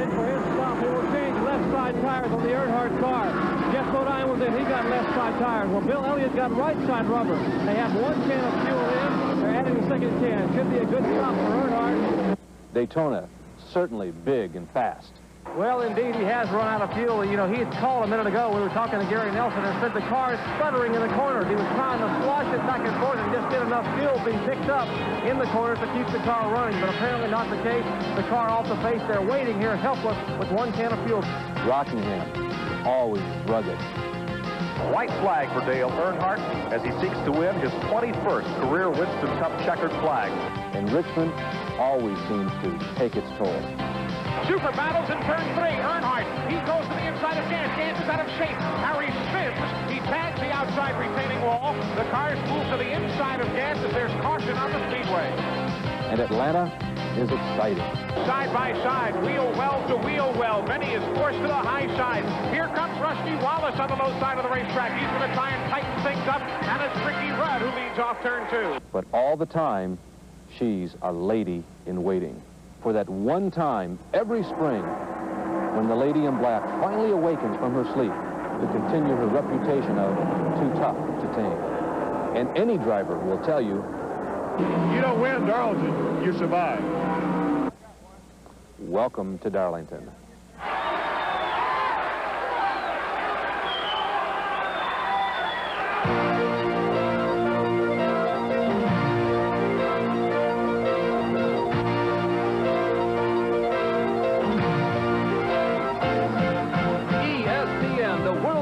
in for his stop. He will change left side tires on the Earnhardt car. Jeff Bodine was in. He got left side tires. Well, Bill Elliott got right side rubber. They have one can of fuel in. They're adding a second can. Should be a good stop for Earnhardt. Daytona, certainly big and fast. Well, indeed, he has run out of fuel. You know, he had called a minute ago. We were talking to Gary Nelson and said the car is sputtering in the corners. He was trying to slosh it back and forth and just get enough fuel being picked up in the corners to keep the car running. But apparently not the case. The car off the face there, waiting here, helpless with one can of fuel. Rockingham, always rugged. White flag for Dale Earnhardt as he seeks to win his 21st career Winston Cup checkered flag. And Richmond always seems to take its toll. Super battles in turn 3. Earnhardt, he goes to the inside of Gant. Gant is out of shape. Harry spins. He tags the outside retaining wall. The cars move to the inside of Gant as there's caution on the speedway. And Atlanta is exciting. Side by side, wheel well to wheel well. Benny is forced to the high side. Here comes Rusty Wallace on the low side of the racetrack. He's going to try and tighten things up. And it's Ricky Rudd who leads off turn 2. But all the time, she's a lady in waiting. For that one time every spring when the lady in black finally awakens from her sleep to continue her reputation of too tough to tame. And any driver will tell you, you don't win Darlington, you survive. welcome to Darlington.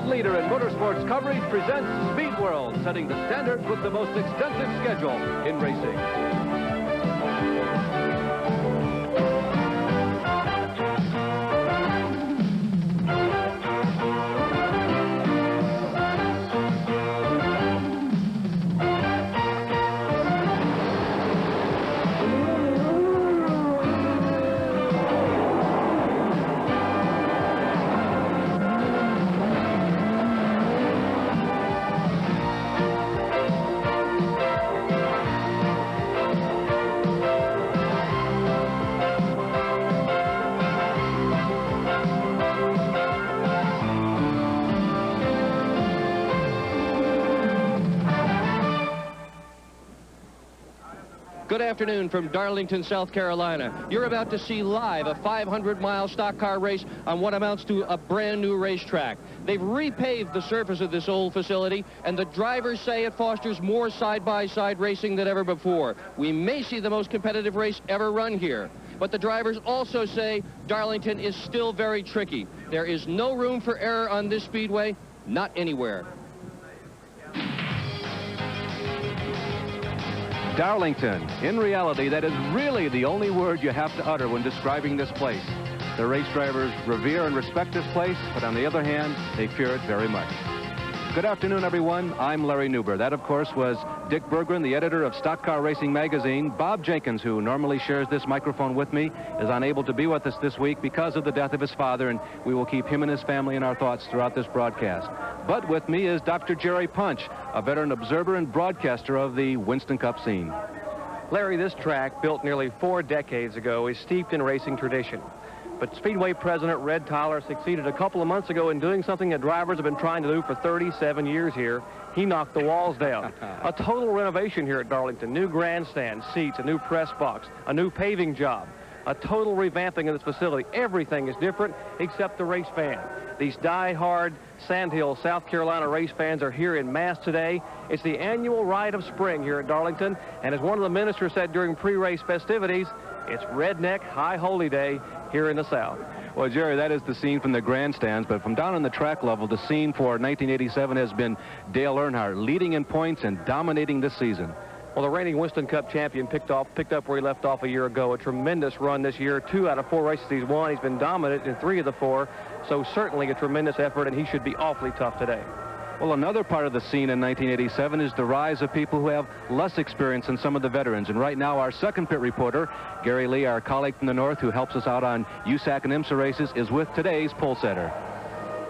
Leader in motorsports coverage presents Speed World, setting the standard with the most extensive schedule in racing. Good afternoon from Darlington, South Carolina. You're about to see live a 500-mile stock car race on what amounts to a brand new racetrack. They've repaved the surface of this old facility, and the drivers say it fosters more side-by-side racing than ever before. We may see the most competitive race ever run here. But the drivers also say Darlington is still very tricky. There is no room for error on this speedway, not anywhere. Darlington. In reality, that is really the only word you have to utter when describing this place. The race drivers revere and respect this place, but on the other hand, they fear it very much. Good afternoon, everyone. I'm Larry Newber. That, of course, was Dick Berggren, the editor of Stock Car Racing magazine. Bob Jenkins, who normally shares this microphone with me, is unable to be with us this week because of the death of his father, and we will keep him and his family in our thoughts throughout this broadcast. But with me is Dr. Jerry Punch, a veteran observer and broadcaster of the Winston Cup scene. Larry, this track, built nearly 4 decades ago, is steeped in racing tradition. But Speedway President Red Tyler succeeded a couple of months ago in doing something that drivers have been trying to do for 37 years here. He knocked the walls down. A total renovation here at Darlington. New grandstand, seats, a new press box, a new paving job. A total revamping of this facility. Everything is different except the race fan. These die-hard Sandhill, South Carolina race fans are here in mass today. It's the annual rite of spring here at Darlington, and as one of the ministers said during pre-race festivities, it's redneck high holy day here in the South. Well, Jerry, that is the scene from the grandstands, but from down on the track level, the scene for 1987 has been Dale Earnhardt leading in points and dominating this season. Well, the reigning Winston Cup champion picked up where he left off a year ago. A tremendous run this year. 2 out of 4 races he's won. He's been dominant in 3 of the 4. So certainly a tremendous effort, and he should be awfully tough today. Well, another part of the scene in 1987 is the rise of people who have less experience than some of the veterans. And right now, our second pit reporter, Gary Lee, our colleague from the north who helps us out on USAC and IMSA races, is with today's pole setter.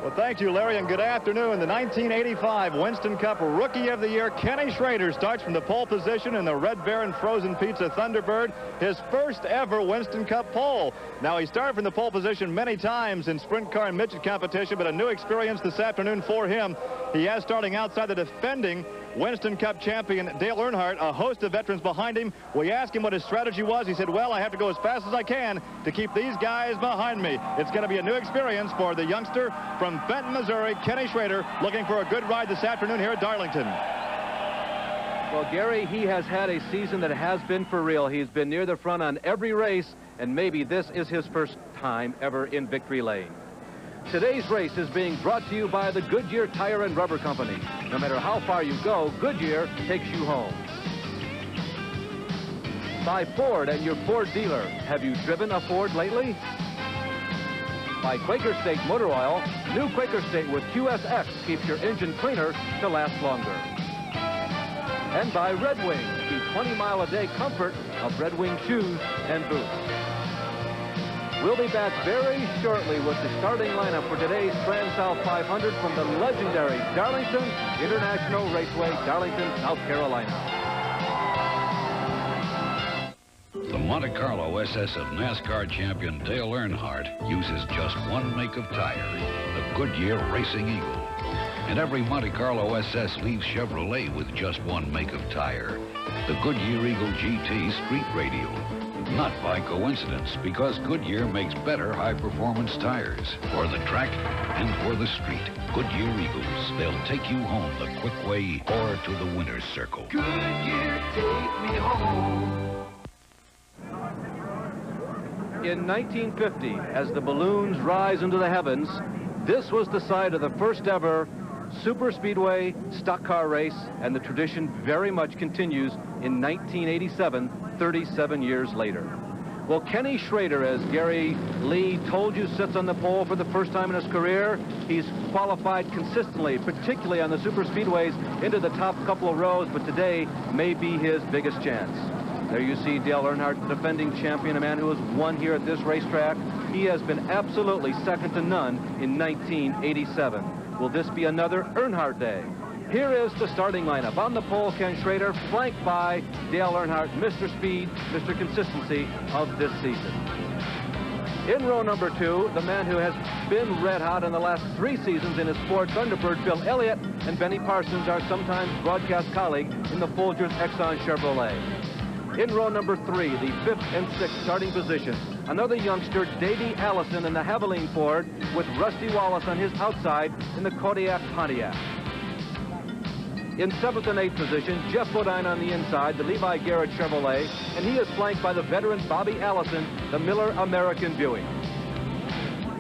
Well, thank you, Larry, and good afternoon. The 1985 Winston Cup Rookie of the Year, Kenny Schrader, starts from the pole position in the Red Baron Frozen Pizza Thunderbird, his first ever Winston Cup pole. Now, he started from the pole position many times in sprint car and midget competition, but a new experience this afternoon for him. He has, starting outside, the defending Winston Cup champion Dale Earnhardt, a host of veterans behind him. We asked him what his strategy was. He said, well, I have to go as fast as I can to keep these guys behind me. It's going to be a new experience for the youngster from Fenton, Missouri, Kenny Schrader, looking for a good ride this afternoon here at Darlington. Well, Gary, he has had a season that has been for real. He's been near the front on every race, and maybe this is his first time ever in victory lane. Today's race is being brought to you by the Goodyear Tire and Rubber Company. No matter how far you go, Goodyear takes you home. By Ford and your Ford dealer. Have you driven a Ford lately? By Quaker State Motor Oil. New Quaker State with QSX keeps your engine cleaner to last longer. And by Red Wing, the 20-mile-a-day comfort of Red Wing shoes and boots. We'll be back very shortly with the starting lineup for today's Transouth 500 from the legendary Darlington International Raceway, Darlington, South Carolina. The Monte Carlo SS of NASCAR champion Dale Earnhardt uses just one make of tire, the Goodyear Racing Eagle. And every Monte Carlo SS leaves Chevrolet with just one make of tire, the Goodyear Eagle GT Street Radial. Not by coincidence, because Goodyear makes better high-performance tires for the track and for the street. Goodyear Eagles, they'll take you home the quick way or to the winner's circle. Goodyear, take me home. In 1950, as the balloons rise into the heavens, this was the site of the first ever super speedway stock car race, and the tradition very much continues in 1987, 37 years later. Well, Kenny Schrader, as Gary Lee told you, sits on the pole for the first time in his career. He's qualified consistently, particularly on the super speedways, into the top couple of rows, but today may be his biggest chance. There you see Dale Earnhardt, the defending champion, a man who has won here at this racetrack. He has been absolutely second to none in 1987. Will this be another Earnhardt day? Here is the starting lineup. On the pole, Ken Schrader, flanked by Dale Earnhardt, Mr. Speed, Mr. Consistency of this season. In row number 2, the man who has been red hot in the last 3 seasons in his Ford Thunderbird, Bill Elliott, and Benny Parsons, our sometimes broadcast colleague in the Folgers Exxon Chevrolet. In row number 3, the 5th and 6th starting positions, another youngster, Davey Allison, in the Haviline Ford, with Rusty Wallace on his outside in the Kodiak Pontiac. In 7th and 8th position, Jeff Bodine on the inside, the Levi Garrett Chevrolet, and he is flanked by the veteran Bobby Allison, the Miller American Buick.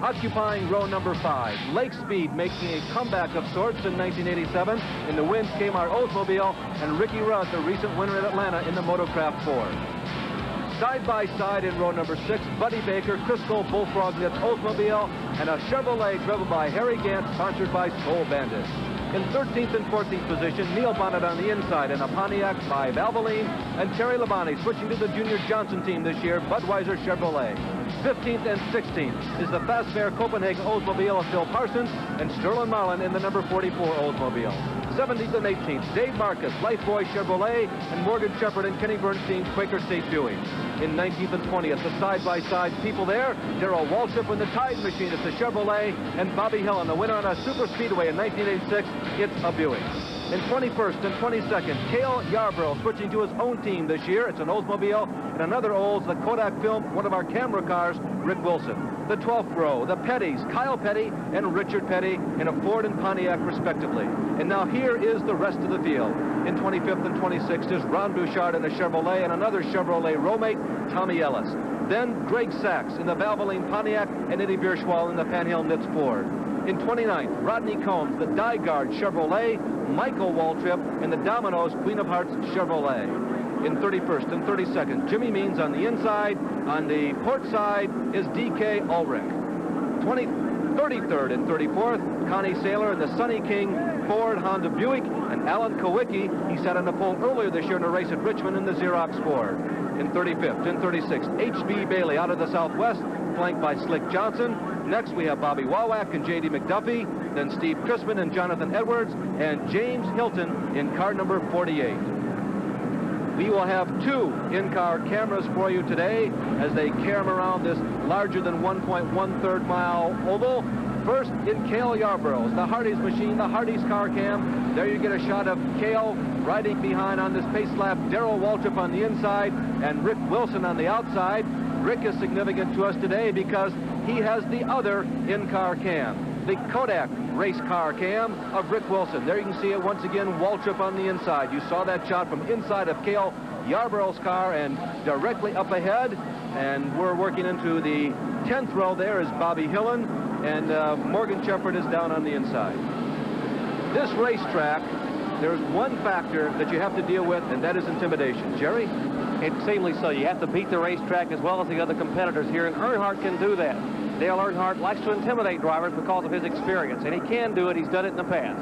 Occupying row number 5, Lake Speed making a comeback of sorts in 1987. In the wins came our Oldsmobile and Ricky Rudd, the recent winner at Atlanta in the Motocraft Ford. Side by side in row number 6, Buddy Baker, Crisco Bullfrog Knits Oldsmobile, and a Chevrolet driven by Harry Gant, sponsored by Soul Bandit. In 13th and 14th position, Neil Bonnet on the inside in a Pontiac by Valvoline, and Terry Labonte switching to the Junior Johnson team this year, Budweiser Chevrolet. 15th and 16th is the Fast Fair Copenhagen Oldsmobile of Phil Parsons, and Sterling Marlin in the number 44 Oldsmobile. 17th and 18th, Dave Marcus, Lifebuoy Chevrolet, and Morgan Shepherd and Kenny Bernstein's Quaker State Buick. In 19th and 20th, the side-by-side people there, Darrell Waltrip in the Tide Machine, it's a Chevrolet, and Bobby Hillin, the winner on a super speedway in 1986, it's a Buick. In 21st and 22nd, Cale Yarborough switching to his own team this year. It's an Oldsmobile, and another Olds, the Kodak Film, one of our camera cars, Rick Wilson. The 12th row, the Pettys, Kyle Petty and Richard Petty in a Ford and Pontiac, respectively. And now here is the rest of the field. In 25th and 26th is Ron Bouchard in a Chevrolet and another Chevrolet roommate, Tommy Ellis. Then Greg Sachs in the Valvoline Pontiac and Eddie Bierschwal in the Panhill Knits Ford. In 29th, Rodney Combs, the Dyguard Chevrolet, Michael Waltrip, and the Domino's Queen of Hearts Chevrolet. In 31st and 32nd, Jimmy Means on the inside. On the port side is D.K. Ulrich. 33rd and 34th, Connie Saylor and the Sunny King Ford Honda Buick, and Alan Kowicki, he sat on the pole earlier this year in a race at Richmond in the Xerox Ford. in 35th. In 36th, H.B. Bailey out of the Southwest, flanked by Slick Johnson. Next, we have Bobby Wawak and J.D. McDuffie, then Steve Crispin and Jonathan Edwards, and James Hilton in car number 48. We will have 2 in-car cameras for you today as they cam around this larger than 1.13 mile oval. First, in Cale Yarborough's, the Hardee's machine, the Hardee's car cam. There you get a shot of Cale riding behind on this pace lap, Darrell Waltrip on the inside, and Rick Wilson on the outside. Rick is significant to us today because he has the other in-car cam, the Kodak race car cam of Rick Wilson. There you can see it once again, Waltrip on the inside. You saw that shot from inside of Cale Yarborough's car and directly up ahead. And we're working into the 10th row. There is Bobby Hillen, and Morgan Shepherd is down on the inside. This racetrack, there's one factor that you have to deal with, and that is intimidation. Jerry? Exceedingly so. You have to beat the racetrack as well as the other competitors here, and Earnhardt can do that. Dale Earnhardt likes to intimidate drivers because of his experience, and he can do it. He's done it in the past.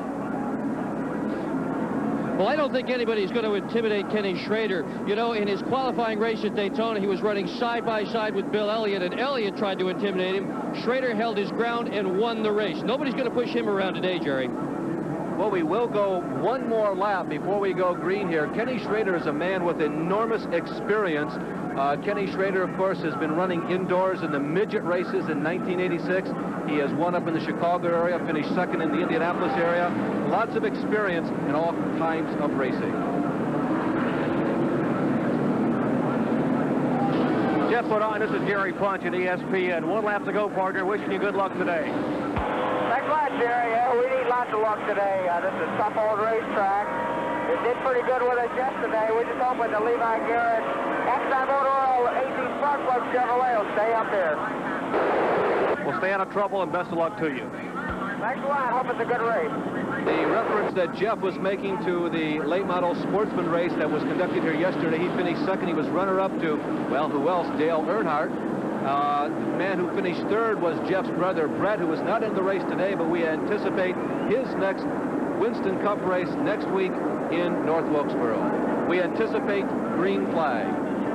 Well, I don't think anybody's going to intimidate Kenny Schrader. You know, in his qualifying race at Daytona, he was running side by side with Bill Elliott, and Elliott tried to intimidate him. Schrader held his ground and won the race. Nobody's going to push him around today, Jerry. Well, we will go one more lap before we go green here. Kenny Schrader is a man with enormous experience. Kenny Schrader, of course, has been running indoors in the midget races in 1986. He has won up in the Chicago area, finished second in the Indianapolis area. Lots of experience in all kinds of racing. Jeff Bodine, this is Gary Punch at ESPN. 1 lap to go, partner. Wishing you good luck today. Thanks a lot, Jerry. Yeah, we need lots of luck today. This is a tough old racetrack. It did pretty good with us yesterday. We just hoping that Levi Garrett, Exxon Motor Oil, 18 Spark Plug Chevrolet will stay up there. Well, stay out of trouble and best of luck to you. Thanks a lot. Hope it's a good race. The reference that Jeff was making to the late model sportsman race that was conducted here yesterday, he finished second. He was runner-up to, well, who else? Dale Earnhardt. The man who finished third was Jeff's brother, Brett, who was not in the race today, but we anticipate his next Winston Cup race next week in North Wilkesboro. We anticipate green flag.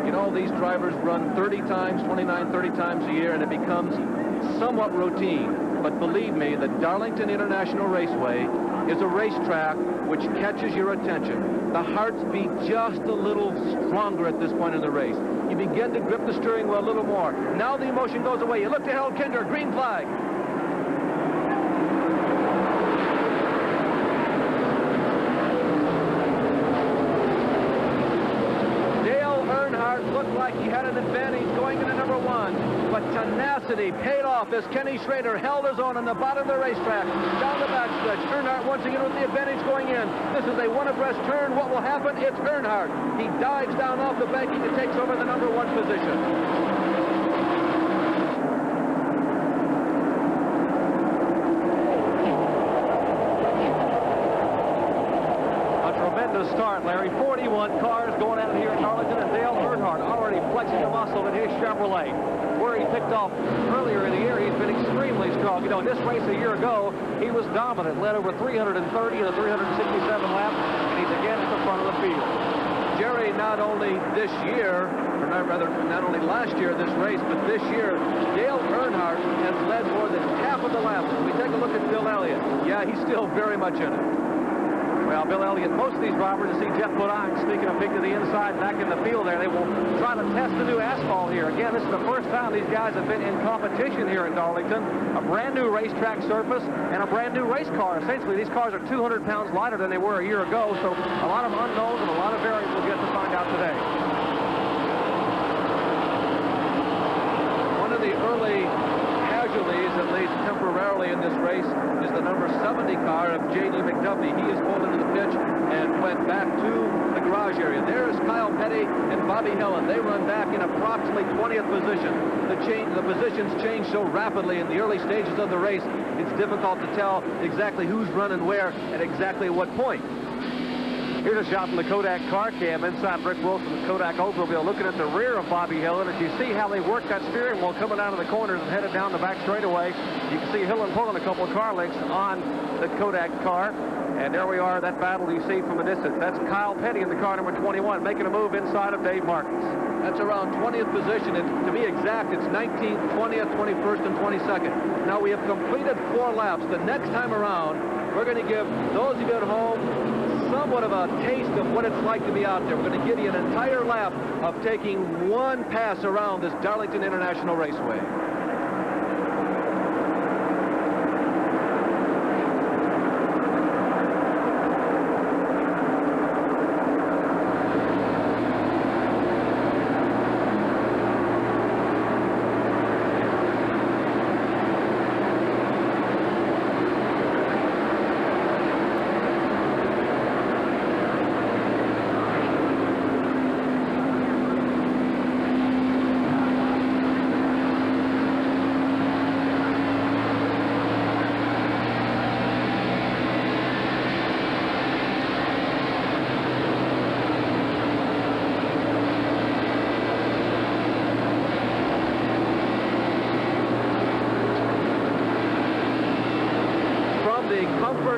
You know, these drivers run 30 times, 29, 30 times a year, and it becomes somewhat routine. But believe me, the Darlington International Raceway is a racetrack which catches your attention. The hearts beat just a little stronger at this point in the race. You begin to grip the steering wheel a little more. Now the emotion goes away. You look to Harold Kinder, green flag. Dale Earnhardt looked like he had an advantage going into number 1, but tenacity paid off as Kenny Schrader held his own on the bottom of the racetrack. Down the backstretch, Earnhardt once again with the advantage going in. This is a one-abreast turn. What will happen? It's Earnhardt. He dives down off the banking and takes over the number 1 position. Start, Larry. 41 cars going out of here in Darlington, and Dale Earnhardt already flexing a muscle in his Chevrolet. Where he picked off earlier in the year, he's been extremely strong. You know, in this race a year ago, he was dominant, led over 330 to 367 laps, and he's again at the front of the field. Jerry, not only this year, or rather, not only last year this race, but this year, Dale Earnhardt has led more than half of the laps. When we take a look at Bill Elliott, yeah, he's still very much in it. Well, Bill Elliott, most of these drivers, you see Jeff Bodine sneaking a peek to the inside, back in the field there. They will try to test the new asphalt here. Again, this is the first time these guys have been in competition here in Darlington. A brand new racetrack surface and a brand new race car. Essentially, these cars are 200 pounds lighter than they were a year ago, so a lot of unknowns and a lot of variables we'll get to find out today. One of the early casualties, at least temporarily in this race, is the number 70 car of J.D. McDuffie. He is pulled into the pitch and went back to the garage area. There is Kyle Petty and Bobby Hillen. They run back in approximately 20th position. The positions change so rapidly in the early stages of the race, it's difficult to tell exactly who's running where at exactly what point. Here's a shot from the Kodak car cam inside Rick Wilson's Kodak Oldsmobile, looking at the rear of Bobby Hillen. As you see how they work that steering wheel coming out of the corners and headed down the back straightaway, you can see Hillen pulling a couple of car links on the Kodak car. And there we are, that battle you see from a distance. That's Kyle Petty in the car number 21, making a move inside of Dave Martins. That's around 20th position. To be exact, it's 19th, 20th, 21st, and 22nd. Now we have completed 4 laps. The next time around, we're going to give those of you at home somewhat of a taste of what it's like to be out there. We're going to give you an entire lap of taking one pass around this Darlington International Raceway.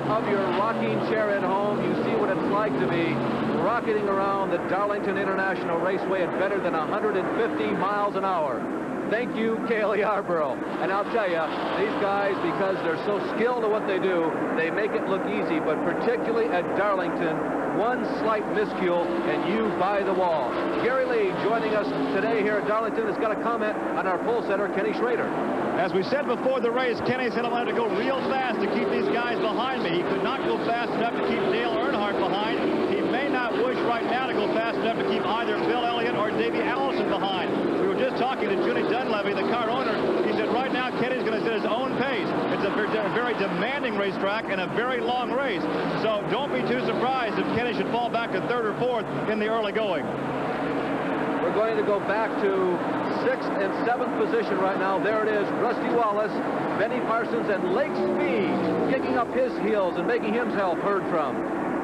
Of your rocking chair at home, you see what it's like to be rocketing around the Darlington International Raceway at better than 150 miles an hour. Thank you, Cale Yarborough. And I'll tell you, these guys, because they're so skilled at what they do, they make it look easy, but particularly at Darlington, one slight miscue and you buy the wall. Gary Lee joining us today here at Darlington has got a comment on our pole setter, Kenny Schrader. As we said before the race, Kenny said I wanted to go real fast to keep these guys behind me. He could not go fast enough to keep Dale Earnhardt behind. He may not wish right now to go fast enough to keep either Bill Elliott or Davey Allison behind. We were just talking to Junie Dunleavy, the car owner. He said right now Kenny's going to set his own pace. It's a very demanding racetrack and a very long race. So don't be too surprised if Kenny should fall back to 3rd or 4th in the early going. We're going to go back to 6th and 7th position right now. There it is, Rusty Wallace, Benny Parsons, and Lake Speed kicking up his heels and making himself heard from.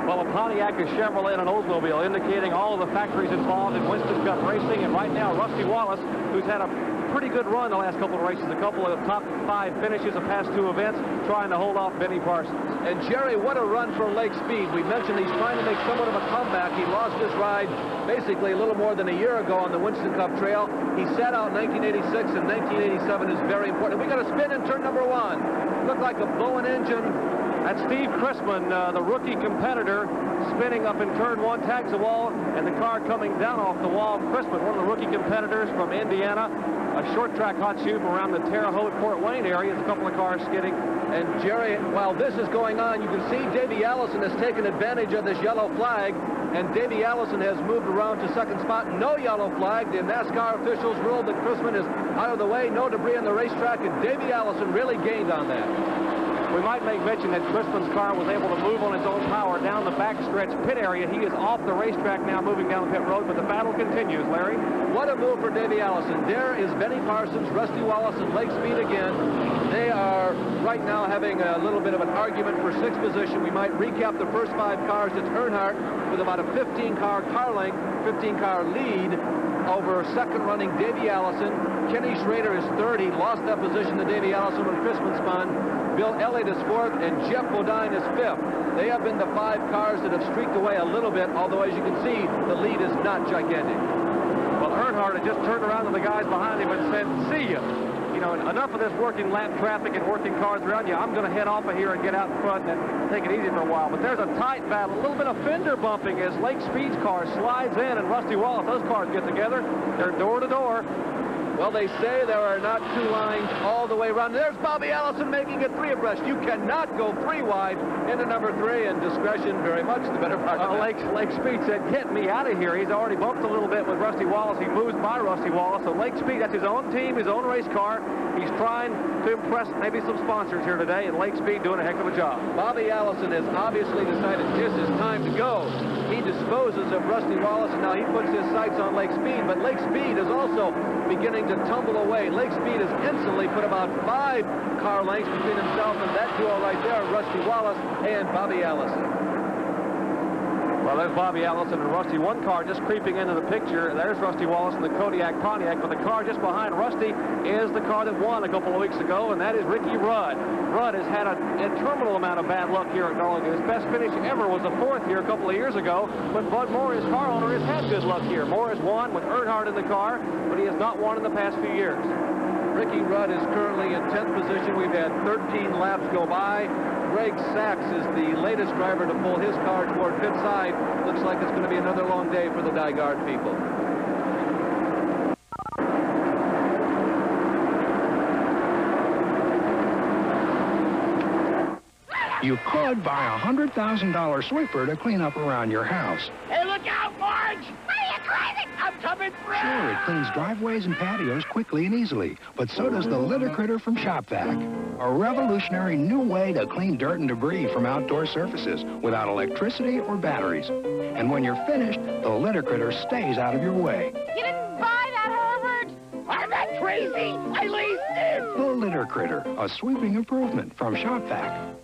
Well, a Pontiac, a Chevrolet, and an Oldsmobile, indicating all of the factories involved in Winston Cup racing. And right now, Rusty Wallace, who's had a pretty good run the last couple of races, a couple of top 5 finishes the past 2 events, trying to hold off Benny Parsons. And Jerry, what a run for Lake Speed. We mentioned he's trying to make somewhat of a comeback. He lost his ride basically a little more than a year ago on the Winston Cup Trail. He sat out 1986, and 1987 is very important. We got a spin in turn number 1. Looked like a blowing engine. That's Steve Chrisman, the rookie competitor, spinning up in turn 1, tags the wall, and the car coming down off the wall. Chrisman, one of the rookie competitors from Indiana, a short track hot shoe from around the Terre Haute, Fort Wayne area. There's a couple of cars skidding. And Jerry, while this is going on, you can see Davey Allison has taken advantage of this yellow flag, and Davey Allison has moved around to 2nd spot. No yellow flag. The NASCAR officials ruled that Chrisman is out of the way, no debris on the racetrack, and Davey Allison really gained on that. We might make mention that Chrisman's car was able to move on its own power down the backstretch pit area. He is off the racetrack now, moving down the pit road, but the battle continues, Larry. What a move for Davey Allison. There is Benny Parsons, Rusty Wallace, and Lake Speed again. They are right now having a little bit of an argument for 6th position. We might recap the first 5 cars. It's Earnhardt with about a 15-car car length, 15-car lead over second running Davey Allison. Kenny Schrader is 3rd. He lost that position to Davey Allison when Chrisman spun. Bill Elliott is 4th, and Jeff Bodine is 5th. They have been the 5 cars that have streaked away a little bit, although as you can see, the lead is not gigantic. Well, Earnhardt had just turned around to the guys behind him and said, "See ya." You know, enough of this working lap traffic and working cars around you. I'm going to head off of here and get out in front and take it easy for a while. But there's a tight battle, a little bit of fender bumping as Lake Speed's car slides in, and Rusty Wallace, those cars get together. They're door to door. Well, they say there are not 2 lines all the way around. There's Bobby Allison making it 3 abreast. You cannot go 3 wide into number 3, and discretion very much the better part of that. Lake Speed said, "Get me out of here." He's already bumped a little bit with Rusty Wallace. He moves by Rusty Wallace. So Lake Speed, that's his own team, his own race car. He's trying to impress maybe some sponsors here today, and Lake Speed doing a heck of a job. Bobby Allison has obviously decided this is time to go. He disposes of Rusty Wallace, and now he puts his sights on Lake Speed, but Lake Speed is also beginning to tumble away. Lake Speed has instantly put about 5 car lengths between himself and that duo right there, Rusty Wallace and Bobby Allison. Well, there's Bobby Allison and Rusty. One car just creeping into the picture. There's Rusty Wallace in the Kodiak Pontiac, but the car just behind Rusty is the car that won a couple of weeks ago, and that is Ricky Rudd. Rudd has had a terminal amount of bad luck here at Darlington. His best finish ever was the 4th here a couple of years ago, but Bud Moore, his car owner, has had good luck here. Moore has won with Earnhardt in the car, but he has not won in the past few years. Ricky Rudd is currently in 10th position. We've had 13 laps go by. Greg Sachs is the latest driver to pull his car toward pit side. Looks like it's going to be another long day for the Dygard people. You could buy a $100,000 sweeper to clean up around your house. Hey, look out, Marge! Are you crazy? I'm coming through! Sure, it cleans driveways and patios quickly and easily, but so does the Litter Critter from ShopVac. A revolutionary new way to clean dirt and debris from outdoor surfaces without electricity or batteries. And when you're finished, the Litter Critter stays out of your way. You didn't buy that, Herbert! I'm not crazy! I leased it! The Litter Critter, a sweeping improvement from ShopVac.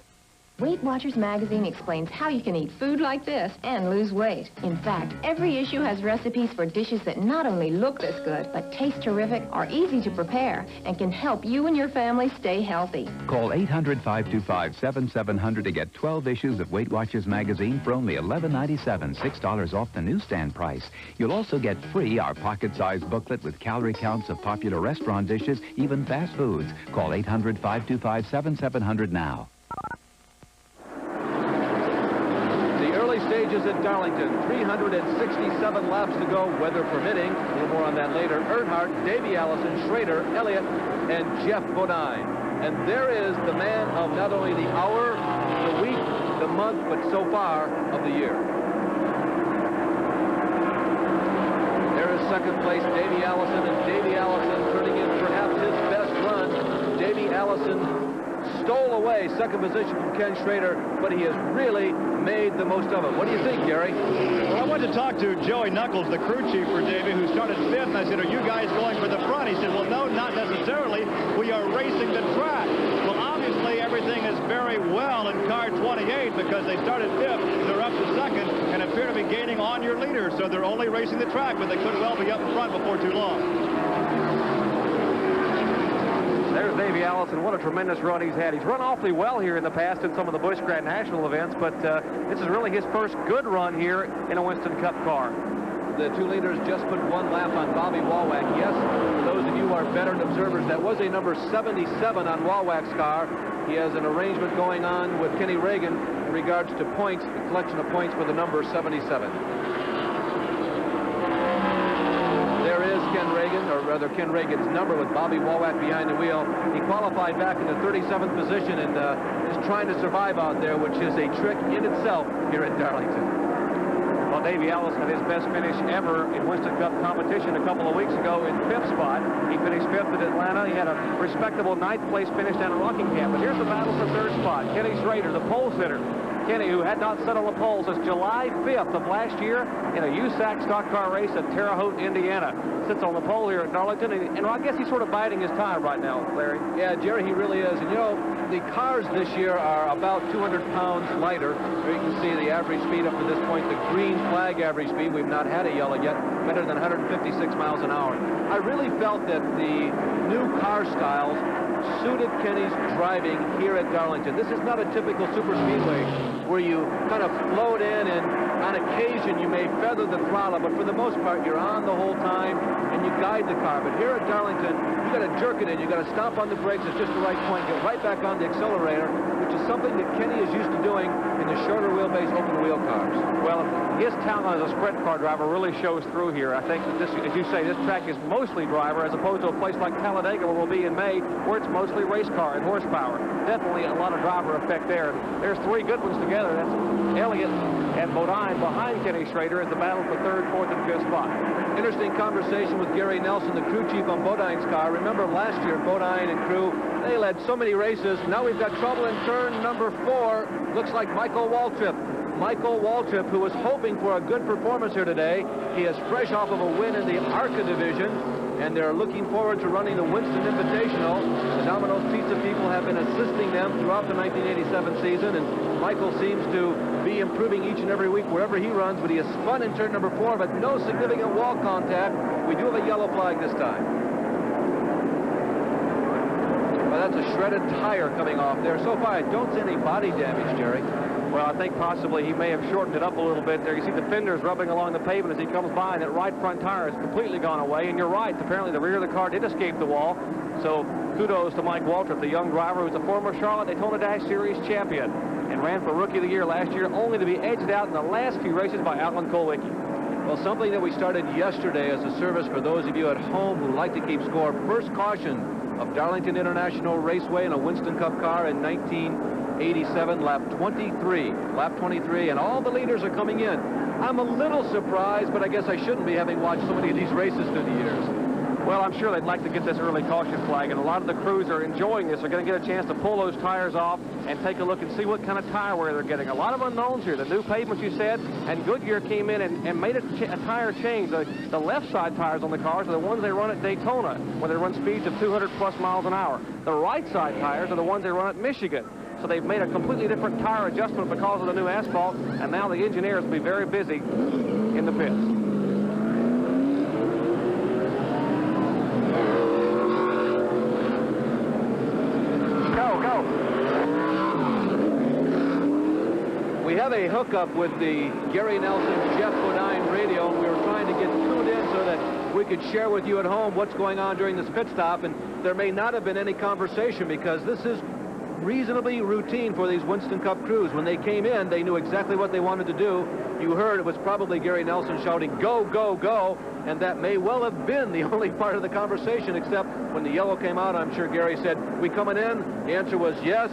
Weight Watchers magazine explains how you can eat food like this and lose weight. In fact, every issue has recipes for dishes that not only look this good, but taste terrific, are easy to prepare, and can help you and your family stay healthy. Call 800-525-7700 to get 12 issues of Weight Watchers magazine for only $11.97, $6 off the newsstand price. You'll also get free our pocket-sized booklet with calorie counts of popular restaurant dishes, even fast foods. Call 800-525-7700 now. Stages at Darlington, 367 laps to go, weather permitting. A little more on that later. Earnhardt, Davey Allison, Schrader, Elliott, and Jeff Bodine. And there is the man of not only the hour, the week, the month, but so far of the year. There is second place, Davey Allison, and Davey Allison turning in perhaps his best run. Davey Allison stole away second position from Ken Schrader, but he has really made the most of it. What do you think, Gary? Well, I went to talk to Joey Knuckles, the crew chief for Davey, who started 5th, and I said, are you guys going for the front? He said, well, no, not necessarily. We are racing the track. Well, obviously, everything is very well in car 28 because they started 5th, they're up to 2nd, and appear to be gaining on your leader, so they're only racing the track, but they could well be up in front before too long. There's Davey Allison. What a tremendous run he's had. He's run awfully well here in the past in some of the Busch Grant National events, but this is really his first good run here in a Winston Cup car. The two leaders just put one lap on Bobby Wallach. Yes, for those of you who are veteran observers, that was a number 77 on Wallach's car. He has an arrangement going on with Kenny Reagan in regards to points, the collection of points for the number 77. There is Ken Reagan, or rather Ken Reagan's number with Bobby Wallach behind the wheel. He qualified back in the 37th position and is trying to survive out there, which is a trick in itself here at Darlington. Well, Davey Allison had his best finish ever in Winston Cup competition a couple of weeks ago in 5th spot. He finished 5th at Atlanta. He had a respectable 9th place finish down at Rockingham. But here's the battle for 3rd spot. Kenny Schrader, the pole sitter. Kenny, who had not set on the pole since July 5th of last year in a USAC stock car race at Terre Haute, Indiana. Sits on the pole here at Darlington, and I guess he's sort of biding his time right now, Larry. Yeah, Jerry, he really is. And, you know, the cars this year are about 200 pounds lighter. Here you can see the average speed up to this point, the green flag average speed. We've not had a yellow yet, better than 156 miles an hour. I really felt that the new car styles suited Kenny's driving here at Darlington. This is not a typical super speedway where you kind of float in and on occasion you may feather the throttle, but for the most part you're on the whole time and you guide the car. But here at Darlington, you got to jerk it in, you got to stomp on the brakes at just the right point, get right back on the accelerator, which is something that Kenny is used to doing in the shorter wheelbase open wheel cars. Well, his talent as a sprint car driver really shows through here. I think that this, as you say, this track is mostly driver as opposed to a place like Talladega where we'll be in May, where it's mostly race car and horsepower. Definitely a lot of driver effect there. There's three good ones together. That's Elliott and Bodine behind Kenny Schrader as the battle for 3rd, 4th, and 5th spot. Interesting conversation with Gary Nelson, the crew chief on Bodine's car. Remember last year, Bodine and crew, they led so many races. Now we've got trouble in turn number 4. Looks like Michael Waltrip. Michael Waltrip, who was hoping for a good performance here today. He is fresh off of a win in the ARCA division. and they're looking forward to running the Winston Invitational. The Domino's Pizza people have been assisting them throughout the 1987 season, and Michael seems to be improving each and every week wherever he runs, but he has spun in turn number 4, but no significant wall contact. We do have a yellow flag this time. Well, that's a shredded tire coming off there. So far, I don't see any body damage, Jerry. Well, I think possibly he may have shortened it up a little bit there. You see the fenders rubbing along the pavement as he comes by, and that right front tire has completely gone away. And you're right, apparently the rear of the car did escape the wall. So kudos to Mike Waltrip, the young driver who's a former Charlotte Daytona Dash Series champion and ran for Rookie of the Year last year, only to be edged out in the last few races by Alan Kulwicki. Well, something that we started yesterday as a service for those of you at home who like to keep score. First caution of Darlington International Raceway in a Winston Cup car in 1987, lap 23, and all the leaders are coming in. I'm a little surprised, but I guess I shouldn't be, having watched so many of these races through the years. Well, I'm sure they'd like to get this early caution flag, and a lot of the crews are enjoying this. They're going to get a chance to pull those tires off and take a look and see what kind of tire wear they're getting. A lot of unknowns here. The new pavement, you said, and Goodyear came in and made a tire change. The left side tires on the cars are the ones they run at Daytona, where they run speeds of 200+ miles an hour. The right side tires are the ones they run at Michigan. So they've made a completely different tire adjustment because of the new asphalt, and now the engineers will be very busy in the pits. We have a hookup with the Gary Nelson Jeff Bodine radio, and we were trying to get tuned in so that we could share with you at home what's going on during this pit stop, and there may not have been any conversation because this is reasonably routine for these Winston Cup crews. When they came in, they knew exactly what they wanted to do. You heard it was probably Gary Nelson shouting, "Go, go, go," and that may well have been the only part of the conversation, except when the yellow came out, I'm sure Gary said, "We coming in?" The answer was yes.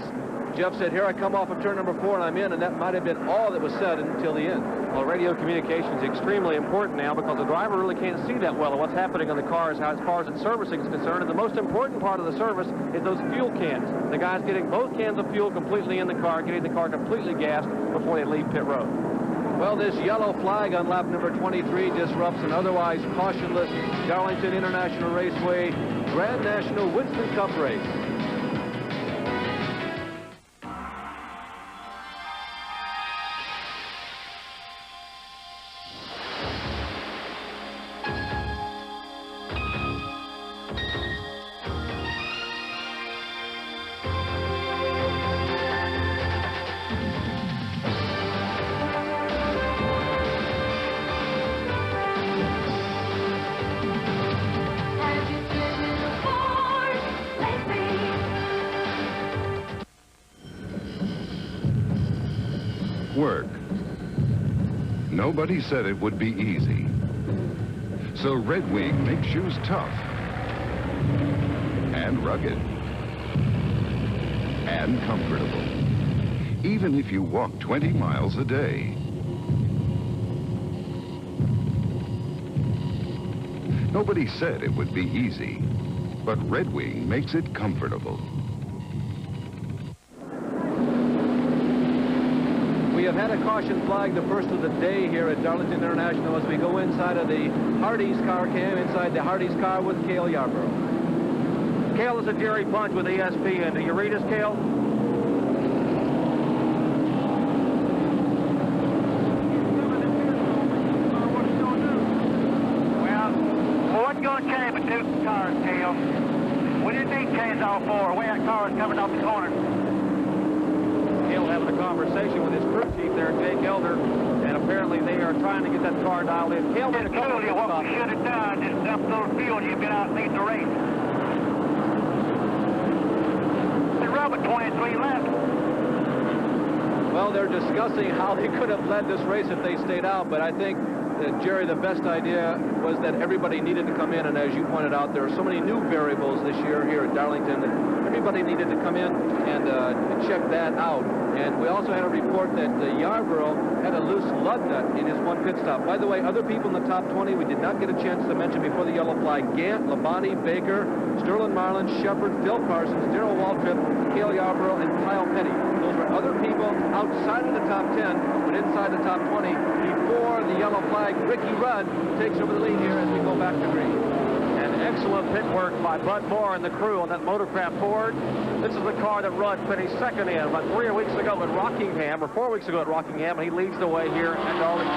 Jeff said, "Here I come off of turn number 4, and I'm in," and that might have been all that was said until the end. Well, radio communication is extremely important now because the driver really can't see that well of what's happening on the cars as far as its servicing is concerned. And the most important part of the service is those fuel cans. The guys getting both cans of fuel completely in the car, getting the car completely gassed before they leave pit road. Well, this yellow flag on lap number 23 disrupts an otherwise cautionless Darlington International Raceway Grand National Winston Cup race. Work. Nobody said it would be easy. So Red Wing makes shoes tough and rugged and comfortable, even if you walk 20 miles a day. Nobody said it would be easy, but Red Wing makes it comfortable. We have had a caution flag, the first of the day here at Darlington International, as we go inside of the Hardee's car cam, inside the Hardee's car with Cale Yarborough. Cale, is a Jerry Punch with ESPN. Do you read us, Cale? What's going to change with two cars, Cale? What do you think Transouth for? The way that car is coming off the corner. Cale having a conversation with his crew chief there, Jake Elder, and apparently they are trying to get that car dialed in. Cale made a couple of pit stops. What we should have done is dump those fuel and you've been out and lead the race. The rubber 23 left. Well, they're discussing how they could have led this race if they stayed out, but I think Jerry, the best idea was that everybody needed to come in, and as you pointed out, there are so many new variables this year here at Darlington that everybody needed to come in and check that out. And we also had a report that Yarborough had a loose lug nut in his one pit stop. By the way, other people in the top 20 we did not get a chance to mention before the yellow flag: Gant, Labonte, Baker, Sterling Marlin, Shepard, Phil Parsons, Darrell Waltrip, Cale Yarborough, and Kyle Petty. Those were other people outside of the top 10, but inside the top 20 before the yellow flag. Ricky Rudd takes over the lead here as we go back to green. And excellent pit work by Bud Moore and the crew on that Motorcraft Ford. This is the car that Rudd finished second in about 3 weeks ago at Rockingham, or 4 weeks ago at Rockingham, and he leads the way here at Darlington.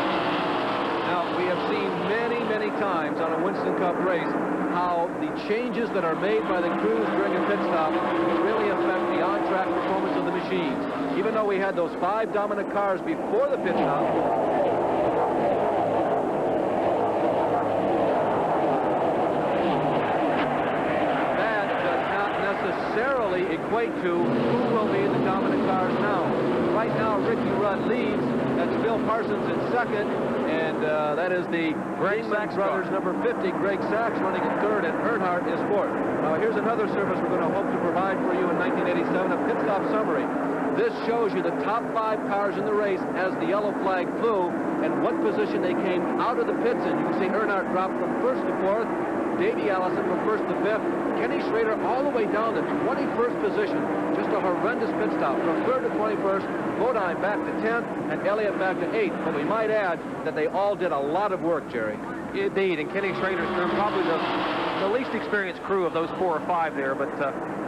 Now, we have seen many, many times on a Winston Cup race how the changes that are made by the crews during a pit stop really affect the on-track performance of the machines. Even though we had those 5 dominant cars before the pit stop, that does not necessarily equate to who will be the dominant cars now. Right now, Ricky Rudd leads. That's Bill Parsons in second, and that is the Greg Sachs brothers, number 50, Greg Sachs, running in third, and Earnhardt is fourth. Now, here's another service we're going to hope to provide for you in 1987, a pit stop summary. This shows you the top 5 cars in the race as the yellow flag flew and what position they came out of the pits in. You can see Earnhardt dropped from first to fourth, Davey Allison from first to fifth, Kenny Schrader all the way down to 21st position. Just a horrendous pit stop. From third to 21st, Bodine back to 10th, and Elliott back to 8th. But we might add that they all did a lot of work, Jerry. Indeed, and Kenny Schrader's probably the least experienced crew of those 4 or 5 there. But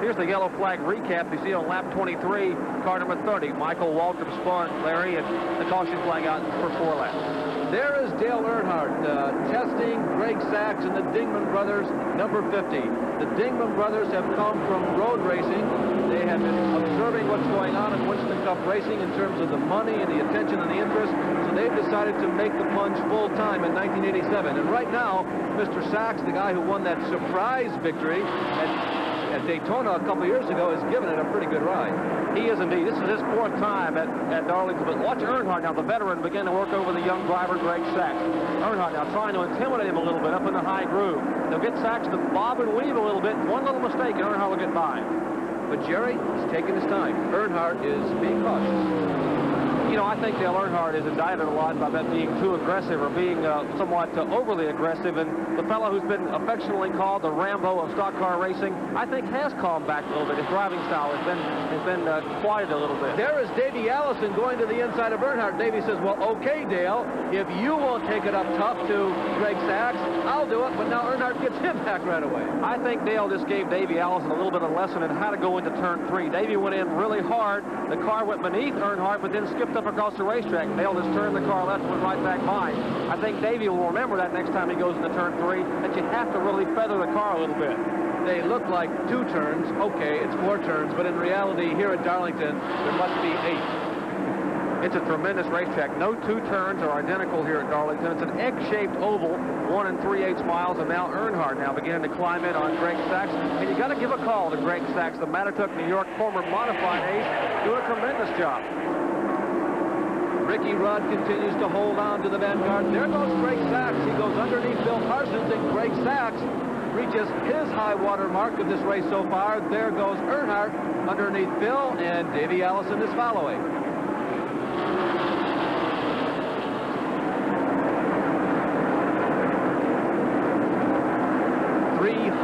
here's the yellow flag recap. You see on lap 23, car number 30, Michael Waltrip spun, Larry, and the caution flag out for 4 laps. There is Dale Earnhardt testing Greg Sachs and the Dingman brothers, number 50. The Dingman brothers have come from road racing. They have been observing what's going on in Winston Cup racing in terms of the money and the attention and the interest. So they've decided to make the plunge full time in 1987. And right now, Mr. Sachs, the guy who won that surprise victory at Daytona a couple years ago, has given it a pretty good ride. He is indeed. This is his 4th time at Darlington. But watch Earnhardt now, the veteran, begin to work over the young driver, Greg Sachs. Earnhardt now trying to intimidate him a little bit up in the high groove. They'll get Sachs to bob and weave a little bit. One little mistake, and Earnhardt will get by. But Jerry, he's taking his time. Earnhardt is being cautious. You know, I think Dale Earnhardt is indicted a lot by that being too aggressive or being somewhat overly aggressive. And the fellow who's been affectionately called the Rambo of stock car racing, I think has calmed back a little bit. His driving style has been quieted a little bit. There is Davey Allison going to the inside of Earnhardt. Davey says, well, okay, Dale, if you won't take it up tough to Greg Sachs, I'll do it. But now Earnhardt gets him back right away. I think Dale just gave Davey Allison a little bit of a lesson in how to go into turn 3. Davey went in really hard. The car went beneath Earnhardt, but then skipped up across the racetrack. Dale just turned the car left and went right back by. I think Davey will remember that next time he goes into turn 3, that you have to really feather the car a little bit. They look like 2 turns. Okay, it's 4 turns, but in reality, here at Darlington, there must be 8. It's a tremendous racetrack. No 2 turns are identical here at Darlington. It's an egg-shaped oval, 1 3/8 miles, and now Earnhardt now beginning to climb in on Greg Sachs. And you got to give a call to Greg Sachs, the Mattatuck, New York former modified ace, doing a tremendous job. Ricky Rudd continues to hold on to the vanguard. There goes Greg Sachs. He goes underneath Bill Parsons, and Greg Sachs reaches his high water mark of this race so far. There goes Earnhardt underneath Bill, and Davey Allison is following.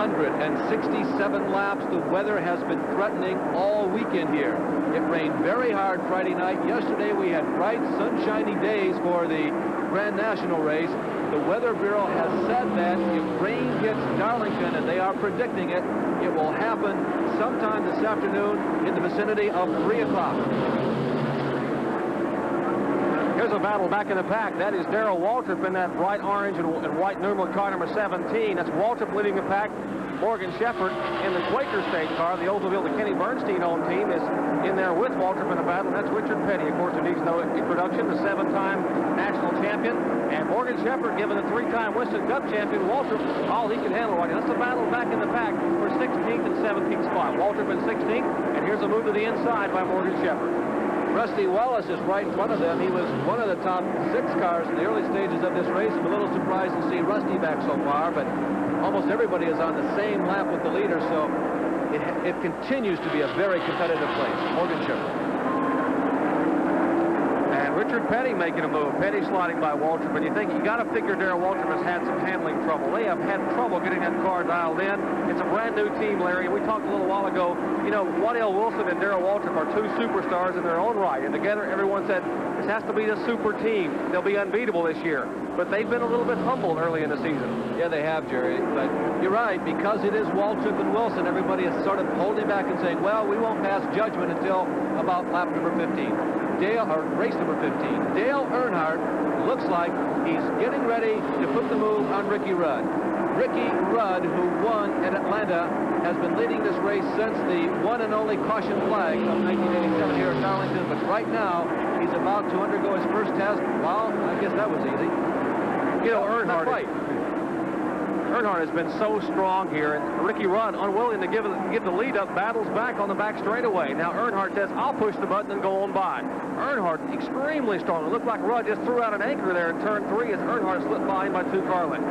367 laps. The weather has been threatening all weekend here. It rained very hard Friday night. Yesterday we had bright, sunshiny days for the Grand National race. The Weather Bureau has said that if rain hits Darlington, and they are predicting it, it will happen sometime this afternoon in the vicinity of 3 o'clock. Here's a battle back in the pack. That is Darrell Waltrip in that bright orange and white numeral car number 17. That's Waltrip leading the pack. Morgan Shepherd in the Quaker State car. The Oldsmobile, the Kenny Bernstein home team, is in there with Waltrip in the battle. And that's Richard Petty, of course, who needs no introduction, the 7-time national champion. And Morgan Shepherd, given the 3-time Winston Cup champion, Waltrip, all he can handle right now. That's the battle back in the pack for 16th and 17th spot. Waltrip in 16th, and here's a move to the inside by Morgan Shepherd. Rusty Wallace is right in front of them. He was one of the top 6 cars in the early stages of this race. I'm a little surprised to see Rusty back so far, but almost everybody is on the same lap with the leader, so it continues to be a very competitive place. Morgan Shepherd. And Richard Petty making a move. Petty sliding by Waltrip, and you think you got to figure Darrell Waltrip has had some handling trouble. They have had trouble getting that car dialed in. It's a brand new team, Larry. We talked a little while ago, you know, Waddell Wilson and Darrell Waltrip are 2 superstars in their own right, and together everyone said This has to be the super team. They'll be unbeatable this year. But they've been a little bit humbled early in the season. Yeah, they have, Jerry. But you're right. Because it is Waltrip and Wilson, everybody is sort of holding back and saying, well, we won't pass judgment until about lap number 15. Race number 15. Dale Earnhardt looks like he's getting ready to put the move on Ricky Rudd. Ricky Rudd, who won at Atlanta, has been leading this race since the one and only caution flag of 1987 here at Darlington. But right now, he's about to undergo his first test. Well, I guess that was easy. You know, Earnhardt has been so strong here, and Ricky Rudd, unwilling to give the lead up, battles back on the back straightaway. Now Earnhardt says, I'll push the button and go on by. Earnhardt extremely strong. It looked like Rudd just threw out an anchor there in turn 3 as Earnhardt slipped by him by 2 car lengths.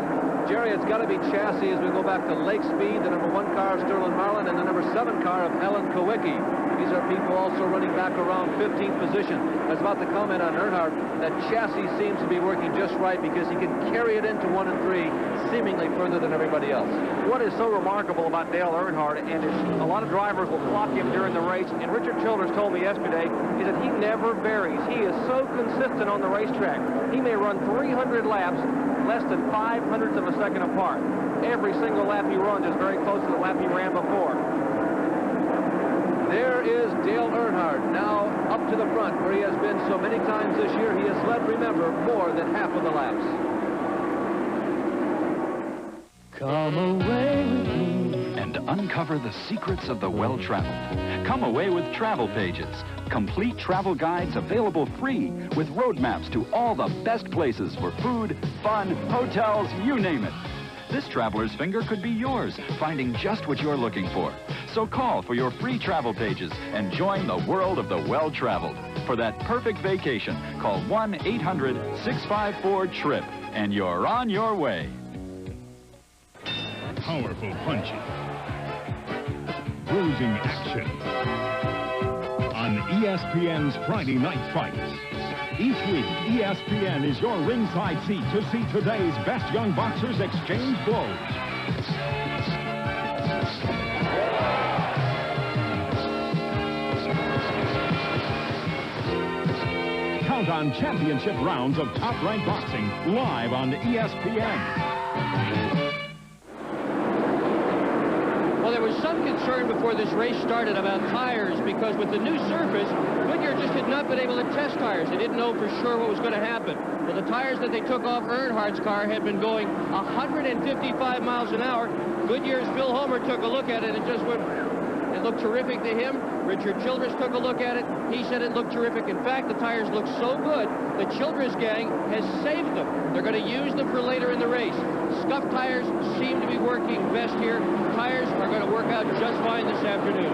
Jerry, it's got to be chassis as we go back to Lake Speed, the number 1 car of Sterling Marlin, and the number 7 car of Ellen Kowicki. These are people also running back around 15th position. I was about to comment on Earnhardt. That chassis seems to be working just right because he can carry it into 1 and 3 seemingly further than everybody else. What is so remarkable about Dale Earnhardt, and a lot of drivers will clock him during the race, and Richard Childers told me yesterday, is that he never varies. He is so consistent on the racetrack. He may run 300 laps less than 0.05 of a second apart. Every single lap he runs is very close to the lap he ran before. There is Dale Earnhardt now up to the front where he has been so many times this year. He has led, remember, more than half of the laps. Come away with me and uncover the secrets of the well-traveled. Come away with Travel Pages. Complete travel guides available free with roadmaps to all the best places for food, fun, hotels, you name it. This traveler's finger could be yours, finding just what you're looking for. So call for your free Travel Pages and join the world of the well-traveled. For that perfect vacation, call 1-800-654-TRIP and you're on your way. Powerful punching, bruising action on ESPN's Friday Night Fights. Each week, ESPN is your ringside seat to see today's best young boxers exchange blows. Count on championship rounds of top-ranked boxing live on ESPN. Well, there was some concern before this race started about tires because with the new surface, Goodyear just had not been able to test tires. They didn't know for sure what was going to happen. Well, the tires that they took off Earnhardt's car had been going 155 miles an hour. Goodyear's Phil Homer took a look at it and just went, it looked terrific to him. Richard Childress took a look at it. He said it looked terrific. In fact, the tires look so good, the Childress gang has saved them. They're going to use them for later in the race. Scuff tires seem to be working best here. Tires are going to work out just fine this afternoon.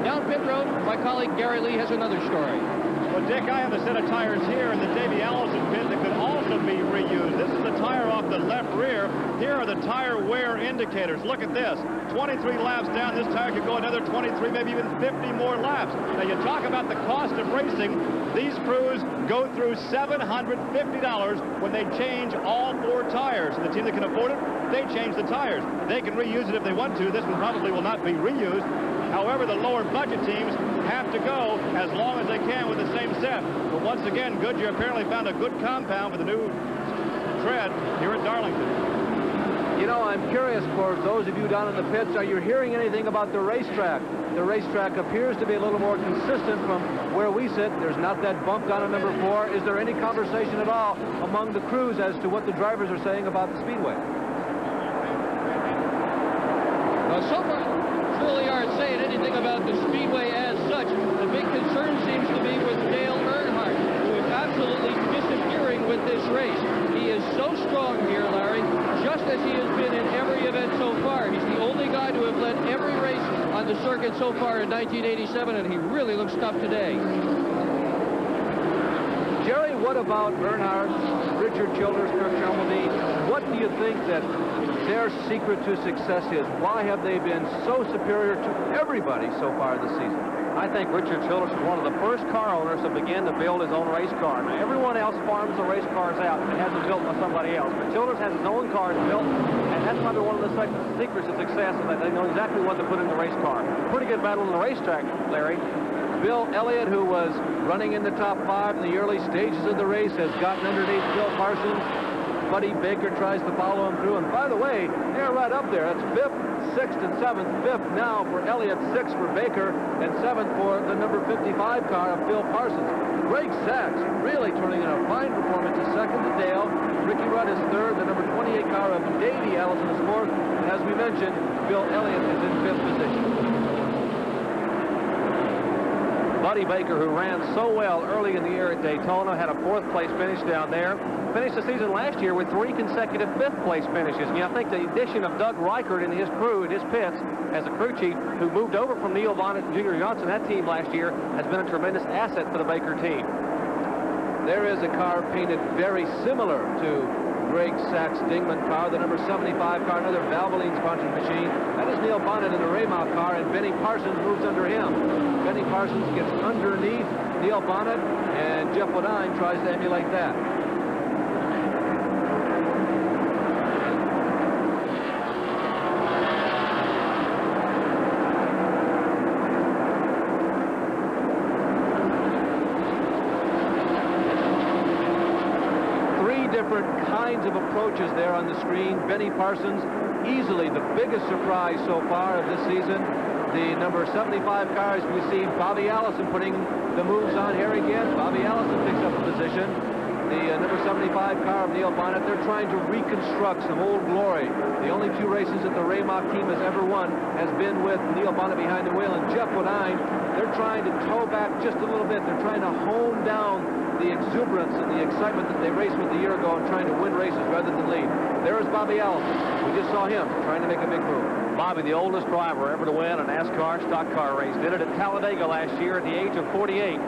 Down pit road, my colleague Gary Lee has another story. Well, Dick, I have a set of tires here in the Davey Allison pit that could also be reused. This is the tire off the left rear. Here are the tire wear indicators. Look at this. 23 laps down. This tire could go another 23, maybe even 50 more laps. Now, you talk about the cost of racing. These crews go through $750 when they change all 4 tires. And the team that can afford it, they change the tires. They can reuse it if they want to. This one probably will not be reused. However, the lower budget teams have to go as long as they can with the same set. But once again, Goodyear apparently found a good compound for the new tread here at Darlington. You know, I'm curious for those of you down in the pits, are you hearing anything about the racetrack? The racetrack appears to be a little more consistent from where we sit. There's not that bump down on number 4. Is there any conversation at all among the crews as to what the drivers are saying about the speedway? Well, so far, really aren't saying anything about the speedway as such. The big concern seems to be with Dale Earnhardt, who is absolutely disappearing with this race. He is so strong here, Larry, just as he has been in every event so far. He's the only guy to have led every race on the circuit so far in 1987, and he really looks tough today. Jerry, what about Earnhardt, Richard Childers, Kirk Chelmsford? What do you think that their secret to success is? Why have they been so superior to everybody so far this season? I think Richard Childress was one of the first car owners that began to build his own race car. Now, everyone else farms the race cars out and has them built by somebody else. But Childress has his own cars built, and that's probably one of the secrets of success, is that they know exactly what to put in the race car. Pretty good battle on the racetrack, Larry. Bill Elliott, who was running in the top 5 in the early stages of the race, has gotten underneath Bill Parsons. Buddy Baker tries to follow him through. And by the way, they're right up there. That's 5th, 6th, and 7th. 5th now for Elliott, 6th for Baker, and 7th for the number 55 car of Bill Parsons. Greg Sachs really turning in a fine performance. Is 2nd to Dale. Ricky Rudd is 3rd. The number 28 car of Davey Allison is 4th. And as we mentioned, Bill Elliott is in 5th position. Buddy Baker, who ran so well early in the year at Daytona, had a 4th place finish down there. Finished the season last year with 3 consecutive 5th place finishes. And I think the addition of Doug Reichert in his crew, in his pits, as a crew chief, who moved over from Neil Bonnet and Junior Johnson, that team last year, has been a tremendous asset for the Baker team. There is a car painted very similar to Greg Sachs' Dingman car, the number 75 car, another Valvoline-sponsored machine. That is Neil Bonnet in the Raymount car, and Benny Parsons moves under him. Benny Parsons gets underneath Neil Bonnet, and Jeff Wadine tries to emulate that. Different kinds of approaches there on the screen. Benny Parsons, easily the biggest surprise so far of this season. The number 75 cars, we see Bobby Allison putting the moves on here again. Bobby Allison picks up a position. The number 75 car of Neil Bonnet, they're trying to reconstruct some old glory. The only 2 races that the Raymock team has ever won has been with Neil Bonnet behind the wheel, and Jeff Wadine, they're trying to toe back just a little bit. They're trying to hone down the exuberance and the excitement that they raced with a year ago and trying to win races rather than lead. There is Bobby Allison. We just saw him trying to make a big move. Bobby, the oldest driver ever to win a NASCAR stock car race, did it at Talladega last year at the age of 48.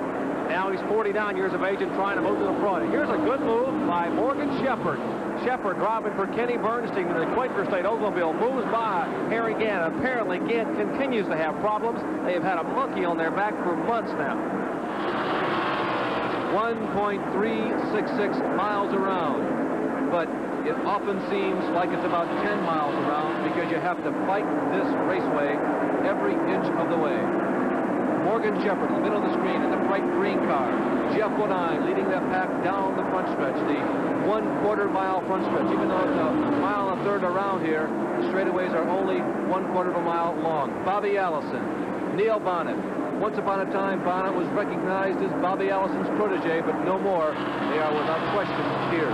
Now he's 49 years of age and trying to move to the front. Here's a good move by Morgan Shepherd. Shepherd driving for Kenny Bernstein in the Quaker State Oldsmobile, moves by Harry Gant. Apparently Gant continues to have problems. They have had a monkey on their back for months now. 1.366 miles around, but it often seems like it's about 10 miles around because you have to fight this raceway every inch of the way. Morgan Shepherd in the middle of the screen in the bright green car. Jeff Wadine leading that pack down the front stretch, the 1/4 mile front stretch. Even though it's a mile and a third around here, the straightaways are only 1/4 of a mile long. Bobby Allison, Neil Bonnet. Once upon a time, Bonnet was recognized as Bobby Allison's protege, but no more. They are without question peers.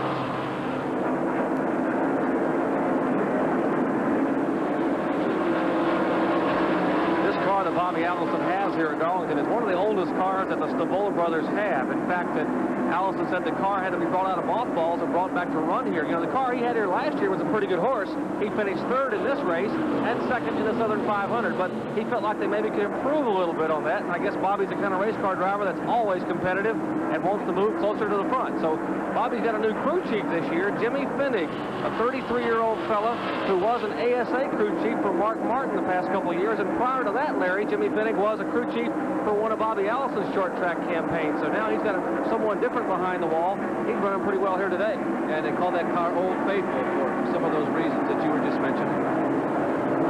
This car that Bobby Allison has here at Darlington is one of the oldest cars that the Stavola brothers have. In fact, that Allison said the car had to be brought out of mothballs and brought back to run here. You know, the car he had here last year was a pretty good horse. He finished 3rd in this race and 2nd in the Southern 500, but he felt like they maybe could improve a little bit on that. And I guess Bobby's the kind of race car driver that's always competitive and wants to move closer to the front. So Bobby's got a new crew chief this year, Jimmy Finnig, a 33-year-old fella who was an ASA crew chief for Mark Martin the past couple of years. And prior to that, Larry, Jimmy Finnig was a crew chief for one of Bobby Allison's short track campaigns. So now he's got someone different behind the wall. He's running pretty well here today. And they call that car Old Faithful for some of those reasons that you were just mentioning.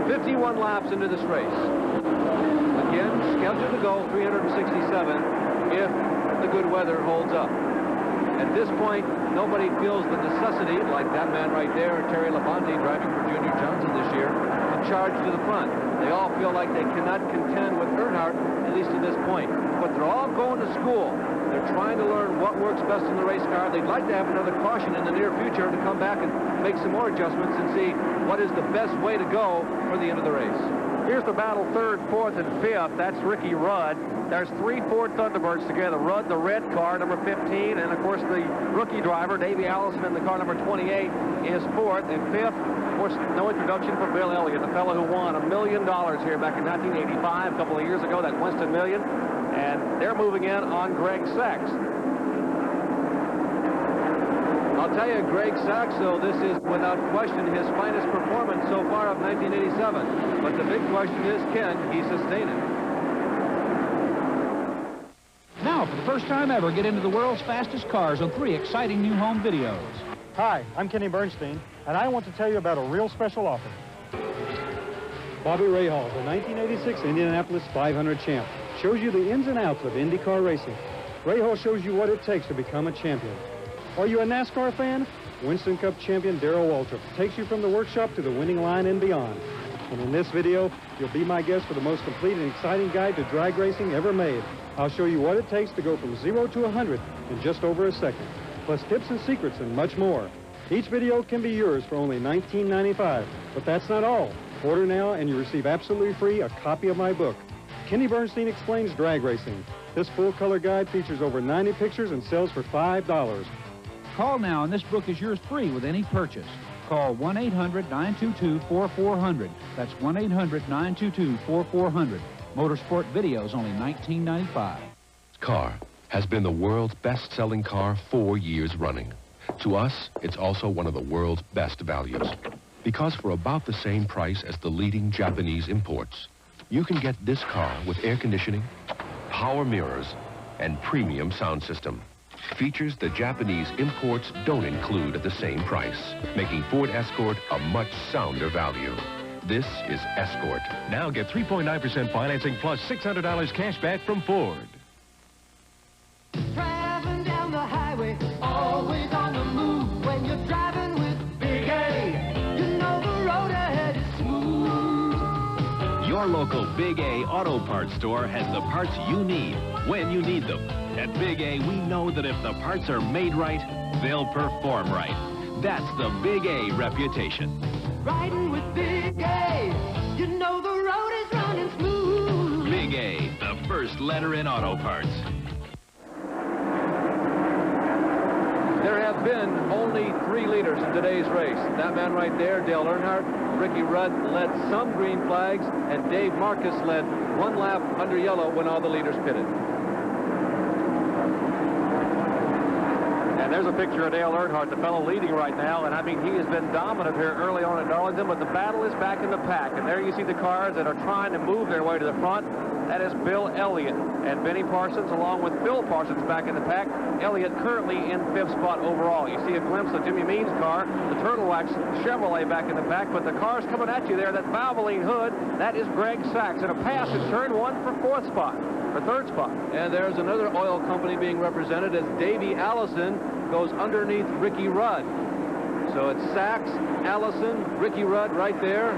51 laps into this race. Again, scheduled to go 367 if the good weather holds up. At this point, nobody feels the necessity, like that man right there, Terry Labonte, driving for Junior Johnson this year, to charge to the front. They all feel like they cannot contend with Earnhardt, at least to this point. But they're all going to school. They're trying to learn what works best in the race car. They'd like to have another caution in the near future to come back and make some more adjustments and see what is the best way to go for the end of the race. Here's the battle 3rd, 4th, and 5th. That's Ricky Rudd. There's 3 Ford Thunderbirds together. Rudd, the red car, number 15, and of course the rookie driver, Davey Allison, in the car number 28, is 4th. And 5th, of course, no introduction for Bill Elliott, the fellow who won $1 million here back in 1985, a couple of years ago, that Winston million. And they're moving in on Greg Sachs. I'll tell you, Greg Sachs, though, this is without question his finest performance so far of 1987. But the big question is, can he sustain it? Now, for the first time ever, get into the world's fastest cars on 3 exciting new home videos. Hi, I'm Kenny Bernstein, and I want to tell you about a real special offer. Bobby Rahal, the 1986 Indianapolis 500 champ, shows you the ins and outs of IndyCar racing. Rahal shows you what it takes to become a champion. Are you a NASCAR fan? Winston Cup champion Darrell Waltrip takes you from the workshop to the winning line and beyond. And in this video, you'll be my guest for the most complete and exciting guide to drag racing ever made. I'll show you what it takes to go from 0 to 100 in just over a second, plus tips and secrets and much more. Each video can be yours for only $19.95, but that's not all. Order now and you receive absolutely free a copy of my book, Kenny Bernstein Explains Drag Racing. This full-color guide features over 90 pictures and sells for $5. Call now, and this book is yours free with any purchase. Call 1-800-922-4400. That's 1-800-922-4400. Motorsport Videos, only $19.95. Car has been the world's best-selling car 4 years running. To us, it's also one of the world's best values. Because for about the same price as the leading Japanese imports, you can get this car with air conditioning, power mirrors, and premium sound system. Features the Japanese imports don't include at the same price, making Ford Escort a much sounder value. This is Escort. Now get 3.9% financing plus $600 cash back from Ford. Driving down the highway, always on the move. When you're driving with Big A, you know the road ahead is smooth. Your local Big A Auto Parts store has the parts you need when you need them. At Big A, we know that if the parts are made right, they'll perform right. That's the Big A reputation. Riding with Big A, you know the road is running smooth. Big A, the first letter in auto parts. There have been only 3 leaders in today's race. That man right there, Dale Earnhardt, Ricky Rudd led some green flags, and Dave Marcus led 1 lap under yellow when all the leaders pitted. And there's a picture of Dale Earnhardt, the fellow leading right now, and I mean, he has been dominant here early on at Darlington, but the battle is back in the pack, and there you see the cars that are trying to move their way to the front. That is Bill Elliott and Benny Parsons, along with Phil Parsons back in the pack. Elliott currently in 5th spot overall. You see a glimpse of Jimmy Means' car, the Turtle Wax Chevrolet back in the pack, but the cars coming at you there, that Valvoline hood, that is Greg Sachs, and a pass in turn 1 for 4th spot, or 3rd spot. And there's another oil company being represented as Davey Allison goes underneath Ricky Rudd. So it's Sachs, Allison, Ricky Rudd right there.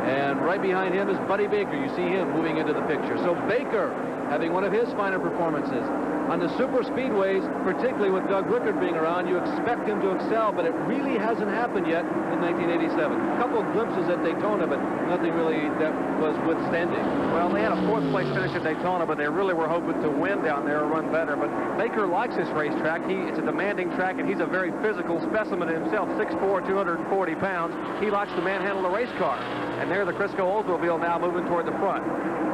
And right behind him is Buddy Baker. You see him moving into the picture. So Baker having one of his finer performances. On the super speedways, particularly with Doug Rickard being around, you expect him to excel, but it really hasn't happened yet in 1987. A couple of glimpses at Daytona, but nothing really that was withstanding. Well, they had a 4th place finish at Daytona, but they really were hoping to win down there or run better. But Baker likes this racetrack. It's a demanding track, and he's a very physical specimen himself, 6'4", 240 pounds. He likes to manhandle a race car. And there the Crisco Oldsmobile now moving toward the front.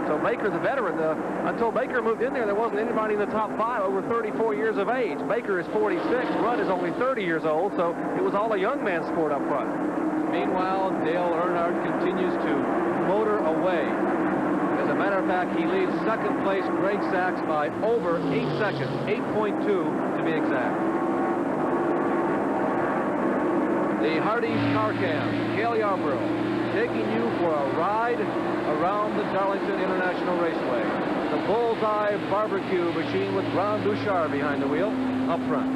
So Baker's a veteran. Until Baker moved in there wasn't anybody in the top 5 over 34 years of age. Baker is 46. Rudd is only 30 years old, so it was all a young man's sport up front. Meanwhile, Dale Earnhardt continues to motor away. As a matter of fact, he leads 2nd place Greg Sachs by over 8 seconds, 8.2 to be exact. The Hardee's Car Cam, Cale Yarborough, taking you for a ride around the Darlington International Raceway. The Bullseye Barbecue machine with Ron Bouchard behind the wheel up front.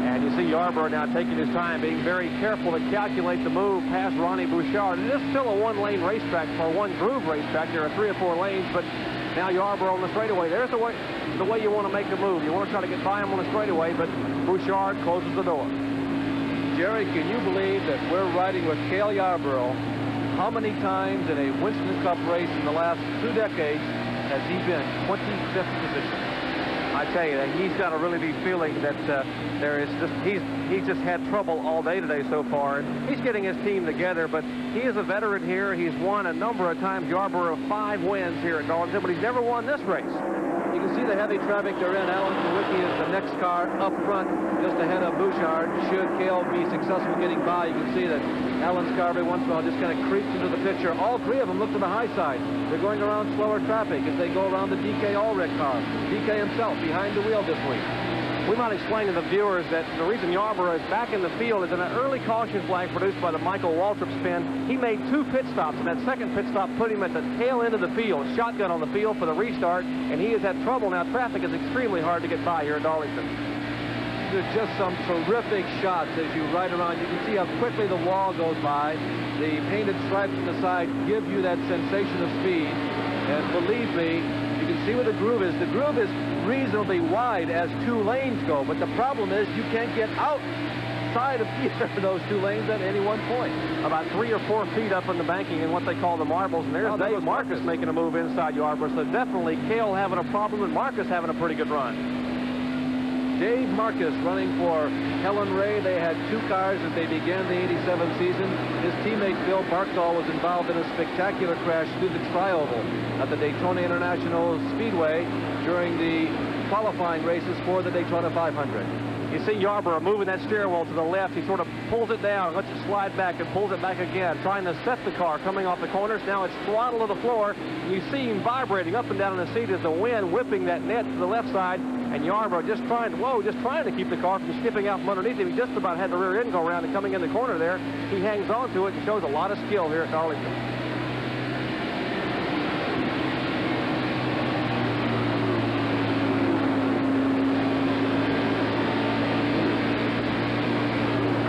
And you see Yarborough now taking his time, being very careful to calculate the move past Ronnie Bouchard. It is still a 1-lane racetrack for a 1-groove racetrack. There are 3 or 4 lanes, but now Yarborough on the straightaway. There's the way you want to make the move. You want to try to get by him on the straightaway, but Bouchard closes the door. Jerry, can you believe that we're riding with Cale Yarborough? How many times in a Winston Cup race in the last 2 decades has he been 25th position? I tell you, he's got to really be feeling that he's just had trouble all day today so far. And he's getting his team together, but he is a veteran here. He's won a number of times. Yarborough 5 wins here at Darlington, but he's never won this race. You can see the heavy traffic they're in. Alan Kowicki is the next car up front, just ahead of Bouchard. Should Cale be successful getting by, you can see that Alan's car every once in a while just kind of creeps into the picture. All 3 of them look to the high side. They're going around slower traffic as they go around the DK Ulrich car. DK himself behind the wheel this week. We might explain to the viewers that the reason Yarborough is back in the field is in an early caution flag produced by the Michael Waltrip spin. He made 2 pit stops, and that second pit stop put him at the tail end of the field, shotgun on the field for the restart, and he has had trouble. Now, traffic is extremely hard to get by here at Darlington. There's just some terrific shots as you ride around. You can see how quickly the wall goes by. The painted stripes on the side give you that sensation of speed. And believe me, you can see where the groove is. The groove is reasonably wide as 2 lanes go, but the problem is you can't get outside of either of those 2 lanes at any one point. About 3 or 4 feet up in the banking in what they call the marbles, and there's Dave Marcus making a move inside Yarborough. So definitely Cale having a problem and Marcus having a pretty good run. Dave Marcus running for Helen Ray. They had 2 cars as they began the '87 season. His teammate Bill Barkdahl was involved in a spectacular crash through the tri-oval at the Daytona International Speedway during the qualifying races for the Daytona 500. You see Yarborough moving that steering wheel to the left. He sort of pulls it down, lets it slide back, and pulls it back again, trying to set the car coming off the corners. Now it's throttle to the floor. You see him vibrating up and down in the seat as the wind whipping that net to the left side. And Yarborough just trying to keep the car from skipping out from underneath him. He just about had the rear end go around and coming in the corner there. He hangs on to it and shows a lot of skill here at Darlington.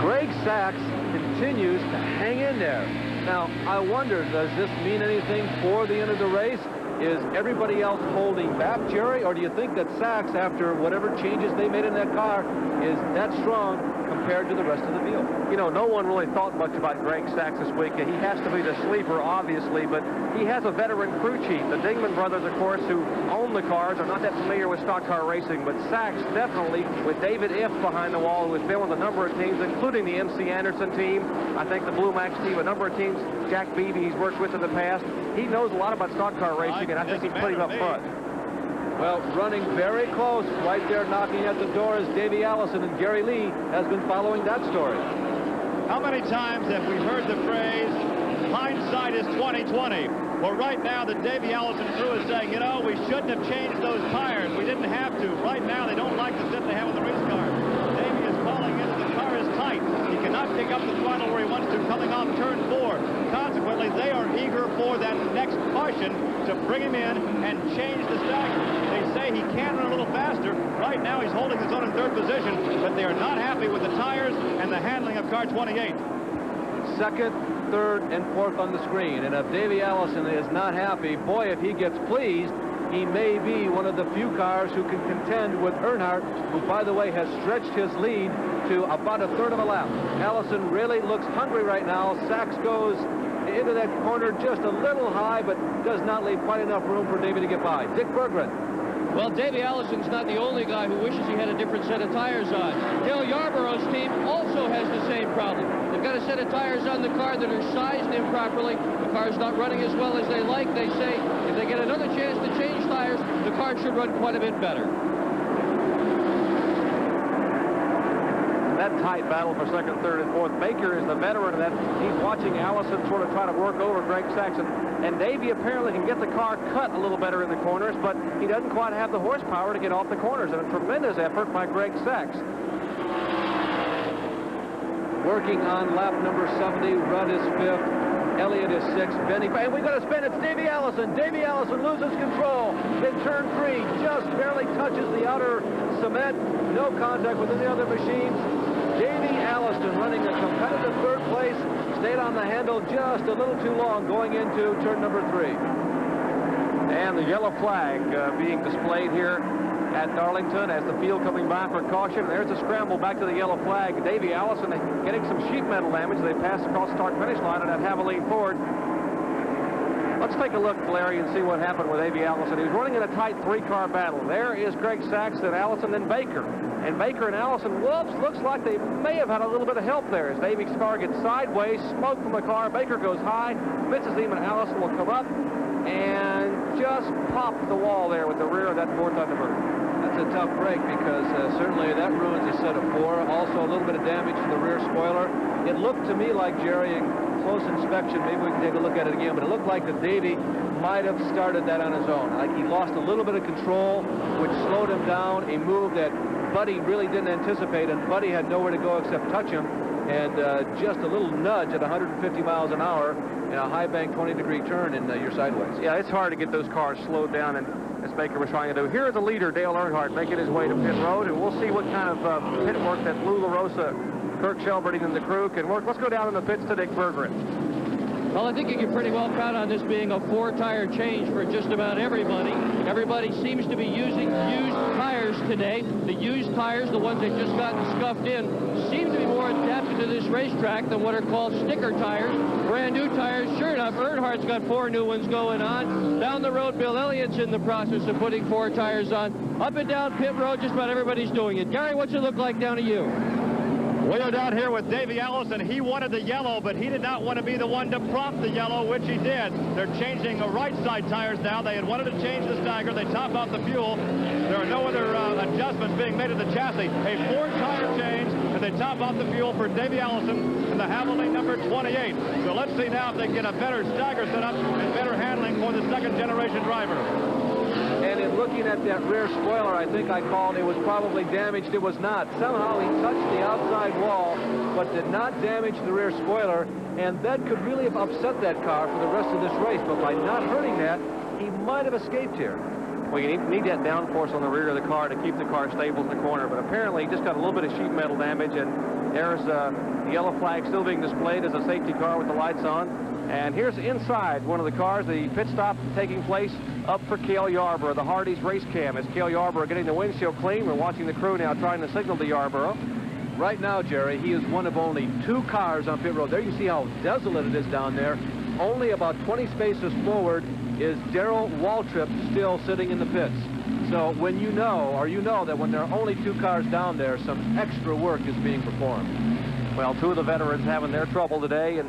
Greg Sachs continues to hang in there. Now, I wonder, does this mean anything for the end of the race? Is everybody else holding back, Jerry, or do you think that Sachs, after whatever changes they made in that car, is that strong compared to the rest of the field? You know, no one really thought much about Greg Sachs this week. He has to be the sleeper, obviously, but he has a veteran crew chief. The Dingman brothers, of course, who own the cars, are not that familiar with stock car racing, but Sachs definitely, with David If behind the wall, who has been with a number of teams, including the MC Anderson team, I think the Blue Max team, a number of teams, Jack Beebe he's worked with in the past. He knows a lot about stock car racing, and I think he's put him up front. Well, running very close, right there knocking at the door is Davey Allison, and Gary Lee has been following that story. How many times have we heard the phrase, hindsight is 20/20? Well, right now, the Davey Allison crew is saying, you know, we shouldn't have changed those tires. We didn't have to. Right now, they don't like the set they have on the race car. Davey is calling in that the car is tight. He cannot pick up the throttle where he wants to coming off turn 4. Consequently, they are eager for that next caution to bring him in and change the stagger. They say he can run a little faster. Right now, he's holding his own in 3rd position, but they are not happy with the tires and the handling of car 28. 2nd, 3rd, and 4th on the screen. And if Davey Allison is not happy, boy, if he gets pleased, he may be one of the few cars who can contend with Earnhardt, who, by the way, has stretched his lead to about 1/3 of a lap. Allison really looks hungry right now. Sachs goes into that corner just a little high, but does not leave quite enough room for Davey to get by. Dick Berggren. Well, Davey Allison's not the only guy who wishes he had a different set of tires on. Dale Yarborough's team also has the same problem. They've got a set of tires on the car that are sized improperly. The car's not running as well as they like. They say if they get another chance to change tires, the car should run quite a bit better. That tight battle for 2nd, 3rd, and 4th. Baker is the veteran of that. He's watching Allison sort of try to work over Greg Sachs. And Davey apparently can get the car cut a little better in the corners, but he doesn't quite have the horsepower to get off the corners. And a tremendous effort by Greg Sachs. Working on lap number 70. Rudd is 5th. Elliott is 6th. Benny. And we got a spin. It's Davey Allison. Davey Allison loses control in turn 3. Just barely touches the outer cement. No contact with any other machines. Davey Allison running a competitive 3rd place. Stayed on the handle just a little too long going into turn number 3. And the yellow flag being displayed here at Darlington as the field coming by for caution. There's a scramble back to the yellow flag. Davey Allison getting some sheet metal damage. They pass across the start-finish line on that Havoline Ford. Let's take a look, Larry, and see what happened with Davey Allison. He was running in a tight 3-car battle. There is Greg Sachs and Allison, then Baker. And Baker and Allison, whoops, looks like they may have had a little bit of help there. As Davey's car gets sideways, smoke from the car, Baker goes high, misses him, and Allison will come up and just pop the wall there with the rear of that 4th Thunderbird. That's a tough break because certainly that ruins a set of 4. Also a little bit of damage to the rear spoiler. It looked to me like, Jerry, in close inspection, maybe we can take a look at it again, but it looked like that Davey might have started that on his own. Like he lost a little bit of control, which slowed him down, a move that Buddy really didn't anticipate, and Buddy had nowhere to go except touch him, and just a little nudge at 150 miles an hour in a high bank 20-degree turn, and you're sideways. Yeah, it's hard to get those cars slowed down, and as Baker was trying to do. Here is the leader, Dale Earnhardt, making his way to pit road, and we'll see what kind of pit work that Lou LaRosa, Kirk Shelberding, and the crew can work. Let's go down in the pits to Dick Bergeron. Well, I think you can pretty well count on this being a 4-tire change for just about everybody. Everybody seems to be using used tires today. The used tires, the ones that just gotten scuffed in, seem to be more adapted to this racetrack than what are called sticker tires. Brand new tires. Sure enough, Earnhardt's got 4 new ones going on. Down the road, Bill Elliott's in the process of putting 4 tires on. Up and down pit road, just about everybody's doing it. Gary, what's it look like down to you? We are down here with Davey Allison. He wanted the yellow, but he did not want to be the one to prompt the yellow, which he did. They're changing the right side tires now. They had wanted to change the stagger. They top out the fuel. There are no other adjustments being made to the chassis. A 4-tire change, and they top out the fuel for Davey Allison in the Havoline number 28. So let's see now if they get a better stagger setup and better handling for the second-generation driver. And in looking at that rear spoiler, I think I called it was probably damaged. It was not. Somehow he touched the outside wall, but did not damage the rear spoiler, and that could really have upset that car for the rest of this race. But by not hurting that, he might have escaped here. Well, you need that downforce on the rear of the car to keep the car stable in the corner, but apparently he just got a little bit of sheet metal damage, and there's the yellow flag still being displayed as a safety car with the lights on. And here's inside one of the cars, the pit stop taking place up for Cale Yarborough, the Hardee's race cam. As Cale Yarborough getting the windshield clean, we're watching the crew now trying to signal to Yarborough. Right now, Jerry, he is one of only 2 cars on pit road. There you see how desolate it is down there. Only about 20 spaces forward is Darrell Waltrip still sitting in the pits. So when you know that when there are only 2 cars down there, some extra work is being performed. Well, 2 of the veterans having their trouble today,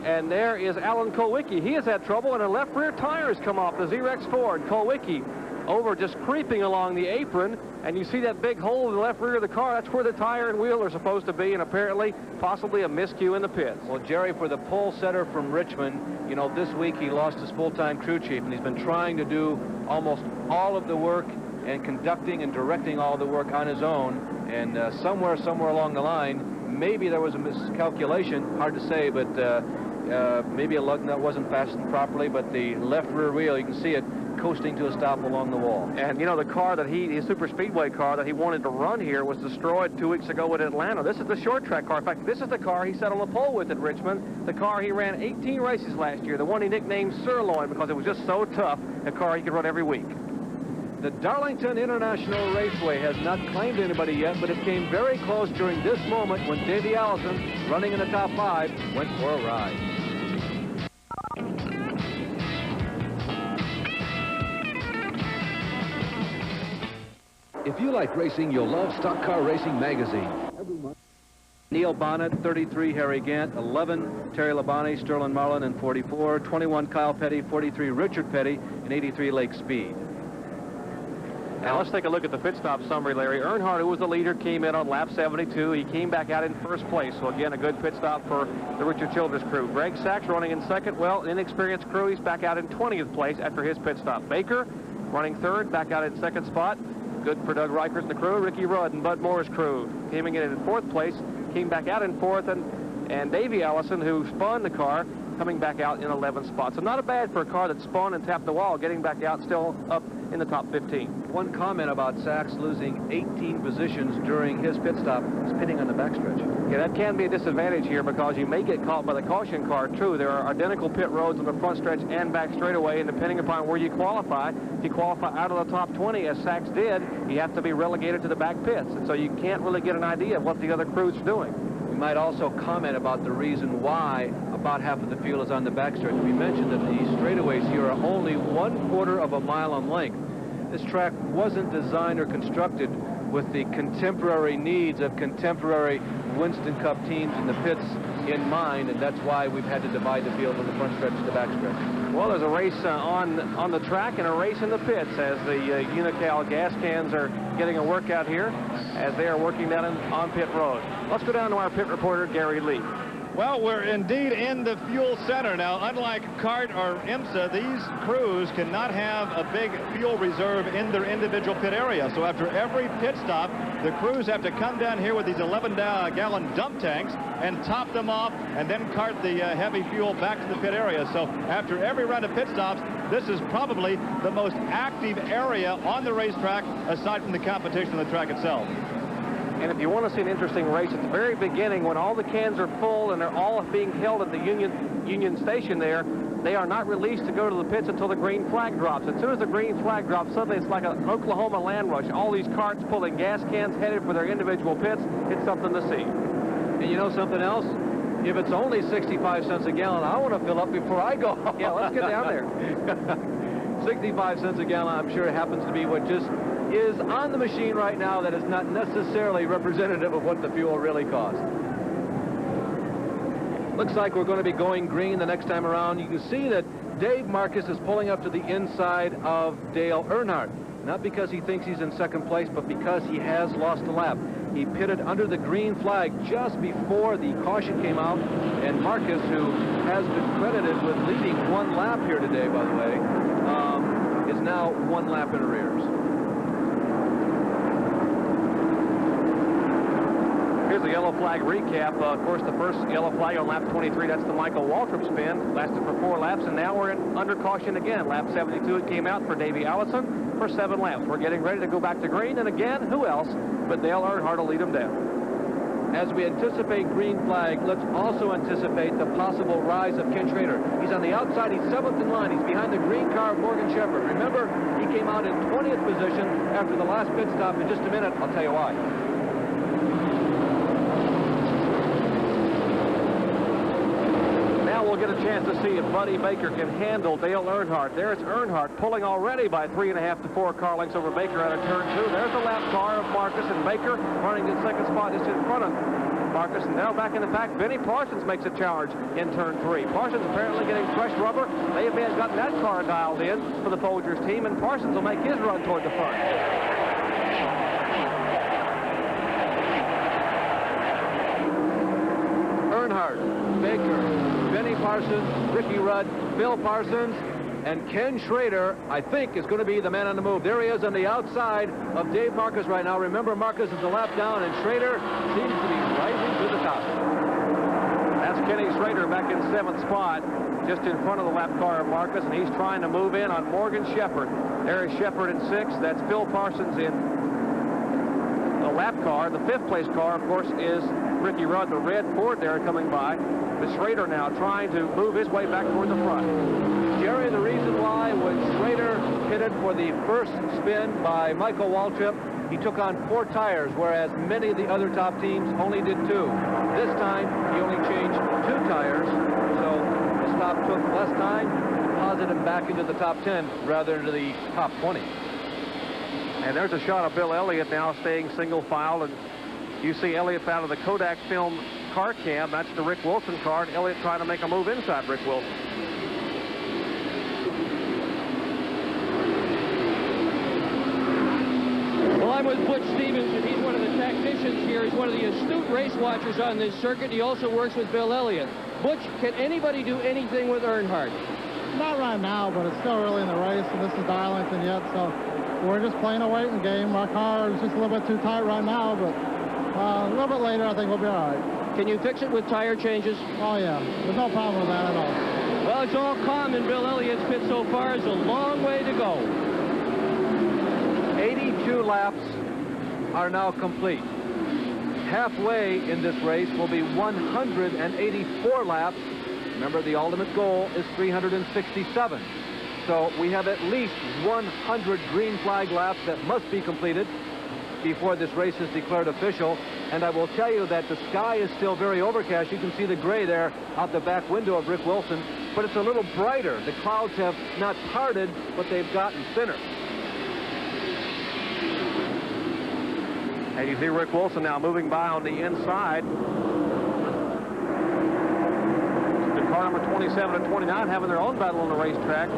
and there is Alan Kulwicki. He has had trouble, and a left rear tire has come off the Xerox Ford. Kulwicki over just creeping along the apron, and you see that big hole in the left rear of the car. That's where the tire and wheel are supposed to be, and apparently possibly a miscue in the pits. Well, Jerry, for the pole setter from Richmond, you know, this week he lost his full-time crew chief, and he's been trying to do almost all of the work and conducting and directing all the work on his own, and somewhere along the line, maybe there was a miscalculation, hard to say, but maybe a lug nut wasn't fastened properly, but the left rear wheel, you can see it coasting to a stop along the wall. And you know, the car that his super speedway car that he wanted to run here was destroyed 2 weeks ago at Atlanta. This is the short track car. In fact, this is the car he sat on the pole with at Richmond, the car he ran 18 races last year, the one he nicknamed Sirloin because it was just so tough, a car he could run every week. The Darlington International Raceway has not claimed anybody yet, but it came very close during this moment when Davey Allison, running in the top 5, went for a ride. If you like racing, you'll love Stock Car Racing magazine. Neil Bonnet, 33 Harry Gant, 11 Terry Labonte, Sterling Marlin, and 44, 21 Kyle Petty, 43 Richard Petty, and 83 Lake Speed. Now let's take a look at the pit stop summary, Larry. Earnhardt, who was the leader, came in on lap 72. He came back out in first place. So again, a good pit stop for the Richard Childress crew. Greg Sachs running in second. Well, inexperienced crew, he's back out in 20th place after his pit stop. Baker running third, back out in second spot. Good for Doug Reichert and the crew. Ricky Rudd and Bud Moore's crew came in fourth place, came back out in fourth, and Davey Allison, who spun the car, coming back out in 11th spot. So not a bad for a car that spun and tapped the wall, getting back out still up in the top 15. One comment about Sachs losing 18 positions during his pit stop is pitting on the backstretch. Yeah, that can be a disadvantage here because you may get caught by the caution car, too. There are identical pit roads on the front stretch and back straightaway, and depending upon where you qualify, if you qualify out of the top 20, as Sachs did, you have to be relegated to the back pits. And so you can't really get an idea of what the other crews are doing. We might also comment about the reason why about half of the field is on the backstretch. We mentioned that the straightaways here are only 1/4 of a mile in length. This track wasn't designed or constructed with the contemporary needs of contemporary Winston Cup teams in the pits in mind, and that's why we've had to divide the field from the front stretch to the back stretch. Well, there's a race on the track and a race in the pits as the Unocal gas cans are getting a workout here as they are working down on pit road. Let's go down to our pit reporter, Gary Lee. Well, we're indeed in the fuel center. Now, unlike CART or IMSA, these crews cannot have a big fuel reserve in their individual pit area. So after every pit stop, the crews have to come down here with these 11-gallon dump tanks and top them off and then cart the heavy fuel back to the pit area. So after every round of pit stops, this is probably the most active area on the racetrack aside from the competition on the track itself. And if you want to see an interesting race, at the very beginning, when all the cans are full and they're all being held at the Union Station there, they are not released to go to the pits until the green flag drops. As soon as the green flag drops, suddenly it's like an Oklahoma land rush. All these carts pulling gas cans headed for their individual pits. It's something to see. And you know something else? If it's only 65 cents a gallon, I want to fill up before I go. Yeah, let's get down there. 65 cents a gallon, I'm sure it happens to be what just is on the machine right now that is not necessarily representative of what the fuel really costs. Looks like we're going to be going green the next time around. You can see that Dave Marcus is pulling up to the inside of Dale Earnhardt. Not because he thinks he's in second place, but because he has lost a lap. He pitted under the green flag just before the caution came out. And Marcus, who has been credited with leading one lap here today, by the way, is now one lap in arrears. Here's the yellow flag recap. Of course, the first yellow flag on lap 23, that's the Michael Waltrip spin. Lasted for 4 laps, and now we're in under caution again. Lap 72, it came out for Davey Allison for 7 laps. We're getting ready to go back to green, and again, who else but Dale Earnhardt will lead them down. As we anticipate green flag, let's also anticipate the possible rise of Ken Schrader. He's on the outside. He's 7th in line. He's behind the green car of Morgan Shepherd. Remember, he came out in 20th position after the last pit stop. In just a minute, I'll tell you why. We'll get a chance to see if Buddy Baker can handle Dale Earnhardt. There's Earnhardt pulling already by 3.5 to 4 car lengths over Baker out of turn 2. There's the lap car of Marcus, and Baker running in second spot just in front of Marcus. And now back in the pack, Benny Parsons makes a challenge in turn 3. Parsons apparently getting fresh rubber. They may have gotten that car dialed in for the Folgers team, and Parsons will make his run toward the front. Earnhardt, Baker, Benny Parsons, Ricky Rudd, Bill Parsons, and Ken Schrader, I think, is going to be the man on the move. There he is on the outside of Dave Marcus right now. Remember, Marcus is a lap down, and Schrader seems to be rising to the top. That's Kenny Schrader back in 7th spot, just in front of the lap car of Marcus, and he's trying to move in on Morgan Shepherd. There is Shepherd in 6th. That's Phil Parsons in the lap car. The 5th place car, of course, is Ricky Rudd, the red Ford there coming by. But Schrader now trying to move his way back toward the front. Jerry, the reason why when Schrader pitted for the first spin by Michael Waltrip, he took on 4 tires, whereas many of the other top teams only did 2. This time, he only changed 2 tires, so the stop took less time, deposited him back into the top 10 rather than the top 20. And there's a shot of Bill Elliott now staying single file, and you see Elliott out of the Kodak film car cam. That's the Rick Wilson car, and Elliott trying to make a move inside Rick Wilson. Well, I'm with Butch Stevens, and he's one of the tacticians here. He's one of the astute race watchers on this circuit. He also works with Bill Elliott. Butch, can anybody do anything with Earnhardt? Not right now, but it's still early in the race, and this is Darlington yet, so we're just playing a waiting game. Our car is just a little bit too tight right now, but a little bit later, I think we'll be all right. Can you fix it with tire changes? Oh, yeah. There's no problem with that at all. Well, it's all calm in Bill Elliott's pit so far. It's a long way to go. 82 laps are now complete. Halfway in this race will be 184 laps. Remember, the ultimate goal is 367. So we have at least 100 green flag laps that must be completed before this race is declared official. And I will tell you that the sky is still very overcast. You can see the gray there out the back window of Rick Wilson, but it's a little brighter. The clouds have not parted, but they've gotten thinner. And you see Rick Wilson now moving by on the inside. The car number 27 and 29 having their own battle on the racetrack.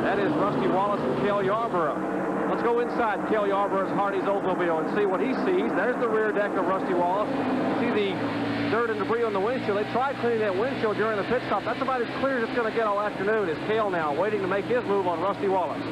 That is Rusty Wallace and Cale Yarborough. Let's go inside Cale Yarborough's Hardee's Oldsmobile and see what he sees. There's the rear deck of Rusty Wallace. See the dirt and debris on the windshield. They tried cleaning that windshield during the pit stop. That's about as clear as it's going to get all afternoon. Is Cale now waiting to make his move on Rusty Wallace.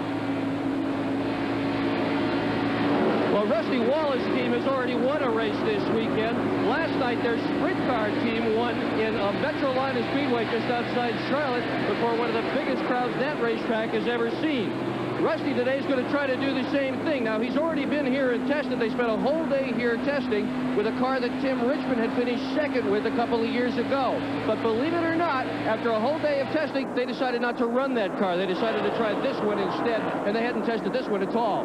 Well, Rusty Wallace's team has already won a race this weekend. Last night, their sprint car team won in Metrolina Speedway just outside Charlotte before one of the biggest crowds that racetrack has ever seen. Rusty today is going to try to do the same thing. Now, he's already been here and tested. They spent a whole day here testing with a car that Tim Richmond had finished second with a couple of years ago. But believe it or not, after a whole day of testing, they decided not to run that car. They decided to try this one instead, and they hadn't tested this one at all.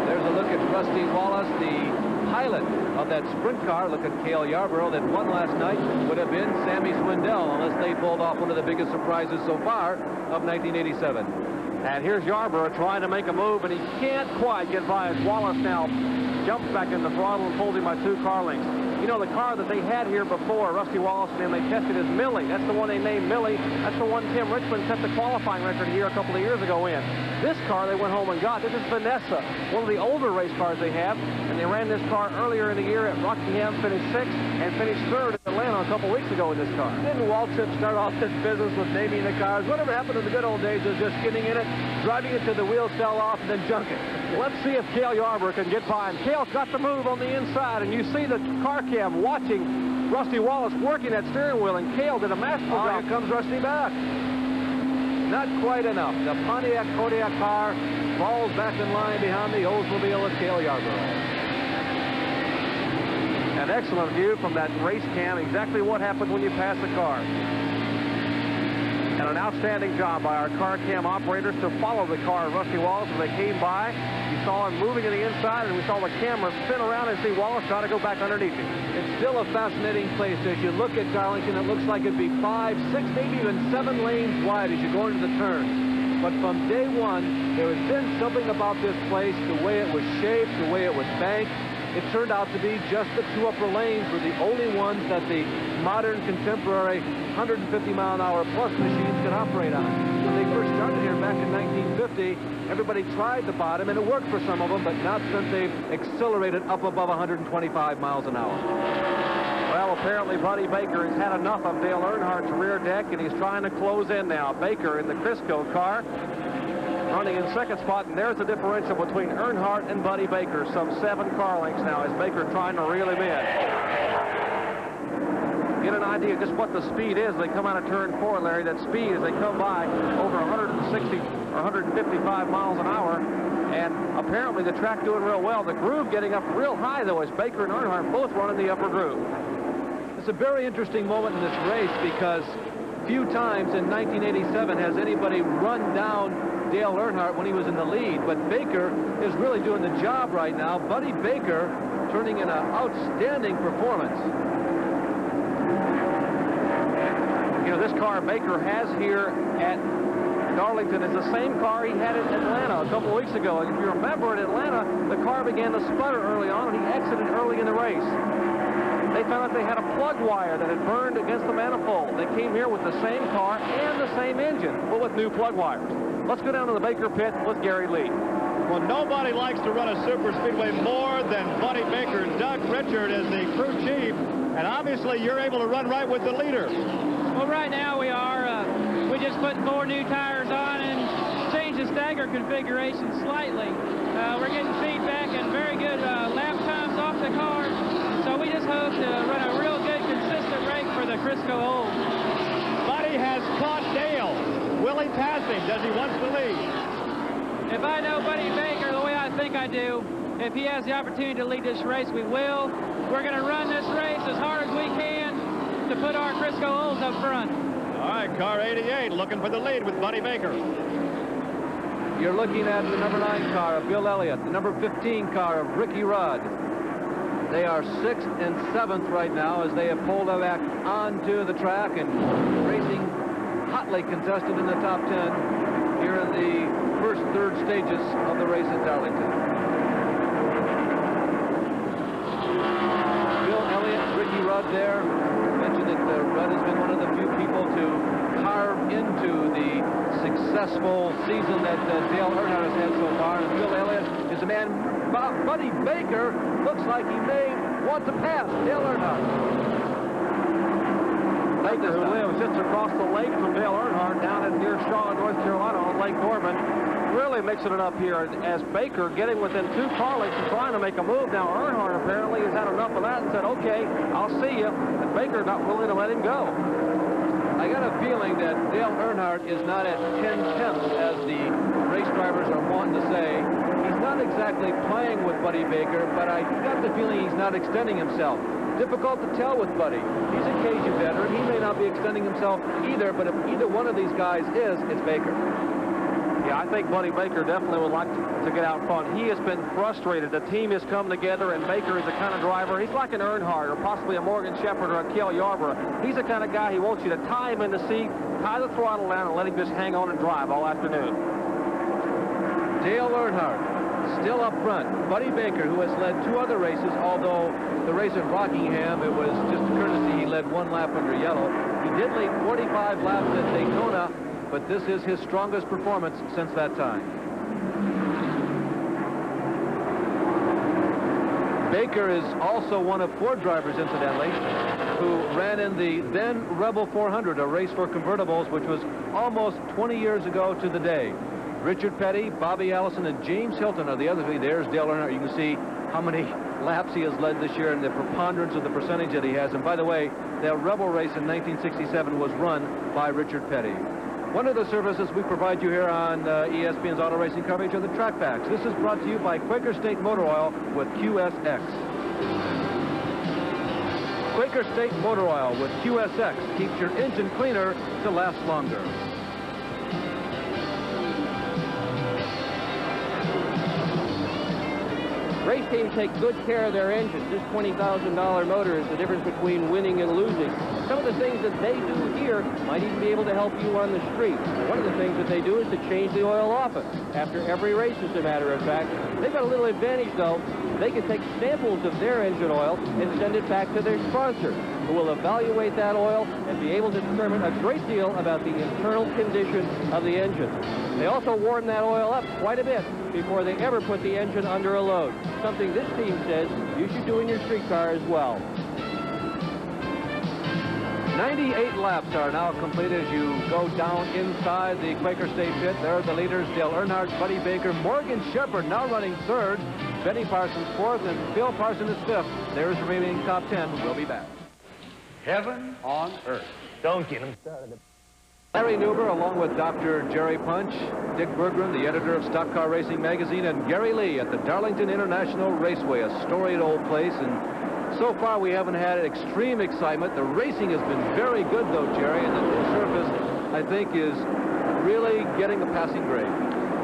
There's a look at Rusty Wallace, the pilot of that sprint car. Look at Cale Yarborough that won last night. Would have been Sammy Swindell unless they pulled off one of the biggest surprises so far of 1987. And here's Yarborough trying to make a move, and he can't quite get by as Wallace now jumps back in the throttle and pulls him by 2 car lengths. You know, the car that they had here before, Rusty Wallace and them, they tested as Millie. That's the one they named Millie. That's the one Tim Richmond set the qualifying record here a couple of years ago in. This car they went home and got. This is Vanessa, one of the older race cars they have. And they ran this car earlier in the year at Rockingham, finished 6th, and finished 3rd at Atlanta a couple weeks ago in this car. Didn't Waltrip start off this business with naming the cars? Whatever happened to the good old days of just getting in it, driving it till the wheels fell off, and then junking. Let's see if Cale Yarborough can get by him. Cale's got the move on the inside, and you see the car cam watching Rusty Wallace working that steering wheel, and Cale did a masterful job. Here comes Rusty back. Not quite enough. The Pontiac Kodiak car falls back in line behind the Oldsmobile of Cale Yarborough. An excellent view from that race cam, exactly what happens when you pass a car. And an outstanding job by our car cam operators to follow the car of Rusty Wallace as they came by. You saw him moving to the inside, and we saw the camera spin around and see Wallace try to go back underneath him. It's still a fascinating place. As you look at Darlington, it looks like it'd be 5, 6, maybe even 7 lanes wide as you go into the turns. But from day one, there has been something about this place, the way it was shaped, the way it was banked. It turned out to be just the 2 upper lanes were the only ones that the modern, contemporary 150-mile-an-hour plus machines could operate on. When they first started here back in 1950, everybody tried the bottom, and it worked for some of them, but not since they've accelerated up above 125 miles an hour. Well, apparently Buddy Baker has had enough of Dale Earnhardt's rear deck, and he's trying to close in now. Baker in the Crisco car, running in 2nd spot, and there's the differential between Earnhardt and Buddy Baker, some 7 car lengths now as Baker trying to reel him in. Get an idea of just what the speed is. They come out of turn 4, Larry. That speed as they come by over 160 or 155 miles an hour. And apparently the track doing real well. The groove getting up real high, though, as Baker and Earnhardt both run in the upper groove. It's a very interesting moment in this race because few times in 1987 has anybody run down Dale Earnhardt when he was in the lead. But Baker is really doing the job right now. Buddy Baker turning in an outstanding performance. You know, this car Baker has here at Darlington is the same car he had in Atlanta a couple of weeks ago. And if you remember in Atlanta, the car began to sputter early on, and he exited early in the race. They found out they had a plug wire that had burned against the manifold. They came here with the same car and the same engine, but with new plug wires. Let's go down to the Baker pit with Gary Lee. Well, nobody likes to run a super speedway more than Buddy Baker. Doug Richard is the crew chief, and obviously you're able to run right with the leader. Well, right now we are. We just put 4 new tires on and changed the stagger configuration slightly. We're getting feedback and very good lap times off the cars. So we just hope to run a real good, consistent race for the Crisco Old. Buddy has caught Dale. Will he pass him? Does he want to lead? If I know Buddy Baker the way I think I do, if he has the opportunity to lead this race, we will. We're going to run this race as hard as we can to put our Crisco Olds up front. All right, car 88 looking for the lead with Buddy Baker. You're looking at the number 9 car of Bill Elliott, the number 15 car of Ricky Rudd. They are 6th and 7th right now as they have pulled back onto the track and racing hotly contested in the top 10 here in the first 3rd stages of the race at Darlington. Bill Elliott, Ricky Rudd there. Mentioned that Rudd has been one of the few people to carve into the successful season that Dale Earnhardt has had so far. And Bill Elliott is a man. Buddy Baker looks like he may wants to pass Dale Earnhardt. Baker, who lives just across the lake from Dale Earnhardt down in near Charlotte, North Carolina on Lake Norman, really mixing it up here as Baker getting within 2 car lengths and trying to make a move. Now Earnhardt apparently has had enough of that and said, okay, I'll see you. And Baker not willing to let him go. I got a feeling that Dale Earnhardt is not at 10/10 as the race drivers are wanting to say. He's not exactly playing with Buddy Baker, but I got the feeling he's not extending himself. Difficult to tell with Buddy. He's a cagey veteran. He may not be extending himself either, but if either one of these guys is, it's Baker. Yeah, I think Buddy Baker definitely would like to get out front. He has been frustrated. The team has come together, and Baker is the kind of driver. He's like an Earnhardt or possibly a Morgan Shepherd or a Cale Yarborough. He's the kind of guy he wants you to tie him in the seat, tie the throttle down, and let him just hang on and drive all afternoon. Dale Earnhardt still up front. Buddy Baker, who has led 2 other races, although the race at Rockingham, it was just a courtesy. He led 1 lap under yellow. He did lead 45 laps at Daytona, but this is his strongest performance since that time. Baker is also one of 4 drivers, incidentally, who ran in the then Rebel 400, a race for convertibles, which was almost 20 years ago to the day. Richard Petty, Bobby Allison, and James Hilton are the other 3. There's Dale Earnhardt. You can see how many laps he has led this year and the preponderance of the percentage that he has. And by the way, the Rebel race in 1967 was run by Richard Petty. One of the services we provide you here on ESPN's auto racing coverage are the track facts. This is brought to you by Quaker State Motor Oil with QSX. Quaker State Motor Oil with QSX keeps your engine cleaner to last longer. Race teams take good care of their engines. This $20,000 motor is the difference between winning and losing. Some of the things that they do here might even be able to help you on the street. One of the things that they do is to change the oil often. After every race, as a matter of fact. They've got a little advantage, though. They can take samples of their engine oil and send it back to their sponsor, who will evaluate that oil and be able to determine a great deal about the internal condition of the engine. They also warm that oil up quite a bit before they ever put the engine under a load, something this team says you should do in your street car as well. 98 laps are now completed as you go down inside the Quaker State pit. There are the leaders, Dale Earnhardt, Buddy Baker, Morgan Shepherd now running 3rd, Benny Parsons 4th, and Phil Parsons is 5th. There's the remaining top 10. We'll be back. Heaven on earth. Don't get him started. Larry Newber, along with Dr. Jerry Punch, Dick Berggren, the editor of Stock Car Racing Magazine, and Gary Lee at the Darlington International Raceway, a storied old place. And so far, we haven't had extreme excitement. The racing has been very good, though, Jerry, and the new surface, I think, is really getting a passing grade.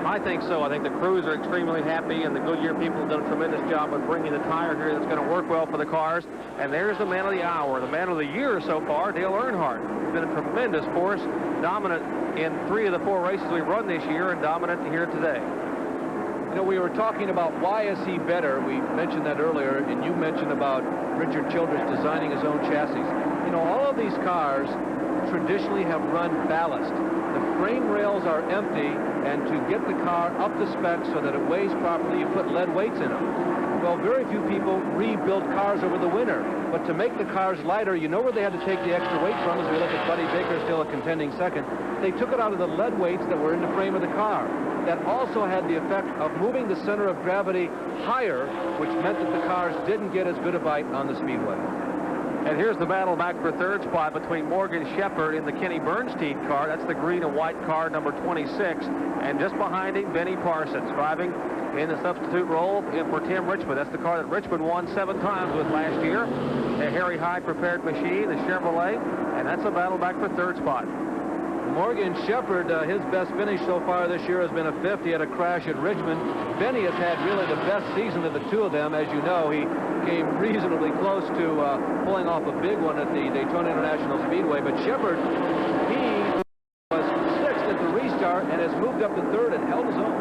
I think so. I think the crews are extremely happy, and the Goodyear people have done a tremendous job of bringing the tire here that's going to work well for the cars. And there's the man of the hour, the man of the year so far, Dale Earnhardt. He's been a tremendous force, dominant in 3 of the 4 races we've run this year, and dominant here today. You know, we were talking about why is he better. We mentioned that earlier, and you mentioned about Richard Childress designing his own chassis. You know, all of these cars traditionally have run ballast. The frame rails are empty, and to get the car up to spec so that it weighs properly, you put lead weights in them. Well, very few people rebuild cars over the winter, but to make the cars lighter, you know where they had to take the extra weight from, as we look at Buddy Baker still a contending 2nd. They took it out of the lead weights that were in the frame of the car. That also had the effect of moving the center of gravity higher, which meant that the cars didn't get as good a bite on the speedway. And here's the battle back for 3rd spot between Morgan Shepherd in the Kenny Bernstein car. That's the green and white car, number 26. And just behind him, Benny Parsons, driving in the substitute role for Tim Richmond. That's the car that Richmond won 7 times with last year. A Harry Hyde prepared machine, the Chevrolet. And that's a battle back for 3rd spot. Morgan Shepherd, his best finish so far this year has been a 5th. He had a crash at Richmond. Benny has had really the best season of the 2 of them. As you know, he came reasonably close to pulling off a big one at the Daytona International Speedway. But Shepherd, he was 6th at the restart and has moved up to 3rd and held his own.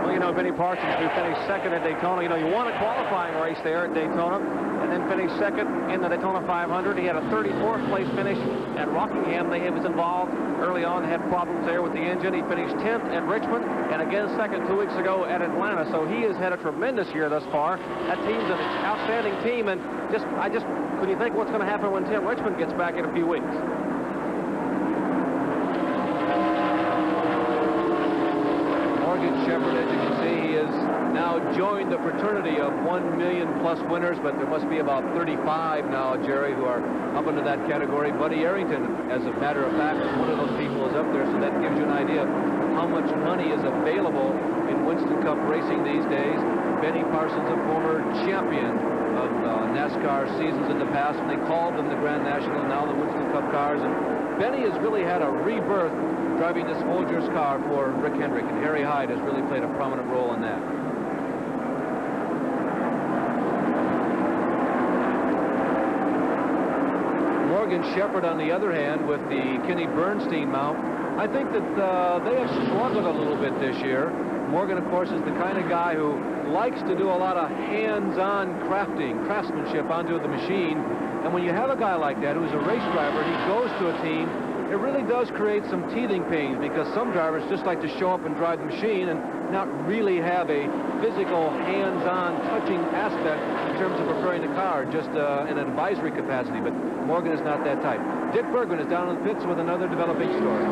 Well, you know, Benny Parsons, who finished 2nd at Daytona, you know, you won a qualifying race there at Daytona. and then finished second in the Daytona 500. He had a 34th place finish at Rockingham. He was involved early on, had problems there with the engine. He finished 10th at Richmond, and again second 2 weeks ago at Atlanta. So he has had a tremendous year thus far. That team's an outstanding team, and when you think what's going to happen when Tim Richmond gets back in a few weeks. Morgan Shepherd, as you can see, he has now joined the fraternity of 1 million plus winners, but there must be about 35 now, Jerry, who are up into that category. Buddy Arrington, as a matter of fact, is one of those people is up there, so that gives you an idea of how much money is available in Winston Cup racing these days. Benny Parsons, a former champion of NASCAR seasons in the past, when they called them the Grand National, now the Winston Cup cars. And Benny has really had a rebirth driving this Folgers car for Rick Hendrick, and Harry Hyde has really played a prominent role in that. Morgan Shepherd, on the other hand, with the Kenny Bernstein mount, I think that they have struggled a little bit this year. Morgan, of course, is the kind of guy who likes to do a lot of hands-on craftsmanship onto the machine. And when you have a guy like that who's a race driver, he goes to a team, it really does create some teething pains, because some drivers just like to show up and drive the machine and not really have a physical, hands-on, touching aspect in terms of preparing the car, just in an advisory capacity. But Morgan is not that type. Dick Bergman is down in the pits with another developing story.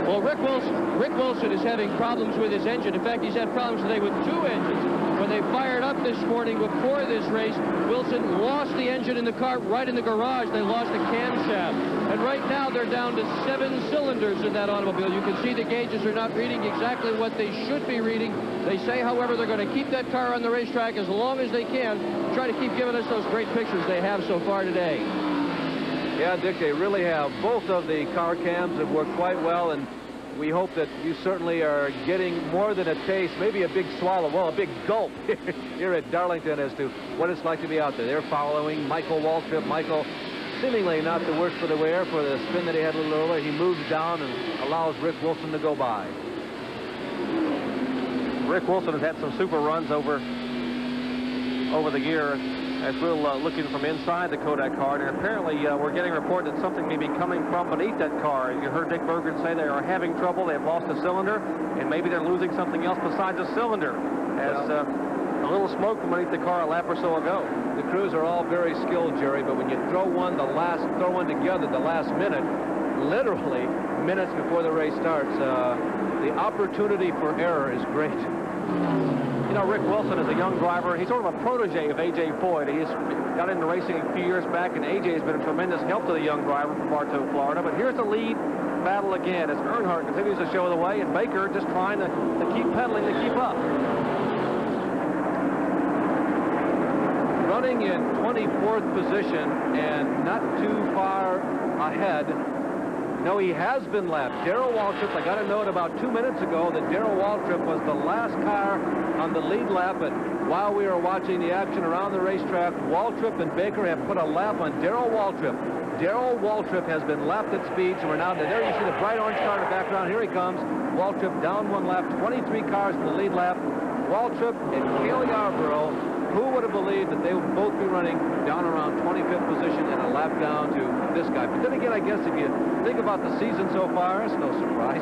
Well, Rick Wilson is having problems with his engine. In fact, he's had problems today with 2 engines. When they fired up this morning before this race, Wilson lost the engine in the car right in the garage. They lost the camshaft. And right now, they're down to 7 cylinders in that automobile. You can see the gauges are not reading exactly what they should be reading. They say, however, they're going to keep that car on the racetrack as long as they can, try to keep giving us those great pictures they have so far today. Yeah, Dick, they really have. Both of the car cams have worked quite well, and we hope that you certainly are getting more than a taste, maybe a big swallow, well, a big gulp here at Darlington as to what it's like to be out there. They're following Michael Waltrip. Michael, seemingly not the worst for the wear for the spin that he had a little earlier. He moves down and allows Rick Wilson to go by. Rick Wilson has had some super runs over the year, as we're looking from inside the Kodak car, and apparently we're getting a report that something may be coming from beneath that car. You heard Dick Berggren say they are having trouble. They've lost a cylinder, and maybe they're losing something else besides a cylinder, as a little smoke from beneath the car a lap or so ago. The crews are all very skilled, Jerry, but when you throw one together the last minute, literally minutes before the race starts, the opportunity for error is great. You know, Rick Wilson is a young driver. He's sort of a protege of A.J. Foyt. He's got into racing a few years back, and A.J. has been a tremendous help to the young driver from Bartow, Florida. But here's the lead battle again as Earnhardt continues to show the way, and Baker just trying to keep pedaling to keep up. Running in 24th position and not too far ahead. No, he has been lapped. Darrell Waltrip, I got a note about 2 minutes ago that Darrell Waltrip was the last car on the lead lap, but while we were watching the action around the racetrack, Waltrip and Baker have put a lap on Darrell Waltrip. Darrell Waltrip has been lapped at speed, so we're now there. You see the bright orange car in the background. Here he comes. Waltrip down 1 lap, 23 cars in the lead lap. Waltrip and Cale Yarborough. Who would have believed that they would both be running down around 25th position and a lap down to this guy? But then again, I guess if you think about the season so far, it's no surprise.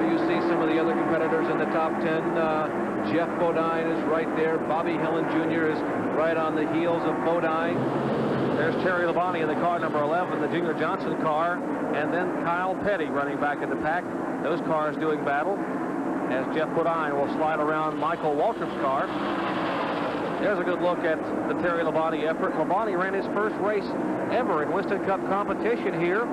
You see some of the other competitors in the top 10. Jeff Bodine is right there. Bobby Hillin Jr. is right on the heels of Bodine. There's Terry Labonte in the car number 11, the Junior Johnson car, and then Kyle Petty running back in the pack. Those cars doing battle as Jeff Bodine will slide around Michael Waltrip's car. There's a good look at the Terry Labonte effort. Labonte ran his first race ever in Winston Cup competition here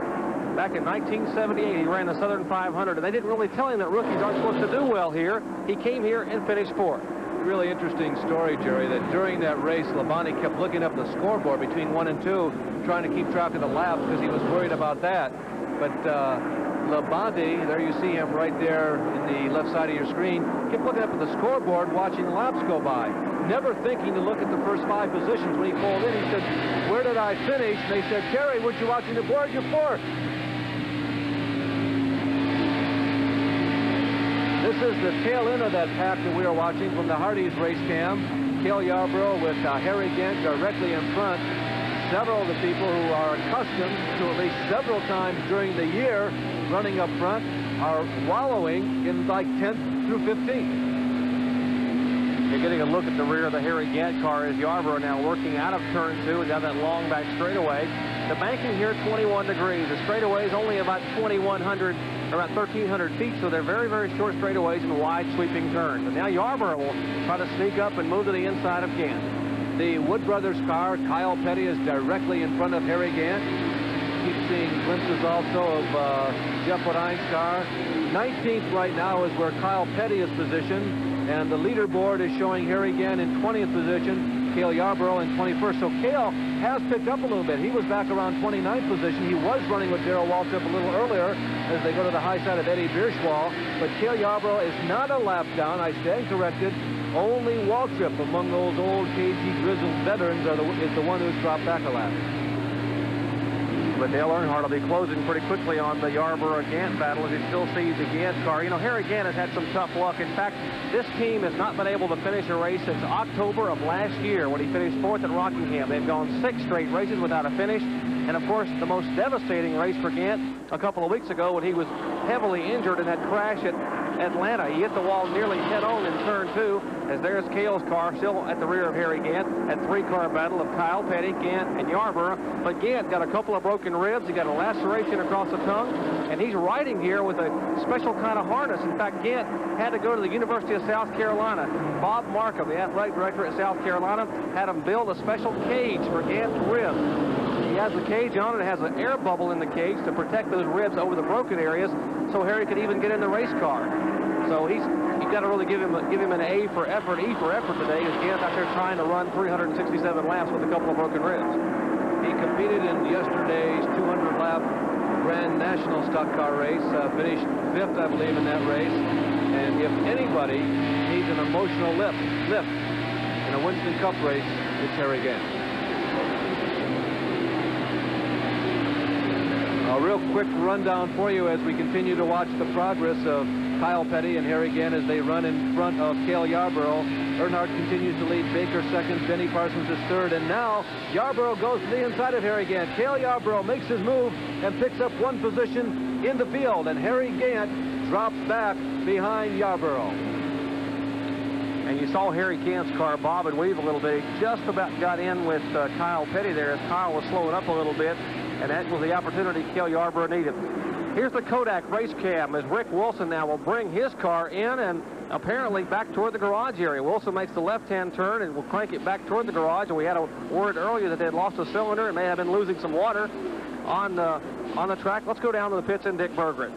back in 1978. He ran the Southern 500, and they didn't really tell him that rookies aren't supposed to do well here. He came here and finished 4th. Really interesting story, Jerry, that during that race, Labonte kept looking up the scoreboard between 1 and 2, trying to keep track of the laps because he was worried about that. But Labonte, there you see him right there in the left side of your screen, kept looking up at the scoreboard, watching laps go by, never thinking to look at the first 5 positions. When he pulled in, he said, "Where did I finish?" And they said, "Terry, weren't you watching the board? You're 4th." This is the tail end of that pack that we are watching from the Hardee's race cam. Cale Yarborough with Harry Gant directly in front. Several of the people who are accustomed to at least several times during the year running up front are wallowing in like 10th through 15th. You're getting a look at the rear of the Harry Gant car as Yarborough now working out of turn 2 and down that long back straightaway. The banking here 21 degrees. The straightaway is only about 2,100, around 1,300 feet, so they're very, very short straightaways and wide sweeping turns. And now Yarborough will try to sneak up and move to the inside of Gant. The Wood Brothers car, Kyle Petty, is directly in front of Harry Gant. Keep seeing glimpses also of Jeff Wadine's car. 19th right now is where Kyle Petty is positioned. And the leaderboard is showing Harry Gant in 20th position, Cale Yarborough in 21st. So Cale has picked up a little bit. He was back around 29th position. He was running with Darrell Waltrip a little earlier as they go to the high side of Eddie Bierschwal. But Cale Yarborough is not a lap down. I stand corrected. Only Waltrip among those old KG grizzled veterans is the one who's dropped back a lap. But Dale Earnhardt will be closing pretty quickly on the Yarborough-Gant battle as he still sees the Gant car. You know, Harry Gant has had some tough luck. In fact, this team has not been able to finish a race since October of last year when he finished 4th at Rockingham. They've gone 6 straight races without a finish. And, of course, the most devastating race for Gant a couple of weeks ago when he was heavily injured in that crash at Atlanta. He hit the wall nearly head-on in turn 2, as there's Cale's car still at the rear of Harry Gant. At 3-car battle of Kyle Petty, Gant, and Yarborough. But Gant got a couple of broken ribs. He got a laceration across the tongue, and he's riding here with a special kind of harness. In fact, Gant had to go to the University of South Carolina. Bob Markham, the athletic director at South Carolina, had him build a special cage for Gant's ribs. He has the cage on. It has an air bubble in the cage to protect those ribs over the broken areas, so Harry could even get in the race car. So you've got to really give him an A for effort, E for effort today, as Gant out there trying to run 367 laps with a couple of broken ribs. He competed in yesterday's 200-lap Grand National Stock Car race, finished 5th, I believe, in that race. And if anybody needs an emotional lift in a Winston Cup race, it's Harry Gant. A real quick rundown for you as we continue to watch the progress of Kyle Petty and Harry Gant as they run in front of Cale Yarborough. Earnhardt continues to lead, Baker second, Benny Parsons is third, and now Yarborough goes to the inside of Harry Gant. Cale Yarborough makes his move and picks up one position in the field, and Harry Gant drops back behind Yarborough. And you saw Harry Gant's car bob and weave a little bit. He just about got in with Kyle Petty there as Kyle was slowing up a little bit, and that was the opportunity Cale Yarborough needed. Here's the Kodak race cam as Rick Wilson now will bring his car in and apparently back toward the garage area. Wilson makes the left-hand turn and will crank it back toward the garage. And we had a word earlier that they had lost a cylinder and may have been losing some water on the track. Let's go down to the pits and Dick Berggren.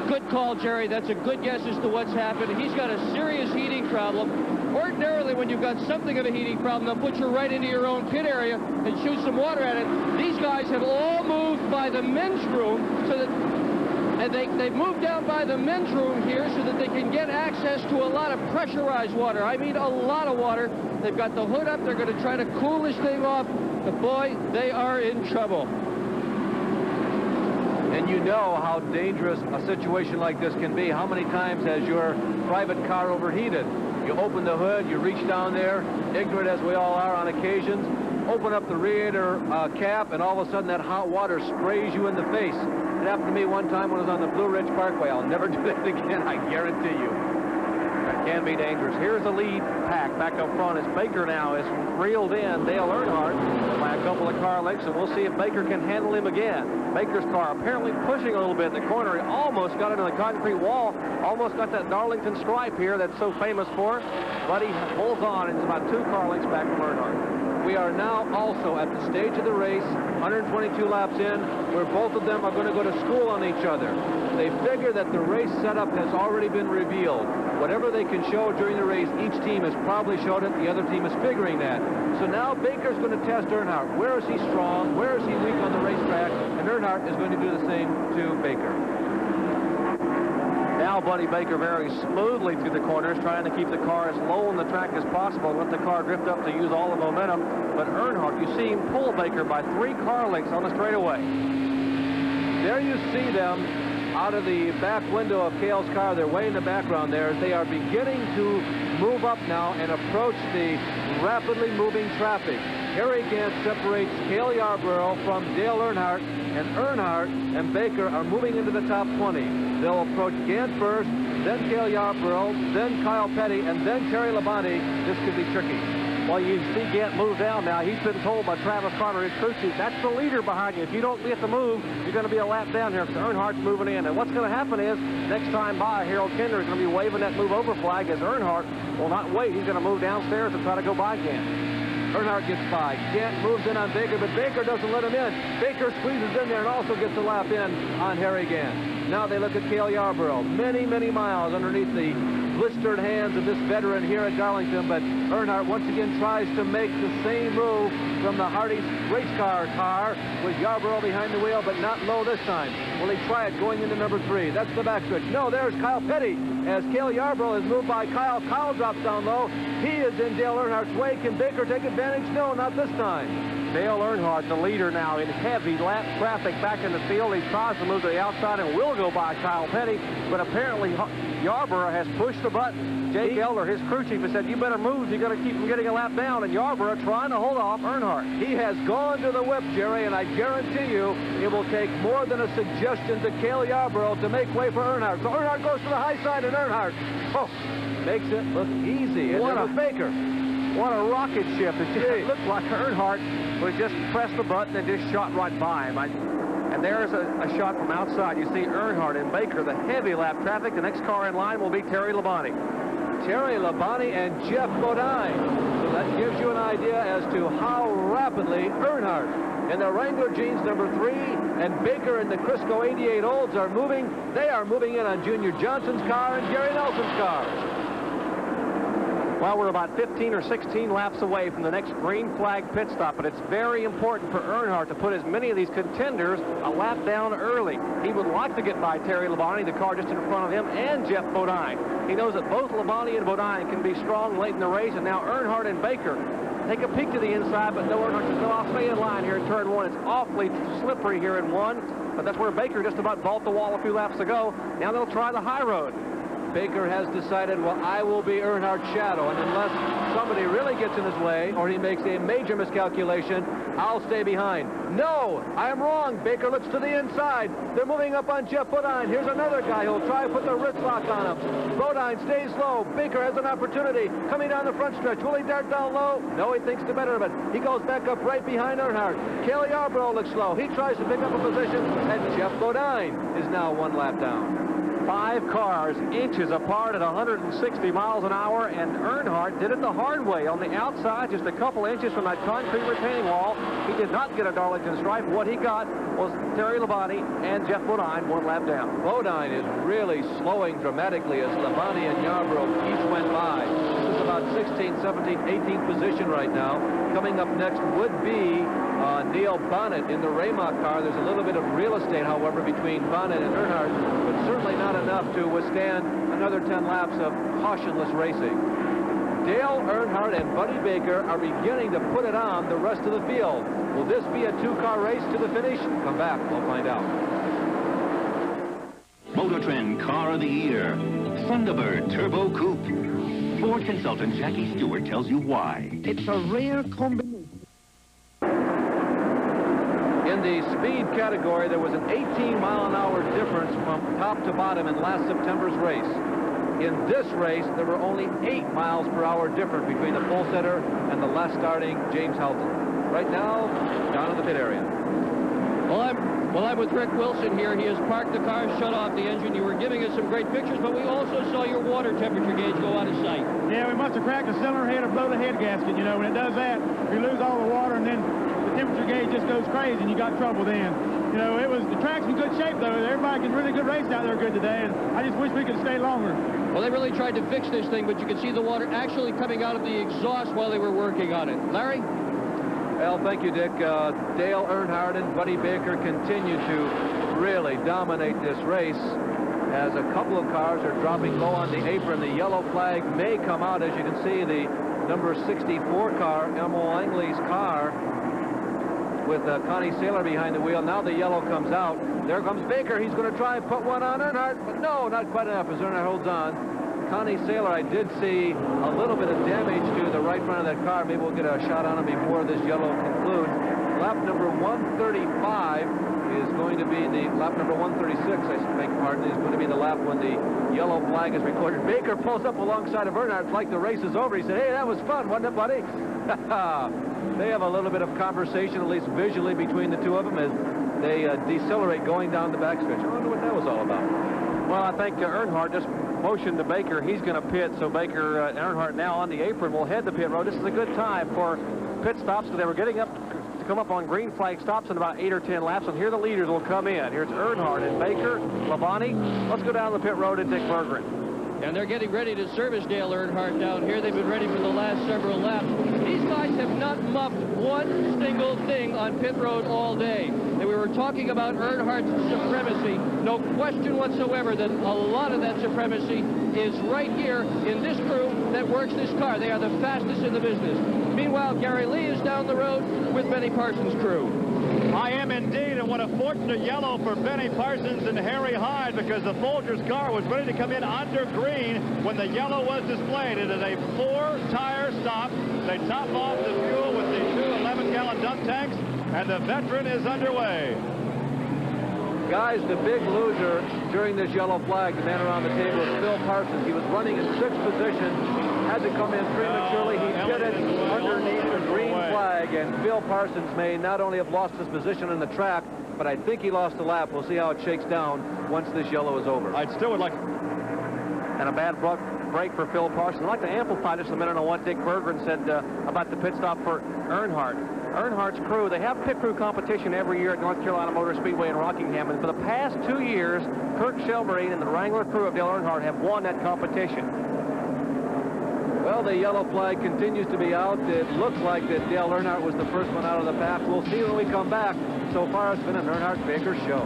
Good call, Jerry. That's a good guess as to what's happened. He's got a serious heating problem. Ordinarily, when you've got something of a heating problem, they'll put you right into your own pit area and shoot some water at it. These guys have all moved by the men's room so that, and they've moved down by the men's room here so that they can get access to a lot of pressurized water. I mean, a lot of water. They've got the hood up. They're going to try to cool this thing off. But boy, they are in trouble. And you know how dangerous a situation like this can be. How many times has your private car overheated? You open the hood, you reach down there, ignorant as we all are on occasions, open up the radiator cap, and all of a sudden that hot water sprays you in the face. It happened to me one time when I was on the Blue Ridge Parkway. I'll never do that again, I guarantee you. That can be dangerous. Here's the lead pack back up front as Baker now is reeled in Dale Earnhardt by a couple of car lengths, and we'll see if Baker can handle him again. Baker's car apparently pushing a little bit in the corner. He almost got into the concrete wall, almost got that Darlington stripe here that's so famous for, but he holds on and is about 2 car lengths back from Earnhardt. We are now also at the stage of the race, 122 laps in, where both of them are going to go to school on each other. They figure that the race setup has already been revealed. Whatever they can show during the race, each team has probably showed it. The other team is figuring that. So now Baker's going to test Earnhardt. Where is he strong? Where is he weak on the racetrack? And Earnhardt is going to do the same to Baker. Now Buddy Baker very smoothly through the corners, trying to keep the car as low on the track as possible and let the car drift up to use all the momentum. But Earnhardt, you see him pull Baker by 3 car lengths on the straightaway. There you see them out of the back window of Cale's car. They're way in the background there. They are beginning to move up now and approach the rapidly moving traffic. Harry Gant separates Cale Yarborough from Dale Earnhardt, and Earnhardt and Baker are moving into the top 20. They'll approach Gant first, then Cale Yarborough, then Kyle Petty, and then Terry Labonte. This could be tricky. Well, you see Gant move down now. He's been told by Travis Carter, his crew chief, that's the leader behind you. If you don't get the move, you're going to be a lap down here because Earnhardt's moving in. And what's going to happen is, next time by, Harold Kinder is going to be waving that move over flag as Earnhardt will not wait. He's going to move downstairs and try to go by Gant. Earnhardt gets by. Gant moves in on Baker, but Baker doesn't let him in. Baker squeezes in there and also gets a lap in on Harry Gant. Now they look at Cale Yarborough. Many, many miles underneath the blistered hands of this veteran here at Darlington, but Earnhardt once again tries to make the same move from the Hardy's race car with Yarborough behind the wheel, but not low this time. Will he try it going into number 3? That's the backswitch. No, there's Kyle Petty as Cale Yarborough is moved by Kyle. Kyle drops down low. He is in Dale Earnhardt's way. Can Baker take advantage? No, not this time. Dale Earnhardt, the leader now in heavy lap traffic back in the field. He tries to move to the outside and will go by Kyle Petty, but apparently Yarborough has pushed the button. Jake Elder, his crew chief, has said, you better move. You got to keep from getting a lap down, and Yarborough trying to hold off Earnhardt. He has gone to the whip, Jerry, and I guarantee you it will take more than a suggestion to Cale Yarborough to make way for Earnhardt. So Earnhardt goes to the high side, and Earnhardt makes it look easy. And what a Baker. What a rocket ship. It just looked like Earnhardt would just press the button and just shot right by him. And there's a shot from outside. You see Earnhardt and Baker, the heavy lap traffic. The next car in line will be Terry Labonte. Terry Labonte and Jeff Bodine. So that gives you an idea as to how rapidly Earnhardt in the Wrangler jeans number 3 and Baker in the Crisco 88 Olds are moving. They are moving in on Junior Johnson's car and Gary Nelson's car. Well, we're about 15 or 16 laps away from the next green flag pit stop, but it's very important for Earnhardt to put as many of these contenders a lap down early. He would like to get by Terry Labonte, the car just in front of him, and Jeff Bodine. He knows that both Labonte and Bodine can be strong late in the race, and now Earnhardt and Baker take a peek to the inside, but no, Earnhardt says, no, I'll stay in line here in turn 1. It's awfully slippery here in 1, but that's where Baker just about vaulted the wall a few laps ago. Now they'll try the high road. Baker has decided, well, I will be Earnhardt's shadow, and unless somebody really gets in his way or he makes a major miscalculation, I'll stay behind. No, I am wrong. Baker looks to the inside. They're moving up on Jeff Bodine. Here's another guy who'll try to put the wrist lock on him. Bodine stays low. Baker has an opportunity. Coming down the front stretch. Will he dart down low? No, he thinks the better of it. He goes back up right behind Earnhardt. Cale Yarborough looks slow. He tries to pick up a position, and Jeff Bodine is now 1 lap down. 5 cars inches apart at 160 miles an hour, and Earnhardt did it the hard way on the outside, just a couple inches from that concrete retaining wall. He did not get a Darlington stripe. What he got was Terry Labonte and Jeff Bodine 1 lap down. Bodine is really slowing dramatically as Labonte and Yarborough each went by. This is about 16th, 17th, 18th position right now. Coming up next would be Neil Bonnet in the Raymont car. There's a little bit of real estate, however, between Bonnet and Earnhardt, but certainly not enough to withstand another 10 laps of cautionless racing. Dale Earnhardt and Buddy Baker are beginning to put it on the rest of the field. Will this be a 2-car race to the finish? Come back, we'll find out. Motor Trend Car of the Year, Thunderbird Turbo Coupe. Ford consultant Jackie Stewart tells you why. It's a rare combination. In the speed category, there was an 18-mile-an-hour difference from top to bottom in last September's race. In this race, there were only 8 miles per hour difference between the pole setter and the last starting James Helton. Right now, down in the pit area. Well, I'm with Rick Wilson here. He has parked the car, shut off the engine. You were giving us some great pictures, but we also saw your water temperature gauge go out of sight. Yeah, we must have cracked the cylinder head or blown the head gasket. You know, when it does that, you lose all the water, and then the temperature gauge just goes crazy, and you got trouble then. You know, the track's in good shape, though. Everybody can really good race out there good today, and I just wish we could stay longer. Well, they really tried to fix this thing, but you could see the water actually coming out of the exhaust while they were working on it. Larry? Well, thank you, Dick. Dale Earnhardt and Buddy Baker continue to really dominate this race as a couple of cars are dropping low on the apron. The yellow flag may come out. As you can see, the number 64 car, Emil Langley's car, with Connie Saylor behind the wheel. Now the yellow comes out. There comes Baker. He's going to try and put one on Earnhardt, but no, not quite enough as Earnhardt holds on. Connie Saylor, I did see a little bit of damage to the right front of that car. Maybe we'll get a shot on him before this yellow concludes. Lap number 135 is going to be the lap number 136, I beg your pardon, is going to be the lap when the yellow flag is recorded. Baker pulls up alongside of Earnhardt. It's like the race is over. He said, hey, that was fun, wasn't it, buddy? They have a little bit of conversation, at least visually, between the two of them as they decelerate going down the backstretch. I wonder what that was all about. Well, I think Earnhardt just motioned to Baker. He's going to pit, so Baker and Earnhardt now on the apron will head the pit road. This is a good time for pit stops, so they were getting up to come up on green flag stops in about 8 or 10 laps, and here the leaders will come in. Here's Earnhardt and Baker, Labonte. Let's go down the pit road and Dick Berggren. And they're getting ready to service Dale Earnhardt down here. They've been ready for the last several laps. These guys have not muffed one single thing on pit road all day. And we were talking about Earnhardt's supremacy. No question whatsoever that a lot of that supremacy is right here in this crew that works this car. They are the fastest in the business. Meanwhile, Gary Lee is down the road with Benny Parsons' crew. I am indeed, and what a fortunate yellow for Benny Parsons and Harry Hyde, because the Folgers car was ready to come in under green when the yellow was displayed. It is a 4-tire stop. They top off the fuel with the 2 11-gallon dump tanks, and the veteran is underway. Guys, the big loser during this yellow flag, the man around the table, is Phil Parsons. He was running in 6th position, had to come in prematurely. He did it underneath the green flag, and Phil Parsons may not only have lost his position in the track, but I think he lost a lap. We'll see how it shakes down once this yellow is over. I still would like... And a bad break for Phil Parsons. I'd like to amplify just a minute on what Dick Berggren said about the pit stop for Earnhardt. Earnhardt's crew, they have pit crew competition every year at North Carolina Motor Speedway in Rockingham, and for the past 2 years, Kirk Shelburne and the Wrangler crew of Dale Earnhardt have won that competition. Well, the yellow flag continues to be out. It looks like that Dale Earnhardt was the first one out of the pack. We'll see when we come back. So far, it's been an Earnhardt-Baker show.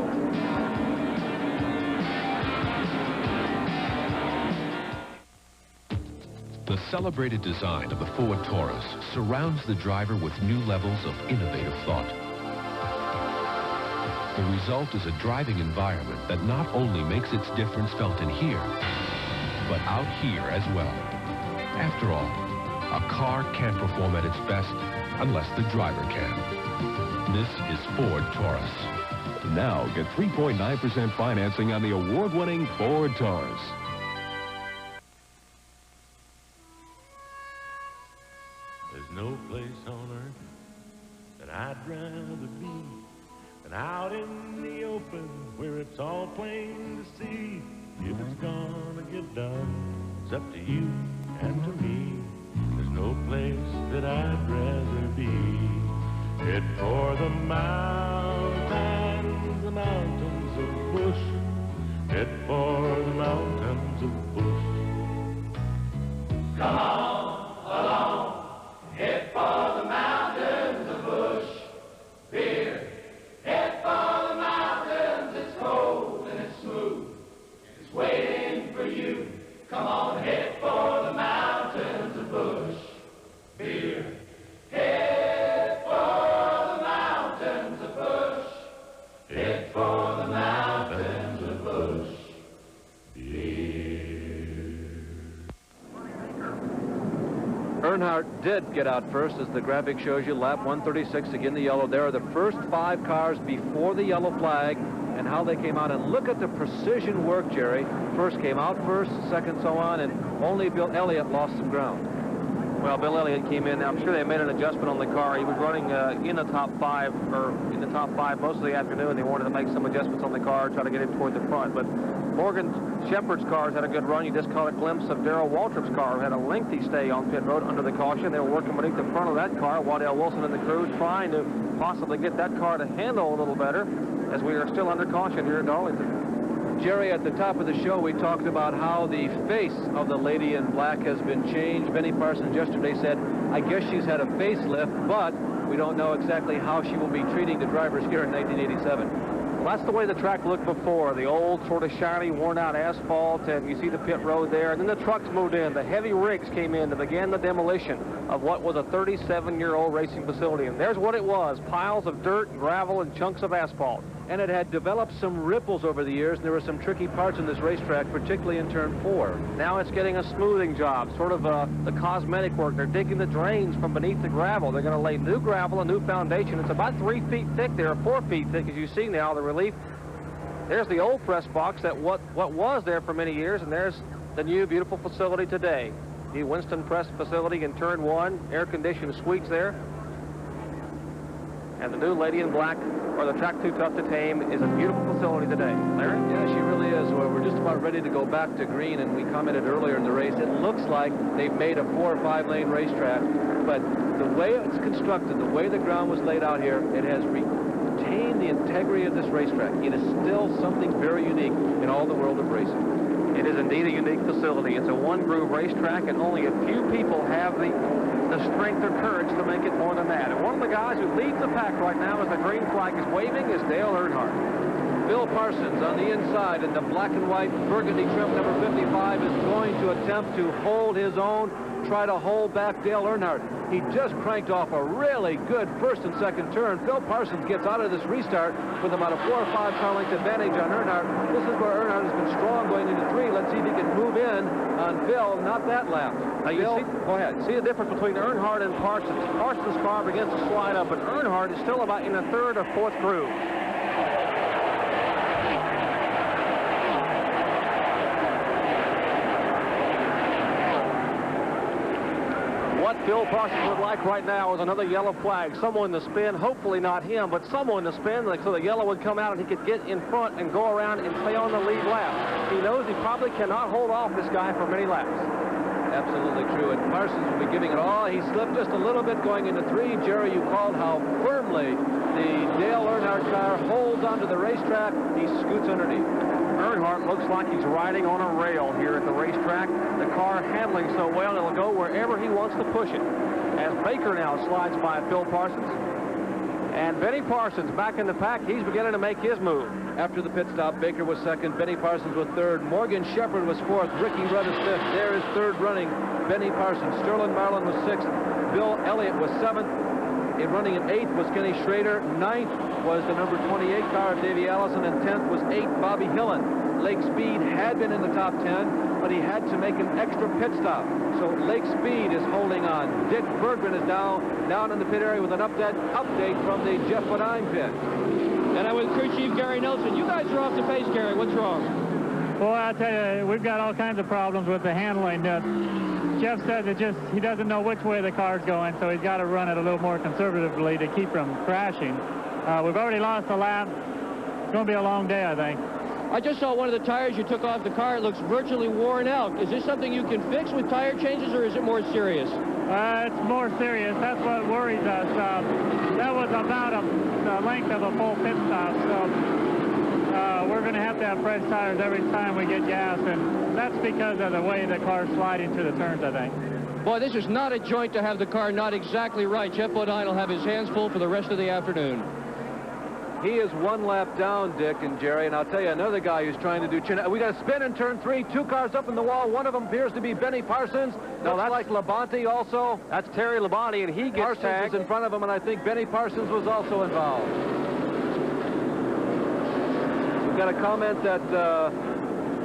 The celebrated design of the Ford Taurus surrounds the driver with new levels of innovative thought. The result is a driving environment that not only makes its difference felt in here, but out here as well. After all, a car can't perform at its best unless the driver can. This is Ford Taurus. Now get 3.9% financing on the award-winning Ford Taurus. There's no place on earth that I'd rather be than out in the open where it's all plain to see. If it's gonna get done, it's up to you and to me. There's no place that I'd rather be. Head for the mountains of bush. Head for the mountains of bush. Come on along. Head for the mountains of bush. Beer. Head for the mountains. It's cold and it's smooth. It's waiting for you. Come on, head for the mountains of bush. Beer. Head for the mountains of bush. Head for the mountains of bush. Earnhardt did get out first, as the graphic shows you. Lap 136, again the yellow. There are the first 5 cars before the yellow flag and how they came out. And look at the precision work, Jerry. First came out first, second so on, and only Bill Elliott lost some ground. Well, Bill Elliott came in. I'm sure they made an adjustment on the car. He was running in the top 5 most of the afternoon. They wanted to make some adjustments on the car, try to get him toward the front. But Morgan Shepherd's cars had a good run. You just caught a glimpse of Darrell Waltrip's car, who had a lengthy stay on pit road under the caution. They were working beneath the front of that car. Waddell Wilson and the crew trying to possibly get that car to handle a little better, as we are still under caution here at Darlington. Jerry, at the top of the show, we talked about how the face of the lady in black has been changed. Benny Parsons yesterday said, I guess she's had a facelift, but we don't know exactly how she will be treating the drivers here in 1987. Well, that's the way the track looked before. The old sort of shiny, worn-out asphalt, and you see the pit road there. And then the trucks moved in. The heavy rigs came in to begin the demolition of what was a 37-year-old racing facility. And there's what it was, piles of dirt, gravel, and chunks of asphalt. And it had developed some ripples over the years, and there were some tricky parts in this racetrack, particularly in turn 4. Now it's getting a smoothing job, sort of the cosmetic work. They're digging the drains from beneath the gravel. They're going to lay new gravel, a new foundation. It's about 3 feet thick there, 4 feet thick, as you see now, the relief. There's the old press box that what was there for many years, and there's the new beautiful facility today. The Winston Press facility in turn 1, air-conditioned suites there. And the new Lady in Black, or the Track Too Tough to Tame, is a beautiful facility today. Larry? Yeah, she really is. Well, we're just about ready to go back to green, and we commented earlier in the race, it looks like they've made a 4 or 5 lane racetrack, but the way it's constructed, the way the ground was laid out here, it has retained the integrity of this racetrack. It is still something very unique in all the world of racing. It is indeed a unique facility. It's a one-groove racetrack, and only a few people have the strength or courage to make it more than that. And one of the guys who leads the pack right now as the green flag is waving is Dale Earnhardt. Bill Parsons on the inside in the black and white burgundy trim number 55 is going to attempt to hold his own, try to hold back Dale Earnhardt. He just cranked off a really good first and second turn. Phil Parsons gets out of this restart with about a 4 or 5 car length advantage on Earnhardt. This is where Earnhardt has been strong going into 3. Let's see if he can move in on Phil. Not that lap. Now you see, go ahead. See the difference between Earnhardt and Parsons. Parsons' car begins to slide up, but Earnhardt is still about in the 3rd or 4th groove. What Phil Parsons would like right now is another yellow flag. Someone to spin, hopefully not him, but someone to spin so the yellow would come out and he could get in front and go around and stay on the lead lap. He knows he probably cannot hold off this guy for many laps. Absolutely true, and Parsons will be giving it all. He slipped just a little bit going into 3. Jerry, you called how firmly the Dale Earnhardt car holds onto the racetrack. He scoots underneath. Earnhardt looks like he's riding on a rail here at the racetrack. The car handling so well, it'll go wherever he wants to push it. As Baker now slides by Phil Parsons. And Benny Parsons back in the pack. He's beginning to make his move. After the pit stop, Baker was 2nd, Benny Parsons was 3rd, Morgan Shepherd was 4th, Ricky Rudd is 5th. There is 3rd running, Benny Parsons. Sterling Marlin was 6th, Bill Elliott was 7th. In running in 8th was Kenny Schrader. 9th was the number 28 car of Davey Allison, and 10th was 8 Bobby Hillen. Lake Speed had been in the top 10, but he had to make an extra pit stop. So Lake Speed is holding on. Dick Bergman is down in the pit area with an update from the Jeff Bodine pit. And I'm with crew chief Gary Nelson. You guys are off the pace, Gary. What's wrong? Well, I'll tell you, we've got all kinds of problems with the handling. Jeff says he doesn't know which way the car's going, so he's got to run it a little more conservatively to keep from crashing. We've already lost a lap. It's going to be a long day, I think. I just saw one of the tires you took off the car. It looks virtually worn out. Is this something you can fix with tire changes, or is it more serious? It's more serious. That's what worries us. That was about the length of a full pit stop, so we're going to have fresh tires every time we get gas, and that's because of the way the car's sliding to the turns, I think. Boy, this is not a joint to have the car not exactly right. Jeff Bodine will have his hands full for the rest of the afternoon. He is 1 lap down, Dick and Jerry, and I'll tell you another guy who's trying to do chin. We got a spin in turn 3. 2 cars up in the wall. One of them appears to be Benny Parsons. No, that's like Labonte also. That's Terry Labonte, and he gets Parsons tagged. is in front of him, and I think Benny Parsons was also involved. We've got a comment that...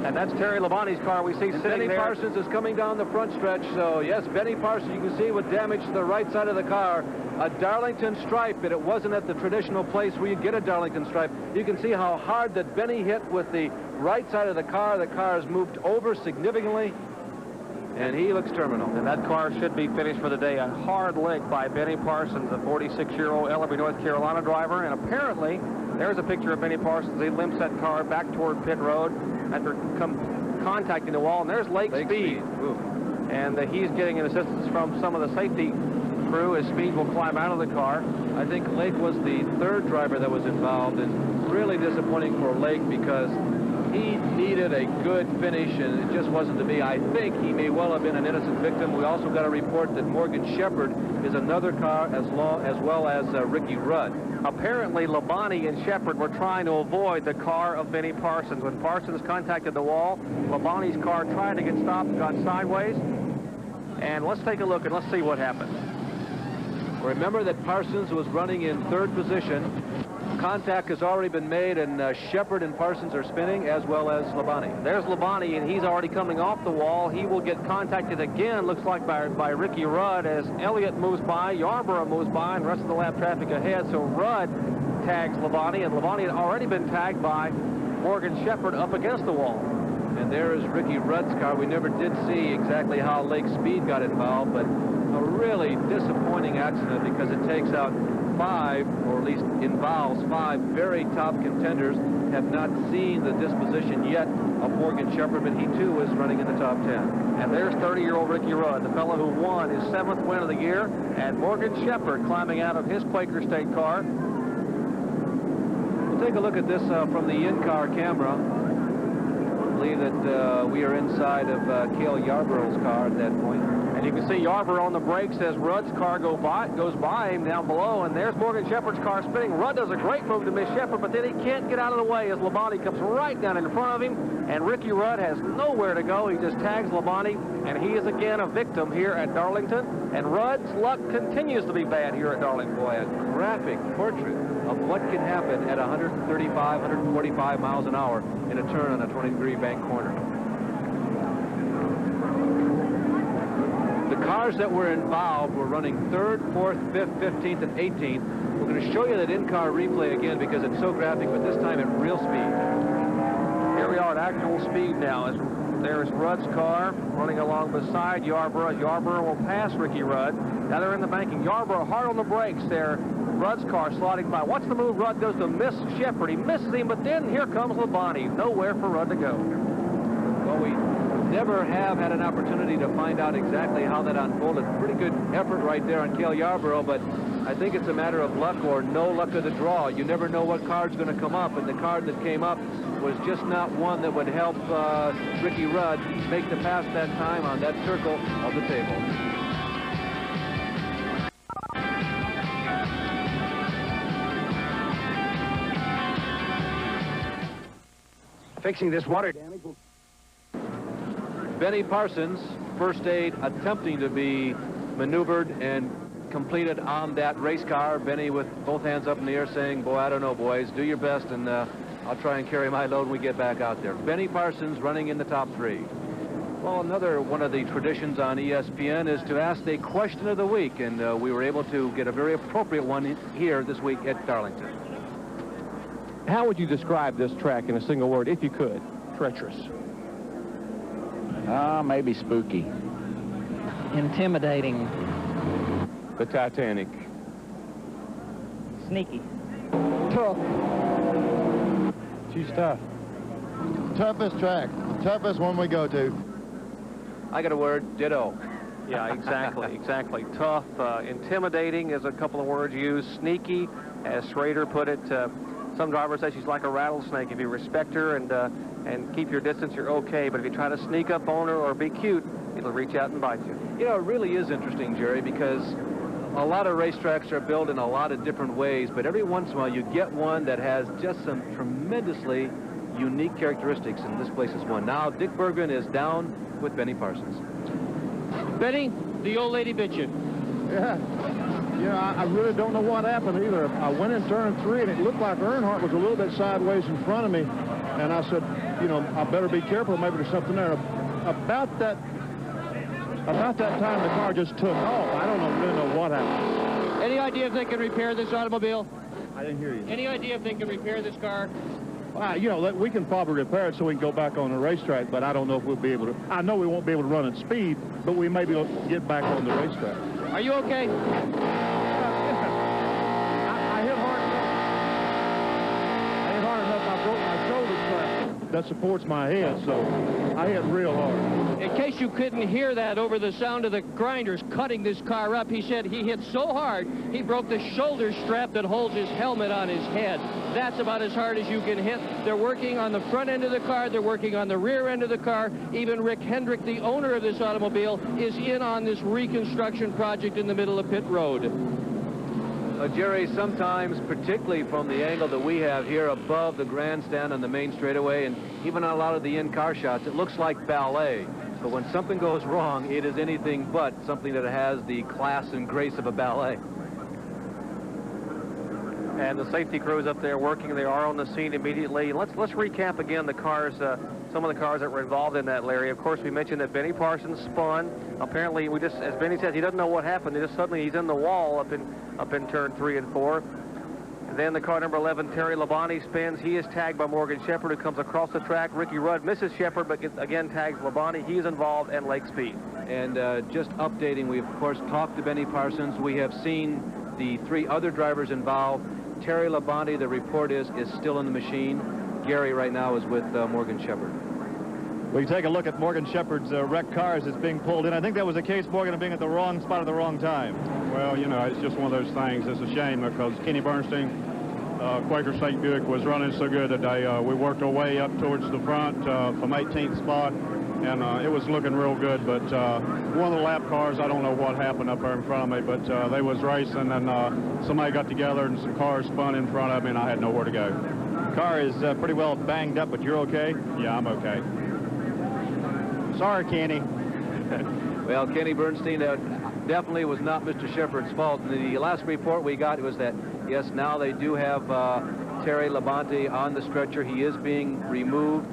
and that's Terry Labonte's car we see sitting Benny there. Parsons is coming down the front stretch, so yes, Benny Parsons, you can see with damage to the right side of the car. A Darlington stripe, but it wasn't at the traditional place where you get a Darlington stripe. You can see how hard that Benny hit with the right side of the car. The car has moved over significantly, and he looks terminal. And that car should be finished for the day. A hard lick by Benny Parsons, the 46-year-old Ellerby, North Carolina driver. And apparently, there's a picture of Benny Parsons. He limps that car back toward pit road after contacting the wall. And there's Lake Speed. And he's getting an assistance from some of the safety crew as Speed will climb out of the car. I think Lake was the 3rd driver that was involved, and really disappointing for Lake because He needed a good finish, and it just wasn't to be. I think he may well have been an innocent victim. We also got a report that Morgan Shepherd is another car as well as Ricky Rudd. Apparently, Labonte and Shepherd were trying to avoid the car of Benny Parsons. When Parsons contacted the wall, Labonte's car tried to get stopped, got sideways. And let's take a look and let's see what happened. Remember that Parsons was running in third position. Contact has already been made, and Shepherd and Parsons are spinning, as well as Labonte. There's Labonte, and he's already coming off the wall. He will get contacted again, looks like by Ricky Rudd, as Elliott moves by, Yarborough moves by, and the rest of the lap traffic ahead. So Rudd tags Labonte, and Labonte had already been tagged by Morgan Shepherd up against the wall. And there is Ricky Rudd's car. We never did see exactly how Lake Speed got involved, but a really disappointing accident because it takes out 5, or at least involves 5 very top contenders. Have not seen the disposition yet of Morgan Shepherd, but he too is running in the top 10. And there's 30-year-old Ricky Rudd, the fellow who won his 7th win of the year, and Morgan Shepherd climbing out of his Quaker State car. We'll take a look at this from the in-car camera. I believe that we are inside of Cale Yarborough's car at that point. And you can see Yarborough on the brakes as Rudd's car goes by him down below, and there's Morgan Shepherd's car spinning. Rudd does a great move to miss Shepherd, but then he can't get out of the way as Labonte comes right down in front of him, and Ricky Rudd has nowhere to go. He just tags Labonte, and he is again a victim here at Darlington, and Rudd's luck continues to be bad here at Darlington. Boy, a graphic portrait of what can happen at 135, 145 miles an hour in a turn on a 20-degree bank corner. The cars that were involved were running 3rd, 4th, 5th, 15th, and 18th. We're going to show you that in-car replay again because it's so graphic, but this time at real speed. Here we are at actual speed now. As there's Rudd's car running along beside Yarborough. Yarborough will pass Ricky Rudd. Now they're in the banking. Yarborough hard on the brakes there. Rudd's car sliding by. What's the move? Rudd goes to miss Shepherd. He misses him, but then here comes Labonte. Nowhere for Rudd to go. Well, we never have had an opportunity to find out exactly how that unfolded. Pretty good effort right there on Cale Yarborough, but I think it's a matter of luck or no luck of the draw. You never know what card's going to come up, and the card that came up was just not one that would help Ricky Rudd make the pass that time on that circle of the table. Fixing this water damage. Benny Parsons, first aid attempting to be maneuvered and completed on that race car. Benny with both hands up in the air saying, boy, I don't know, boys, do your best, and I'll try and carry my load when we get back out there. Benny Parsons running in the top 3. Well, another one of the traditions on ESPN is to ask a question of the week, and we were able to get a very appropriate one here this week at Darlington. How would you describe this track in a single word, if you could? Treacherous. Maybe spooky. Intimidating. The Titanic. Sneaky. Tough. She's tough. Toughest track. Toughest one we go to. I got a word, ditto. Yeah, exactly, exactly. Tough, intimidating is a couple of words used. Sneaky, as Schrader put it. Some drivers say she's like a rattlesnake. If you respect her and keep your distance, you're okay. But if you try to sneak up on her or be cute, it'll reach out and bite you. You know, it really is interesting, Jerry, because a lot of racetracks are built in a lot of different ways, but every once in a while you get one that has just some tremendously unique characteristics, and this place is one. Now, Dick Berggren is down with Benny Parsons. Benny, the old lady bit you. Yeah. You know, I really don't know what happened either. I went in turn 3, and it looked like Earnhardt was a little bit sideways in front of me. And I said, you know, I better be careful. Maybe there's something there. About that time, the car just took off. I don't really know what happened. Any idea if they can repair this automobile? I didn't hear you. Any idea if they can repair this car? Well, you know, we can probably repair it so we can go back on the racetrack, but I don't know if we'll be able to. I know we won't be able to run at speed, but we may be able to get back on the racetrack. Are you okay? I hit hard enough. I broke my shoulder strap. that supports my head, so I hit real hard. In case you couldn't hear that over the sound of the grinders cutting this car up, he said he hit so hard he broke the shoulder strap that holds his helmet on his head. That's about as hard as you can hit. They're working on the front end of the car. They're working on the rear end of the car. Even Rick Hendrick, the owner of this automobile, is in on this reconstruction project in the middle of pit road. Jerry, sometimes, particularly from the angle that we have here above the grandstand on the main straightaway, and even on a lot of the in-car shots, it looks like ballet. But when something goes wrong, it is anything but something that has the class and grace of a ballet. And the safety crews up there working. They are on the scene immediately. Let's recap again the cars, some of the cars that were involved in that, Larry. Of course, we mentioned that Benny Parsons spun. Apparently, as Benny says, he doesn't know what happened. Suddenly he's in the wall up in turn 3 and 4. And then the car number 11, Terry Labonte, spins. He is tagged by Morgan Shepherd, who comes across the track. Ricky Rudd misses Shepherd, but again tags Labonte. He is involved, and Lake Speed. And just updating, we of course talked to Benny Parsons. We have seen the 3 other drivers involved. Terry Labonte, the report is still in the machine. Gary right now is with Morgan Shepherd. We take a look at Morgan Shepherd's wrecked car as it's being pulled in. I think that was a case, Morgan, of being at the wrong spot at the wrong time. Well, you know, it's just one of those things. It's a shame because Kenny Bernstein, Quaker State Buick, was running so good today. We worked our way up towards the front from 18th spot, and it was looking real good. But one of the lap cars, I don't know what happened up there in front of me, but they was racing, and somebody got together, and some cars spun in front of me, and I had nowhere to go. The car is pretty well banged up, but you're okay? Yeah, I'm okay. Sorry, Kenny. Well, Kenny Bernstein definitely was not Mr. Shepherd's fault. The last report we got was that, yes, now they do have Terry Labonte on the stretcher. He is being removed.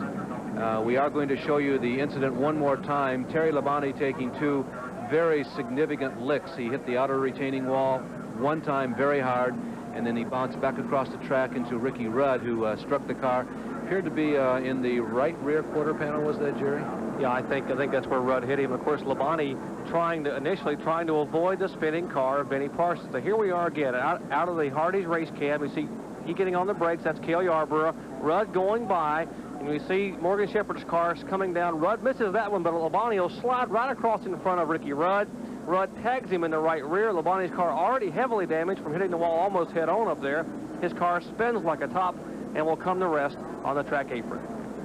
We are going to show you the incident one more time. Terry Labonte taking 2 very significant licks. He hit the outer retaining wall one time very hard, and then he bounced back across the track into Ricky Rudd, who struck the car. Appeared to be in the right rear quarter panel. Was that, Jerry? Yeah, I think that's where Rudd hit him. Of course, Labonte initially trying to avoid the spinning car of Benny Parsons. So here we are again, out of the Hardee's race cab. We see he getting on the brakes. That's Cale Yarborough. Rudd going by, and we see Morgan Shepherd's car coming down. Rudd misses that one, but Labonte will slide right across in front of Ricky Rudd. Rudd tags him in the right rear. Labonte's car already heavily damaged from hitting the wall almost head-on up there. His car spins like a top and will come to rest on the track apron.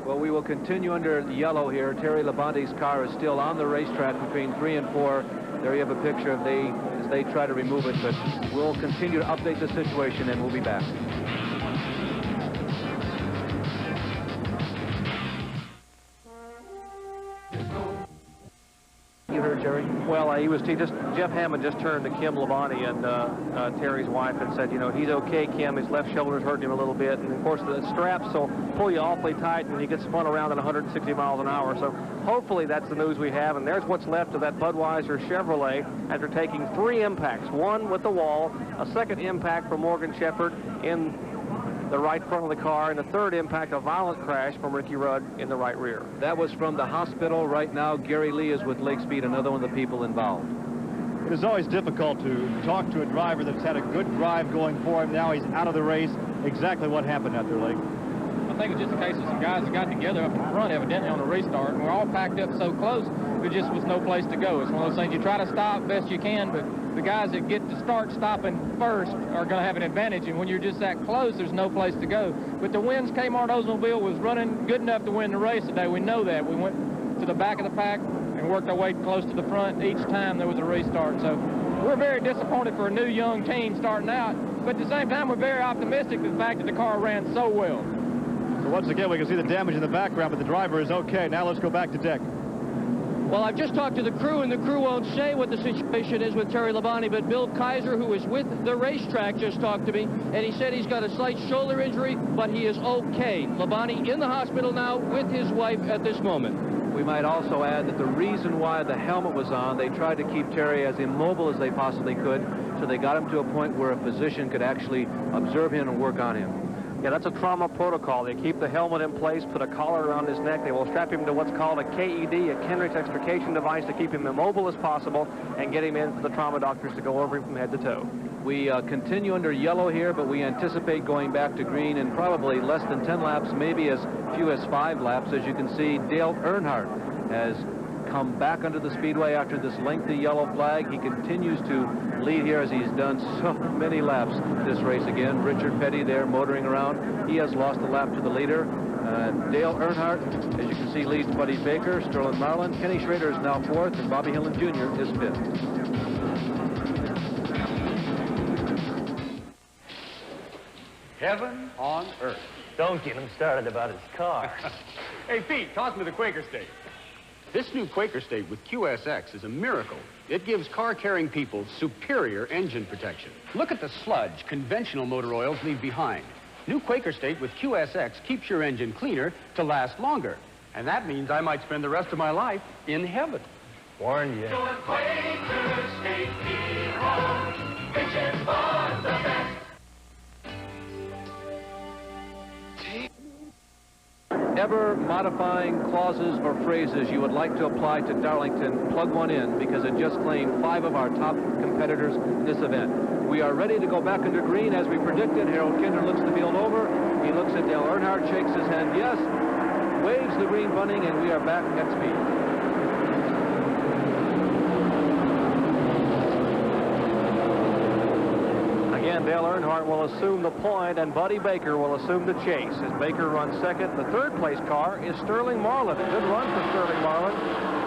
Well, we will continue under the yellow here. Terry Labonte's car is still on the racetrack between 3 and 4. There you have a picture of as they try to remove it, but we'll continue to update the situation, and we'll be back. You heard, Jerry? Well, Jeff Hammond just turned to Kim Labonte and Terry's wife and said, you know, he's okay, Kim. His left shoulder's hurting him a little bit. And, of course, the straps will pull you awfully tight and he gets spun around at 160 miles an hour. So hopefully that's the news we have. And there's what's left of that Budweiser Chevrolet after taking 3 impacts, one with the wall, a second impact from Morgan Shepherd in the right front of the car, and the third impact, a violent crash from Ricky Rudd in the right rear. That was from the hospital. Right now, Gary Lee is with Lake Speed, another one of the people involved. It is always difficult to talk to a driver that's had a good drive going for him. Now he's out of the race. Exactly what happened out there, Lake? I think it's just a case of some guys that got together up in front evidently on the restart, and we're all packed up so close, there just was no place to go. It's one of those things you try to stop best you can, but the guys that get to start stopping first are going to have an advantage, and when you're just that close, there's no place to go. But the Wins Kmart Oldsmobile was running good enough to win the race today. We know that. We went to the back of the pack and worked our way close to the front each time there was a restart. So we're very disappointed for a new young team starting out, but at the same time, we're very optimistic with the fact that the car ran so well. So once again, we can see the damage in the background, but the driver is okay. Now let's go back to deck. Well, I've just talked to the crew, and the crew won't say what the situation is with Terry Labonte, but Bill Kaiser, who is with the racetrack, just talked to me, and he said he's got a slight shoulder injury, but he is okay. Labonte in the hospital now with his wife at this moment. We might also add that the reason why the helmet was on, they tried to keep Terry as immobile as they possibly could, so they got him to a point where a physician could actually observe him and work on him. Yeah, that's a trauma protocol. They keep the helmet in place, put a collar around his neck. They will strap him to what's called a KED, a Kendrick's extrication device, to keep him immobile as possible and get him in for the trauma doctors to go over him from head to toe. We continue under yellow here, but we anticipate going back to green in probably less than 10 laps, maybe as few as 5 laps. As you can see, Dale Earnhardt has come back under the speedway after this lengthy yellow flag. He continues to lead here as he's done so many laps this race again. Richard Petty there motoring around. He has lost a lap to the leader. Dale Earnhardt, as you can see, leads Buddy Baker, Sterling Marlin. Kenny Schrader is now 4th, and Bobby Hillin Jr. is 5th. Heaven on earth. Don't get him started about his car. Hey, Pete, toss me the Quaker State. This new Quaker State with QSX is a miracle. It gives car-carrying people superior engine protection. Look at the sludge conventional motor oils leave behind. New Quaker State with QSX keeps your engine cleaner to last longer. And that means I might spend the rest of my life in heaven. Warned you. So a Quaker State hero, reaching for the best. Ever modifying clauses or phrases you would like to apply to Darlington, plug one in, because it just claimed 5 of our top competitors in this event. We are ready to go back into green as we predicted. Harold Kinder looks the field over. He looks at Dale Earnhardt, shakes his hand yes, waves the green bunting, and we are back at speed. Again, Dale Earnhardt will assume the point, and Buddy Baker will assume the chase. As Baker runs second, the third-place car is Sterling Marlin. A good run for Sterling Marlin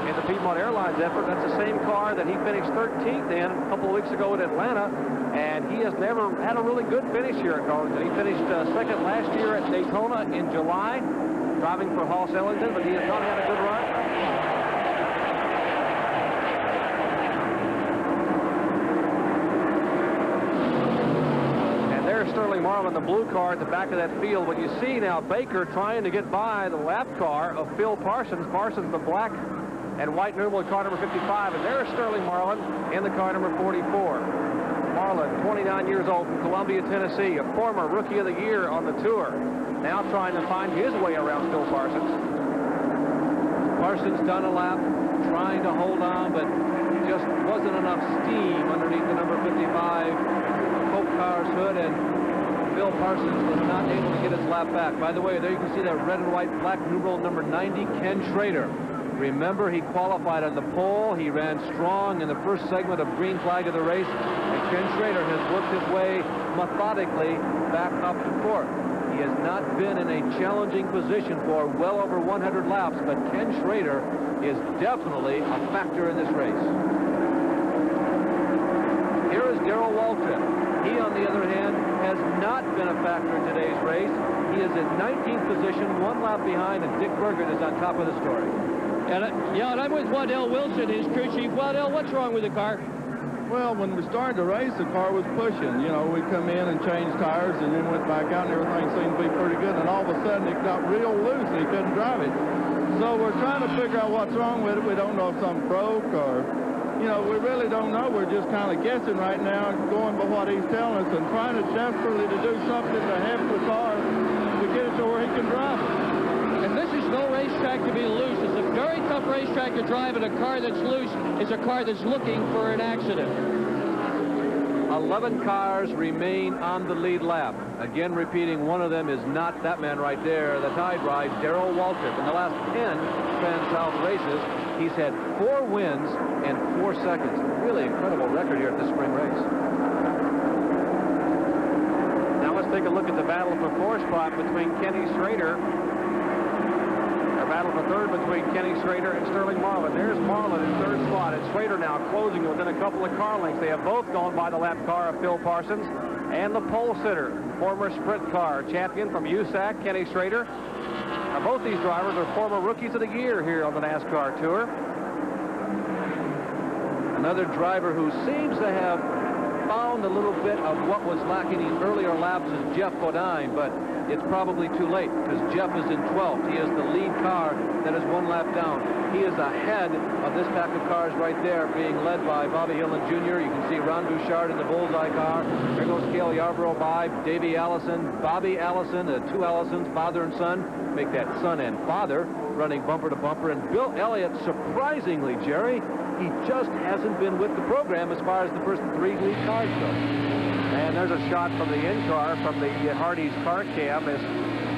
in the Piedmont Airlines effort. That's the same car that he finished 13th in a couple of weeks ago at Atlanta, and he has never had a really good finish here at Darlington. He finished second last year at Daytona in July, driving for Hoss Ellington, but he has not had a good run. Sterling Marlin, the blue car at the back of that field. But you see now Baker trying to get by the lap car of Phil Parsons. Parsons, the black and white numeral car number 55. And there's Sterling Marlin in the car number 44. Marlin, 29 years old from Columbia, Tennessee, a former Rookie of the Year on the tour. Now trying to find his way around Phil Parsons. Parsons done a lap, trying to hold on, but just wasn't enough steam underneath the number 55 Coke car's hood, and Phil Parsons was not able to get his lap back. By the way, there you can see that red and white black numeral number 90, Ken Schrader. Remember, he qualified on the pole. He ran strong in the first segment of green flag of the race, and Ken Schrader has worked his way methodically back up to 4th. He has not been in a challenging position for well over 100 laps, but Ken Schrader is definitely a factor in this race. Here is Darrell Waltrip. He, on the other hand, has not been a factor in today's race. He is in 19th position, 1 lap behind, and Dick Bergen is on top of the story. And I'm with Waddell Wilson, his crew chief. Waddell, what's wrong with the car? Well, when we started the race, the car was pushing. You know, we come in and changed tires and then went back out and everything seemed to be pretty good. And all of a sudden it got real loose and he couldn't drive it. So we're trying to figure out what's wrong with it. We don't know if something broke or, you know, we really don't know. We're just kind of guessing right now, going by what he's telling us and trying to desperately to do something to help the car to get it to where he can drive it. And this is no racetrack to be loose. It's a very tough racetrack to drive, and a car that's loose is a car that's looking for an accident. 11 cars remain on the lead lap. Again, repeating, one of them is not that man right there, the Tide Ride, Darrell Waltrip. In the last 10 Transouth races, he's had 4 wins and 4 seconds. Really incredible record here at the spring race. Now let's take a look at the battle for 4th spot between Kenny Schrader. A battle for 3rd between Kenny Schrader and Sterling Marlin. There's Marlin in 3rd spot, and Schrader now closing within a couple of car lengths. They have both gone by the lap car of Phil Parsons and the pole sitter, former sprint car champion from USAC, Kenny Schrader. Now, both these drivers are former Rookies of the Year here on the NASCAR Tour. Another driver who seems to have found a little bit of what was lacking in earlier laps is Jeff Bodine, but it's probably too late because Jeff is in 12th. He is the lead car that is 1 lap down. He is ahead of this pack of cars right there, being led by Bobby Hillin Jr. You can see Ron Bouchard in the bullseye car. There goes Cale Yarborough by, Davey Allison, Bobby Allison, the two Allisons, father and son, make that son and father, running bumper to bumper. And Bill Elliott, surprisingly, Jerry, he just hasn't been with the program as far as the first 3 lead cars go. And there's a shot from the in-car, from the Hardee's car cam, as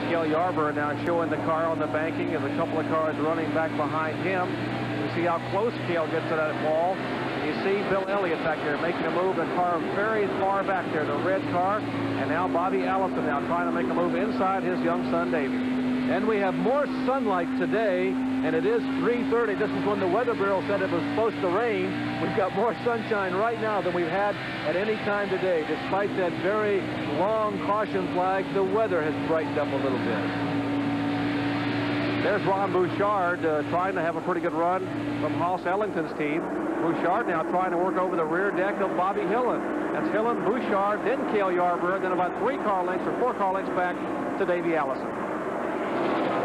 Cale Yarborough now showing the car on the banking as a couple of cars running back behind him. You see how close Cale gets to that wall. You see Bill Elliott back there making a move, the car very far back there, the red car. And now Bobby Allison now trying to make a move inside his young son, Davey. And we have more sunlight today, and it is 3:30. This is when the Weather Bureau said it was supposed to rain. We've got more sunshine right now than we've had at any time today. Despite that very long caution flag, the weather has brightened up a little bit. There's Ron Bouchard trying to have a pretty good run from Hoss Ellington's team. Bouchard now trying to work over the rear deck of Bobby Hillin. That's Hillin, Bouchard, then Cale Yarborough, then about 3 car lengths or 4 car lengths back to Davey Allison.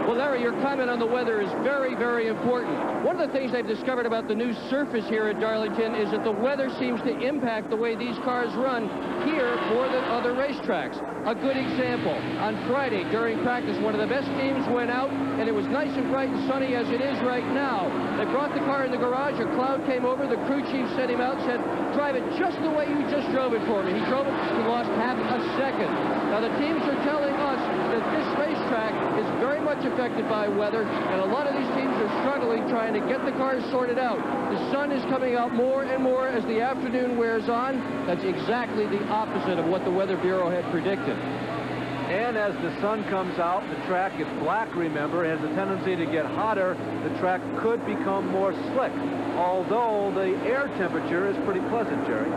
Well, Larry, your comment on the weather is very, very important. One of the things they've discovered about the new surface here at Darlington is that the weather seems to impact the way these cars run here more than other racetracks. A good example, on Friday during practice, one of the best teams went out, and it was nice and bright and sunny as it is right now. They brought the car in the garage, a cloud came over, the crew chief sent him out and said, drive it just the way you just drove it for me. He drove it, he lost half a second. Now, the teams are telling us that this racetrack is very much affected by weather, and a lot of these teams are struggling trying to get the cars sorted out. The sun is coming out more and more as the afternoon wears on. That's exactly the opposite of what the Weather Bureau had predicted. And as the sun comes out, the track is black, remember, has a tendency to get hotter. The track could become more slick, although the air temperature is pretty pleasant, Jerry.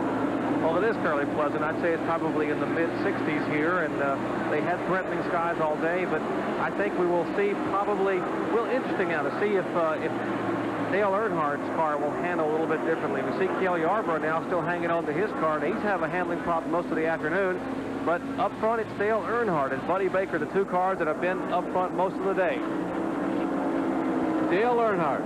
Well, it is fairly pleasant. I'd say it's probably in the mid-60s here, and they had threatening skies all day, but I think we will see probably, well, interesting now to see if Dale Earnhardt's car will handle a little bit differently. We see Cale Yarborough now still hanging on to his car, and he's having a handling problem most of the afternoon, but up front it's Dale Earnhardt and Buddy Baker, the 2 cars that have been up front most of the day. Dale Earnhardt.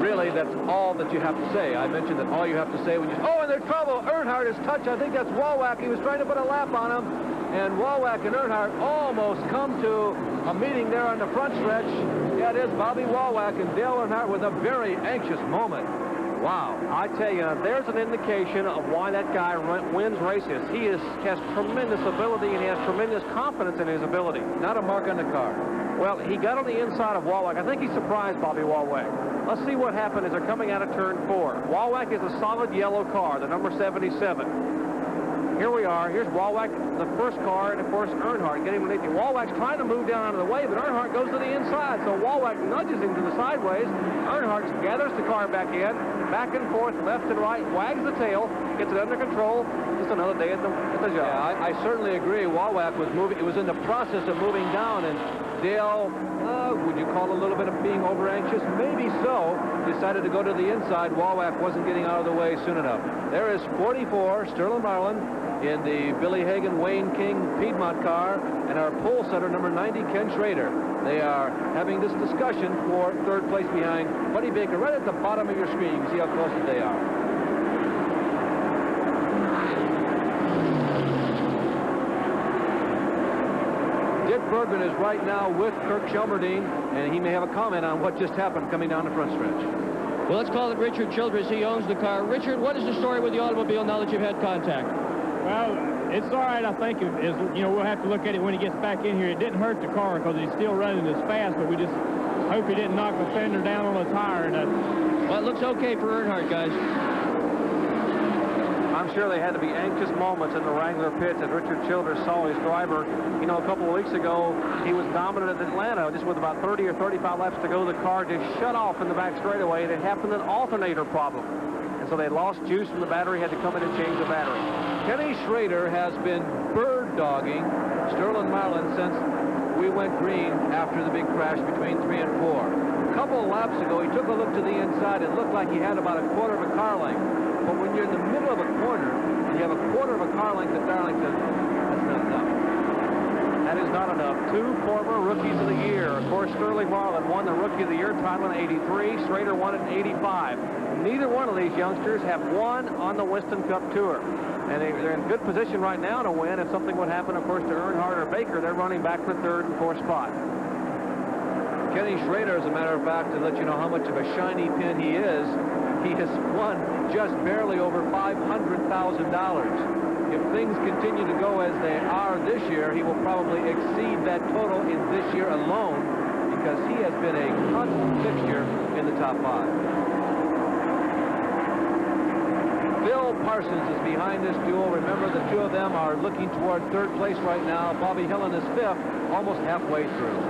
Really, that's all that you have to say. I mentioned that all you have to say when you... Oh, and there's trouble. Earnhardt is touched. I think that's Walwack. He was trying to put a lap on him. And Walwack and Earnhardt almost come to a meeting there on the front stretch. Yeah, it is Bobby Walwack and Dale Earnhardt with a very anxious moment. Wow. I tell you, there's an indication of why that guy wins races. He has tremendous ability, and he has tremendous confidence in his ability. Not a mark on the car. Well, he got on the inside of Walwack. I think he surprised Bobby Walwack. Let's see what happened as they're coming out of turn 4. Walwack is a solid yellow car, the number 77. Here we are. Here's Walwack, the first car, and of course Earnhardt getting underneath him. Walwack's trying to move down out of the way, but Earnhardt goes to the inside. So Walwack nudges him to the sideways. Earnhardt gathers the car back in, back and forth, left and right, wags the tail, gets it under control. Just another day at the job. Yeah, I certainly agree. Walwack was moving. It was in the process of moving down, and Dale, would you call a little bit of being over anxious? Maybe so. Decided to go to the inside. Walwack wasn't getting out of the way soon enough. There is 44, Sterling Marlin, in the Billy Hagan, Wayne King Piedmont car, and our pole setter, number 90, Ken Schrader. They are having this discussion for 3rd place behind Buddy Baker. Right at the bottom of your screen, you can see how close they are. Bergman is right now with Kirk Shelmerdine, and he may have a comment on what just happened coming down the front stretch. Well, let's call it Richard Childress. He owns the car. Richard, what is the story with the automobile now that you've had contact? Well, it's all right, I think. We'll have to look at it when he gets back in here. It didn't hurt the car because he's still running as fast, but we just hope he didn't knock the fender down on the tire. Well, it looks okay for Earnhardt, guys. I'm sure they had to be anxious moments in the Wrangler pits as Richard Childress saw his driver. You know, a couple of weeks ago, he was dominant at Atlanta. Just with about 30 or 35 laps to go, the car just shut off in the back straightaway, and it happened an alternator problem. And so they lost juice from the battery, had to come in and change the battery. Kenny Schrader has been bird-dogging Sterling Marlin since we went green after the big crash between 3 and 4. A couple of laps ago, he took a look to the inside. It looked like he had about a quarter of a car length. But when you're in the middle of a corner, and you have a quarter of a car length at Darlington, that's not enough. that is not enough. Two former Rookies of the Year. Of course, Sterling Marlin won the Rookie of the Year title in '83. Schrader won it in '85. Neither one of these youngsters have won on the Winston Cup Tour. And they're in good position right now to win. If something would happen, of course, to Earnhardt or Baker, they're running back for third and fourth spot. Kenny Schrader, as a matter of fact, to let you know how much of a shiny pin he is, he has won just barely over $500,000. If things continue to go as they are this year, he will probably exceed that total in this year alone, because he has been a constant fixture in the top 5. Bill Parsons is behind this duel. Remember, the two of them are looking toward third place right now. Bobby Hillin is fifth, almost halfway through.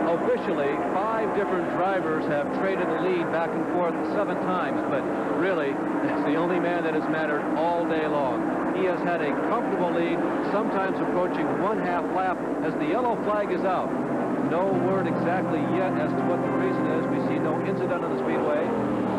Officially, 5 different drivers have traded the lead back and forth 7 times, but really, it's the only man that has mattered all day long. He has had a comfortable lead, sometimes approaching 1/2 lap as the yellow flag is out. No word exactly yet as to what the reason is. We see no incident on the speedway,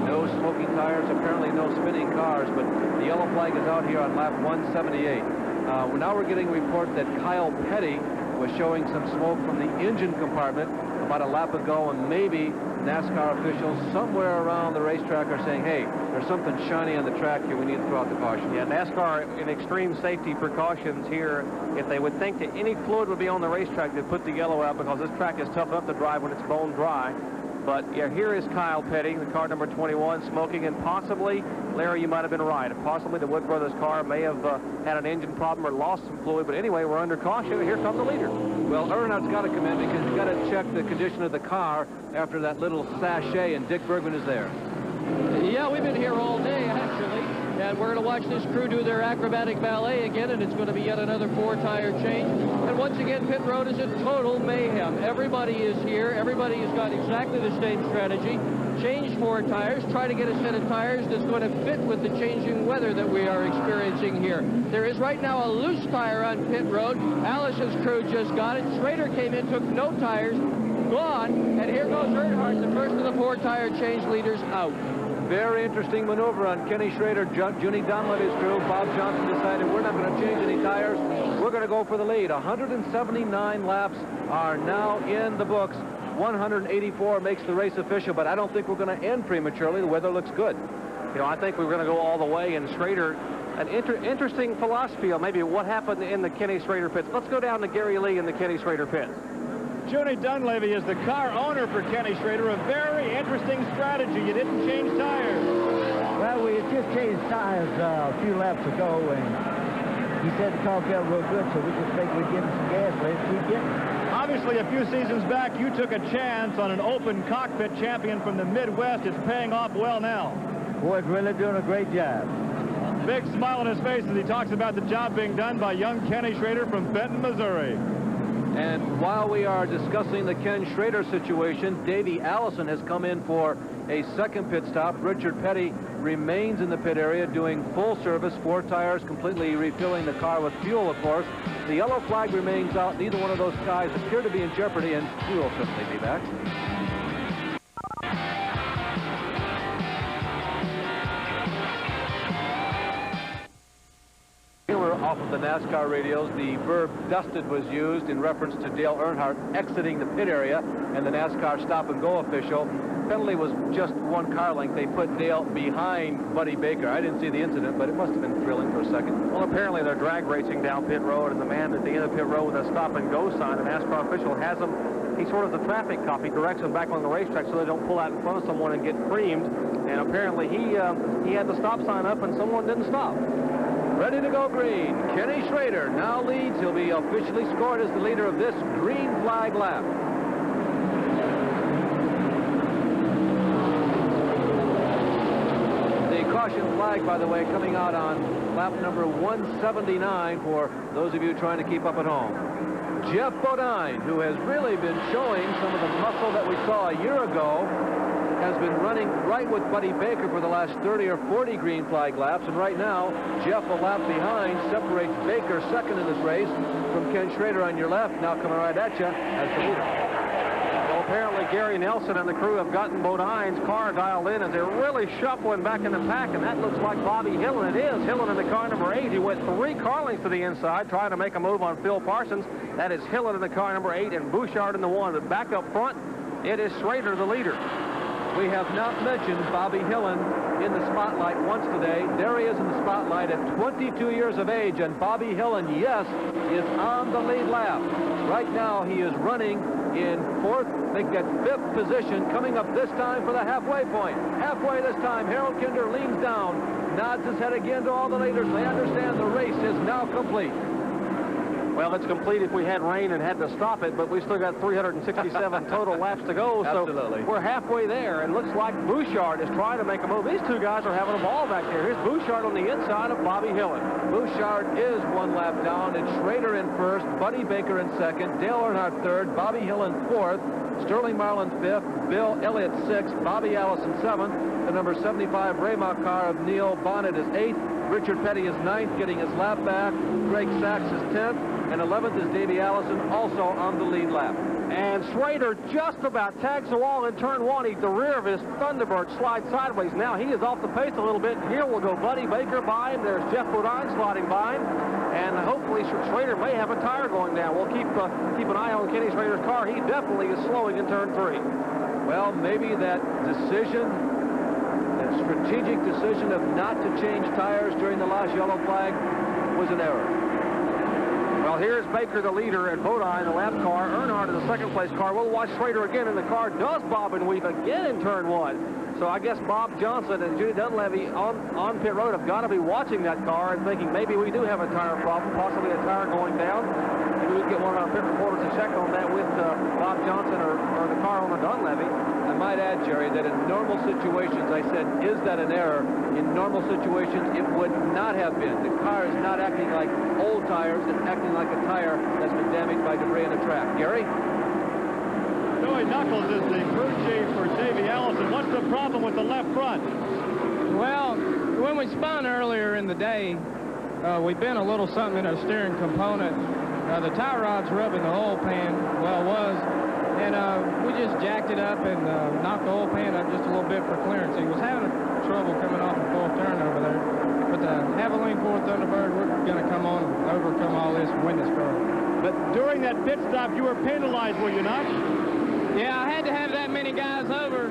no smoking tires, apparently no spinning cars, but the yellow flag is out here on lap 178. Now we're getting a report that Kyle Petty was showing some smoke from the engine compartment about a lap ago, and maybe NASCAR officials somewhere around the racetrack are saying, hey, there's something shiny on the track here, we need to throw out the caution. Yeah, NASCAR, in extreme safety precautions here, if they would think that any fluid would be on the racetrack, they'd put the yellow out, because this track is tough enough to drive when it's bone dry. But yeah, here is Kyle Petty, the car number 21, smoking, and possibly, Larry, you might have been right. Possibly the Wood Brothers car may have had an engine problem or lost some fluid, but anyway, we're under caution, and here comes the leader. Well, Earnhardt's got to come in because he's got to check the condition of the car after that little sachet, and Dick Bergman is there. Yeah, we've been here all day, actually, and we're going to watch this crew do their acrobatic ballet again, and it's going to be yet another 4-tire change. And once again, pit road is a total mayhem. Everybody is here. Everybody has got exactly the same strategy. Change 4 tires, try to get a set of tires that's going to fit with the changing weather that we are experiencing here. There is right now a loose tire on pit road. Alice's crew just got it. Schrader came in, took no tires, gone, and here goes Earnhardt, the first of the 4-tire change leaders out. Very interesting maneuver on Kenny Schrader, Junie Dunleavy's crew. Bob Johnson decided we're not going to change any tires. We're going to go for the lead. 179 laps are now in the books. 184 makes the race official, but I don't think we're going to end prematurely. The weather looks good. You know, I think we're going to go all the way, and Schrader, an interesting philosophy on maybe what happened in the Kenny Schrader pits. Let's go down to Gary Lee in the Kenny Schrader pits. Junie Dunleavy is the car owner for Kenny Schrader. A very interesting strategy. You didn't change tires. Well, we had just changed tires a few laps ago, and he said the car felt real good, so we just think we'd give him some gas, let it keep getting. Obviously, a few seasons back, you took a chance on an open cockpit champion from the Midwest. It's paying off well now. Boy, it's really doing a great job. Big smile on his face as he talks about the job being done by young Kenny Schrader from Benton, Missouri. And while we are discussing the Ken Schrader situation, Davey Allison has come in for a second pit stop. Richard Petty remains in the pit area doing full service, 4 tires, completely refilling the car with fuel, of course. The yellow flag remains out. Neither one of those guys appear to be in jeopardy, and we will certainly be back. Off of the NASCAR radios, the verb dusted was used in reference to Dale Earnhardt exiting the pit area, and the NASCAR stop-and-go official. Penalty was just 1 car length. They put Dale behind Buddy Baker. I didn't see the incident, but it must have been thrilling for a second. Well, apparently they're drag racing down pit road, and the man at the end of pit road with a stop-and-go sign, the NASCAR official has him. He's sort of the traffic cop. He directs them back on the racetrack so they don't pull out in front of someone and get creamed. And apparently he had the stop sign up, and someone didn't stop. Ready to go green. Kenny Schrader now leads. He'll be officially scored as the leader of this green flag lap. The caution flag, by the way, coming out on lap number 179 for those of you trying to keep up at home. Jeff Bodine, who has really been showing some of the muscle that we saw a year ago, has been running right with Buddy Baker for the last 30 or 40 green flag laps, and right now Jeff a lap behind separates Baker second in this race from Ken Schrader on your left, now coming right at you as the leader. Well, apparently Gary Nelson and the crew have gotten Bodine's car dialed in as they're really shuffling back in the pack, and that looks like Bobby Hillen. It is Hillen in the car number 8. He went 3 car lengths to the inside trying to make a move on Phil Parsons. That is Hillen in the car number 8 and Bouchard in the 1. But back up front, it is Schrader, the leader. We have not mentioned Bobby Hillen in the spotlight once today. There he is in the spotlight at 22 years of age, and Bobby Hillen, yes, is on the lead lap. Right now, he is running in 4th, I think at 5th position, coming up this time for the halfway point. Halfway this time, Harold Kinder leans down, nods his head again to all the leaders. They understand the race is now complete. Well, it's complete if we had rain and had to stop it, but we still got 367 total laps to go, so Absolutely. we're halfway there, and looks like Bouchard is trying to make a move. These two guys are having a ball back there. Here's Bouchard on the inside of Bobby Hillen. Bouchard is 1 lap down, and Schrader in 1st, Buddy Baker in 2nd, Dale Earnhardt 3rd, Bobby Hillen 4th, Sterling Marlin 5th, Bill Elliott 6th, Bobby Allison 7th, the number 75 Raymock car of Neil Bonnet is 8th, Richard Petty is 9th, getting his lap back, Greg Sachs is 10th, and 11th is Davey Allison, also on the lead lap. And Schrader just about tags the wall in turn 1. The rear of his Thunderbird slides sideways. Now he is off the pace a little bit. Here will go Buddy Baker by him. There's Jeff Bodine sliding by him. And hopefully Schrader may have a tire going down. We'll keep an eye on Kenny Schrader's car. He definitely is slowing in turn 3. Well, maybe that decision, that strategic decision of not to change tires during the last yellow flag was an error. Well, here's Baker, the leader, and Bodine, the lap car. Earnhardt in the 2nd place car. We'll watch Schrader again, and the car does bob and weave again in turn 1. So I guess Bob Johnson and Judy Dunleavy on pit road have got to be watching that car and thinking maybe we do have a tire problem, possibly a tire going down. Maybe we can get one of our pit reporters to check on that with Bob Johnson or the car owner Dunleavy. I might add, Jerry, that in normal situations, I said, is that an error? In normal situations, it would not have been. The car is not acting like old tires. It's acting like a tire that's been damaged by debris in the track. Gary? Joey Knuckles is the crew chief for Davey Allison. What's the problem with the left front? Well, when we spun earlier in the day, we bent a little something in our steering component. The tie rod's rubbing the oil pan, and we just jacked it up and knocked the oil pan up just a little bit for clearance. He was having trouble coming off the 4th turn over there. But the Havoline 4 Thunderbird, we're going to come on and overcome all this and win this car. But during that pit stop, you were penalized, were you not? Yeah, I had to have that many guys over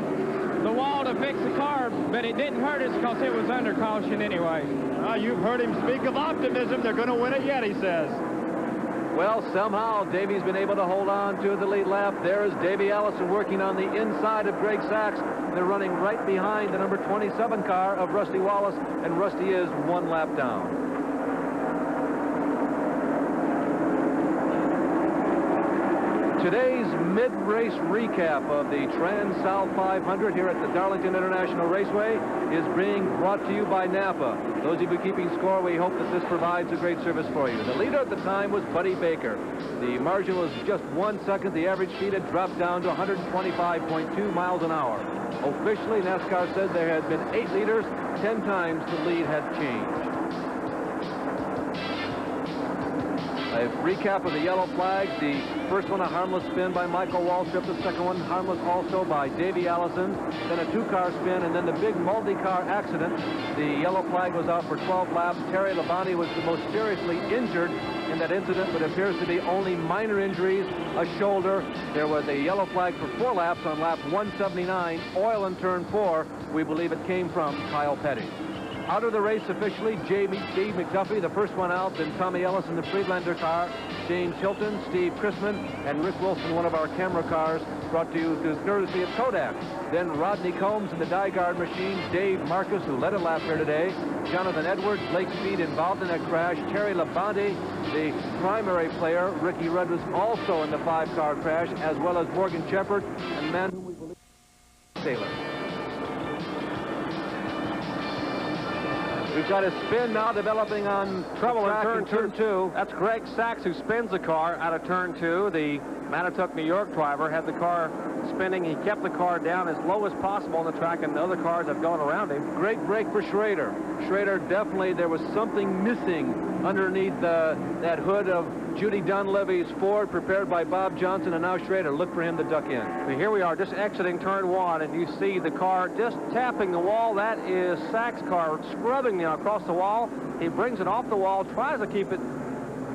the wall to fix the car, but it didn't hurt us because it was under caution anyway. You've heard him speak of optimism. They're going to win it yet, he says. Well, somehow Davey's been able to hold on to the lead lap. There is Davey Allison working on the inside of Greg Sachs. They're running right behind the number 27 car of Rusty Wallace, and Rusty is 1 lap down. Today's mid-race recap of the Transouth 500 here at the Darlington International Raceway is being brought to you by Napa. Those of you keeping score, we hope that this provides a great service for you. The leader at the time was Buddy Baker. The margin was just 1 second. The average speed had dropped down to 125.2 miles an hour. Officially, NASCAR said there had been 8 leaders. 10 times the lead had changed. A recap of the yellow flags. The first one, a harmless spin by Michael Waltrip. The second one, harmless also by Davey Allison. Then a 2-car spin, and then the big multi-car accident. The yellow flag was out for 12 laps. Terry Labonte was the most seriously injured in that incident, but appears to be only minor injuries, a shoulder. There was a yellow flag for 4 laps on lap 179. Oil in turn 4. We believe it came from Kyle Petty. Out of the race officially, Steve McDuffie, the first one out, then Tommy Ellis in the Friedlander car, James Hilton, Steve Chrisman, and Rick Wilson, one of our camera cars, brought to you through courtesy of Kodak. Then Rodney Combs in the Die-Guard machine, Dave Marcus, who led a lap here today, Jonathan Edwards, Blake Speed involved in that crash, Terry Labonte, the primary player, Ricky Rudd was also in the 5-car crash, as well as Morgan Shepherd, and man whom we believe Taylor. We've got a spin now developing on trouble in turn two. That's Greg Sachs who spins the car out of turn two. The Mattatuck, New York driver had the car spinning. He kept the car down as low as possible on the track, and the other cars have gone around him. Great break for Schrader. Schrader definitely, there was something missing underneath that hood of Judy Dunleavy's Ford prepared by Bob Johnson, and now Schrader. Look for him to duck in. Well, here we are just exiting turn one, and you see the car just tapping the wall. That is Sachs' car scrubbing now across the wall. He brings it off the wall, tries to keep it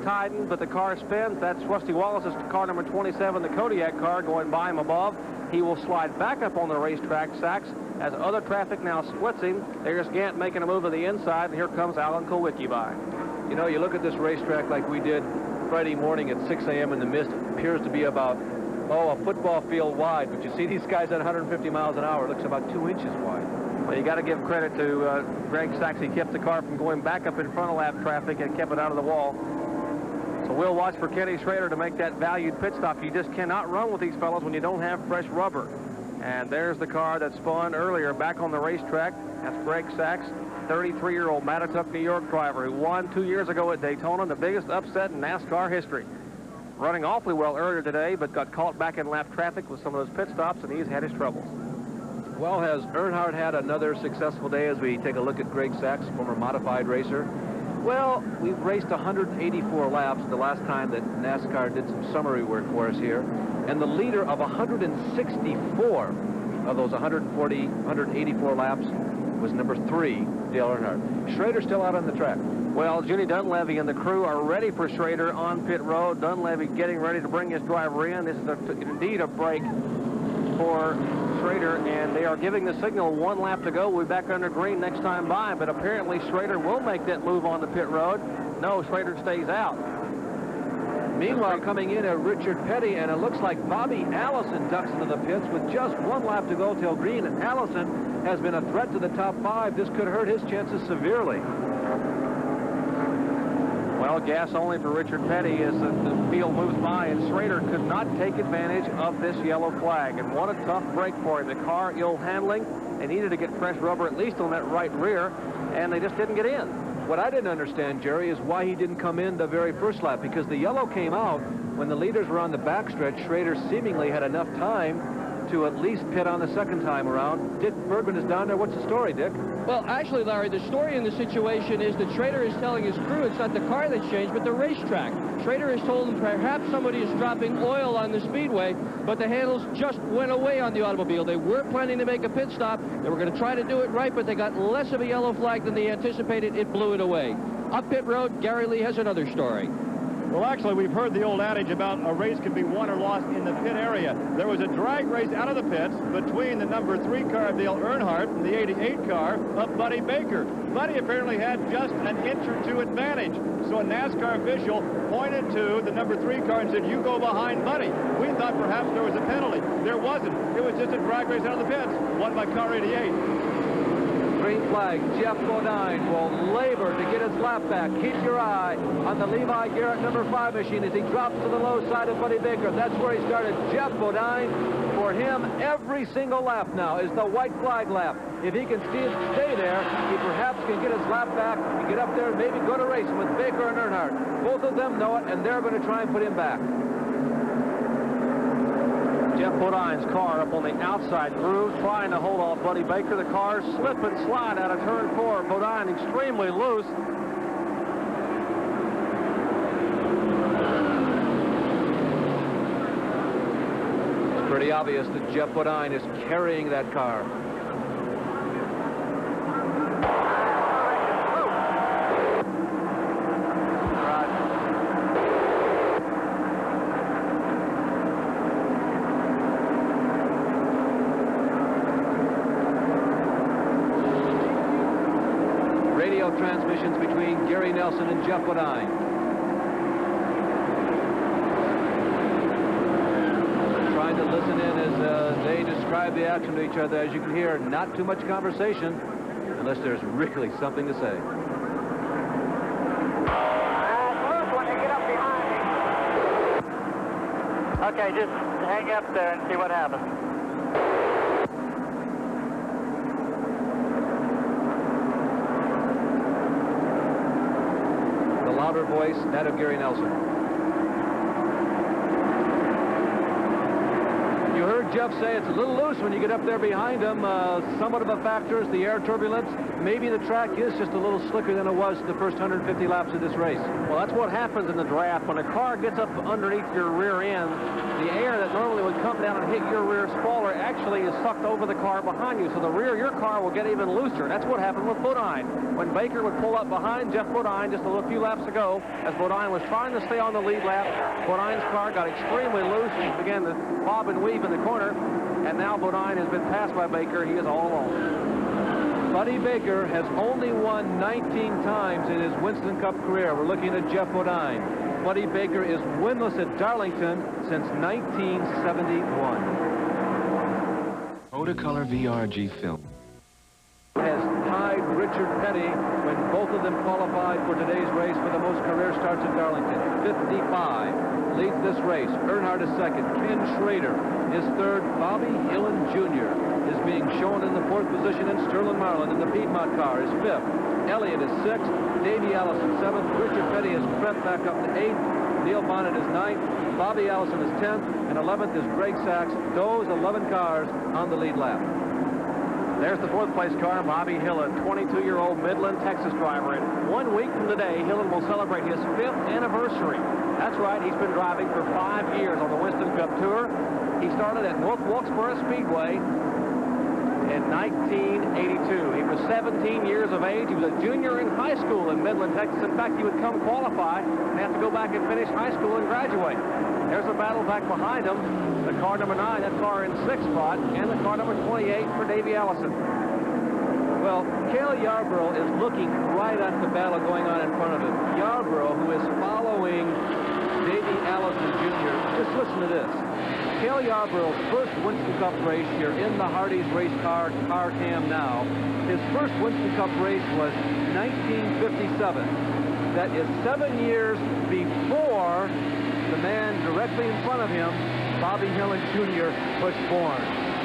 tightened, but the car spins. That's Rusty Wallace's car number 27, the Kodiak car, going by him above. He will slide back up on the racetrack, Sachs, as other traffic now splits him. There's Gant making a move to the inside, and here comes Alan Kulwicki by. You know, you look at this racetrack like we did Friday morning at 6 a.m. in the mist. It appears to be about, a football field wide, but you see these guys at 150 miles an hour. It looks about 2 inches wide. Well, you got to give credit to Greg Sachs. He kept the car from going back up in front of lap traffic and kept it out of the wall. So we'll watch for Kenny Schrader to make that valued pit stop. You just cannot run with these fellows when you don't have fresh rubber. And there's the car that spun earlier back on the racetrack. That's Greg Sachs, 33-year-old Mattatuck, New York driver who won 2 years ago at Daytona, the biggest upset in NASCAR history. Running awfully well earlier today, but got caught back in lap traffic with some of those pit stops, and he's had his troubles. Well, has Earnhardt had another successful day as we take a look at Greg Sachs, former modified racer? Well, we've raced 184 laps the last time that NASCAR did some summary work for us here. And the leader of 164 of those 184 laps was number 3, Dale Earnhardt. Schrader's still out on the track. Well, Judy Dunleavy and the crew are ready for Schrader on pit road. Dunleavy getting ready to bring his driver in. This is indeed a break for Schrader, and they are giving the signal 1 lap to go. We'll be back under green next time by, but apparently Schrader will make that move on the pit road. No, Schrader stays out. Meanwhile, coming in are Richard Petty, and it looks like Bobby Allison ducks into the pits with just 1 lap to go till green, and Allison has been a threat to the top 5. This could hurt his chances severely. Well, gas only for Richard Petty as the field moves by, and Schrader could not take advantage of this yellow flag. And what a tough break for him. The car ill handling. They needed to get fresh rubber at least on that right rear, and they just didn't get in. What I didn't understand, Jerry, is why he didn't come in the very first lap, because the yellow came out when the leaders were on the backstretch. Schrader seemingly had enough time to at least pit on the second time around. Dick Bergman is down there. What's the story, Dick? Well, actually, Larry, the story in the situation is that Schrader is telling his crew it's not the car that's changed, but the racetrack. Schrader has told them perhaps somebody is dropping oil on the speedway, but the handles just went away on the automobile. They were planning to make a pit stop. They were going to try to do it right, but they got less of a yellow flag than they anticipated. It blew it away. Up pit road, Gary Lee has another story. Well, actually, we've heard the old adage about a race can be won or lost in the pit area. There was a drag race out of the pits between the number 3 car of Dale Earnhardt and the 88 car of Buddy Baker. Buddy apparently had just an inch or 2 advantage. So a NASCAR official pointed to the number 3 car and said, "You go behind Buddy." We thought perhaps there was a penalty. There wasn't. It was just a drag race out of the pits, won by car 88. Green flag. Jeff Bodine will labor to get his lap back. Keep your eye on the Levi Garrett number 5 machine as he drops to the low side of Buddy Baker. That's where he started. Jeff Bodine, for him, every single lap now is the white flag lap. If he can stay there, he perhaps can get his lap back and get up there and maybe go to racing with Baker and Earnhardt. Both of them know it, and they're going to try and put him back. Jeff Bodine's car up on the outside groove, trying to hold off Buddy Baker. The car slip and slide out of turn 4. Bodine extremely loose. It's pretty obvious that Jeff Bodine is carrying that car. Transmissions between Gary Nelson and Jeff Bodine. Trying to listen in as they describe the action to each other. As you can hear, not too much conversation unless there's really something to say. Okay, just hang up there and see what happens. louder voice, that of Gary Nelson. You heard Jeff say it's a little loose when you get up there behind him. Somewhat of a factor is the air turbulence. Maybe the track is just a little slicker than it was the first 150 laps of this race. Well, that's what happens in the draft. When a car gets up underneath your rear end, the air that normally would come down and hit your rear spoiler actually is sucked over the car behind you. So the rear of your car will get even looser. That's what happened with Bodine. When Baker would pull up behind Jeff Bodine just a few laps ago, as Bodine was trying to stay on the lead lap, Bodine's car got extremely loose and began to bob and weave in the corner. And now Bodine has been passed by Baker. He is all alone. Buddy Baker has only won 19 times in his Winston Cup career. We're looking at Jeff Bodine. Buddy Baker is winless at Darlington since 1971. Otocolor VRG film. Has tied Richard Petty when both of them qualified for today's race for the most career starts at Darlington. 55 leads this race. Earnhardt is second. Ken Schrader is third. Bobby Hillen Jr. is being shown in the fourth position, and Sterling Marlin in the Piedmont car is fifth. Elliott is sixth. Davey Allison seventh. Richard Petty has crept back up to eighth. Neil Bonnet is ninth. Bobby Allison is 10th. And 11th is Greg Sachs. Those 11 cars on the lead lap. There's the fourth place car, Bobby Hillen, 22-year-old Midland, Texas driver. And 1 week from today, Hillen will celebrate his 5th anniversary. That's right, he's been driving for 5 years on the Winston Cup Tour. He started at North Wilkesboro Speedway in 1982. He was 17 years of age. He was a junior in high school in Midland, Texas. In fact, he would come qualify and have to go back and finish high school and graduate. There's a battle back behind him. The car number 9, that car in 6th spot, and the car number 28 for Davey Allison. Well, Cale Yarborough is looking right at the battle going on in front of him. Yarborough, who is following Davey Allison Jr. Just listen to this. Cale Yarborough's first Winston Cup race, you're in the Hardee's race car cam now. His first Winston Cup race was 1957. That is 7 years before the man directly in front of him, Bobby Hillen Jr., was born.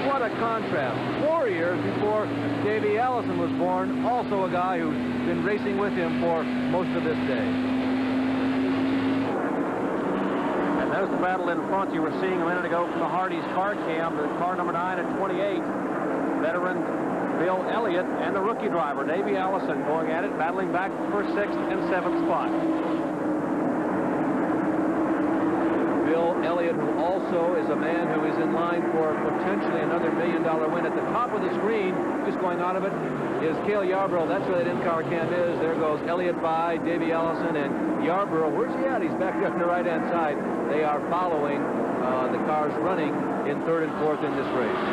What a contrast. 4 years before Davey Allison was born, also a guy who's been racing with him for most of this day. And there's the battle in front you were seeing a minute ago from the Hardee's car cam, the car number 9 and 28. Veteran Bill Elliott and the rookie driver, Davey Allison, going at it, battling back for 6th and 7th spot. Bill Elliott, who also is a man who is in line for potentially another $1 million win. At the top of the screen, just going out of it, is Cale Yarborough. That's where that in-car cam is. There goes Elliott by Davey Allison, and Yarborough, where's he at? He's back there on the right-hand side. They are following the cars running in 3rd and 4th in this race.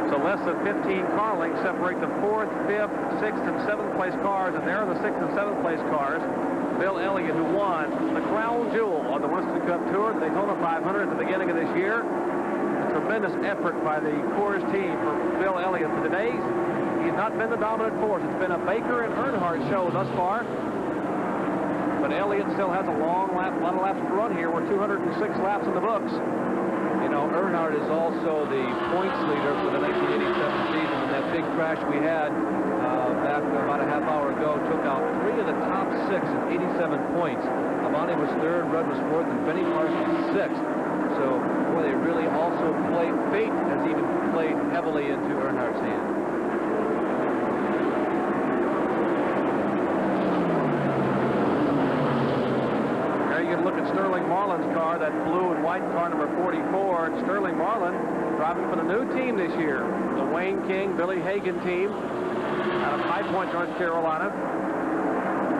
So less than 15 car lengths separate the 4th, 5th, 6th, and 7th place cars, and there are the 6th and 7th place cars. Bill Elliott, who won the crown jewel on the Winston Cup Tour, the Daytona 500 at the beginning of this year. A tremendous effort by the Coors team for Bill Elliott. For today, he's not been the dominant force. It's been a Baker and Earnhardt show thus far. But Elliott still has a lot of laps to run here. We're 206 laps in the books. You know, Earnhardt is also the points leader for the 1987 season. And that big crash we had back about a half hour ago took out 3 of the top 6 at 87 points. Labonte was 3rd, Rudd was 4th, and Benny Parsons 6th. So, boy, they really also played. Fate has even played heavily into Earnhardt's hand. There you can look at Sterling Marlin's car, that blue and white car number 44. Sterling Marlin driving for the new team this year, the Wayne King, Billy Hagan team out of High Point, North Carolina.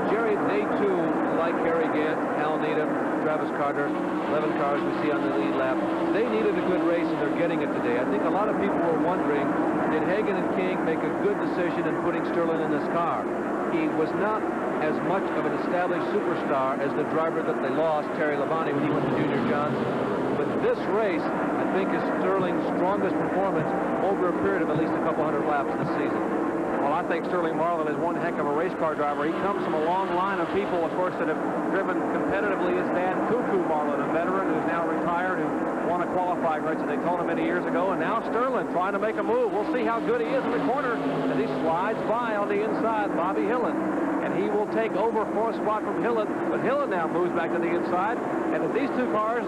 Jerry, they too, like Harry Gant, Hal Needham, Travis Carter, 11 cars we see on the lead lap, they needed a good race, and they're getting it today. I think a lot of people were wondering, did Hagan and King make a good decision in putting Sterling in this car? He was not as much of an established superstar as the driver that they lost, Terry Labonte, when he went to Junior Johnson. But this race, I think, is Sterling's strongest performance over a period of at least a couple hundred laps this season. Well, Well, I think Sterling Marlin is one heck of a race car driver. He comes from a long line of people, of course, that have driven competitively. His dad, Cuckoo Marlin, a veteran who's now retired, who won a qualifying race at Daytona many years ago. And now Sterling trying to make a move. We'll see how good he is in the corner as he slides by on the inside, Bobby Hillin. And he will take over fourth spot from Hillin. But Hillin now moves back to the inside. And if these two cars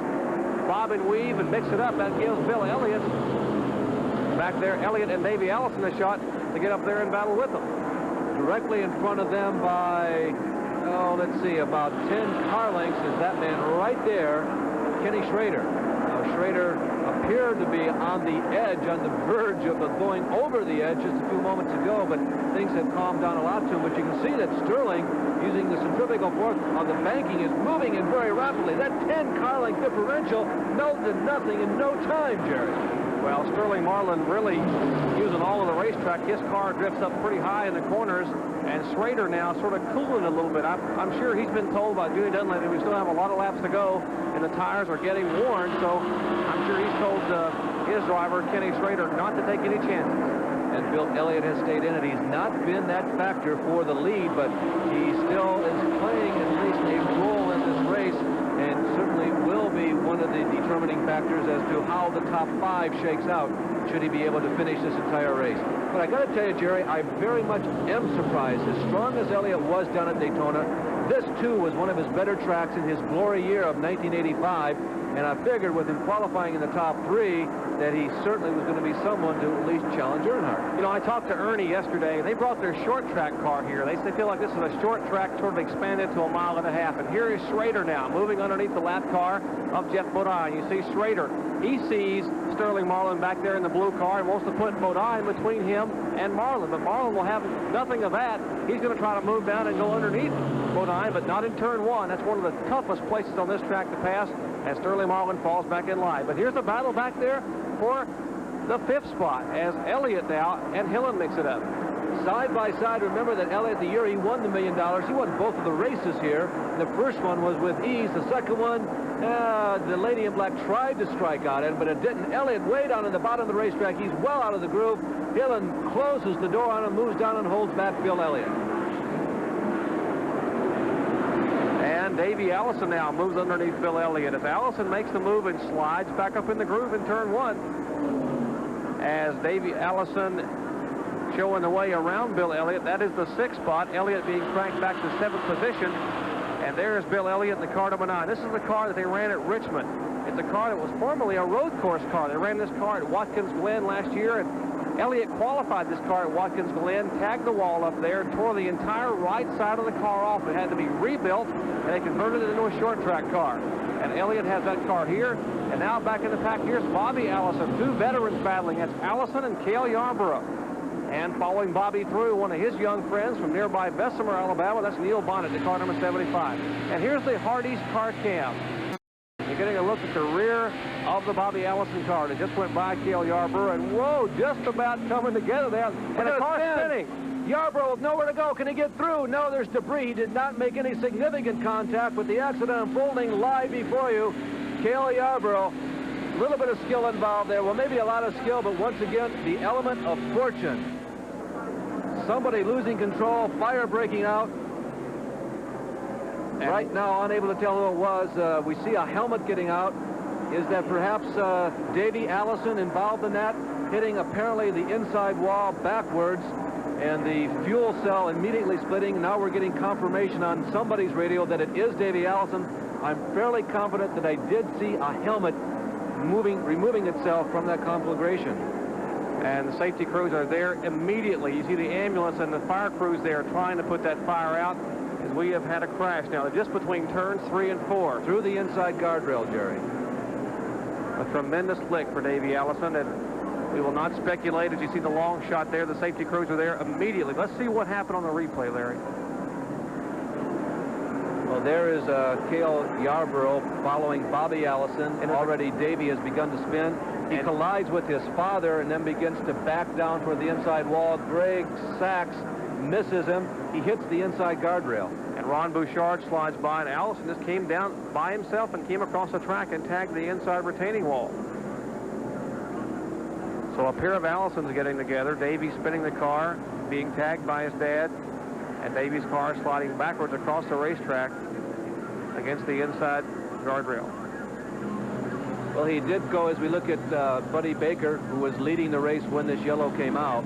bob and weave and mix it up, that gives Bill Elliott back there, Elliott and Davey Allison, a shot to get up there and battle with them. Directly in front of them by, oh, let's see, about 10 car lengths is that man right there, Kenny Schrader. Now, Schrader appeared to be on the edge, on the verge of going over the edge just a few moments ago, but things have calmed down a lot to him. But you can see that Sterling, using the centrifugal force on the banking, is moving in very rapidly. That 10 car length differential melted to nothing in no time, Jerry. Well, Sterling Marlin really using all of the racetrack. His car drifts up pretty high in the corners, and Schrader now sort of cooling a little bit. I'm sure he's been told by Judy Dunlap that we still have a lot of laps to go, and the tires are getting worn, so I'm sure he's told his driver, Kenny Schrader, not to take any chances. And Bill Elliott has stayed in it. He's not been that factor for the lead, but he still is playing at least a role in this race, and certainly will be one of the determining factors as to how the top 5 shakes out should he be able to finish this entire race. But I got to tell you, Jerry, I very much am surprised. As strong as Elliott was down at Daytona, this too was one of his better tracks in his glory year of 1985, and I figured with him qualifying in the top 3 that he certainly was going to be someone to at least challenge Earnhardt. You know, I talked to Ernie yesterday, and they brought their short track car here. They feel like this is a short track sort of expanded to 1.5 miles. And here is Schrader now, moving underneath the lap car of Jeff Bodine. You see Schrader. He sees Sterling Marlin back there in the blue car and wants to put Bodine between him and Marlin. But Marlin will have nothing of that. He's going to try to move down and go underneath Bodine, but not in turn 1. That's one of the toughest places on this track to pass as Sterling Marlin falls back in line. But here's the battle back there for the 5th spot as Elliott now and Hillin mix it up. Side by side, remember that Elliott, the year he won the $1 million, he won both of the races here. The first one was with ease. The second one, the lady in black tried to strike out in, but it didn't. Elliott way down in the bottom of the racetrack. He's well out of the groove. Hillin closes the door on him, moves down and holds back Bill Elliott. And Davey Allison now moves underneath Bill Elliott. As Allison makes the move and slides back up in the groove in turn 1. As Davey Allison showing the way around Bill Elliott. That is the 6th spot. Elliott being cranked back to 7th position. And there's Bill Elliott in the car number 9. This is the car that they ran at Richmond. It's a car that was formerly a road course car. They ran this car at Watkins Glen last year, and Elliott qualified this car at Watkins Glen, tagged the wall up there, tore the entire right side of the car off. It had to be rebuilt, and they converted it into a short track car. And Elliott has that car here, and now back in the pack, here's Bobby Allison, 2 veterans battling. That's Allison and Cale Yarborough. And following Bobby through, one of his young friends from nearby Bessemer, Alabama, that's Neil Bonnet, the car number 75. And here's the Hardee's car cam. You're getting a look at the rear of the Bobby Allison car. They just went by Cale Yarborough, and whoa, just about coming together there. And the car spinning. Yarborough with nowhere to go. Can he get through? No, there's debris. He did not make any significant contact with the accident unfolding live before you. Cale Yarborough, a little bit of skill involved there. Well, maybe a lot of skill, but once again, the element of fortune. Somebody losing control, fire breaking out. And right now, unable to tell who it was. We see a helmet getting out. Is that perhaps Davey Allison involved in that? Hitting apparently the inside wall backwards, and the fuel cell immediately splitting. Now we're getting confirmation on somebody's radio that it is Davey Allison. I'm fairly confident that I did see a helmet removing itself from that conflagration. And the safety crews are there immediately. You see the ambulance and the fire crews there trying to put that fire out, as we have had a crash now. They're just between turns 3 and 4. Through the inside guardrail, Jerry. A tremendous lick for Davey Allison, and we will not speculate. As you see the long shot there, the safety crews are there immediately. Let's see what happened on the replay, Larry. Well, there is Cale Yarborough following Bobby Allison, and already Davey has begun to spin. He collides with his father and then begins to back down toward the inside wall. Greg Sachs misses him. He hits the inside guardrail. And Ron Bouchard slides by, and Allison just came down by himself and came across the track and tagged the inside retaining wall. So a pair of Allisons getting together. Davey spinning the car, being tagged by his dad, and Davy's car sliding backwards across the racetrack against the inside guardrail. Well, he did go, as we look at Buddy Baker, who was leading the race when this yellow came out.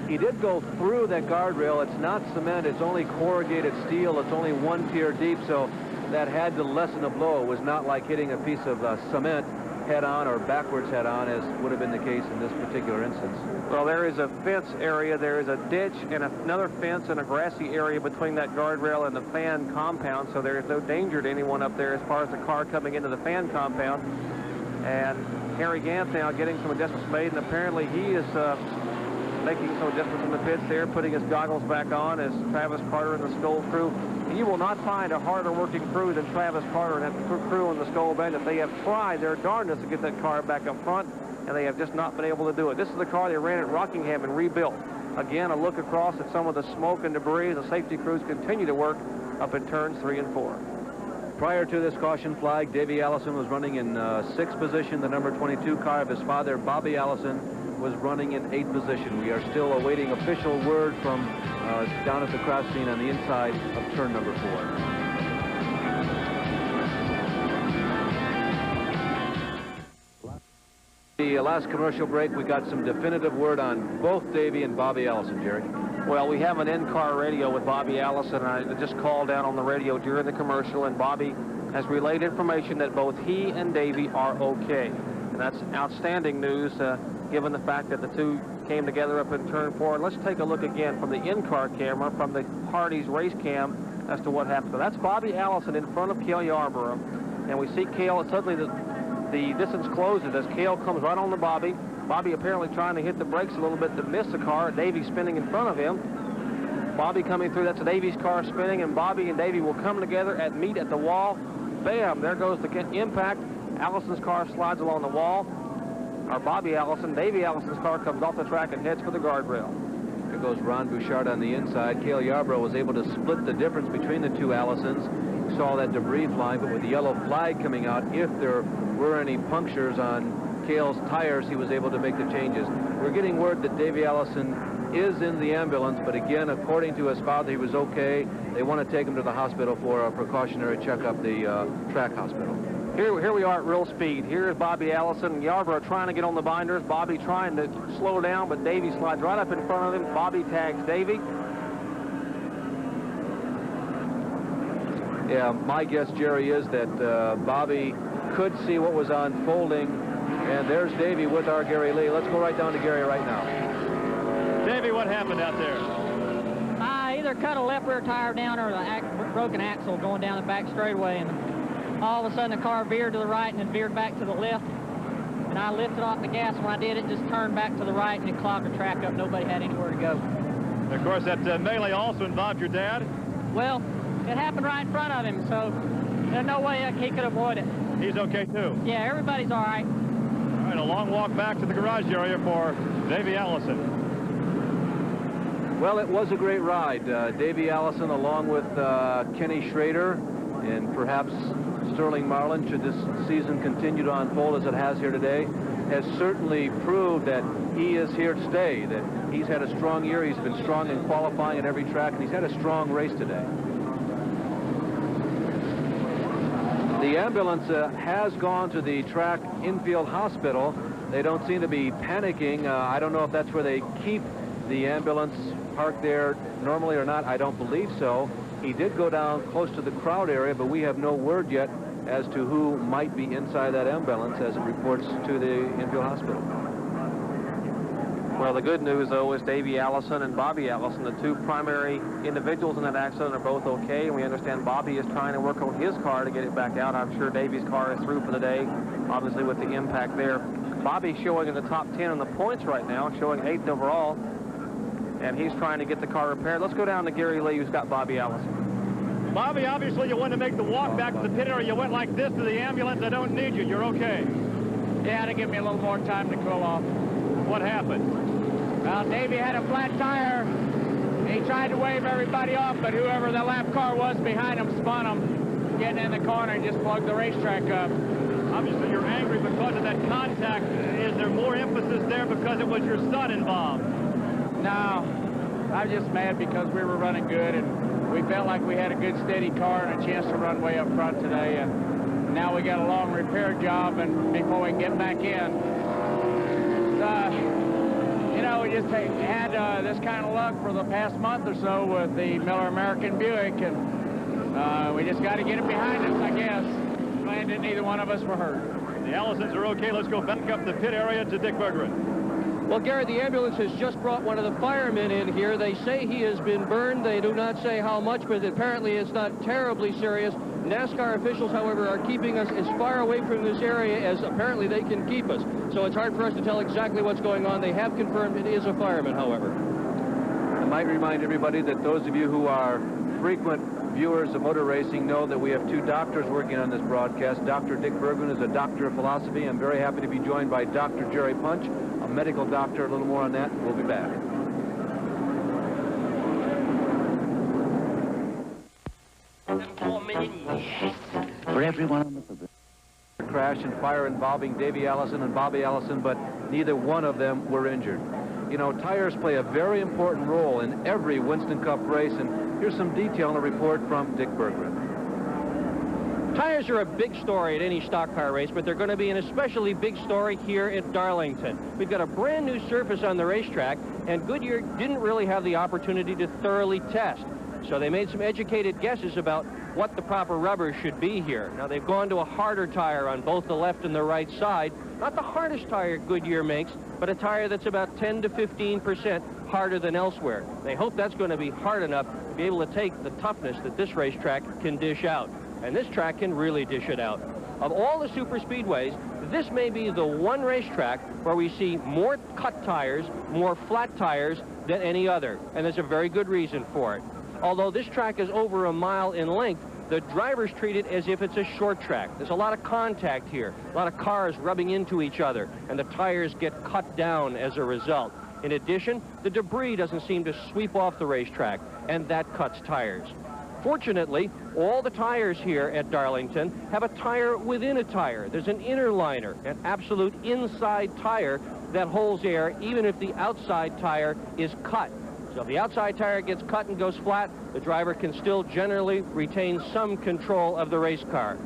He did go through that guardrail. It's not cement, it's only corrugated steel. It's only 1 tier deep, so that had to lessen the blow. It was not like hitting a piece of cement head-on or backwards head-on, as would have been the case in this particular instance. Well, there is a fence area, there is a ditch and another fence and a grassy area between that guardrail and the fan compound, so there is no danger to anyone up there as far as the car coming into the fan compound. And Harry Gant now getting some adjustments made, and apparently he is making some adjustments in the pits there, putting his goggles back on as Travis Carter and the Skull crew. And you will not find a harder working crew than Travis Carter and that crew on the Skull Bandit. They have tried their darndest to get that car back up front, and they have just not been able to do it. This is the car they ran at Rockingham and rebuilt. Again, a look across at some of the smoke and debris. The safety crews continue to work up in turns 3 and 4. Prior to this caution flag, Davey Allison was running in 6th position. The number 22 car of his father, Bobby Allison, was running in 8th position. We are still awaiting official word from down at the crash scene on the inside of turn number 4. The last commercial break, we got some definitive word on both Davey and Bobby Allison, Jerry. Well, we have an in-car radio with Bobby Allison. I just called down on the radio during the commercial, and Bobby has relayed information that both he and Davey are okay. And that's outstanding news, given the fact that the two came together up in turn 4. And let's take a look again from the in-car camera, from the Hardee's race cam, as to what happened. So that's Bobby Allison in front of Cale Yarborough. And we see Cale, suddenly the distance closes as Cale comes right on to Bobby. Bobby apparently trying to hit the brakes a little bit to miss the car. Davey spinning in front of him. Bobby coming through. That's Davey's car spinning, and Bobby and Davey will come together at meet at the wall. Bam! There goes the impact. Allison's car slides along the wall. Our Bobby Allison, Davey Allison's car comes off the track and heads for the guardrail. There goes Ron Bouchard on the inside. Cale Yarborough was able to split the difference between the two Allisons. You saw that debris flying, but with the yellow flag coming out, if there were any punctures on Cale's tires, he was able to make the changes. We're getting word that Davey Allison is in the ambulance, but again, according to his father, he was okay. They want to take him to the hospital for a precautionary checkup, the track hospital. Here we are at real speed. Here is Bobby Allison and Yarborough trying to get on the binders. Bobby trying to slow down, but Davey slides right up in front of him. Bobby tags Davey. Yeah, my guess, Jerry, is that Bobby could see what was unfolding. And there's Davey with our Gary Lee. Let's go right down to Gary right now. Davey, what happened out there? I either cut a left rear tire down or the broken axle going down the back straightaway. And all of a sudden the car veered to the right and then veered back to the left. And I lifted off the gas. When I did, it just turned back to the right and it clogged the track up. Nobody had anywhere to go. Of course, that melee also involved your dad? Well, it happened right in front of him, so there's no way he could avoid it. He's okay, too? Yeah, everybody's all right. All right, a long walk back to the garage area for Davey Allison. Well, it was a great ride. Davey Allison, along with Kenny Schrader and perhaps Sterling Marlin, should this season continue to unfold as it has here today, has certainly proved that he is here to stay, that he's had a strong year. He's been strong in qualifying at every track, and he's had a strong race today. The ambulance has gone to the track infield hospital. They don't seem to be panicking. I don't know if that's where they keep the ambulance parked there normally or not. I don't believe so. He did go down close to the crowd area, but we have no word yet as to who might be inside that ambulance as it reports to the infield hospital. Well, the good news, though, is Davey Allison and Bobby Allison, the two primary individuals in that accident, are both okay. And we understand Bobby is trying to work on his car to get it back out. I'm sure Davey's car is through for the day, obviously with the impact there. Bobby showing in the top 10 in the points right now, showing 8th overall. And he's trying to get the car repaired. Let's go down to Gary Lee, who's got Bobby Allison. Bobby, obviously you wanted to make the walk back to the pit area. You went like this to the ambulance. I don't need you. You're okay. Yeah, to give me a little more time to cool off. What happened? Well, Davey had a flat tire. He tried to wave everybody off, but whoever the lap car was behind him spun him, getting in the corner and just plugged the racetrack up. Obviously you're angry because of that contact. Is there more emphasis there because it was your son involved? No. I'm just mad because we were running good, and we felt like we had a good, steady car and a chance to run way up front today. And now we got a long repair job, and before we can get back in. You know, we just had this kind of luck for the past month or so with the Miller American Buick, and we just got to get it behind us, I guess. Glad that neither one of us were hurt. The Allisons are okay. Let's go back up the pit area to Dick Bergeron. Well, Gary, the ambulance has just brought one of the firemen in here. They say he has been burned. They do not say how much, but apparently it's not terribly serious. NASCAR officials, however, are keeping us as far away from this area as apparently they can keep us. So it's hard for us to tell exactly what's going on. They have confirmed it is a fireman, however. I might remind everybody that those of you who are frequent viewers of motor racing know that we have two doctors working on this broadcast. Dr. Dick Bergeron is a doctor of philosophy. I'm very happy to be joined by Dr. Jerry Punch, a medical doctor. A little more on that. We'll be back. For everyone on the crash and fire involving Davey Allison and Bobby Allison, but neither one of them were injured. You know, tires play a very important role in every Winston Cup race, and here's some detail in a report from Dick Bergeron. Tires are a big story at any stock car race, but they're going to be an especially big story here at Darlington. We've got a brand new surface on the racetrack, and Goodyear didn't really have the opportunity to thoroughly test. So they made some educated guesses about what the proper rubber should be here. Now, they've gone to a harder tire on both the left and the right side. Not the hardest tire Goodyear makes, but a tire that's about 10 to 15% harder than elsewhere. They hope that's going to be hard enough to be able to take the toughness that this racetrack can dish out. And this track can really dish it out. Of all the super speedways, this may be the one racetrack where we see more cut tires, more flat tires than any other. And there's a very good reason for it. Although this track is over a mile in length, the drivers treat it as if it's a short track. There's a lot of contact here, a lot of cars rubbing into each other, and the tires get cut down as a result. In addition, the debris doesn't seem to sweep off the racetrack, and that cuts tires. Fortunately, all the tires here at Darlington have a tire within a tire. There's an inner liner, an absolute inside tire that holds air even if the outside tire is cut. So if the outside tire gets cut and goes flat, the driver can still generally retain some control of the race car.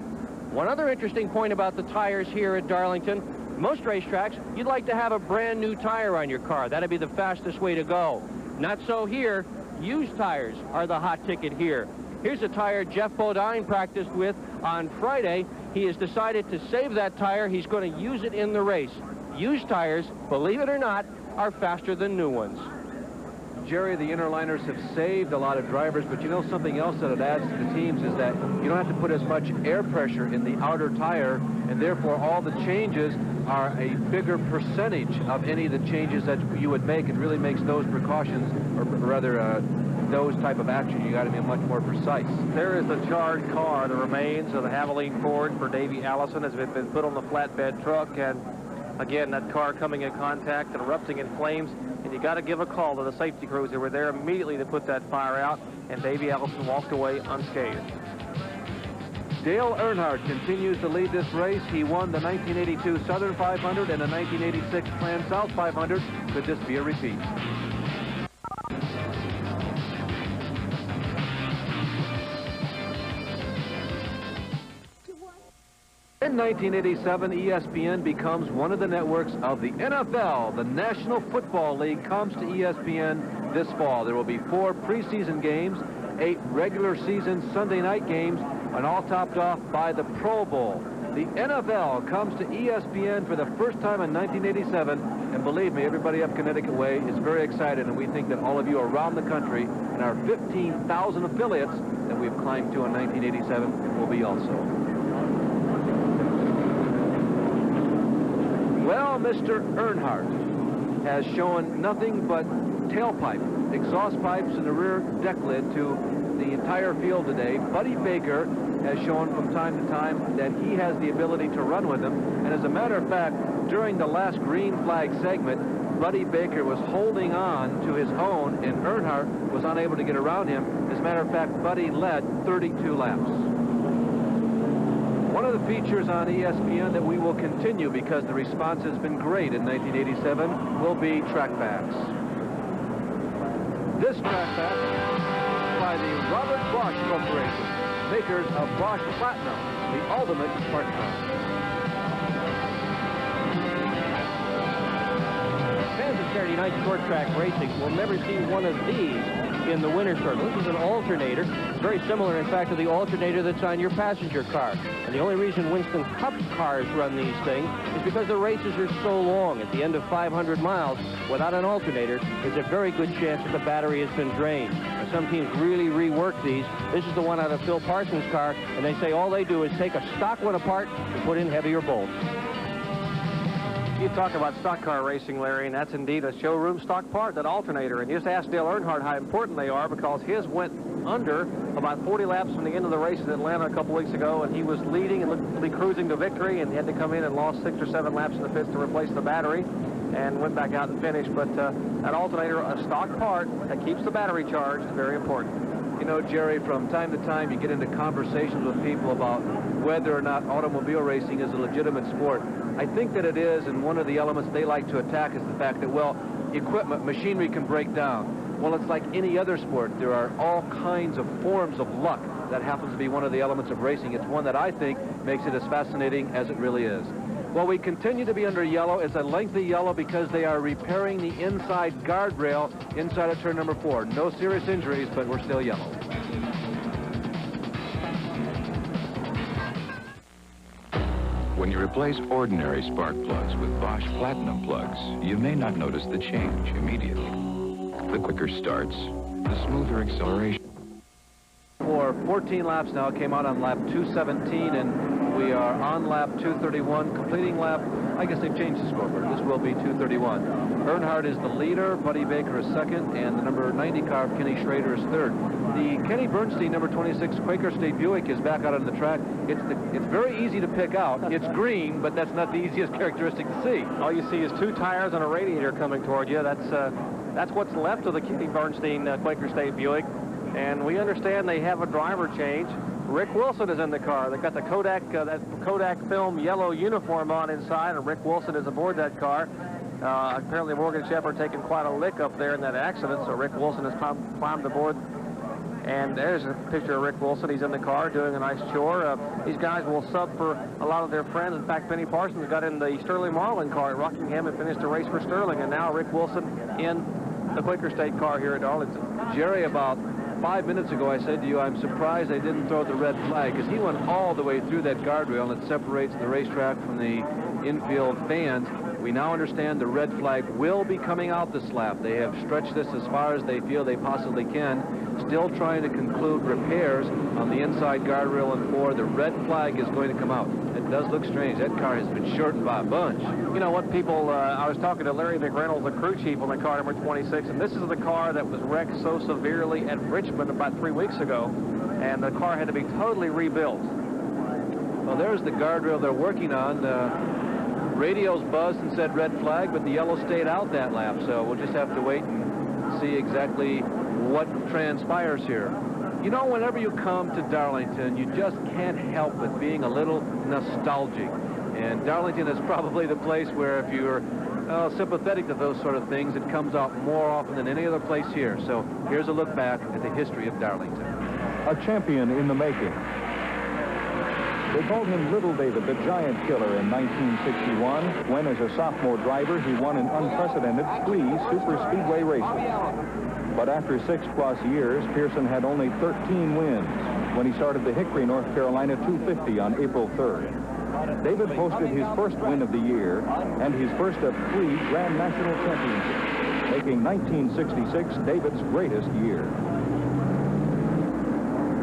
One other interesting point about the tires here at Darlington, most racetracks, you'd like to have a brand new tire on your car. That'd be the fastest way to go. Not so here. Used tires are the hot ticket here. Here's a tire Jeff Bodine practiced with on Friday. He has decided to save that tire. He's going to use it in the race. Used tires, believe it or not, are faster than new ones. Jerry, the inner liners have saved a lot of drivers, but you know something else that it adds to the teams is that you don't have to put as much air pressure in the outer tire, and therefore all the changes are a bigger percentage of any of the changes that you would make. It really makes those precautions, or rather those type of action, you got to be much more precise. There is the charred car, the remains of the Havoline Ford for Davey Allison, has been put on the flatbed truck, and again, that car coming in contact and erupting in flames, and you got to give a call to the safety crews who were there immediately to put that fire out, and Davey Allison walked away unscathed. Dale Earnhardt continues to lead this race. He won the 1982 Southern 500 and the 1986 Transouth 500. Could this be a repeat? In 1987, ESPN becomes one of the networks of the NFL. The National Football League comes to ESPN this fall. There will be 4 preseason games, 8 regular season Sunday night games, and all topped off by the Pro Bowl. The NFL comes to ESPN for the first time in 1987, and believe me, everybody up Connecticut Way is very excited, and we think that all of you around the country and our 15,000 affiliates that we've climbed to in 1987 will be also. Well, Mr. Earnhardt has shown nothing but tailpipe, exhaust pipes in the rear deck lid to the entire field today. Buddy Baker has shown from time to time that he has the ability to run with him. And as a matter of fact, during the last green flag segment, Buddy Baker was holding on to his own, and Earnhardt was unable to get around him. As a matter of fact, Buddy led 32 laps. One of the features on ESPN that we will continue because the response has been great in 1987 will be trackbacks. This track pass by the Robert Bosch Corporation, makers of Bosch Platinum, the ultimate smart car. Fans of Saturday night short track racing will never see one of these in the winter circle. This is an alternator, very similar, in fact, to the alternator that's on your passenger car. And the only reason Winston Cup cars run these things is because the races are so long. At the end of 500 miles, without an alternator, there's a very good chance that the battery has been drained. Now, some teams really rework these. This is the one out of Phil Parsons' car, and they say all they do is take a stock one apart and put in heavier bolts. You talk about stock car racing, Larry, and that's indeed a showroom stock part, that alternator. And just ask Dale Earnhardt how important they are, because his went under about 40 laps from the end of the race in Atlanta a couple weeks ago, and he was leading and looked to be cruising to victory, and he had to come in and lost 6 or 7 laps in the pits to replace the battery and went back out and finished. But that alternator, a stock part that keeps the battery charged, very important. You know, Jerry, from time to time you get into conversations with people about whether or not automobile racing is a legitimate sport. I think that it is, and one of the elements they like to attack is the fact that, well, equipment, machinery can break down. Well, it's like any other sport. There are all kinds of forms of luck. That happens to be one of the elements of racing. It's one that I think makes it as fascinating as it really is. Well, we continue to be under yellow. It's a lengthy yellow because they are repairing the inside guardrail inside of turn number 4. No serious injuries, but we're still yellow. When you replace ordinary spark plugs with Bosch Platinum plugs, you may not notice the change immediately. The quicker starts, the smoother acceleration. For 14 laps now, came out on lap 217, and we are on lap 231, completing lap, I guess they've changed the scoreboard. This will be 231. Earnhardt is the leader, Buddy Baker is second, and the number 90 car of Kenny Schrader is third. The Kenny Bernstein number 26 Quaker State Buick is back out on the track. It's very easy to pick out. It's green, but that's not the easiest characteristic to see. All you see is 2 tires and a radiator coming toward you. That's what's left of the Kenny Bernstein Quaker State Buick. And we understand they have a driver change. Rick Wilson is in the car. They've got the Kodak, that Kodak film yellow uniform on inside, and Rick Wilson is aboard that car. Apparently Morgan Shepherd taking quite a lick up there in that accident, so Rick Wilson has climbed aboard. And there's a picture of Rick Wilson. He's in the car doing a nice chore. These guys will sub for a lot of their friends. In fact, Benny Parsons got in the Sterling Marlin car at Rockingham and finished a race for Sterling, and now Rick Wilson in the Quaker State car here at Darlington. Jerry, about 5 minutes ago, I said to you, I'm surprised they didn't throw the red flag, because he went all the way through that guardrail, and it separates the racetrack from the infield fans. We now understand the red flag will be coming out this lap. They have stretched this as far as they feel they possibly can, still trying to conclude repairs on the inside guardrail and 4. The red flag is going to come out. It does look strange. That car has been shortened by a bunch. You know what, people, I was talking to Larry McReynolds, the crew chief on the car number 26, and this is the car that was wrecked so severely at Richmond about 3 weeks ago, and the car had to be totally rebuilt. Well, there's the guardrail they're working on. Radios buzzed and said red flag, but the yellow stayed out that lap, so we'll just have to wait and see exactly what transpires here. You know, whenever you come to Darlington, you just can't help but being a little nostalgic. And Darlington is probably the place where if you're sympathetic to those sort of things, it comes out more often than any other place here. So here's a look back at the history of Darlington. A champion in the making. They called him Little David, the Giant Killer, in 1961, when, as a sophomore driver, he won an unprecedented 3 super speedway races. But after 6+ years, Pearson had only 13 wins when he started the Hickory, North Carolina 250 on April 3rd. David posted his first win of the year and his first of 3 Grand National Championships, making 1966 David's greatest year.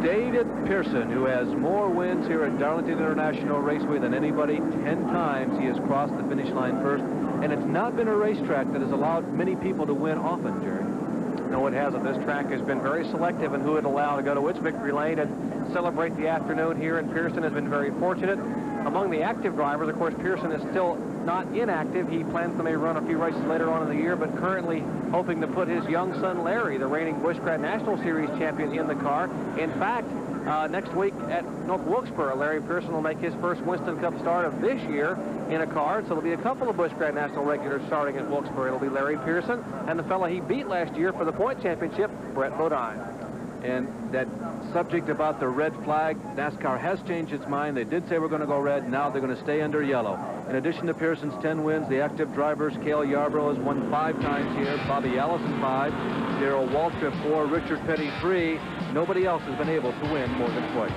David Pearson, who has more wins here at Darlington International Raceway than anybody. 10 times he has crossed the finish line first, and it's not been a racetrack that has allowed many people to win often, Jerry. No, it hasn't. This track has been very selective in who it allowed to go to its victory lane and celebrate the afternoon here, and Pearson has been very fortunate. Among the active drivers, of course, Pearson is still not inactive. He plans to maybe run a few races later on in the year, but currently hoping to put his young son Larry, the reigning Busch Grand National Series champion, in the car. In fact, next week at North Wilkesboro, Larry Pearson will make his first Winston Cup start of this year in a car. So there'll be a couple of Busch Grand National regulars starting at Wilkesboro. It'll be Larry Pearson and the fella he beat last year for the point championship, Brett Bodine. And that subject about the red flag, NASCAR has changed its mind. They did say we're going to go red. Now they're going to stay under yellow. In addition to Pearson's 10 wins, the active drivers, Cale Yarborough has won 5 times here, Bobby Allison 5, Darrell Waltrip 4, Richard Petty 3. Nobody else has been able to win more than twice.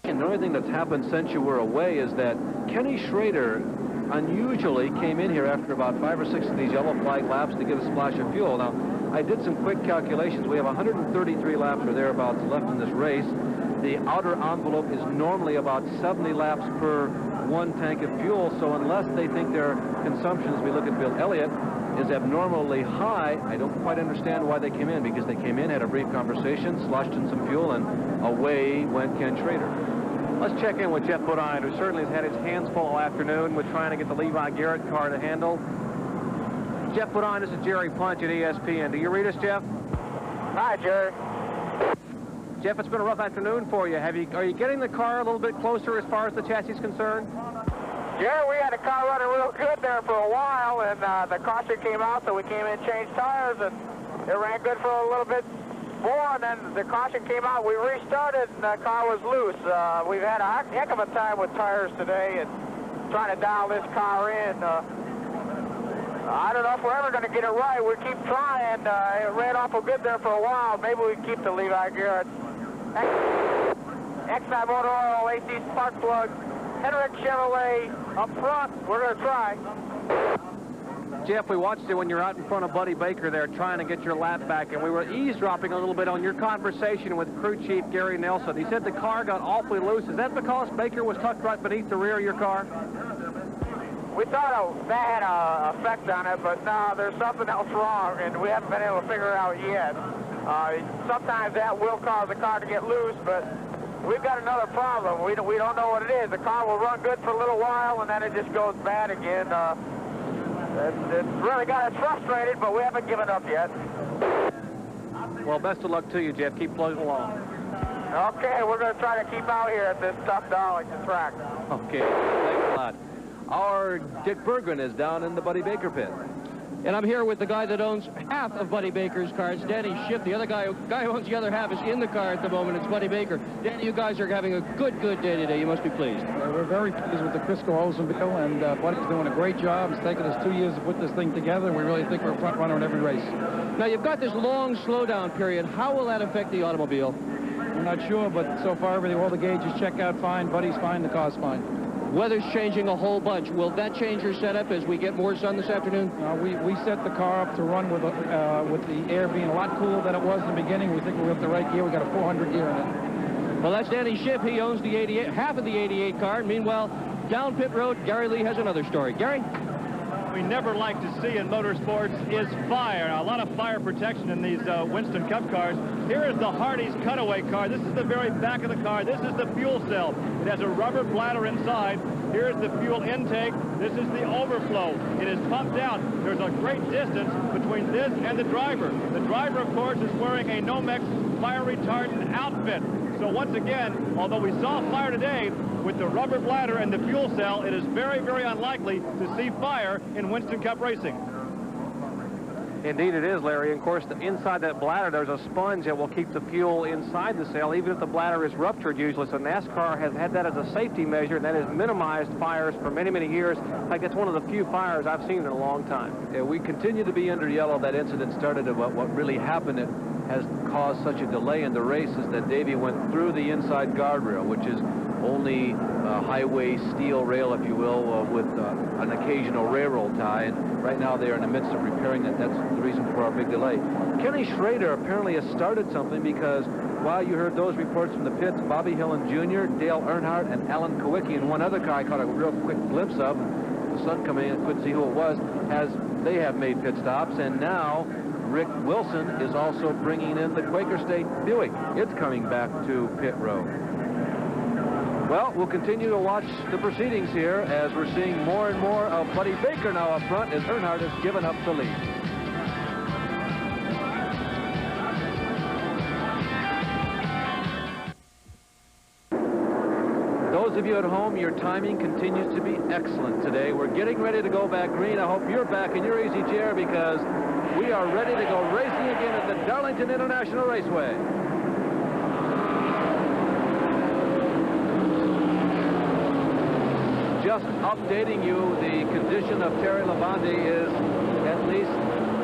And the only thing that's happened since you were away is that Kenny Schrader unusually came in here after about 5 or 6 of these yellow flag laps to get a splash of fuel. Now, I did some quick calculations. We have 133 laps or thereabouts left in this race. The outer envelope is normally about 70 laps per 1 tank of fuel, so unless they think their consumption, as we look at Bill Elliott, is abnormally high, I don't quite understand why they came in, because they came in, had a brief conversation, sloshed in some fuel, and away went Ken Schrader. Let's check in with Jeff Bodine, who certainly has had his hands full all afternoon with trying to get the Levi Garrett car to handle. Jeff Bodine, this is Jerry Punch at ESPN. Do you read us, Jeff? Hi, Jerry. Jeff, it's been a rough afternoon for you. Are you getting the car a little bit closer as far as the chassis is concerned? Jerry, we had the car running real good there for a while, and the caution came out, so we came in and changed tires, and it ran good for a little bit more, and then the caution came out. We restarted, and the car was loose. We've had a heck of a time with tires today and trying to dial this car in. I don't know if we're ever going to get it right. We keep trying. It ran awful good there for a while. Maybe we can keep the Levi Garrett. XI motor oil, AC spark plug, Henrik Chevrolet up front. We're going to try. Jeff, we watched you when you're out in front of Buddy Baker there trying to get your lap back, and we were eavesdropping a little bit on your conversation with crew chief Gary Nelson. He said the car got awfully loose. Is that because Baker was tucked right beneath the rear of your car? We thought that had an effect on it, but no, there's something else wrong, and we haven't been able to figure it out yet. Sometimes that will cause the car to get loose, but we've got another problem. We don't know what it is. The car will run good for a little while, and then it just goes bad again. It's really got us frustrated, but we haven't given up yet. Well, best of luck to you, Jeff. Keep plugging along. Okay, we're going to try to keep out here at this tough Darlington track. Okay, thanks a lot. Our Dick Berggren is down in the Buddy Baker pit. And I'm here with the guy that owns half of Buddy Baker's cars, Danny Schiff. The other guy who owns the other half is in the car at the moment. It's Buddy Baker. Danny, you guys are having a good day today. You must be pleased. We're very pleased with the Crisco Oldsmobile, and Buddy's doing a great job. It's taken us 2 years to put this thing together, and we really think we're a front runner in every race. Now, you've got this long slowdown period. How will that affect the automobile? We're not sure, but so far, all the gauges check out fine. Buddy's fine. The car's fine. Weather's changing a whole bunch. Will that change your setup as we get more sun this afternoon? We set the car up to run with the air being a lot cooler than it was in the beginning. We think we're up the right gear. We got a 400 gear in it. Well, that's Danny Schiff. He owns the 88, half of the 88 car. Meanwhile, down pit road, Gary Lee has another story. Gary? We never like to see in motorsports is fire. A lot of fire protection in these Winston Cup cars. Here is the Hardee's cutaway car. This is the very back of the car. This is the fuel cell. It has a rubber bladder inside. Here's the fuel intake. This is the overflow. It is pumped out. There's a great distance between this and the driver. The driver, of course, is wearing a Nomex fire retardant outfit. So once again, although we saw fire today, with the rubber bladder and the fuel cell, it is very, very unlikely to see fire in Winston Cup racing. Indeed it is, Larry. And of course, inside that bladder, there's a sponge that will keep the fuel inside the cell, even if the bladder is ruptured usually. So NASCAR has had that as a safety measure, and that has minimized fires for many, many years. In fact, it's one of the few fires I've seen in a long time. Yeah, we continue to be under yellow. That incident started about what really happened. It has caused such a delay in the races that Davey went through the inside guardrail, which is only highway steel rail, if you will, with an occasional railroad tie. And right now they are in the midst of repairing it. That's the reason for our big delay. Kenny Schrader apparently has started something, because while you heard those reports from the pits, Bobby Hillin Jr., Dale Earnhardt, and Alan Kowicki, and one other car I caught a real quick glimpse of, the sun coming in, I couldn't see who it was, has they have made pit stops, and now Rick Wilson is also bringing in the Quaker State Buick. It's coming back to pit road. Well, we'll continue to watch the proceedings here as we're seeing more and more of Buddy Baker now up front as Earnhardt has given up the lead. Those of you at home, your timing continues to be excellent today. We're getting ready to go back green. I hope you're back in your easy chair because we are ready to go racing again at the Darlington International Raceway. Just updating you, the condition of Terry Labonte is, at least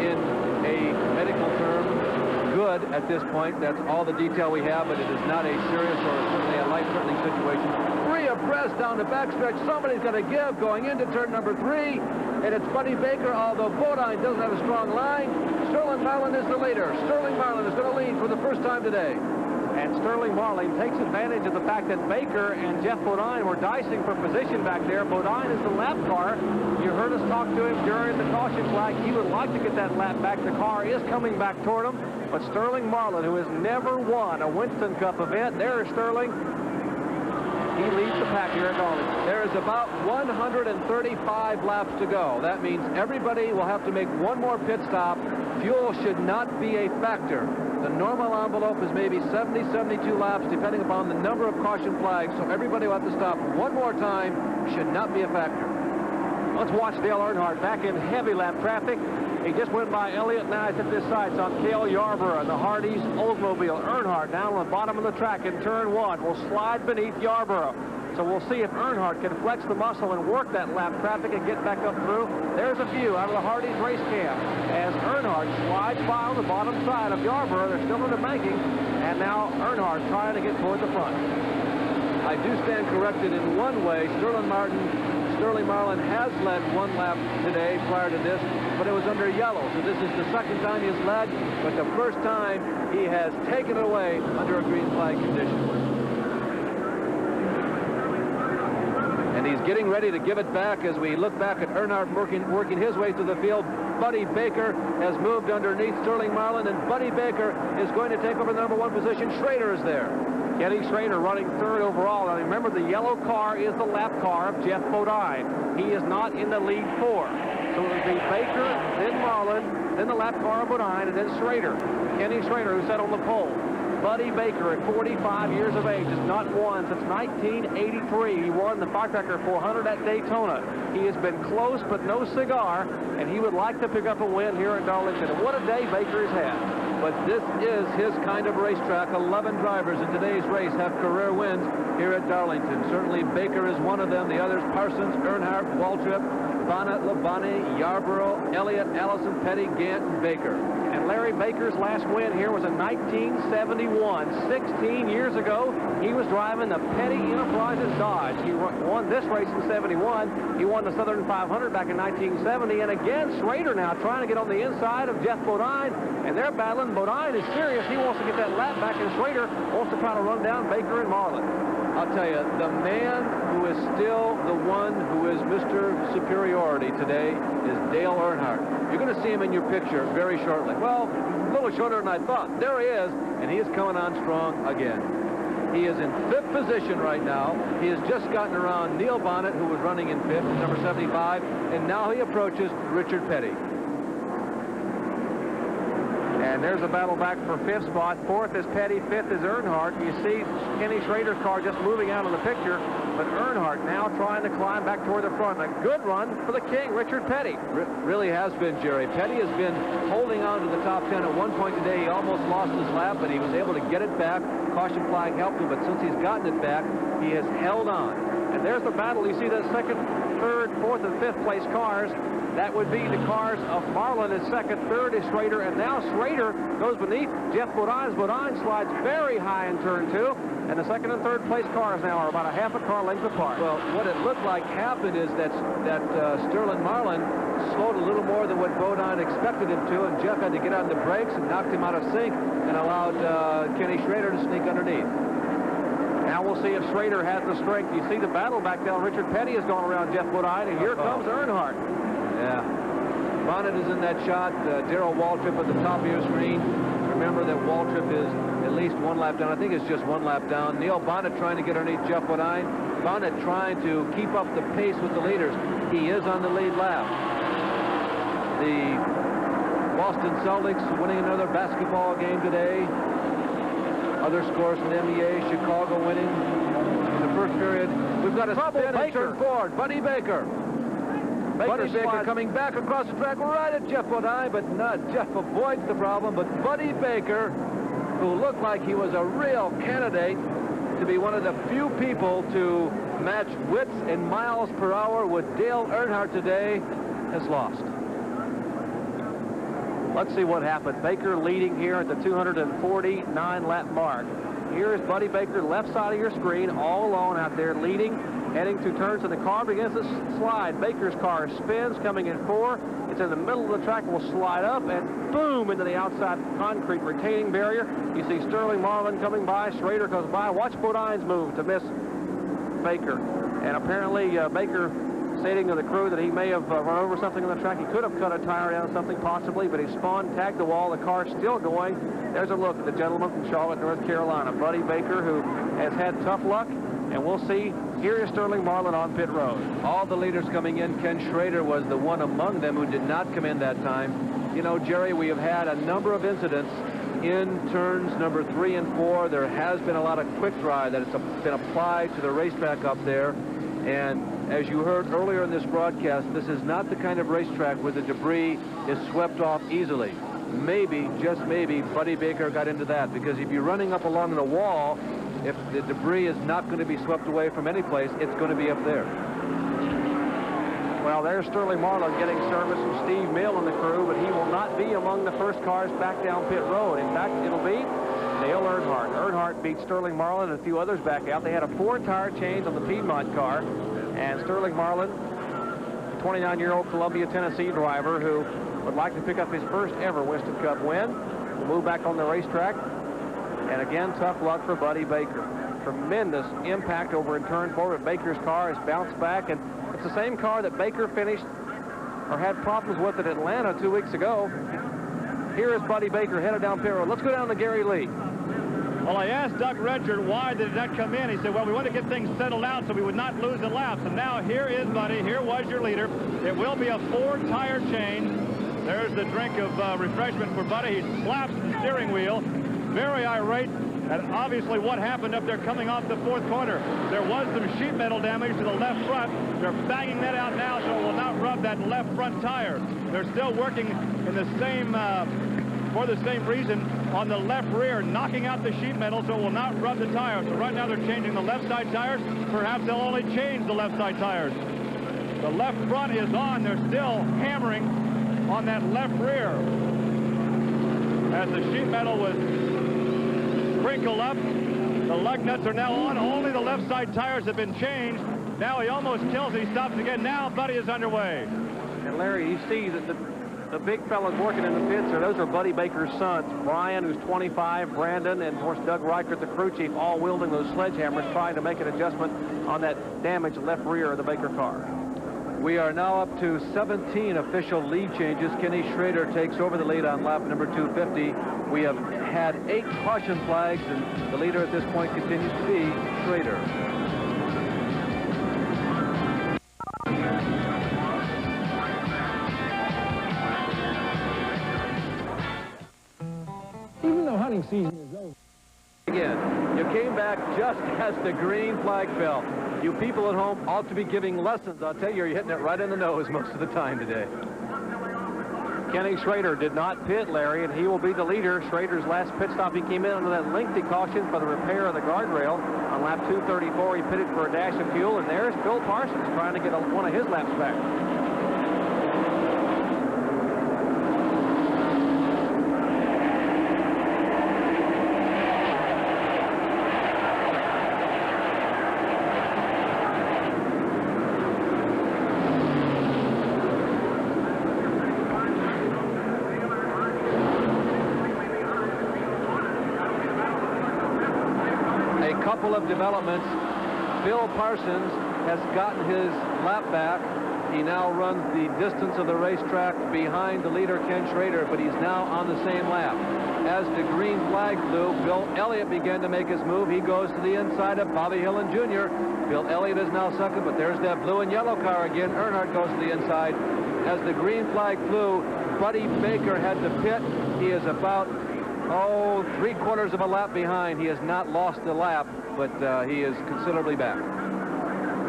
in a medical term, good at this point. That's all the detail we have, but it is not a serious or certainly a life-threatening situation. Three abreast down the backstretch. Somebody's going to give going into turn number 3, and it's Buddy Baker, although Bodine doesn't have a strong line. Sterling Marlin is the leader. Sterling Marlin is going to lead for the first time today. And Sterling Marlin takes advantage of the fact that Baker and Jeff Bodine were dicing for position back there. Bodine is the lap car. You heard us talk to him during the caution flag. He would like to get that lap back. The car is coming back toward him. But Sterling Marlin, who has never won a Winston Cup event, there is Sterling. He leads the pack here at Darlington. There is about 135 laps to go. That means everybody will have to make one more pit stop. Fuel should not be a factor. The normal envelope is maybe 70, 72 laps, depending upon the number of caution flags. So everybody will have to stop one more time. Should not be a factor. Let's watch Dale Earnhardt back in heavy lap traffic. He just went by Elliott. Now he's at this side. It's on Cale Yarborough and the Hardee's Oldsmobile. Earnhardt down on the bottom of the track in turn 1 will slide beneath Yarborough. So we'll see if Earnhardt can flex the muscle and work that lap traffic and get back up through. There's a view out of the Hardee's race cam as Earnhardt slides by on the bottom side of Yarborough. They're still in the banking, and now Earnhardt trying to get toward the front. I do stand corrected in one way. Sterling Marlin has led one lap today prior to this, but it was under yellow. So this is the second time he has led, but the first time he has taken it away under a green flag condition. And he's getting ready to give it back as we look back at Earnhardt working his way through the field. Buddy Baker has moved underneath Sterling Marlin, and Buddy Baker is going to take over the number 1 position. Schrader is there. Kenny Schrader running 3rd overall. Now remember, the yellow car is the lap car of Jeff Bodine. He is not in the lead 4. So it'll be Baker, then Marlin, then the lap car of Bodine, and then Schrader. Kenny Schrader, who sat on the pole. Buddy Baker, at 45 years of age, has not won since 1983. He won the Firecracker 400 at Daytona. He has been close, but no cigar, and he would like to pick up a win here at Darlington. And what a day Baker has had. But this is his kind of racetrack. 11 drivers in today's race have career wins here at Darlington. Certainly Baker is one of them. The others, Parsons, Earnhardt, Waltrip, Bonnet, Labonte, Yarborough, Elliott, Allison, Petty, Gant, and Baker. And Larry Baker's last win here was in 1971. 16 years ago, he was driving the Petty Enterprises Dodge. He won this race in 71. He won the Southern 500 back in 1970. And again, Schrader now trying to get on the inside of Jeff Bodine. And they're battling. Bodine is serious. He wants to get that lap back, and Schrader wants to try to run down Baker and Marlin. I'll tell you, the man who is still the one who is Mr. Superiority today is Dale Earnhardt. You're going to see him in your picture very shortly. Well, a little shorter than I thought. There he is, and he is coming on strong again. He is in 5th position right now. He has just gotten around Neil Bonnet, who was running in 5th, number 75, and now he approaches Richard Petty. And there's a battle back for 5th spot. 4th is Petty, 5th is Earnhardt. You see Kenny Schrader's car just moving out of the picture, but Earnhardt now trying to climb back toward the front. A good run for the king, Richard Petty. Really has been, Jerry. Petty has been holding on to the top 10. At one point today, he almost lost his lap, but he was able to get it back. Caution flag helped him, but since he's gotten it back, he has held on. And there's the battle. You see the 2nd, 3rd, 4th, and 5th place cars. That would be the cars of Marlin is 2nd, 3rd is Schrader, and now Schrader goes beneath Jeff Bodine. Bodine slides very high in turn 2, and the 2nd and 3rd place cars now are about a half a car length apart. Well, what it looked like happened is that Sterling Marlin slowed a little more than what Bodine expected him to, and Jeff had to get on the brakes and knocked him out of sync and allowed Kenny Schrader to sneak underneath. Now we'll see if Schrader has the strength. You see the battle back down. Richard Petty is going around Jeff Bodine, and here comes Earnhardt. Yeah. Bonnet is in that shot. Darrell Waltrip at the top of your screen. Remember that Waltrip is at least one lap down. I think it's just one lap down. Neil Bonnet trying to get underneath Jeff Bodine. Bonnet trying to keep up the pace with the leaders. He is on the lead lap. The Boston Celtics winning another basketball game today. Other scores from the NBA, Chicago winning in the first period. We've got a spin and turn forward. Buddy Baker. Buddy Baker coming back across the track right at Jeff Bodine, but not Jeff avoids the problem, but Buddy Baker, who looked like he was a real candidate to be one of the few people to match wits in miles per hour with Dale Earnhardt today, has lost. Let's see what happened. Baker leading here at the 249 lap mark. Here's Buddy Baker, left side of your screen, all alone out there leading, heading to turns, and the car begins to slide. Baker's car spins, coming in 4. It's in the middle of the track, will slide up and boom into the outside concrete retaining barrier. You see Sterling Marlin coming by, Schrader goes by. Watch Bodine's move to miss Baker. And apparently Baker stating to the crew that he may have run over something on the track. He could have cut a tire down, something possibly, but he spun, tagged the wall. The car's still going. There's a look at the gentleman from Charlotte, North Carolina, Buddy Baker, who has had tough luck. And we'll see. Here is Sterling Marlin on pit road. All the leaders coming in. Ken Schrader was the one among them who did not come in that time. You know, Jerry, we have had a number of incidents in turns number 3 and 4. There has been a lot of quick dry that has been applied to the racetrack up there. And as you heard earlier in this broadcast, this is not the kind of racetrack where the debris is swept off easily. Maybe, just maybe, Buddy Baker got into that, because if you're running up along the wall, if the debris is not going to be swept away from any place, it's going to be up there. Well, there's Sterling Marlin getting service from Steve Mill and the crew, but he will not be among the first cars back down pit road. In fact, it'll be Dale Earnhardt. Earnhardt beat Sterling Marlin and a few others back out. They had a 4-tire change on the Piedmont car, and Sterling Marlin, 29-year-old Columbia, Tennessee driver who would like to pick up his first ever Winston Cup win, will move back on the racetrack. And again, tough luck for Buddy Baker. Tremendous impact over in turn 4, but Baker's car has bounced back, and it's the same car that Baker finished or had problems with at Atlanta 2 weeks ago. Here is Buddy Baker headed down pit road. Let's go down to Gary Lee. Well, I asked Doug Redford why did it not come in. He said, well, we want to get things settled out so we would not lose the laps. And now here is Buddy. Here was your leader. It will be a 4-tire change. There's the drink of refreshment for Buddy. He slaps the steering wheel. Very irate at obviously what happened up there coming off the 4th corner. There was some sheet metal damage to the left front. They're banging that out now so it will not rub that left front tire. They're still working in the same, for the same reason on the left rear, knocking out the sheet metal so it will not rub the tire. So right now they're changing the left side tires. Perhaps they'll only change the left side tires. The left front is on. They're still hammering on that left rear. As the sheet metal was sprinkled up, the lug nuts are now on. Only the left side tires have been changed. Now he almost kills it. He stops again. Now Buddy is underway. And Larry, you see that the big fellas working in the pits there, those are Buddy Baker's sons. Brian, who's 25, Brandon, and of course Doug Reichert, the crew chief, all wielding those sledgehammers trying to make an adjustment on that damaged left rear of the Baker car. We are now up to 17 official lead changes. Kenny Schrader takes over the lead on lap number 250. We have had 8 caution flags, and the leader at this point continues to be Schrader. Even though hunting season is over. Again, you came back just as the green flag fell. You people at home ought to be giving lessons. I'll tell you, you're hitting it right in the nose most of the time today. Kenny Schrader did not pit, Larry, and he will be the leader. Schrader's last pit stop, he came in under that lengthy caution for the repair of the guardrail. On lap 234, he pitted for a dash of fuel, and there's Phil Parsons trying to get one of his laps back. Of developments. Bill Parsons has gotten his lap back. He now runs the distance of the racetrack behind the leader, Ken Schrader, but he's now on the same lap. As the green flag flew, Bill Elliott began to make his move. He goes to the inside of Bobby Hillin Jr. Bill Elliott is now second, but there's that blue and yellow car again. Earnhardt goes to the inside. As the green flag flew, Buddy Baker had to pit. He is about, 3/4 of a lap behind. He has not lost a lap, but he is considerably back.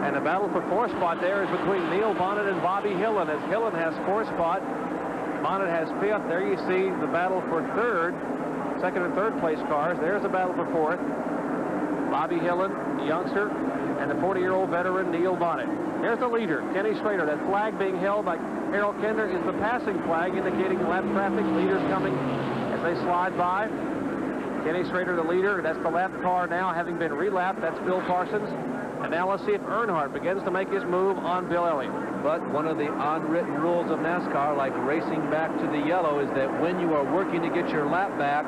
And the battle for fourth spot there is between Neil Bonnet and Bobby Hillin, as Hillin has fourth spot. Bonnet has fifth. There you see the battle for third, second and third place cars. There's the battle for fourth. Bobby Hillin, the youngster, and the 40-year-old veteran Neil Bonnet. Here's the leader, Kenny Schrader. That flag being held by Harold Kender is the passing flag indicating lap traffic. Leaders coming as they slide by. Kenny Schrader, the leader. That's the lap car now, having been relapped. That's Bill Parsons. And now let's see if Earnhardt begins to make his move on Bill Elliott. But one of the unwritten rules of NASCAR, like racing back to the yellow, is that when you are working to get your lap back,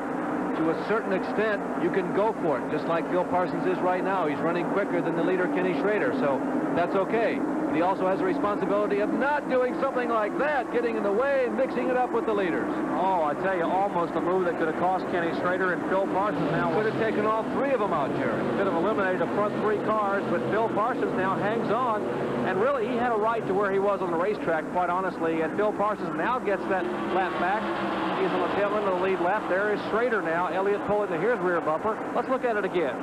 to a certain extent, you can go for it, just like Bill Parsons is right now. He's running quicker than the leader, Kenny Schrader, so that's okay. But he also has the responsibility of not doing something like that, getting in the way and mixing it up with the leaders. Oh, I tell you, almost a move that could have cost Kenny Schrader, and Phil Parsons now could have taken all three of them out, Jerry. Could have eliminated the front three cars, but Phil Parsons now hangs on, and really he had a right to where he was on the racetrack, quite honestly, and Phil Parsons now gets that lap back. He's on the tail end of the lead lap. There is Schrader now. Elliott pulling to his rear bumper. Let's look at it again.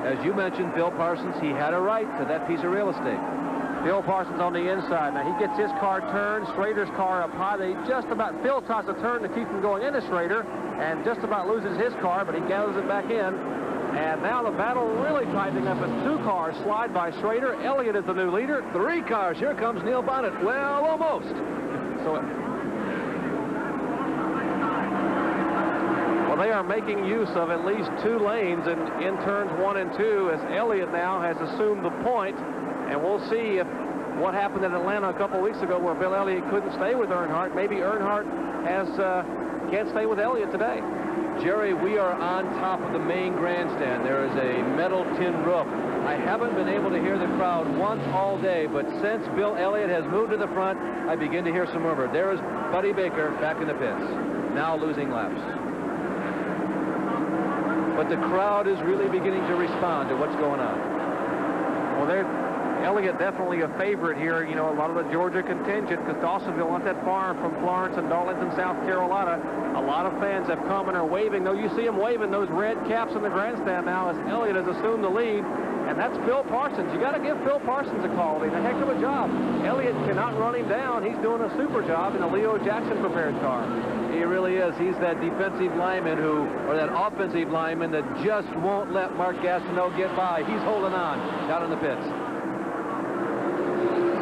As you mentioned, Phil Parsons, he had a right to that piece of real estate. Phil Parsons on the inside. Now he gets his car turned. Schrader's car up high. They just about, Phil tries to turn to keep him going into Schrader and just about loses his car, but he gathers it back in. And now the battle really tightening up as two cars slide by Schrader. Elliott is the new leader. Three cars. Here comes Neil Bonnet. Well, almost. They are making use of at least two lanes in turns 1 and 2 as Elliott now has assumed the point, and we'll see if what happened in Atlanta a couple weeks ago where Bill Elliott couldn't stay with Earnhardt. Maybe Earnhardt can't stay with Elliott today. Jerry, we are on top of the main grandstand. There is a metal tin roof. I haven't been able to hear the crowd once all day, but since Bill Elliott has moved to the front, I begin to hear some murmur. There is Buddy Baker back in the pits, now losing laps. But the crowd is really beginning to respond to what's going on. Well, Elliott definitely a favorite here. You know, a lot of the Georgia contingent, because Dawsonville not that far from Florence and Darlington, South Carolina. A lot of fans have come and are waving. Though you see them waving those red caps in the grandstand now as Elliott has assumed the lead. And that's Phil Parsons. You got to give Phil Parsons a call. He's a heck of a job. Elliott cannot run him down. He's doing a super job in a Leo Jackson prepared car. He really is. He's that defensive lineman or that offensive lineman that just won't let Mark Gastineau get by. He's holding on down in the pits.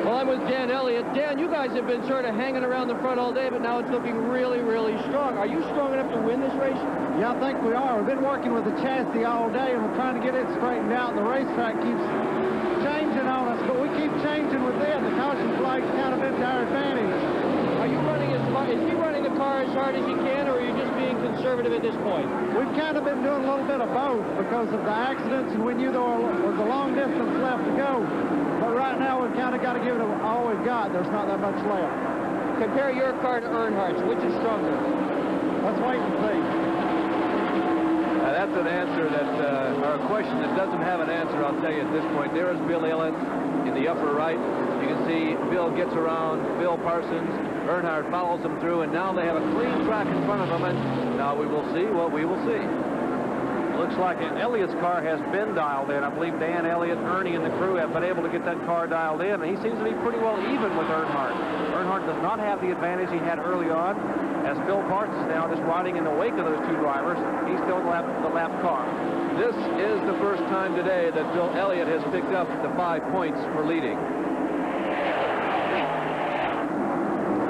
Well, I'm with Dan Elliott. Dan, you guys have been sort of hanging around the front all day, but now it's looking really, really strong. Are you strong enough to win this race? Yeah, I think we are. We've been working with the chassis all day, and we're trying to get it straightened out, and the racetrack keeps changing on us, but we keep changing with it. The caution flag's kind of been to our advantage. Are you running is he running the car as hard as he can, or are you just being conservative at this point? We've kind of been doing a little bit of both because of the accidents, and we knew there was a long distance left to go. But right now, we've kind of got to give it all we've got. There's not that much left. Compare your car to Earnhardt's. Which is stronger? Let's wait and see. That's an answer or a question that doesn't have an answer, I'll tell you at this point. There is Bill Elliott in the upper right. You can see Bill gets around Bill Parsons. Earnhardt follows him through, and now they have a clean track in front of them, and now we will see what we will see. Looks like Elliott's car has been dialed in. I believe Dan Elliott, Ernie, and the crew have been able to get that car dialed in, and he seems to be pretty well even with Earnhardt. Earnhardt does not have the advantage he had early on, as Bill Parsons now just riding in the wake of those two drivers. He's still the lap car. This is the first time today that Bill Elliott has picked up the 5 points for leading.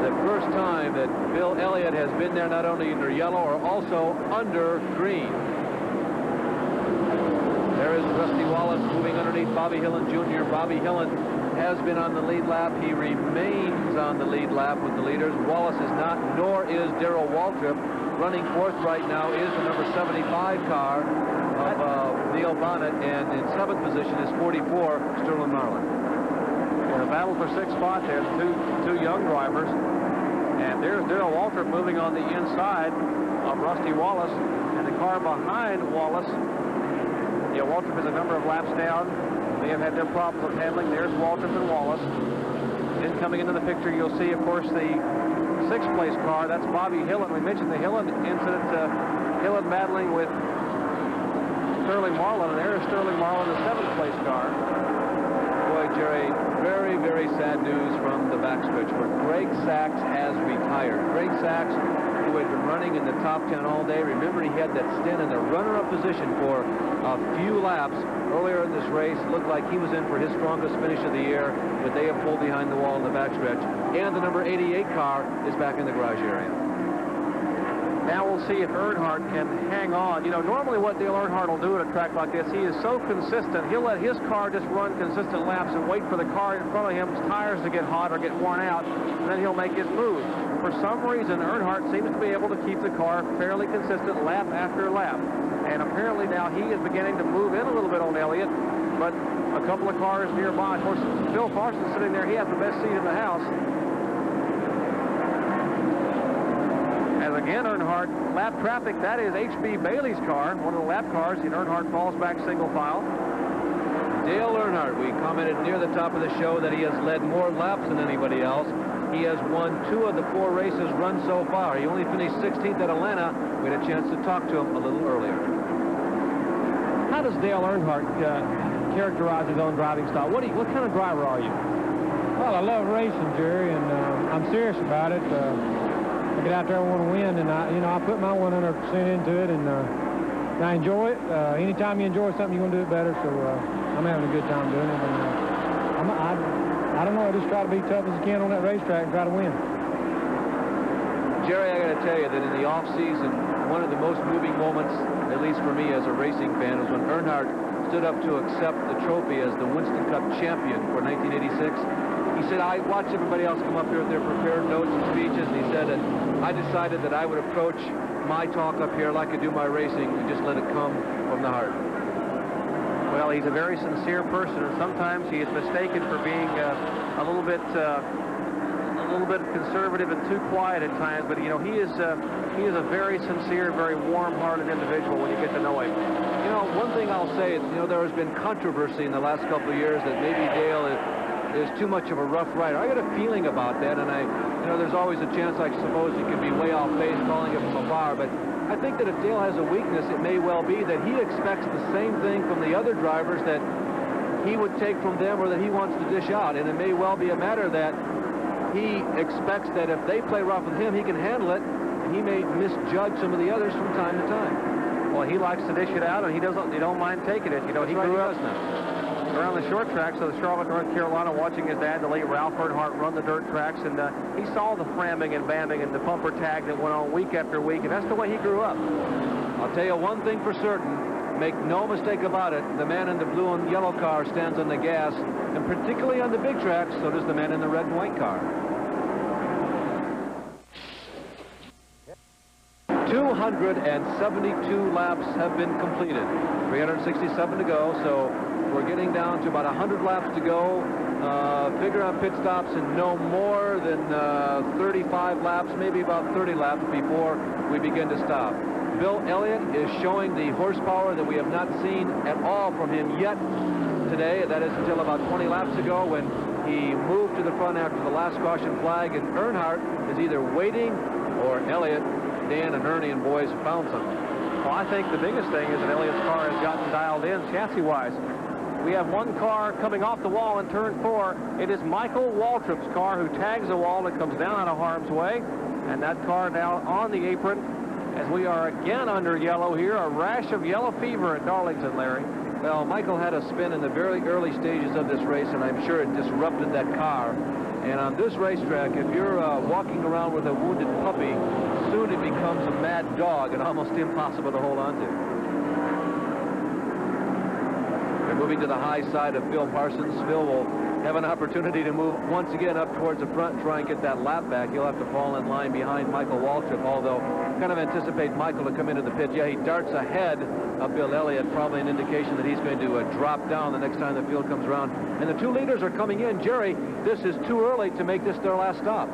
The first time that Bill Elliott has been there not only under yellow or also under green. There is Rusty Wallace moving underneath Bobby Hillin Jr. Bobby Hillin has been on the lead lap. He remains on the lead lap with the leaders. Wallace is not, nor is Darrell Waltrip. Running fourth right now is the number 75 car of Neil Bonnet, and in seventh position is 44 Sterling Marlin. In a battle for 6th spot there, two young drivers. And there's Darrell Waltrip moving on the inside of Rusty Wallace. And the car behind Wallace, yeah, Waltrip is a number of laps down. They have had their problems with handling. There's Waltrip and Wallace. Then coming into the picture, you'll see, of course, the 6th place car. That's Bobby Hillen. We mentioned the Hillen incident. Hillen battling with Sterling Marlin, and there's Sterling Marlin, the 7th place car. Boy, Jerry, very, very sad news from the backstretch where Greg Sachs has retired. Greg Sachs, who had been running in the top 10 all day. Remember, he had that stint in the runner-up position for a few laps earlier in this race. It looked like he was in for his strongest finish of the year, but they have pulled behind the wall in the backstretch. And the number 88 car is back in the garage area. Now we'll see if Earnhardt can hang on. You know, normally what Dale Earnhardt will do at a track like this, he is so consistent, he'll let his car just run consistent laps and wait for the car in front of him's tires to get hot or get worn out, and then he'll make it move. For some reason, Earnhardt seems to be able to keep the car fairly consistent lap after lap. And apparently now he is beginning to move in a little bit on Elliott, but a couple of cars nearby. Of course, Phil Parsons sitting there, he has the best seat in the house. As again, Earnhardt, lap traffic, that is H.B. Bailey's car, one of the lap cars, and Earnhardt falls back single file. Dale Earnhardt, we commented near the top of the show that he has led more laps than anybody else. He has won 2 of the 4 races run so far. He only finished 16th at Atlanta. We had a chance to talk to him a little earlier. How does Dale Earnhardt characterize his own driving style? What kind of driver are you? Well, I love racing, Jerry, and I'm serious about it. I get out there and want to win, and I put my 100% into it, and I enjoy it. Anytime you enjoy something, you're going to do it better. So I'm having a good time doing it. And I don't know. I just try to be tough as I can on that racetrack and try to win. Jerry, I got to tell you that in the off season, one of the most moving moments, at least for me as a racing fan, was when Earnhardt stood up to accept the trophy as the Winston Cup champion for 1986. He said, I watched everybody else come up here with their prepared notes and speeches, and he said that I decided that I would approach my talk up here like I do my racing and just let it come from the heart. Well, he's a very sincere person, and sometimes he is mistaken for being a little bit conservative and too quiet at times. But you know, he is a very sincere, very warm-hearted individual when you get to know him. You know, one thing I'll say is, you know, there has been controversy in the last couple of years that maybe Dale is too much of a rough rider. I got a feeling about that, and you know, there's always a chance, I suppose, he could be way off base calling it from afar, but I think that if Dale has a weakness, it may well be that he expects the same thing from the other drivers that he would take from them or that he wants to dish out, and it may well be a matter that he expects that if they play rough with him, he can handle it, and he may misjudge some of the others from time to time. Well, he likes to dish it out, and he don't mind taking it. You know, he grew up around the short tracks of Charlotte, North Carolina, watching his dad, the late Ralph Earnhardt, run the dirt tracks, and he saw the framming and bamming and the bumper tag that went on week after week, and that's the way he grew up. I'll tell you one thing for certain, make no mistake about it, the man in the blue and yellow car stands on the gas, and particularly on the big tracks, so does the man in the red and white car. 272 laps have been completed, 367 to go, so we're getting down to about 100 laps to go. Figure on pit stops and no more than 35 laps, maybe about 30 laps before we begin to stop. Bill Elliott is showing the horsepower that we have not seen at all from him yet today. That is until about 20 laps ago when he moved to the front after the last caution flag, and Earnhardt is either waiting or Elliott, Dan and Ernie and boys found something. Well, I think the biggest thing is that Elliott's car has gotten dialed in chassis-wise. We have one car coming off the wall in turn 4. It is Michael Waltrip's car who tags the wall and comes down out of harm's way. And that car now on the apron as we are again under yellow here. A rash of yellow fever at Darlington, Larry. Well, Michael had a spin in the very early stages of this race, and I'm sure it disrupted that car. And on this racetrack, if you're walking around with a wounded puppy, soon it becomes a mad dog and almost impossible to hold on to. Moving to the high side of Phil Parsons. Phil will have an opportunity to move once again up towards the front and try and get that lap back. He'll have to fall in line behind Michael Waltrip, although kind of anticipate Michael to come into the pit. Yeah, he darts ahead of Bill Elliott, probably an indication that he's going to drop down the next time the field comes around. And the two leaders are coming in. Jerry, this is too early to make this their last stop.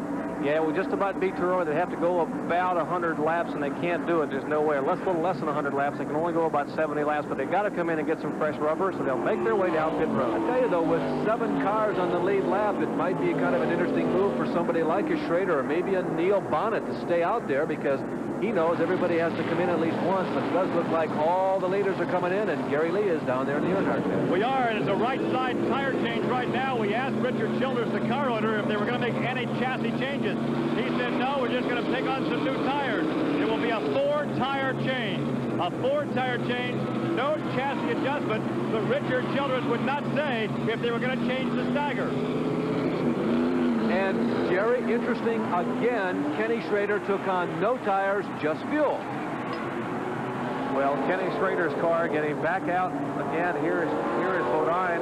Yeah, we just about beat too early. They have to go about 100 laps, and they can't do it. There's no way. A little less than 100 laps. They can only go about 70 laps, but they've got to come in and get some fresh rubber, so they'll make their way down pit road. I tell you, though, with 7 cars on the lead lap, it might be kind of an interesting move for somebody like a Schrader or maybe a Neil Bonnet to stay out there, because he knows everybody has to come in at least once, but it does look like all the leaders are coming in, and Gary Lee is down there in the Earnhardt pit. We are, and it's a right side tire change right now. We asked Richard Childers, the car owner, if they were going to make any chassis changes. He said, no, we're just going to pick on some new tires. It will be a 4-tire change. A 4-tire change, no chassis adjustment, but Richard Childers would not say if they were going to change the stagger. And, Jerry, interesting, again, Kenny Schrader took on no tires, just fuel. Well, Kenny Schrader's car getting back out again. Here is Bodine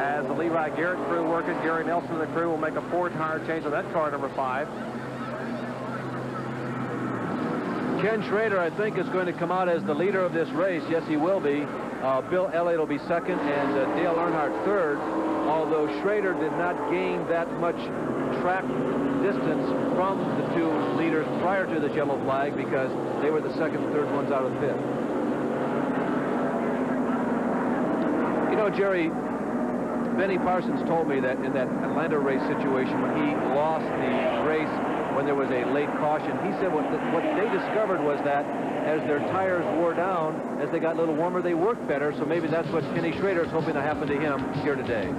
as the Levi Garrett crew working. Gary Nelson and the crew will make a 4-tire change on that car, number 5. Ken Schrader, I think, is going to come out as the leader of this race. Yes, he will be. Bill Elliott will be second, and Dale Earnhardt third, although Schrader did not gain that much track distance from the two leaders prior to the yellow flag, because they were the second and third ones out of the pit. You know, Jerry, Benny Parsons told me that in that Atlanta race situation, when he lost the race when there was a late caution, he said what they discovered was that as their tires wore down, as they got a little warmer, they worked better. So maybe that's what Kenny Schrader is hoping to happen to him here today.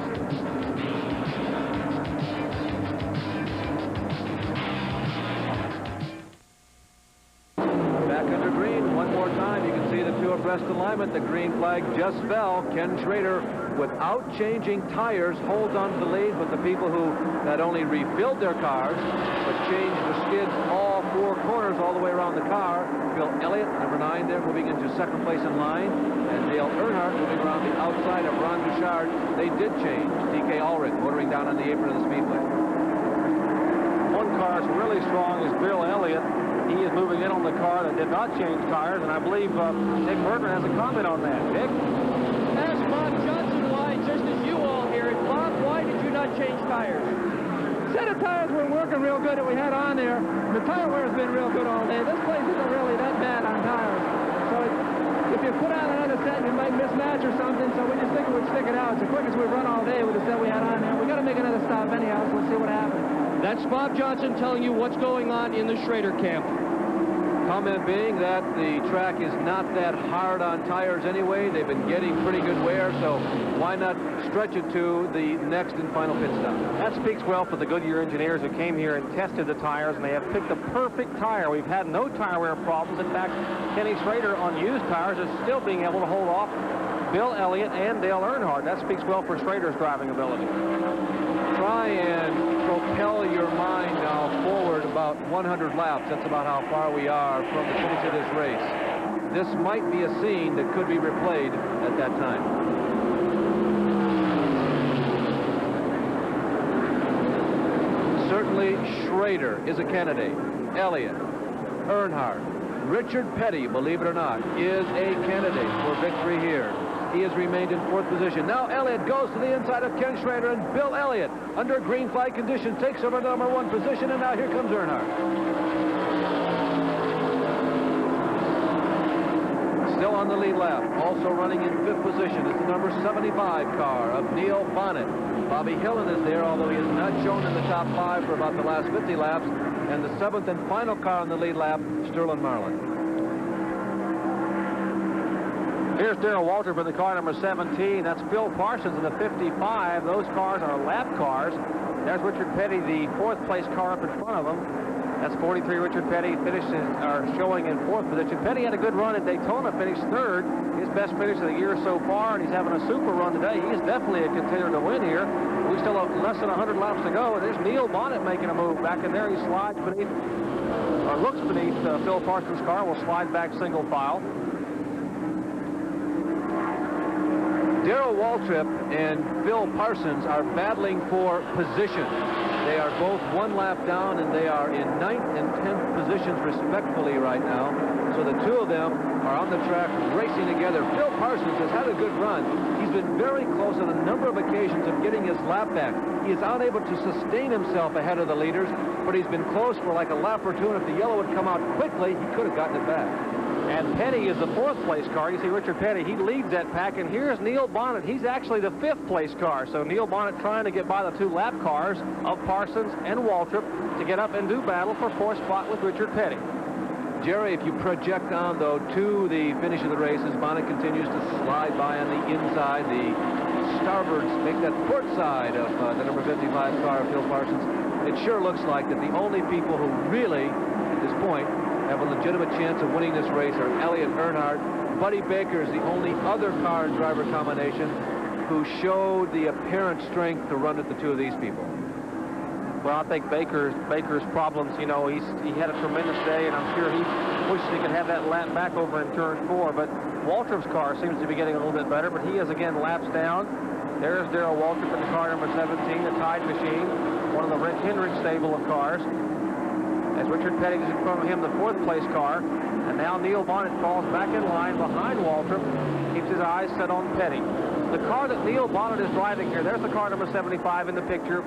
Back under green one more time. You can see the two abreast alignment. The green flag just fell. Ken Schrader, without changing tires, holds on to the lead, but the people who not only refilled their cars, but changed the skids all 4 corners all the way around the car. Bill Elliott, number 9 there, moving into second place in line, and Dale Earnhardt moving around the outside of Ron Bouchard. They did change. D.K. Ulrich motoring down on the apron of the speedway. One car is really strong is Bill Elliott. He is moving in on the car that did not change tires, and I believe Nick Bergman has a comment on that. Nick? Ask Bob Johnson why, just as you all hear it. Bob, why did you not change tires? Set of tires were working real good that we had on there. The tire wear has been real good all day. This place isn't really that bad on tires. So if you put on another set, you might mismatch or something, so we just think it would stick it out. It's the quickest we've run all day with the set we had on there. We got to make another stop anyhow, so let's see what happens. That's Bob Johnson telling you what's going on in the Schrader camp. Comment being that the track is not that hard on tires anyway. They've been getting pretty good wear, so why not stretch it to the next and final pit stop? That speaks well for the Goodyear engineers who came here and tested the tires, and they have picked the perfect tire. We've had no tire wear problems. In fact, Kenny Schrader on used tires is still being able to hold off Bill Elliott and Dale Earnhardt. That speaks well for Schrader's driving ability. Try and propel your mind now forward about 100 laps. That's about how far we are from the finish of this race. This might be a scene that could be replayed at that time. Certainly, Schrader is a candidate. Elliott, Earnhardt, Richard Petty, believe it or not, is a candidate for victory here. He has remained in 4th position. Now Elliott goes to the inside of Ken Schrader, and Bill Elliott, under green flag conditions, takes over number 1 position, and now here comes Earnhardt. Still on the lead lap, also running in 5th position is the number 75 car of Neil Bonnet. Bobby Hillen is there, although he is not shown in the top 5 for about the last 50 laps. And the 7th and final car on the lead lap, Sterling Marlin. Here's Darrell Waltrip in the car number 17. That's Phil Parsons in the 55. Those cars are lap cars. There's Richard Petty, the 4th place car up in front of him. That's 43 Richard Petty, showing in 4th position. Petty had a good run at Daytona, finished 3rd. His best finish of the year so far, and he's having a super run today. He is definitely a contender to win here. We still have less than 100 laps to go, and there's Neil Bonnet making a move back in there. He slides beneath, or looks beneath Phil Parsons' car. Will slide back single file. Darrell Waltrip and Phil Parsons are battling for position. They are both one lap down, and they are in 9th and 10th positions respectfully right now. So the two of them are on the track racing together. Phil Parsons has had a good run. He's been very close on a number of occasions of getting his lap back. He is unable to sustain himself ahead of the leaders, but he's been close for like a lap or two, and if the yellow would come out quickly, he could have gotten it back. And Petty is the 4th place car. You see Richard Petty, he leads that pack, and here's Neil Bonnet. He's actually the 5th place car. So Neil Bonnet trying to get by the 2 lap cars of Parsons and Waltrip to get up and do battle for 4th spot with Richard Petty. Jerry, if you project on, though, to the finish of the races, Bonnet continues to slide by on the inside. The starboards make that port side of the number 55 car of Phil Parsons. It sure looks like that the only people who really, at this point, have a legitimate chance of winning this race are Elliott Earnhardt. Buddy Baker is the only other car and driver combination who showed the apparent strength to run at the 2 of these people. Well, I think Baker's problems, you know, he had a tremendous day, and I'm sure he wishes he could have that lap back over in turn 4. But Waltrip's car seems to be getting a little bit better, but he is again laps down. There's Darrell Waltrip in the car number 17, the Tide Machine, one of the Rick Hendrick stable of cars. As Richard Petty is in front of him, the 4th place car, and now Neil Bonnet falls back in line behind Waltrip, keeps his eyes set on Petty. The car that Neil Bonnet is driving here, there's the car number 75 in the picture,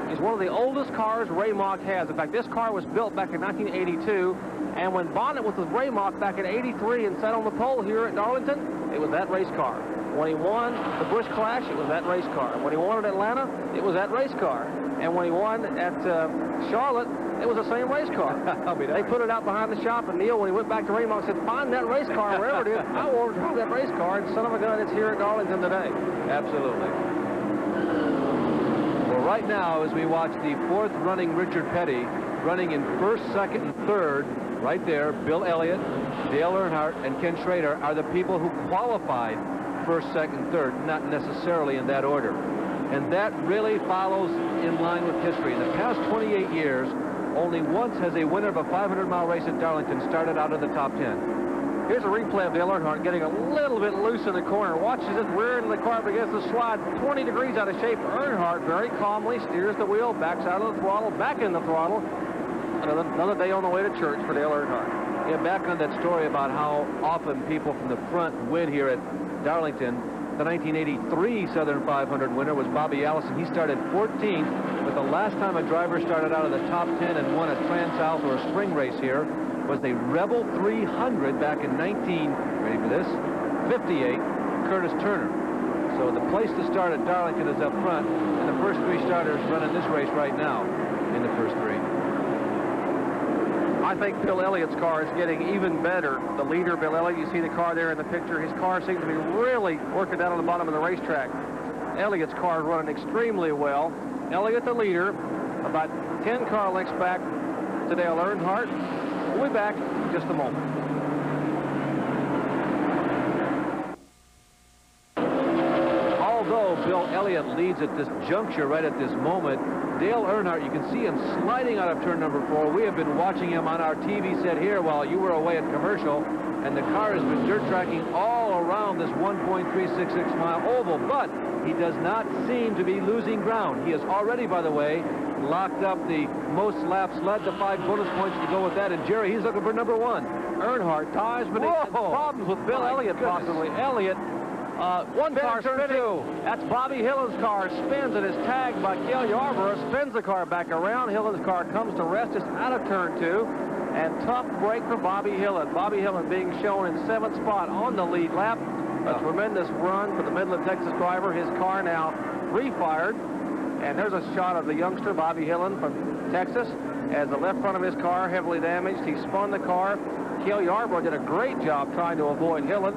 is one of the oldest cars Ray Mock has. In fact, this car was built back in 1982, and when Bonnet was with Ray Mock back in 83 and sat on the pole here at Darlington, it was that race car. When he won the Busch Clash, it was that race car. When he won at Atlanta, it was that race car. And when he won at Charlotte, it was the same race car. They put it out behind the shop, and Neil, when he went back to Ray Mock, said, find that race car wherever it is. I want to drive that race car, and son of a gun, it's here at Darlington today. Absolutely. Well, right now, as we watch the 4th running Richard Petty running in 1st, 2nd, and 3rd, right there, Bill Elliott, Dale Earnhardt, and Ken Schrader are the people who qualified 1st, 2nd, 3rd, not necessarily in that order. And that really follows in line with history. In the past 28 years, only once has a winner of a 500-mile race at Darlington started out of the top 10. Here's a replay of Dale Earnhardt getting a little bit loose in the corner. Watches it rear into the car, begins to slide 20 degrees out of shape. Earnhardt very calmly steers the wheel, backs out of the throttle, back in the throttle. Another day on the way to church for Dale Earnhardt. Yeah, back on that story about how often people from the front win here at Darlington. The 1983 Southern 500 winner was Bobby Allison. He started 14th, but the last time a driver started out of the top 10 and won a Transouth or a spring race here was the Rebel 300 back in ready for this, 58, Curtis Turner. So the place to start at Darlington is up front, and the first 3 starters running this race right now in the first 3. I think Bill Elliott's car is getting even better. The leader, Bill Elliott, you see the car there in the picture. His car seems to be really working down on the bottom of the racetrack. Elliott's car is running extremely well. Elliott, the leader, about 10 car lengths back to Dale Earnhardt. We'll be back in just a moment. Although Bill Elliott leads at this juncture right at this moment, Dale Earnhardt, you can see him sliding out of turn number 4. We have been watching him on our TV set here while you were away at commercial, and the car has been dirt tracking all around this 1.366 mile oval, but he does not seem to be losing ground. He has already, by the way, locked up the most laps led, the 5 bonus points to go with that, and Jerry, he's looking for number 1. Earnhart ties, but he has problems with Bill Elliott possibly. Elliott, one car spinning. That's Bobby Hillen's car. Spins and is tagged by Cale Yarborough. Spins the car back around. Hillen's car comes to rest just out of turn 2. And tough break for Bobby Hillen. Bobby Hillen being shown in 7th spot on the lead lap. A tremendous run for the Midland, Texas driver. His car now refired. And there's a shot of the youngster, Bobby Hillen from Texas, as the left front of his car heavily damaged. He spun the car. Cale Yarborough did a great job trying to avoid Hillen.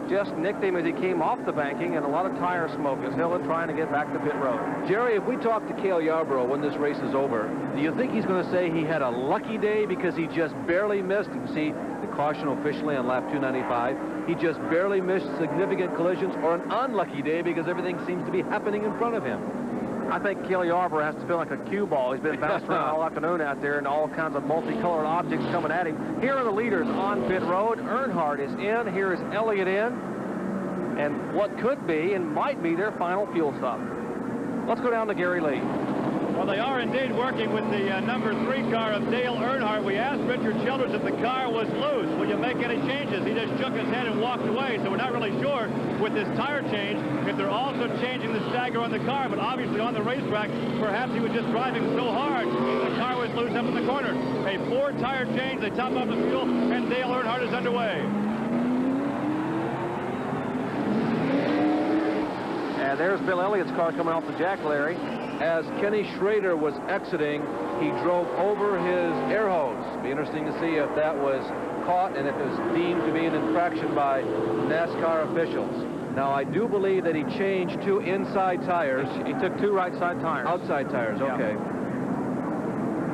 Just nicked him as he came off the banking, and a lot of tire smoke as Hillen trying to get back to pit road. Jerry, if we talk to Cale Yarborough when this race is over, do you think he's going to say he had a lucky day because he just barely missed? You can see the caution officially on lap 295. He just barely missed significant collisions, or an unlucky day because everything seems to be happening in front of him. I think Cale Yarborough has to feel like a cue ball. He's been bounced around all afternoon out there, and all kinds of multicolored objects coming at him. Here are the leaders on pit road. Earnhardt is in. Here is Elliott in. and what could be and might be their final fuel stop. Let's go down to Gary Lee. Well, they are indeed working with the number 3 car of Dale Earnhardt. We asked Richard Childress if the car was loose. Will you make any changes? He just shook his head and walked away, so we're not really sure with this tire change if they're also changing the stagger on the car. But obviously on the racetrack, perhaps he was just driving so hard the car was loose up in the corner. A 4-tire change, they top off the fuel, and Dale Earnhardt is underway. And there's Bill Elliott's car coming off the jack, Larry. As Kenny Schrader was exiting, he drove over his air hose. Be interesting to see if that was caught and if it was deemed to be an infraction by NASCAR officials. Now, I do believe that he changed 2 inside tires. He took 2 right side tires. Outside tires, okay.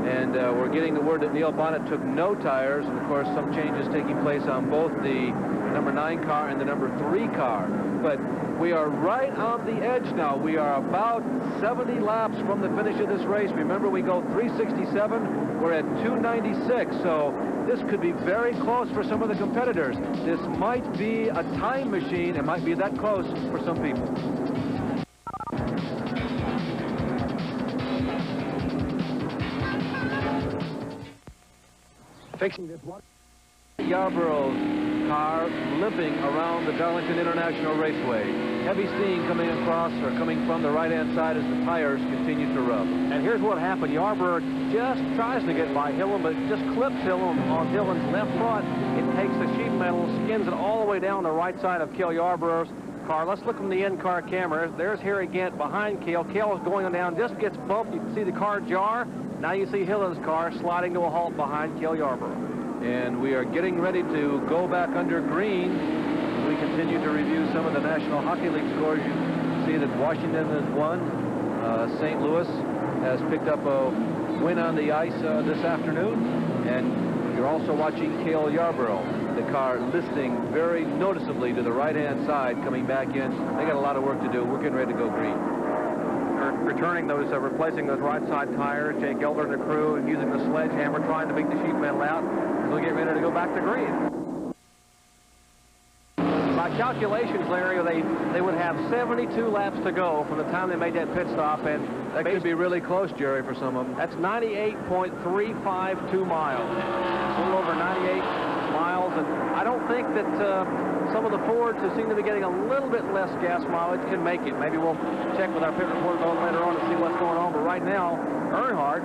And we're getting the word that Neil Bonnet took no tires, and of course some changes taking place on both the number 9 car and the number 3 car. But we are right on the edge now. We are about 70 laps from the finish of this race. Remember, we go 367. We're at 296, so this could be very close for some of the competitors. This might be a time machine. It might be that close for some people. Fixing this one. Yarborough's car limping around the Darlington International Raceway. Heavy steam coming across or coming from the right-hand side as the tires continue to rub. And here's what happened. Yarborough just tries to get by Hillen, but just clips Hillen on Hillen's left front. It takes the sheet metal, skins it all the way down the right side of Cale Yarborough's car. Let's look from the in-car camera. There's Harry Gant behind Cale. Cale is going down, just gets bumped. You can see the car jar. Now you see Hillen's car sliding to a halt behind Cale Yarborough. And we are getting ready to go back under green. We continue to review some of the National Hockey League scores. You see that Washington has won. St. Louis has picked up a win on the ice this afternoon. And you're also watching Cale Yarborough, the car listing very noticeably to the right-hand side, coming back in. They got a lot of work to do. We're getting ready to go green. Returning those, replacing those right side tires. Jake Elder and the crew and using the sledgehammer, trying to beat the sheet metal out. We'll get ready to go back to green. By calculations, Larry, they would have 72 laps to go from the time they made that pit stop, and that could be really close, Jerry, for some of them. That's 98.352 miles. A little over 98 miles, and I don't think that some of the Fords who seem to be getting a little bit less gas mileage can make it. Maybe we'll check with our pit report later on to see what's going on, but right now, Earnhardt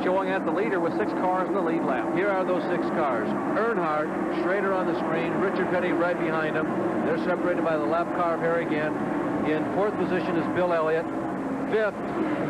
showing as the leader with 6 cars in the lead lap. Here are those 6 cars. Earnhardt, Schrader on the screen, Richard Petty right behind him. They're separated by the lap car of Harry Gant. In 4th position is Bill Elliott. 5th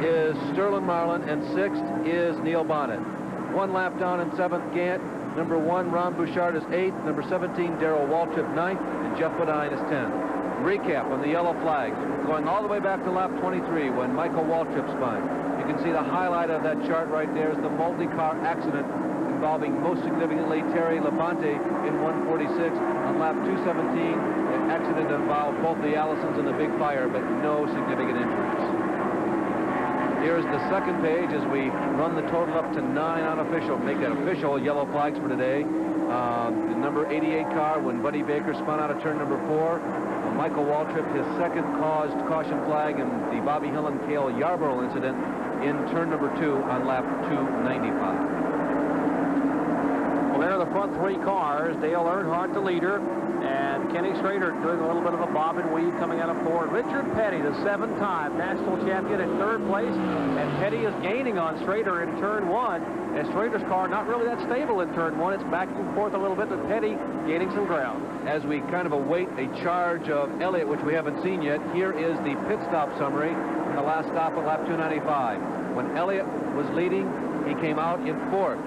is Sterling Marlin, and 6th is Neil Bonnet. 1 lap down in 7th, Gant. Number 1, Ron Bouchard is 8th. Number 17, Darrell Waltrip 9th, and Jeff Bodine is 10th. Recap on the yellow flags, going all the way back to lap 23 when Michael Waltrip spun. You can see the highlight of that chart right there is the multi-car accident involving most significantly Terry Labonte in 146. On lap 217, the accident involved both the Allisons and the Big Fire, but no significant injuries. Here's the second page as we run the total up to 9 unofficial, make that official yellow flags for today. The number 88 car when Buddy Baker spun out of turn number 4. Michael Waltrip, his second caused caution flag in the Bobby Hill and Cale Yarborough incident in turn number 2 on lap 295. Well, there are the front 3 cars. Dale Earnhardt, the leader, and Kenny Schrader doing a little bit of a bob and weave coming out of 4. Richard Petty, the 7-time national champion, in 3rd place, and Petty is gaining on Schrader in turn 1. And Schrader's car not really that stable in turn 1. It's back and forth a little bit, but Petty gaining some ground. As we kind of await a charge of Elliott, which we haven't seen yet, here is the pit stop summary from the last stop at lap 295. When Elliott was leading, he came out in 4th.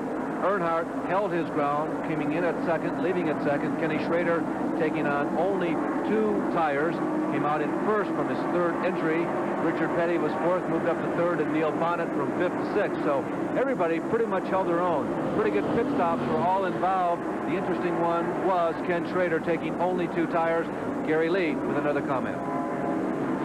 Earnhardt held his ground, coming in at 2nd, leaving at 2nd. Kenny Schrader, taking on only 2 tires, came out in 1st from his 3rd entry. Richard Petty was 4th, moved up to 3rd, and Neil Bonnet from 5th to 6th. So everybody pretty much held their own. Pretty good pit stops were all involved. The interesting one was Ken Schrader taking only 2 tires. Gary Lee with another comment.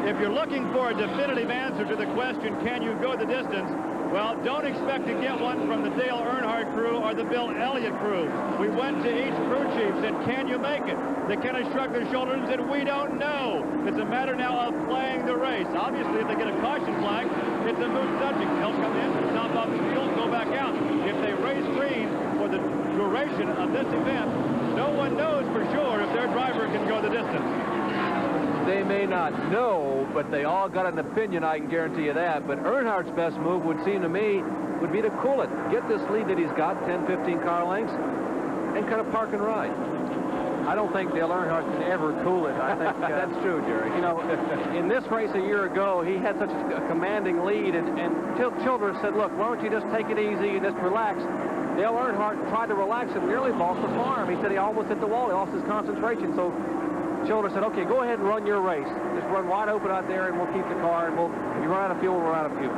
If you're looking for a definitive answer to the question, can you go the distance, Well, don't expect to get one from the Dale Earnhardt crew or the Bill Elliott crew. We went to each crew chief, said, can you make it? They kind of shrugged their shoulders and said, we don't know. It's a matter now of playing the race. Obviously, if they get a caution flag, it's a moot subject. They'll come in, stop off the field, go back out. If they race green for the duration of this event, no one knows for sure if their driver can go the distance. They may not know, but they all got an opinion, I can guarantee you that. But Earnhardt's best move would seem to me would be to cool it. Get this lead that he's got, 10, 15 car lengths, and kind of park and ride. I don't think Dale Earnhardt can ever cool it. I think that's true, Jerry. You know, in this race a year ago, he had such a commanding lead, and Childress said, look, why don't you just take it easy and just relax? Dale Earnhardt tried to relax and nearly lost the farm. He said he almost hit the wall. He lost his concentration. So Childress said, okay, go ahead and run your race. Just run wide open out there, and we'll keep the car, and if you run out of fuel, we'll run out of fuel.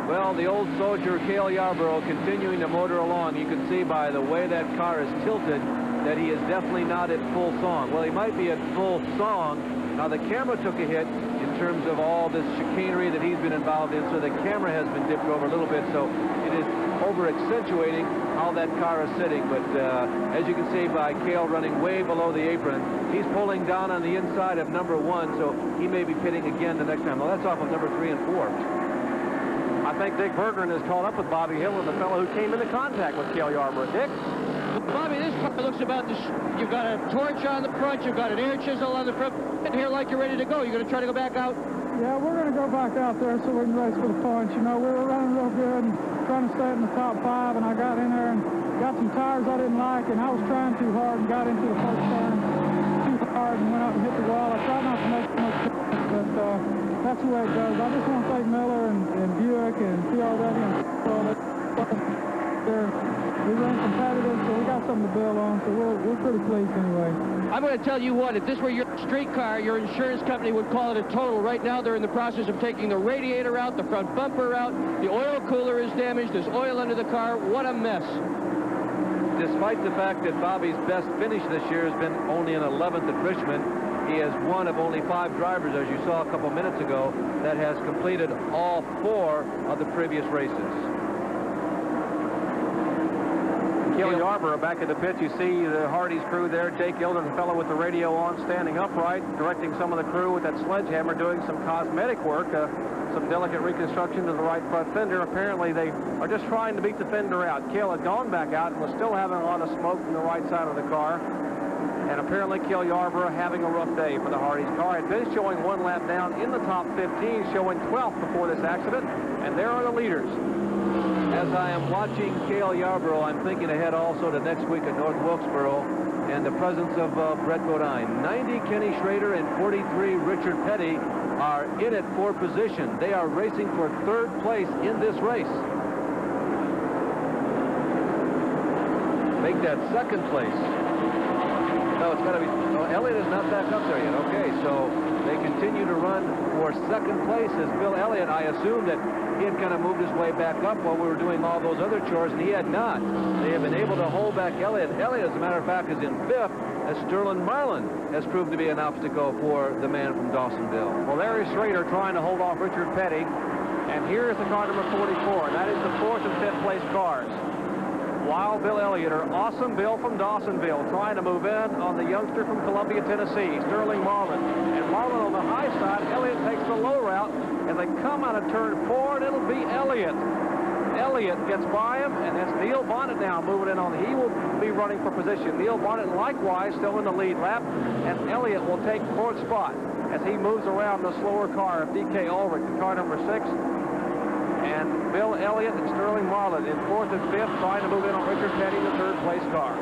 Well, the old soldier, Cale Yarborough, continuing to motor along. You can see by the way that car is tilted that he is definitely not at full song. Well, he might be at full song. Now, the camera took a hit in terms of all this chicanery that he's been involved in, so the camera has been dipped over a little bit, so it is over-accentuating how that car is sitting. But as you can see by Cale running way below the apron, he's pulling down on the inside of number 1, so he may be pitting again the next time. Well, that's off of number 3 and 4. I think Dick Bergeron has caught up with Bobby Hill and the fellow who came into contact with Cale Yarborough. Dick? Bobby, this car looks about this. You've got a torch on the front, you've got an air chisel on the front, and here like you're ready to go. You're going to try to go back out? Yeah, we're going to go back out there so we can race for the points. You know, we were running real good and trying to stay in the top 5, and I got in there and got some tires I didn't like, and I was trying too hard and got into the first turn too hard and went up and hit the wall. I tried not to make too much difference, but that's the way it goes. I just want to thank Miller and Buick and PRW and we ran competitive, so we got something to build on, so we're pretty pleased anyway. I'm going to tell you what, if this were your street car, your insurance company would call it a total. Right now, they're in the process of taking the radiator out, the front bumper out, the oil cooler is damaged, there's oil under the car. What a mess. Despite the fact that Bobby's best finish this year has been only an 11th at Richmond, he is one of only 5 drivers, as you saw a couple minutes ago, that has completed all 4 of the previous races. Cale Yarborough back at the pit. You see the Hardy's crew there. Jake Eldon, the fellow with the radio on, standing upright, directing some of the crew with that sledgehammer, doing some cosmetic work, some delicate reconstruction to the right front fender. Apparently, they are just trying to beat the fender out. Cale had gone back out and was still having a lot of smoke from the right side of the car. And apparently, Cale Yarborough having a rough day for the Hardy's car. Had been showing 1 lap down in the top 15, showing 12th before this accident. And there are the leaders. As I am watching Cale Yarborough, I'm thinking ahead also to next week at North Wilkesboro and the presence of Brett Bodine. 90 Kenny Schrader and 43 Richard Petty are in it for position. They are racing for 3rd place in this race. Make that 2nd place. No, it's got to be... Oh, Elliott is not back up there yet. Okay, so they continue to run for 2nd place as Bill Elliott. I assume that he had kind of moved his way back up while we were doing all those other chores, and he had not. They have been able to hold back Elliott. Elliott, as a matter of fact, is in 5th, as Sterling Marlin has proved to be an obstacle for the man from Dawsonville. Well, there is Schrader trying to hold off Richard Petty, and here's the car number 44. That is the 4th and 5th place cars. While Bill Elliott, or Awesome Bill from Dawsonville, trying to move in on the youngster from Columbia, Tennessee, Sterling Marlin. And Marlin on the high side, Elliott takes the low route, and they come out of turn 4, and it'll be Elliott. Elliott gets by him, and that's Neil Bonnet now moving in on. He will be running for position. Neil Bonnet likewise still in the lead lap, and Elliott will take 4th spot as he moves around the slower car of D.K. Ulrich, the car number 6. And Bill Elliott and Sterling Marlin in 4th and 5th, trying to move in on Richard Petty, the 3rd place car.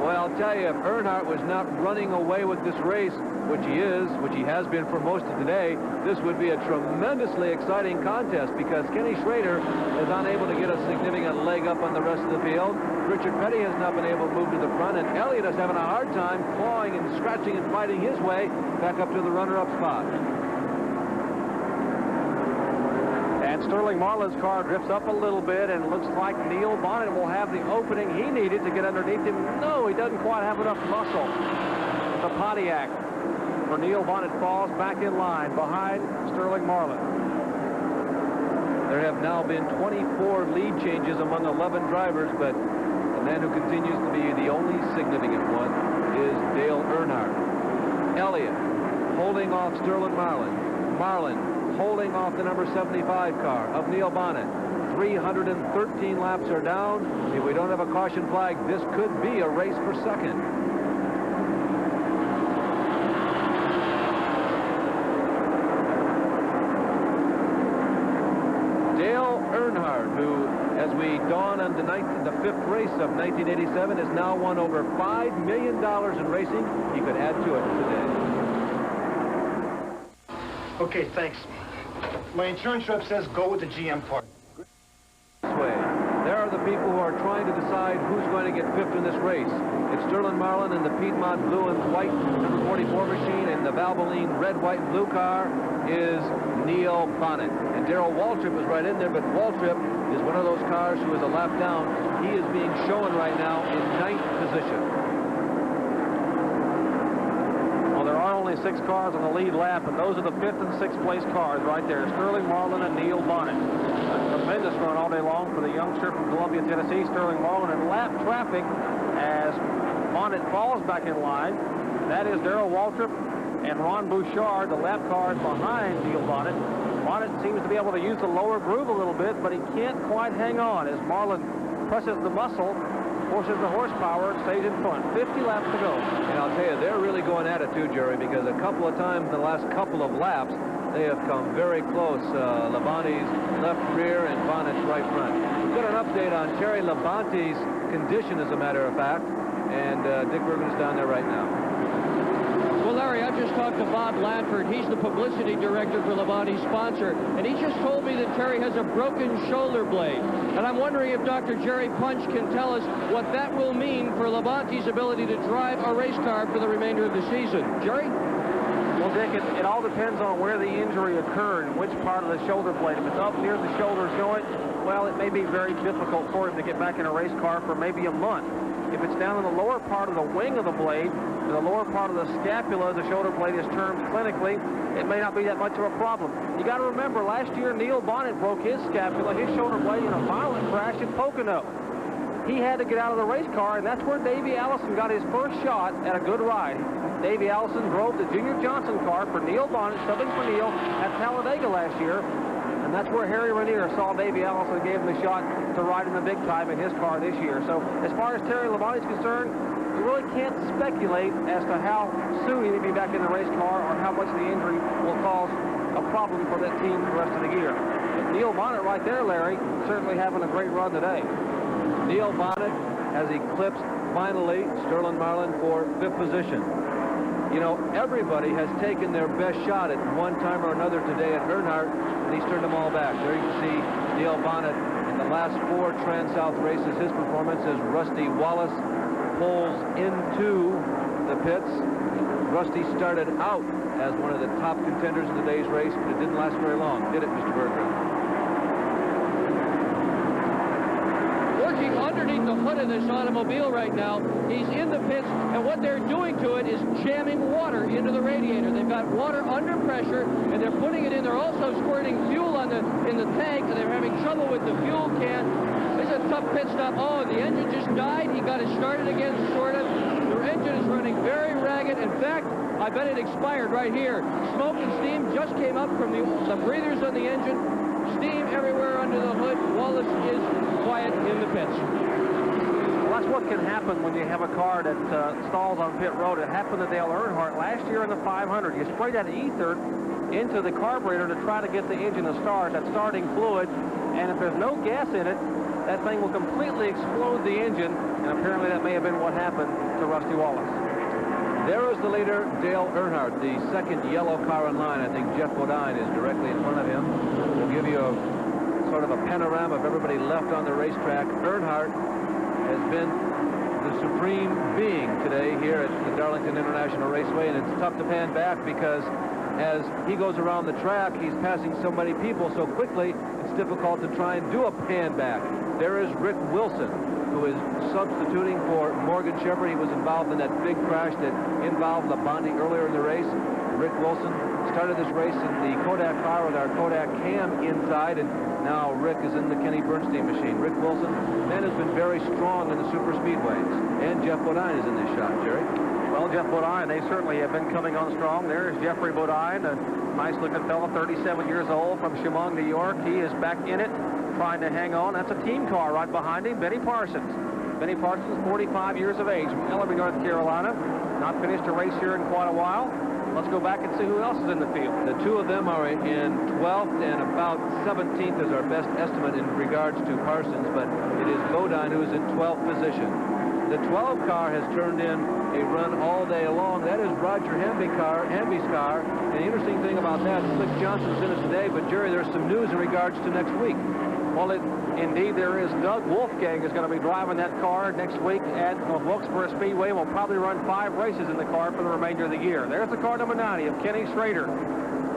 Well, I'll tell you, if Earnhardt was not running away with this race, which he has been for most of today, this would be a tremendously exciting contest because Kenny Schrader is unable to get a significant leg up on the rest of the field. Richard Petty has not been able to move to the front, and Elliott is having a hard time clawing and scratching and fighting his way back up to the runner-up spot. And Sterling Marlin's car drifts up a little bit, and looks like Neil Bonnet will have the opening he needed to get underneath him. No, he doesn't quite have enough muscle. The Pontiac for Neil Bonnet falls back in line behind Sterling Marlin. There have now been 24 lead changes among 11 drivers, but the man who continues to be the only significant one is Dale Earnhardt. Elliott holding off Sterling Marlin. Marlin holding off the number 75 car of Neil Bonnet. 313 laps are down. If we don't have a caution flag, this could be a race for second. Dale Earnhardt, who, as we dawn on the fifth race of 1987, has now won over $5 million in racing. He could add to it today. Okay, thanks. My insurance rep says go with the GM part. There are the people who are trying to decide who's going to get fifth in this race. It's Sterling Marlin in the Piedmont blue and white number 44 machine, and the Valvoline red, white, and blue car is Neil Bonnet. And Darrell Waltrip is right in there, but Waltrip is one of those cars who is a lap down. He is being shown right now in 9th position. Well, there are only 6 cars on the lead lap, and those are the 5th and 6th place cars right there. Sterling Marlin and Neil Bonnet. A tremendous run all day long for the youngster from Columbia, Tennessee, Sterling Marlin, and lap traffic as Bonnet falls back in line. That is Darrell Waltrip and Ron Bouchard, the lap cars behind Neil Bonnet. Bonnet seems to be able to use the lower groove a little bit, but he can't quite hang on as Marlin presses the muscle, forces the horsepower, stays in front. 50 laps to go. And I'll tell you, they're really going at it too, Jerry, because a couple of times in the last couple of laps, they have come very close. Labonte's left rear and Bonnet's right front. We've got an update on Terry Labonte's condition, as a matter of fact, and Dick Bergen's down there right now. Well, Larry, I've just talked to Bob Ladford. He's the publicity director for Labonte's sponsor, and he just told me that Terry has a broken shoulder blade. And I'm wondering if Dr. Jerry Punch can tell us what that will mean for Labonte's ability to drive a race car for the remainder of the season. Jerry? Well, Dick, it all depends on where the injury occurred and which part of the shoulder blade. If it's up near the shoulder joint, well, it may be very difficult for him to get back in a race car for maybe a month. If it's down in the lower part of the wing of the blade, and the lower part of the scapula, the shoulder blade is termed clinically, it may not be that much of a problem. You got to remember, last year Neil Bonnet broke his scapula, his shoulder blade, in a violent crash in Pocono. He had to get out of the race car, and that's where Davey Allison got his first shot at a good ride. Davey Allison drove the Junior Johnson car for Neil Bonnet, subbing for Neil at Talladega last year. And that's where Harry Ranier saw Davey Allison and gave him the shot to ride in the big time in his car this year. So as far as Terry Labonte is concerned, you really can't speculate as to how soon he may be back in the race car or how much the injury will cause a problem for that team for the rest of the year. But Neil Bonnet right there, Larry, certainly having a great run today. Neil Bonnet has eclipsed, finally, Sterling Marlin for 5th position. You know, everybody has taken their best shot at one time or another today at Earnhardt, and he's turned them all back. There you can see Neil Bonnet in the last 4 Transouth races. His performance as Rusty Wallace pulls into the pits. Rusty started out as one of the top contenders in today's race, but it didn't last very long, did it, Mr. Bergeron? Working underneath the hood of this automobile right now, he's in the pits, and what they're doing to it is jamming water into the radiator. They've got water under pressure, and they're putting it in. They're also squirting fuel in the tank, and they're having trouble with the fuel can. This is a tough pit stop. Oh, the engine just died. He got it started again, sort of. The engine is running very ragged. In fact, I bet it expired right here. Smoke and steam just came up from the breathers on the engine. Steam everywhere under the hood. Wallace is quiet in the pits. Well, that's what can happen when you have a car that stalls on pit road. It happened to Dale Earnhardt last year in the 500. You spray that ether into the carburetor to try to get the engine to start, that starting fluid, and if there's no gas in it, that thing will completely explode the engine, and apparently that may have been what happened to Rusty Wallace. There is the leader, Dale Earnhardt, the second yellow car in line. I think Jeff Bodine is directly in front of him. We'll give you a sort of a panorama of everybody left on the racetrack. Earnhardt has been the supreme being today here at the Darlington International Raceway, and it's tough to pan back because as he goes around the track, he's passing so many people so quickly, it's difficult to try and do a pan back. There is Rick Wilson, who who is substituting for Morgan Shepherd. He was involved in that big crash that involved Labonte earlier in the race. Rick Wilson started this race in the Kodak car with our Kodak cam inside, and now Rick is in the Kenny Bernstein machine. Rick Wilson, man, has been very strong in the super speedways. And Jeff Bodine is in this shot, Jerry. Well, Jeff Bodine, they certainly have been coming on strong. There's Jeffrey Bodine, a nice-looking fellow, 37 years old, from Chemung, New York. He is back in it, trying to hang on. That's a team car right behind him, Benny Parsons. Benny Parsons, 45 years of age, from Ellerby, North Carolina. Not finished a race here in quite a while. Let's go back and see who else is in the field. The two of them are in 12th and about 17th is our best estimate in regards to Parsons, but it is Bodine who is in 12th position. The 12 car has turned in a run all day long. That is Roger Hamby's car. And the interesting thing about that, Slick Johnson's in it today, but Jerry, there's some news in regards to next week. Well, indeed there is. Doug Wolfgang is going to be driving that car next week at Wilkesboro Speedway. We'll probably run 5 races in the car for the remainder of the year. There's the car number 90 of Kenny Schrader,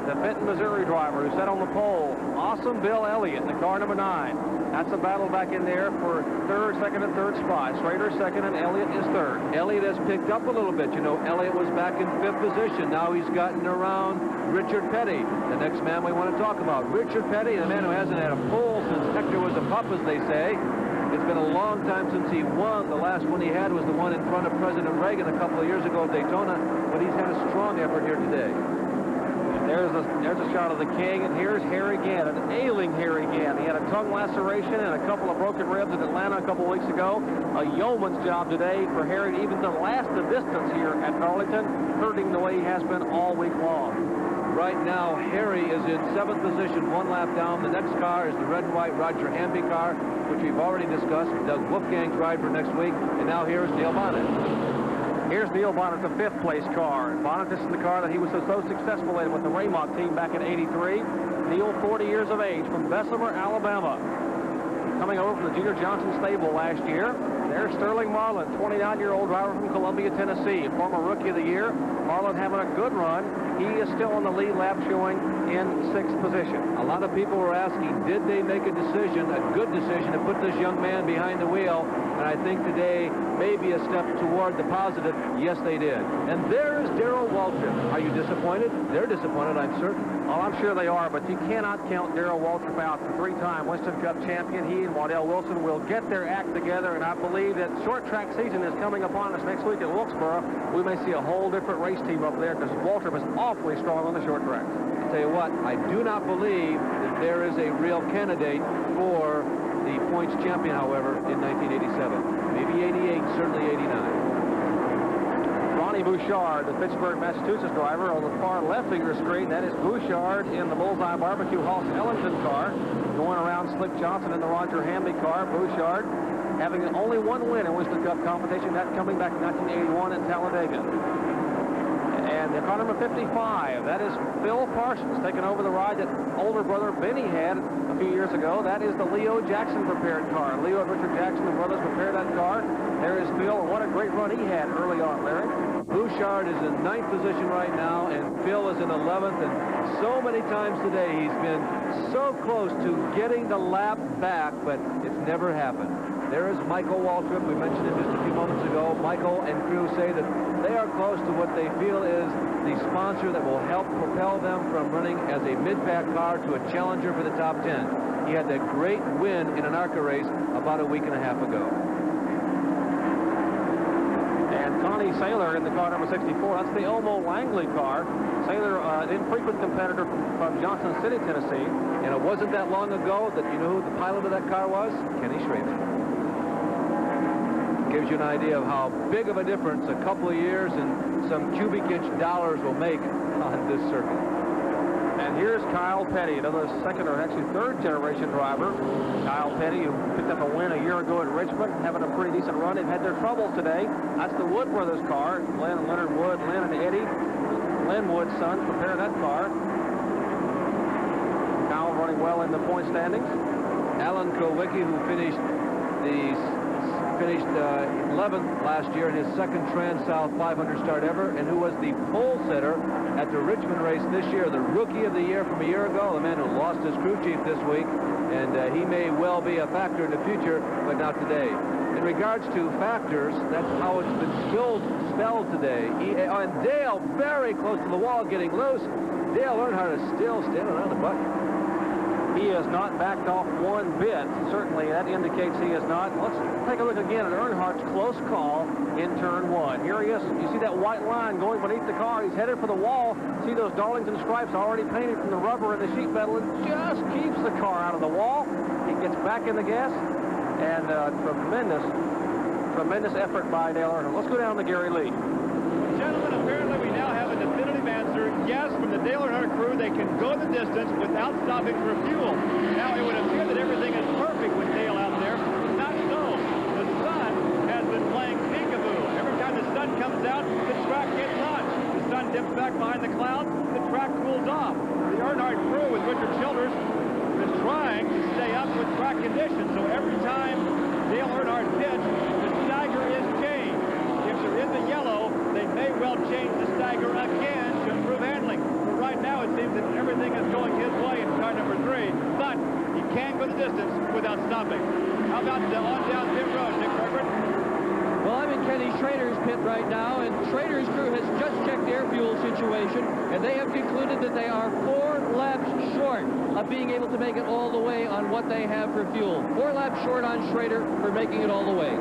the Benton, Missouri driver who sat on the pole. Awesome Bill Elliott, the car number 9. That's a battle back in there for third, second, and third spot. Schrader second, and Elliott is third. Elliott has picked up a little bit. You know, Elliott was back in 5th position. Now he's gotten around Richard Petty, the next man we want to talk about. Richard Petty, the man who hasn't had a pole since Hector was a pup, as they say. It's been a long time since he won. The last one he had was the one in front of President Reagan a couple of years ago at Daytona, but he's had a strong effort here today. There's a shot of the King, and here's Harry Gann, an ailing Harry Gann. He had a tongue laceration and a couple of broken ribs in Atlanta a couple of weeks ago. A yeoman's job today for Harry to even to last the distance here at Darlington, hurting the way he has been all week long. Right now, Harry is in 7th position, 1 lap down. The next car is the red and white Roger Hamby car, which we've already discussed. Doug Wolfgang's ride for next week. And now here's Neil Bonnet. Here's Neil Bonnet, the 5th place car. Bonnet, this is the car that he was so successful in with the Raymont team back in '83. Neil, 40 years of age, from Bessemer, Alabama. Coming over from the Junior Johnson stable last year. There's Sterling Marlin, 29-year-old driver from Columbia, Tennessee, former Rookie of the Year. Marlin having a good run. He is still on the lead lap, showing in 6th position. A lot of people were asking, did they make a decision, a good decision, to put this young man behind the wheel? And I think today may be a step toward the positive. Yes, they did. And there is Darrell Waltrip. Are you disappointed? They're disappointed, I'm certain. Oh, I'm sure they are, but you cannot count Darrell Waltrip out, the 3-time Winston Cup champion. He and Waddell Wilson will get their act together, and I believe that short track season is coming upon us next week at Wilkesboro. We may see a whole different race team up there because Waltrip is awfully strong on the short track. I'll tell you what, I do not believe that there is a real candidate for the points champion, however, in 1987. Maybe 88, certainly 89. Ronnie Bouchard, the Pittsburgh, Massachusetts driver, on the far left of your screen. That is Bouchard in the Bullseye Barbecue Hoss Ellington car, going around Slick Johnson in the Roger Hamby car. Bouchard having only 1 win in Winston Cup competition, that coming back in 1981 in Talladega. And the car number 55, that is Phil Parsons, taking over the ride that older brother Benny had a few years ago. That is the Leo Jackson prepared car. Leo and Richard Jackson, the brothers, prepared that car. There is Phil, and what a great run he had early on, Larry. Bouchard is in 9th position right now, and Phil is in 11th. And so many times today he's been so close to getting the lap back, but it's never happened. There is Michael Waltrip. We mentioned him just a few moments ago. Michael and crew say that they are close to what they feel is the sponsor that will help propel them from running as a mid-pack car to a challenger for the top 10. He had that great win in an ARCA race about a week and a half ago. And Connie Saylor in the car number 64. That's the Elmo Langley car. Saylor, an infrequent competitor from Johnson City, Tennessee. And it wasn't that long ago that you know who the pilot of that car was? Kenny Schrader. Gives you an idea of how big of a difference a couple of years and some cubic inch dollars will make on this circuit. And here's Kyle Petty, another second or actually third generation driver. Kyle Petty, who picked up a win a year ago at Richmond, having a pretty decent run. They've had their troubles today. That's the Wood brothers car. Glenn and Leonard Wood, Lynn and Eddie. Lynn Wood's son prepared that car. Kyle running well in the point standings. Alan Kowicki, who finished 11th last year in his second Transouth 500 start ever, and who was the pole setter at the Richmond race this year, the Rookie of the Year from a year ago, the man who lost his crew chief this week, and he may well be a factor in the future, but not today. In regards to factors, that's how it's been spelled today. And Dale very close to the wall, getting loose. Dale Earnhardt is still standing on the button. He has not backed off one bit. Certainly, that indicates he is not. Let's take a look again at Earnhardt's close call in turn one. Here he is. You see that white line going beneath the car. He's headed for the wall. See those Darlington stripes already painted from the rubber and the sheet metal. It just keeps the car out of the wall. He gets back in the gas. And tremendous effort by Dale Earnhardt. Let's go down to Gary Lee. Gentlemen, apparently we now have a definitive answer. Yes, from the Dale Earnhardt crew, they can go the distance without stopping for fuel. Now, it would appear that everything is perfect with Dale out there. Not so. The sun has been playing peekaboo. Every time the sun comes out, the track gets hot. The sun dips back behind the clouds, the track cools off. The Earnhardt crew with Richard Childers is trying to stay up with track conditions. So every time Dale Earnhardt hits, the stagger is changed. If there is a yellow, they may well change the stagger again to improve handling. But right now, it seems that everything is going his way in car number 3. But he can go the distance without stopping. How about the on-down pit road, Nick Herbert? Well, I'm in Kenny Schrader's pit right now, and Schrader's crew has just checked their fuel situation, and they have concluded that they are 4 laps short of being able to make it all the way on what they have for fuel. 4 laps short on Schrader for making it all the way.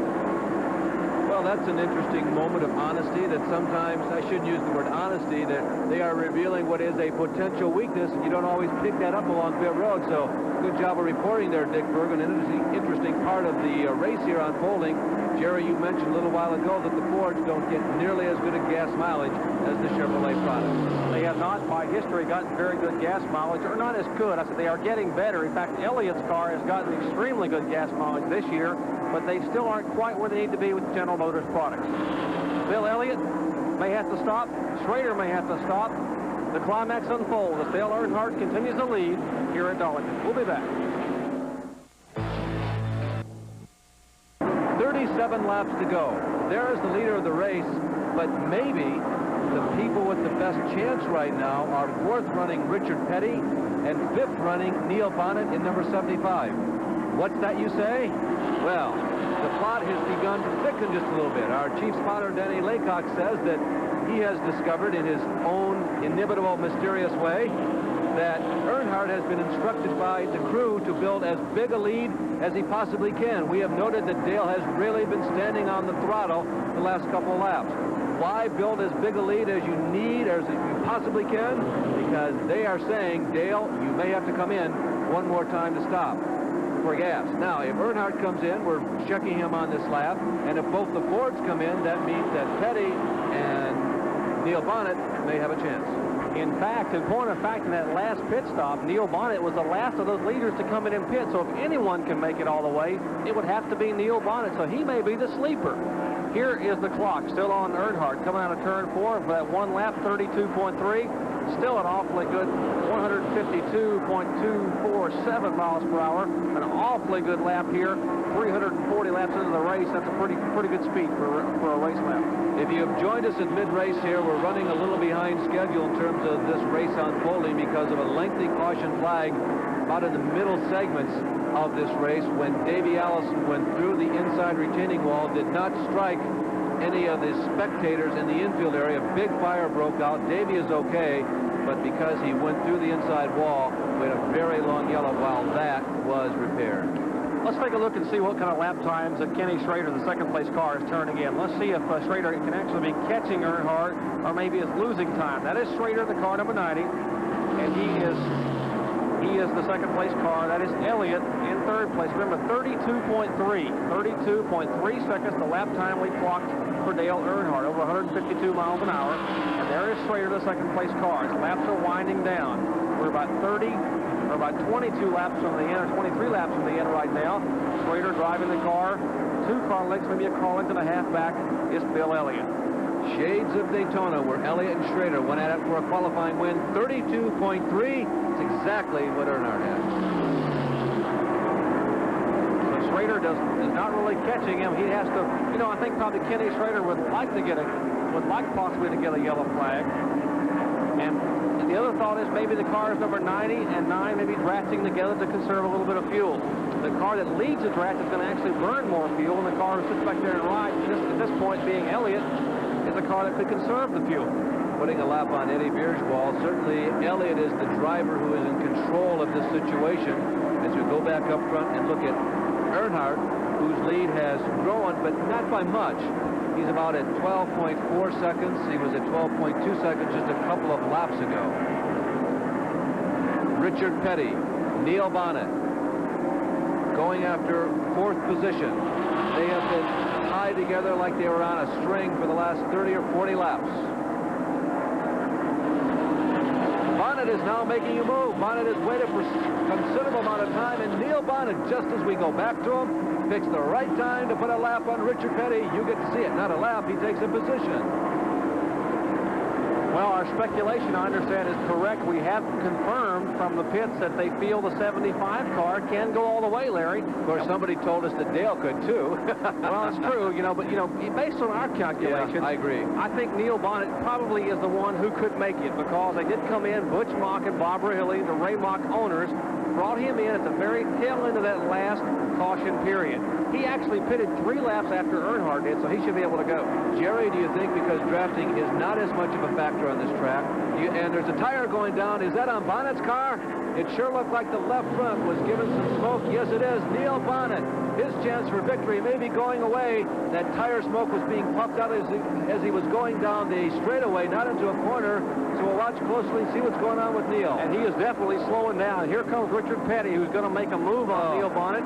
Well, that's an interesting moment of honesty that sometimes, I shouldn't use the word honesty, that they are revealing what is a potential weakness, and you don't always pick that up along pit road. So good job of reporting there, Dick Bergen. An interesting part of the race here unfolding. Jerry, you mentioned a little while ago that the Fords don't get nearly as good a gas mileage as the Chevrolet products. They have not, by history, gotten very good gas mileage, or not as good. I said they are getting better. In fact, Elliott's car has gotten extremely good gas mileage this year, but they still aren't quite where they need to be with General Motors products. Bill Elliott may have to stop. Schrader may have to stop. The climax unfolds as Dale Earnhardt continues to lead here at Darlington. We'll be back. 37 laps to go. There is the leader of the race, but maybe the people with the best chance right now are 4th running Richard Petty and 5th running Neil Bonnet in number 75. What's that you say? Well, the plot has begun to thicken just a little bit. Our chief spotter, Danny Laycock, says that he has discovered in his own inimitable, mysterious way that Earnhardt has been instructed by the crew to build as big a lead as he possibly can. We have noted that Dale has really been standing on the throttle the last couple of laps. Why build as big a lead as you need, or as you possibly can? Because they are saying, Dale, you may have to come in one more time to stop for gas. Now, if Earnhardt comes in, we're checking him on this lap, and if both the Fords come in, that means that Petty and Neil Bonnet may have a chance. In fact, in point of fact, in that last pit stop, Neil Bonnet was the last of those leaders to come in pit. So if anyone can make it all the way, it would have to be Neil Bonnet. So he may be the sleeper. Here is the clock, still on Earnhardt, coming out of turn 4 for that 1 lap, 32.3. Still an awfully good 152.247 miles per hour. An awfully good lap here. 340 laps into the race. That's a pretty good speed for a race lap. If you have joined us at mid-race here, we're running a little behind schedule in terms of this race unfolding because of a lengthy caution flag out in the middle segments of this race when Davey Allison went through the inside retaining wall, did not strike any of the spectators in the infield area. Big fire broke out. Davey is okay, but because he went through the inside wall, we had a very long yellow while that was repaired. Let's take a look and see what kind of lap times that Kenny Schrader, the second-place car, is turning in. Let's see if Schrader can actually be catching Earnhardt or maybe is losing time. That is Schrader, the car number 90, and he is the second-place car. That is Elliott in third place. Remember, 32.3 seconds, the lap time we clocked for Dale Earnhardt, over 152 miles an hour. And there is Schrader, the second-place car. His laps are winding down. We're about 22 laps from the end, or 23 laps from the end right now. Schrader driving the car. 2 car lengths, maybe a car length and a half back is Bill Elliott. Shades of Daytona, where Elliott and Schrader went at it for a qualifying win. 32.3. It's exactly what Earnhardt had. So Schrader is not really catching him. He has to, I think probably Kenny Schrader would like possibly to get a yellow flag. And the other thought is maybe the cars number 90 and 9 maybe ratcheting together to conserve a little bit of fuel. The car that leads the draft is going to actually burn more fuel, and the car that sits back there and rides, at this point being Elliott, is a car that could conserve the fuel. Putting a lap on Eddie Bierschwald, certainly Elliott is the driver who is in control of this situation. As we go back up front and look at Earnhardt, whose lead has grown, but not by much. He's about at 12.4 seconds. He was at 12.2 seconds just a couple of laps ago. Richard Petty, Neil Bonnet, going after 4th position. They have been tied together like they were on a string for the last 30 or 40 laps. Bonnet is now making a move. Bonnet has waited for a considerable amount of time, and Neil Bonnet, just as we go back to him, picks the right time to put a lap on Richard Petty. You get to see it. Not a lap. He takes a position. Well, our speculation, I understand, is correct. We have confirmed from the pits that they feel the 75 car can go all the way, Larry. Of course, somebody told us that Dale could, too. Well, it's true, but, based on our calculations, yeah, I agree. I think Neil Bonnet probably is the one who could make it, because they did come in, Butch Mock and Bob Rahilly, the Ray Mock owners, brought him in at the very tail end of that last caution period. He actually pitted 3 laps after Earnhardt did, so he should be able to go. Jerry, do you think because drafting is not as much of a factor on this track, and there's a tire going down, is that on Bonnet's car? It sure looked like the left front was giving some smoke. Yes, it is. Neil Bonnet, his chance for victory may be going away. That tire smoke was being puffed out as he was going down the straightaway, not into a corner. So we'll watch closely and see what's going on with Neil. And he is definitely slowing down. Here comes Richard Petty, who's going to make a move on Neil Bonnet.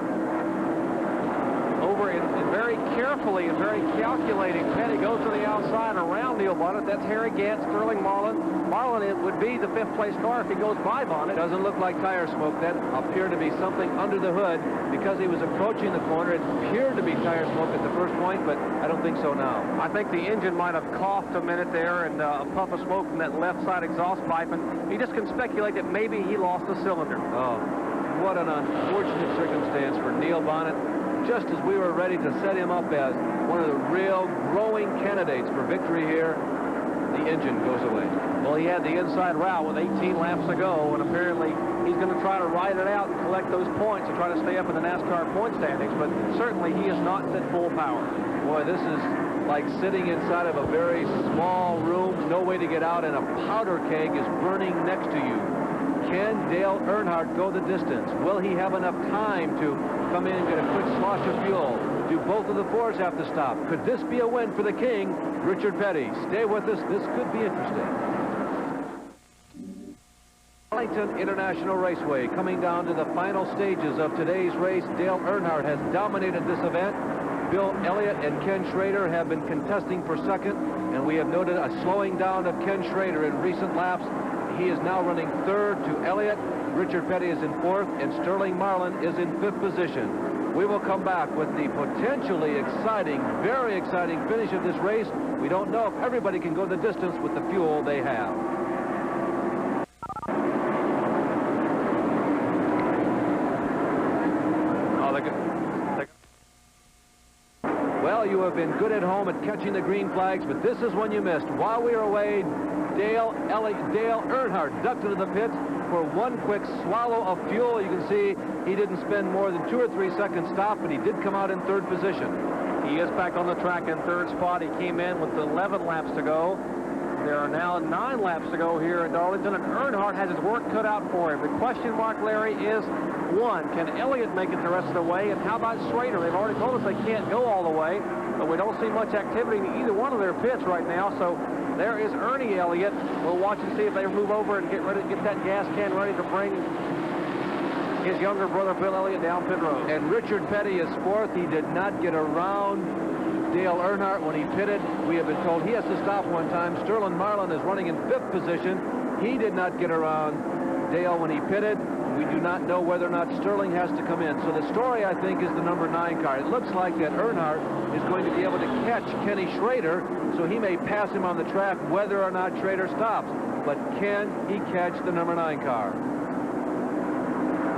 Over and very carefully and very calculating. Petty goes to the outside around Neil Bonnet. That's Harry Gant, Sterling Marlin. Marlin, it would be the 5th place car if he goes by Bonnet. Doesn't look like tire smoke. That appeared to be something under the hood. Because he was approaching the corner, it appeared to be tire smoke at the first point, but I don't think so now. I think the engine might have coughed a minute there, and a puff of smoke from that left side exhaust pipe, and he just can speculate that maybe he lost a cylinder. Oh, what an unfortunate circumstance for Neil Bonnet. Just as we were ready to set him up as one of the real growing candidates for victory here, the engine goes away. Well, he had the inside route with 18 laps to go, and apparently he's going to try to ride it out and collect those points to try to stay up in the NASCAR point standings, but certainly he is not at full power. Boy, this is like sitting inside of a very small room, no way to get out, and a powder keg is burning next to you. Can Dale Earnhardt go the distance? Will he have enough time to come in and get a quick slosh of fuel? Do both of the Fords have to stop? Could this be a win for the king, Richard Petty? Stay with us. This could be interesting. Darlington International Raceway coming down to the final stages of today's race. Dale Earnhardt has dominated this event. Bill Elliott and Ken Schrader have been contesting for second, and we have noted a slowing down of Ken Schrader in recent laps. He is now running 3rd to Elliott. Richard Petty is in 4th, and Sterling Marlin is in 5th position. We will come back with the potentially exciting, very exciting finish of this race. We don't know if everybody can go the distance with the fuel they have. Well, you have been good at home at catching the green flags, but this is one you missed. While we were away, Dale Earnhardt ducked into the pits for one quick swallow of fuel. You can see he didn't spend more than 2 or 3 seconds stop, but he did come out in 3rd position. He is back on the track in 3rd spot. He came in with 11 laps to go. There are now 9 laps to go here at Darlington, and Earnhardt has his work cut out for him. The question mark, Larry, is one, can Elliott make it the rest of the way? And how about Schrader? They've already told us they can't go all the way, but we don't see much activity in either one of their pits right now. So there is Ernie Elliott. We'll watch and see if they move over and get that gas can ready to bring his younger brother Bill Elliott down pit road. And Richard Petty is 4th. He did not get around Dale Earnhardt when he pitted. We have been told he has to stop one time. Sterling Marlin is running in 5th position. He did not get around Dale when he pitted. We do not know whether or not Sterling has to come in. So the story, I think, is the number 9 car. It looks like that Earnhardt is going to be able to catch Kenny Schrader, so he may pass him on the track whether or not Schrader stops. But can he catch the number 9 car?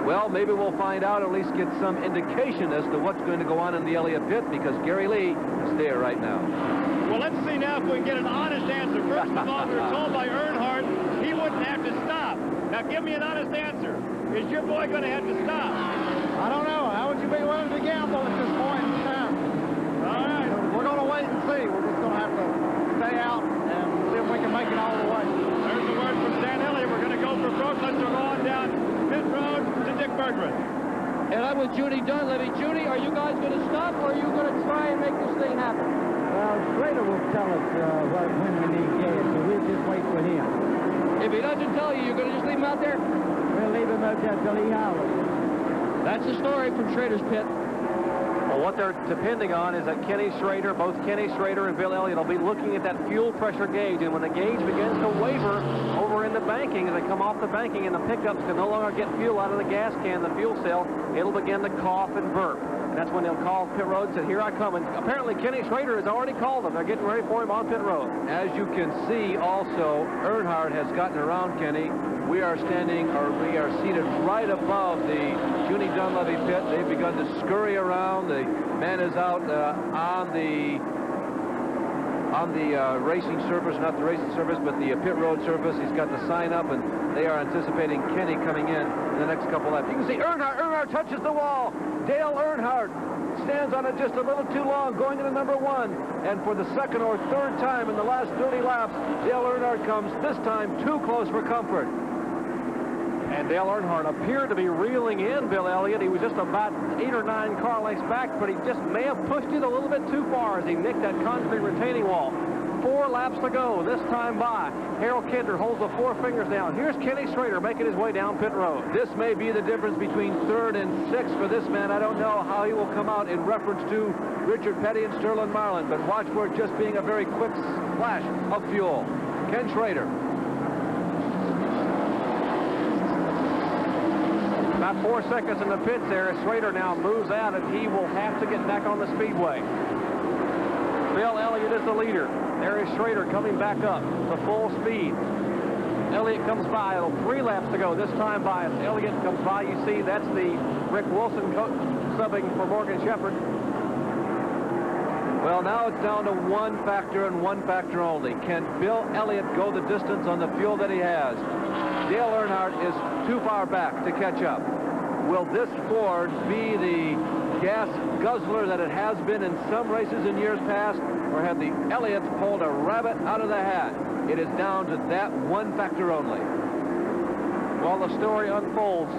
Well, maybe we'll find out, at least get some indication as to what's going to go on in the Elliott pit, because Gary Lee is there right now. Well, let's see now if we can get an honest answer. First of all, we were told by Earnhardt he wouldn't have to stop. Now, give me an honest answer. Is your boy going to have to stop? I don't know. How would you be willing to gamble at this point in time? All right. We're going to wait and see. We're just going to have to stay out and see if we can make it all the way. There's the word from Stan Elliott. We're going to go for Brooklyn to go on down pit road to Dick Bergman. And I'm with Judy Dunleavy. Judy, are you guys going to stop, or are you going to try and make this thing happen? Well, Schrader will tell us when we need gas, so we'll just wait for him. If he doesn't tell you, you're going to just leave him out there? We'll leave him out there till he hollers. That's the story from Schrader's pit. Well, what they're depending on is that Kenny Schrader, both Kenny Schrader and Bill Elliott will be looking at that fuel pressure gauge, and when the gauge begins to waver over in the banking, as they come off the banking and the pickups can no longer get fuel out of the gas can, the fuel cell, it'll begin to cough and burp. And that's when they'll call pit road and say, here I come. And apparently Kenny Schrader has already called them. They're getting ready for him on pit road. As you can see also, Earnhardt has gotten around Kenny. We are standing, or we are seated right above the Judy Dunleavy pit. They've begun to scurry around. The man is out on the racing surface, not the racing surface, but the pit road surface. He's got the sign up, and they are anticipating Kenny coming in the next couple laps. You can see Earnhardt touches the wall. Dale Earnhardt stands on it just a little too long, going into number 1. And for the second or third time in the last 30 laps, Dale Earnhardt comes, this time, too close for comfort. And Dale Earnhardt appeared to be reeling in Bill Elliott. He was just about 8 or 9 car lengths back, but he just may have pushed it a little bit too far as he nicked that concrete retaining wall. 4 laps to go, this time by. Harold Kinder holds the 4 fingers down. Here's Kenny Schrader making his way down pit road. This may be the difference between 3rd and 6th for this man. I don't know how he will come out in reference to Richard Petty and Sterling Marlin, but watch for it just being a very quick splash of fuel. Ken Schrader. About 4 seconds in the pits there. Schrader now moves out, and he will have to get back on the speedway. Bill Elliott is the leader. There is Schrader coming back up to full speed. Elliott comes by. It'll 3 laps to go. This time by. As Elliott comes by, you see that's the Rick Wilson subbing for Morgan Shepherd. Well, now it's down to one factor and one factor only. Can Bill Elliott go the distance on the fuel that he has? Dale Earnhardt is too far back to catch up. Will this Ford be the gas guzzler that it has been in some races in years past, or have the Elliots pulled a rabbit out of the hat? It is down to that one factor only. While the story unfolds,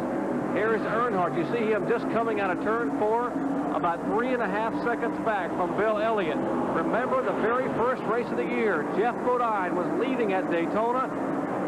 here is Earnhardt. You see him just coming out of turn 4, about 3.5 seconds back from Bill Elliott. Remember the very first race of the year, Jeff Bodine was leading at Daytona.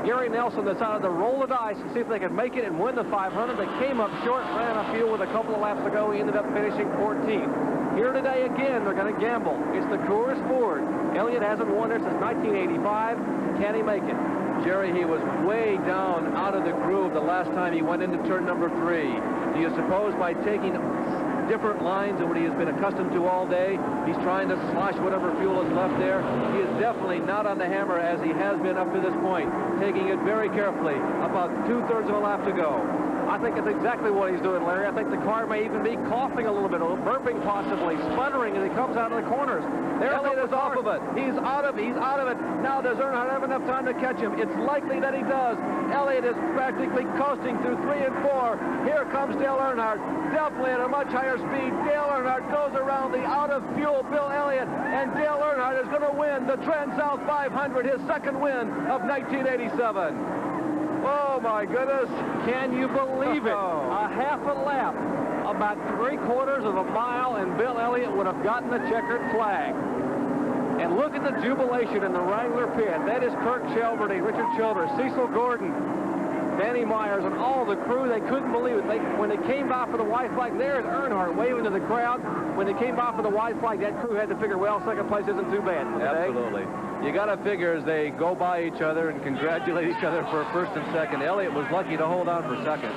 Gary Nelson decided to roll the dice and see if they could make it and win the 500. They came up short, ran a field with a couple of laps to go. He ended up finishing 14th. Here today again, they're going to gamble. It's the Coors Ford. Elliott hasn't won there since 1985. Can he make it? Jerry, he was way down out of the groove the last time he went into turn number 3. Do you suppose by taking different lines than what he has been accustomed to all day, he's trying to slosh whatever fuel is left there? He is definitely not on the hammer as he has been up to this point, taking it very carefully. About 2/3 of a lap to go. I think that's exactly what he's doing, Larry. I think the car may even be coughing a little bit, burping possibly, sputtering as he comes out of the corners. There Elliott is off of it. He's out of it. Now does Earnhardt have enough time to catch him? It's likely that he does. Elliott is practically coasting through 3 and 4. Here comes Dale Earnhardt, definitely at a much higher speed. Dale Earnhardt goes around the out-of-fuel Bill Elliott, and Dale Earnhardt is going to win the Transouth 500, his second win of 1987. Oh, my goodness. Can you believe it? A half a lap, about 3/4 of a mile, and Bill Elliott would have gotten the checkered flag. And look at the jubilation in the Wrangler pit. That is Kirk Shelby, Richard Childress, Cecil Gordon, Danny Myers, and all the crew. They couldn't believe it. When they came by for the white flag, there's Earnhardt waving to the crowd. When they came by for the white flag, that crew had to figure, well, second place isn't too bad for today. Absolutely. You got to figure as they go by each other and congratulate each other for first and second. Elliott was lucky to hold on for second.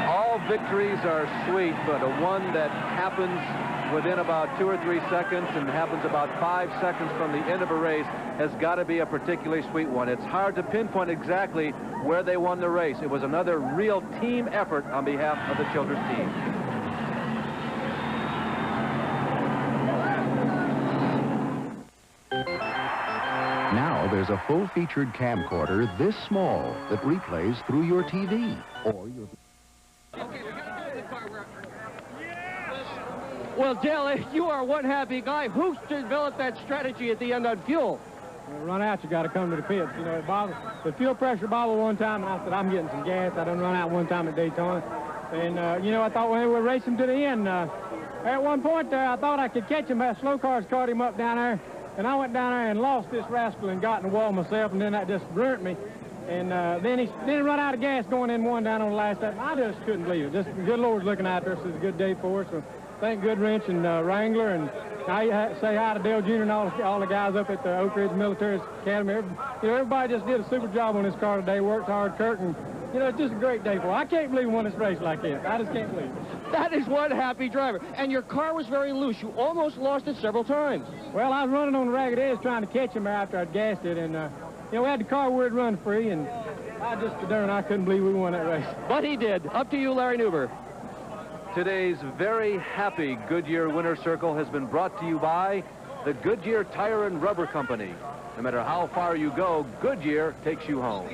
All victories are sweet, but a one that happens within about 2 or 3 seconds and happens about 5 seconds from the end of a race has got to be a particularly sweet one. It's hard to pinpoint exactly where they won the race. It was another real team effort on behalf of the Childress team. there's a full-featured camcorder this small that replays through your TV or your... Well, Dale, you are one happy guy. Who developed that strategy at the end on fuel? When you run out, you got to come to the pits. You know, the fuel pressure bobbled one time, and I said, I'm getting some gas. I done run out one time at Daytona. And, you know, I thought when we were racing to the end, at one point there, I thought I could catch him, but slow cars caught him up down there. And I went down there and lost this rascal and got in the wall myself, and then that just burnt me. And then he run out of gas going in one down on the last step. I just couldn't believe it. Just good Lord's looking out there. So it's a good day for us. So thank Goodwrench and Wrangler, and I say hi to Dale Jr. and all the guys up at the Oak Ridge Military Academy. You know, everybody just did a super job on this car today. Worked hard, Kurt, and you know, it's just a great day for us. I can't believe we won this race like this. I just can't believe it. That is one happy driver. And your car was very loose. You almost lost it several times. Well, I was running on the ragged edge trying to catch him after I'd gassed it, and you know, we had the car where it run free, and I couldn't believe we won that race. But he did. Up to you, Larry Newber. Today's very happy Goodyear Winner's Circle has been brought to you by the Goodyear Tire and Rubber Company. No matter how far you go, Goodyear takes you home.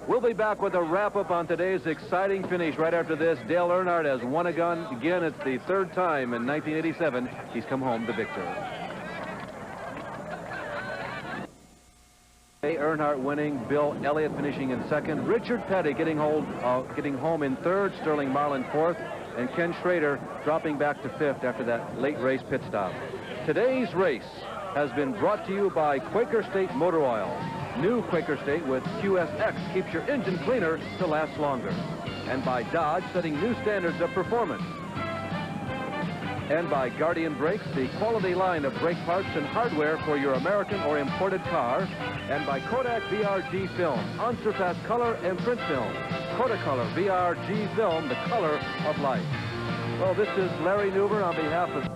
We'll be back with a wrap-up on today's exciting finish right after this. Dale Earnhardt has won again. Again, it's the third time in 1987 he's come home the victor. Earnhardt winning, Bill Elliott finishing in second, Richard Petty getting home in third, Sterling Marlin fourth, and Ken Schrader dropping back to fifth after that late race pit stop. Today's race has been brought to you by Quaker State Motor Oil. New Quaker State with QSX keeps your engine cleaner to last longer. And by Dodge, setting new standards of performance. And by Guardian Brakes, the quality line of brake parts and hardware for your American or imported car. And by Kodak VRG Film, unsurpassed color and print film. Kodacolor VRG Film, the color of life. Well, this is Larry Newber on behalf of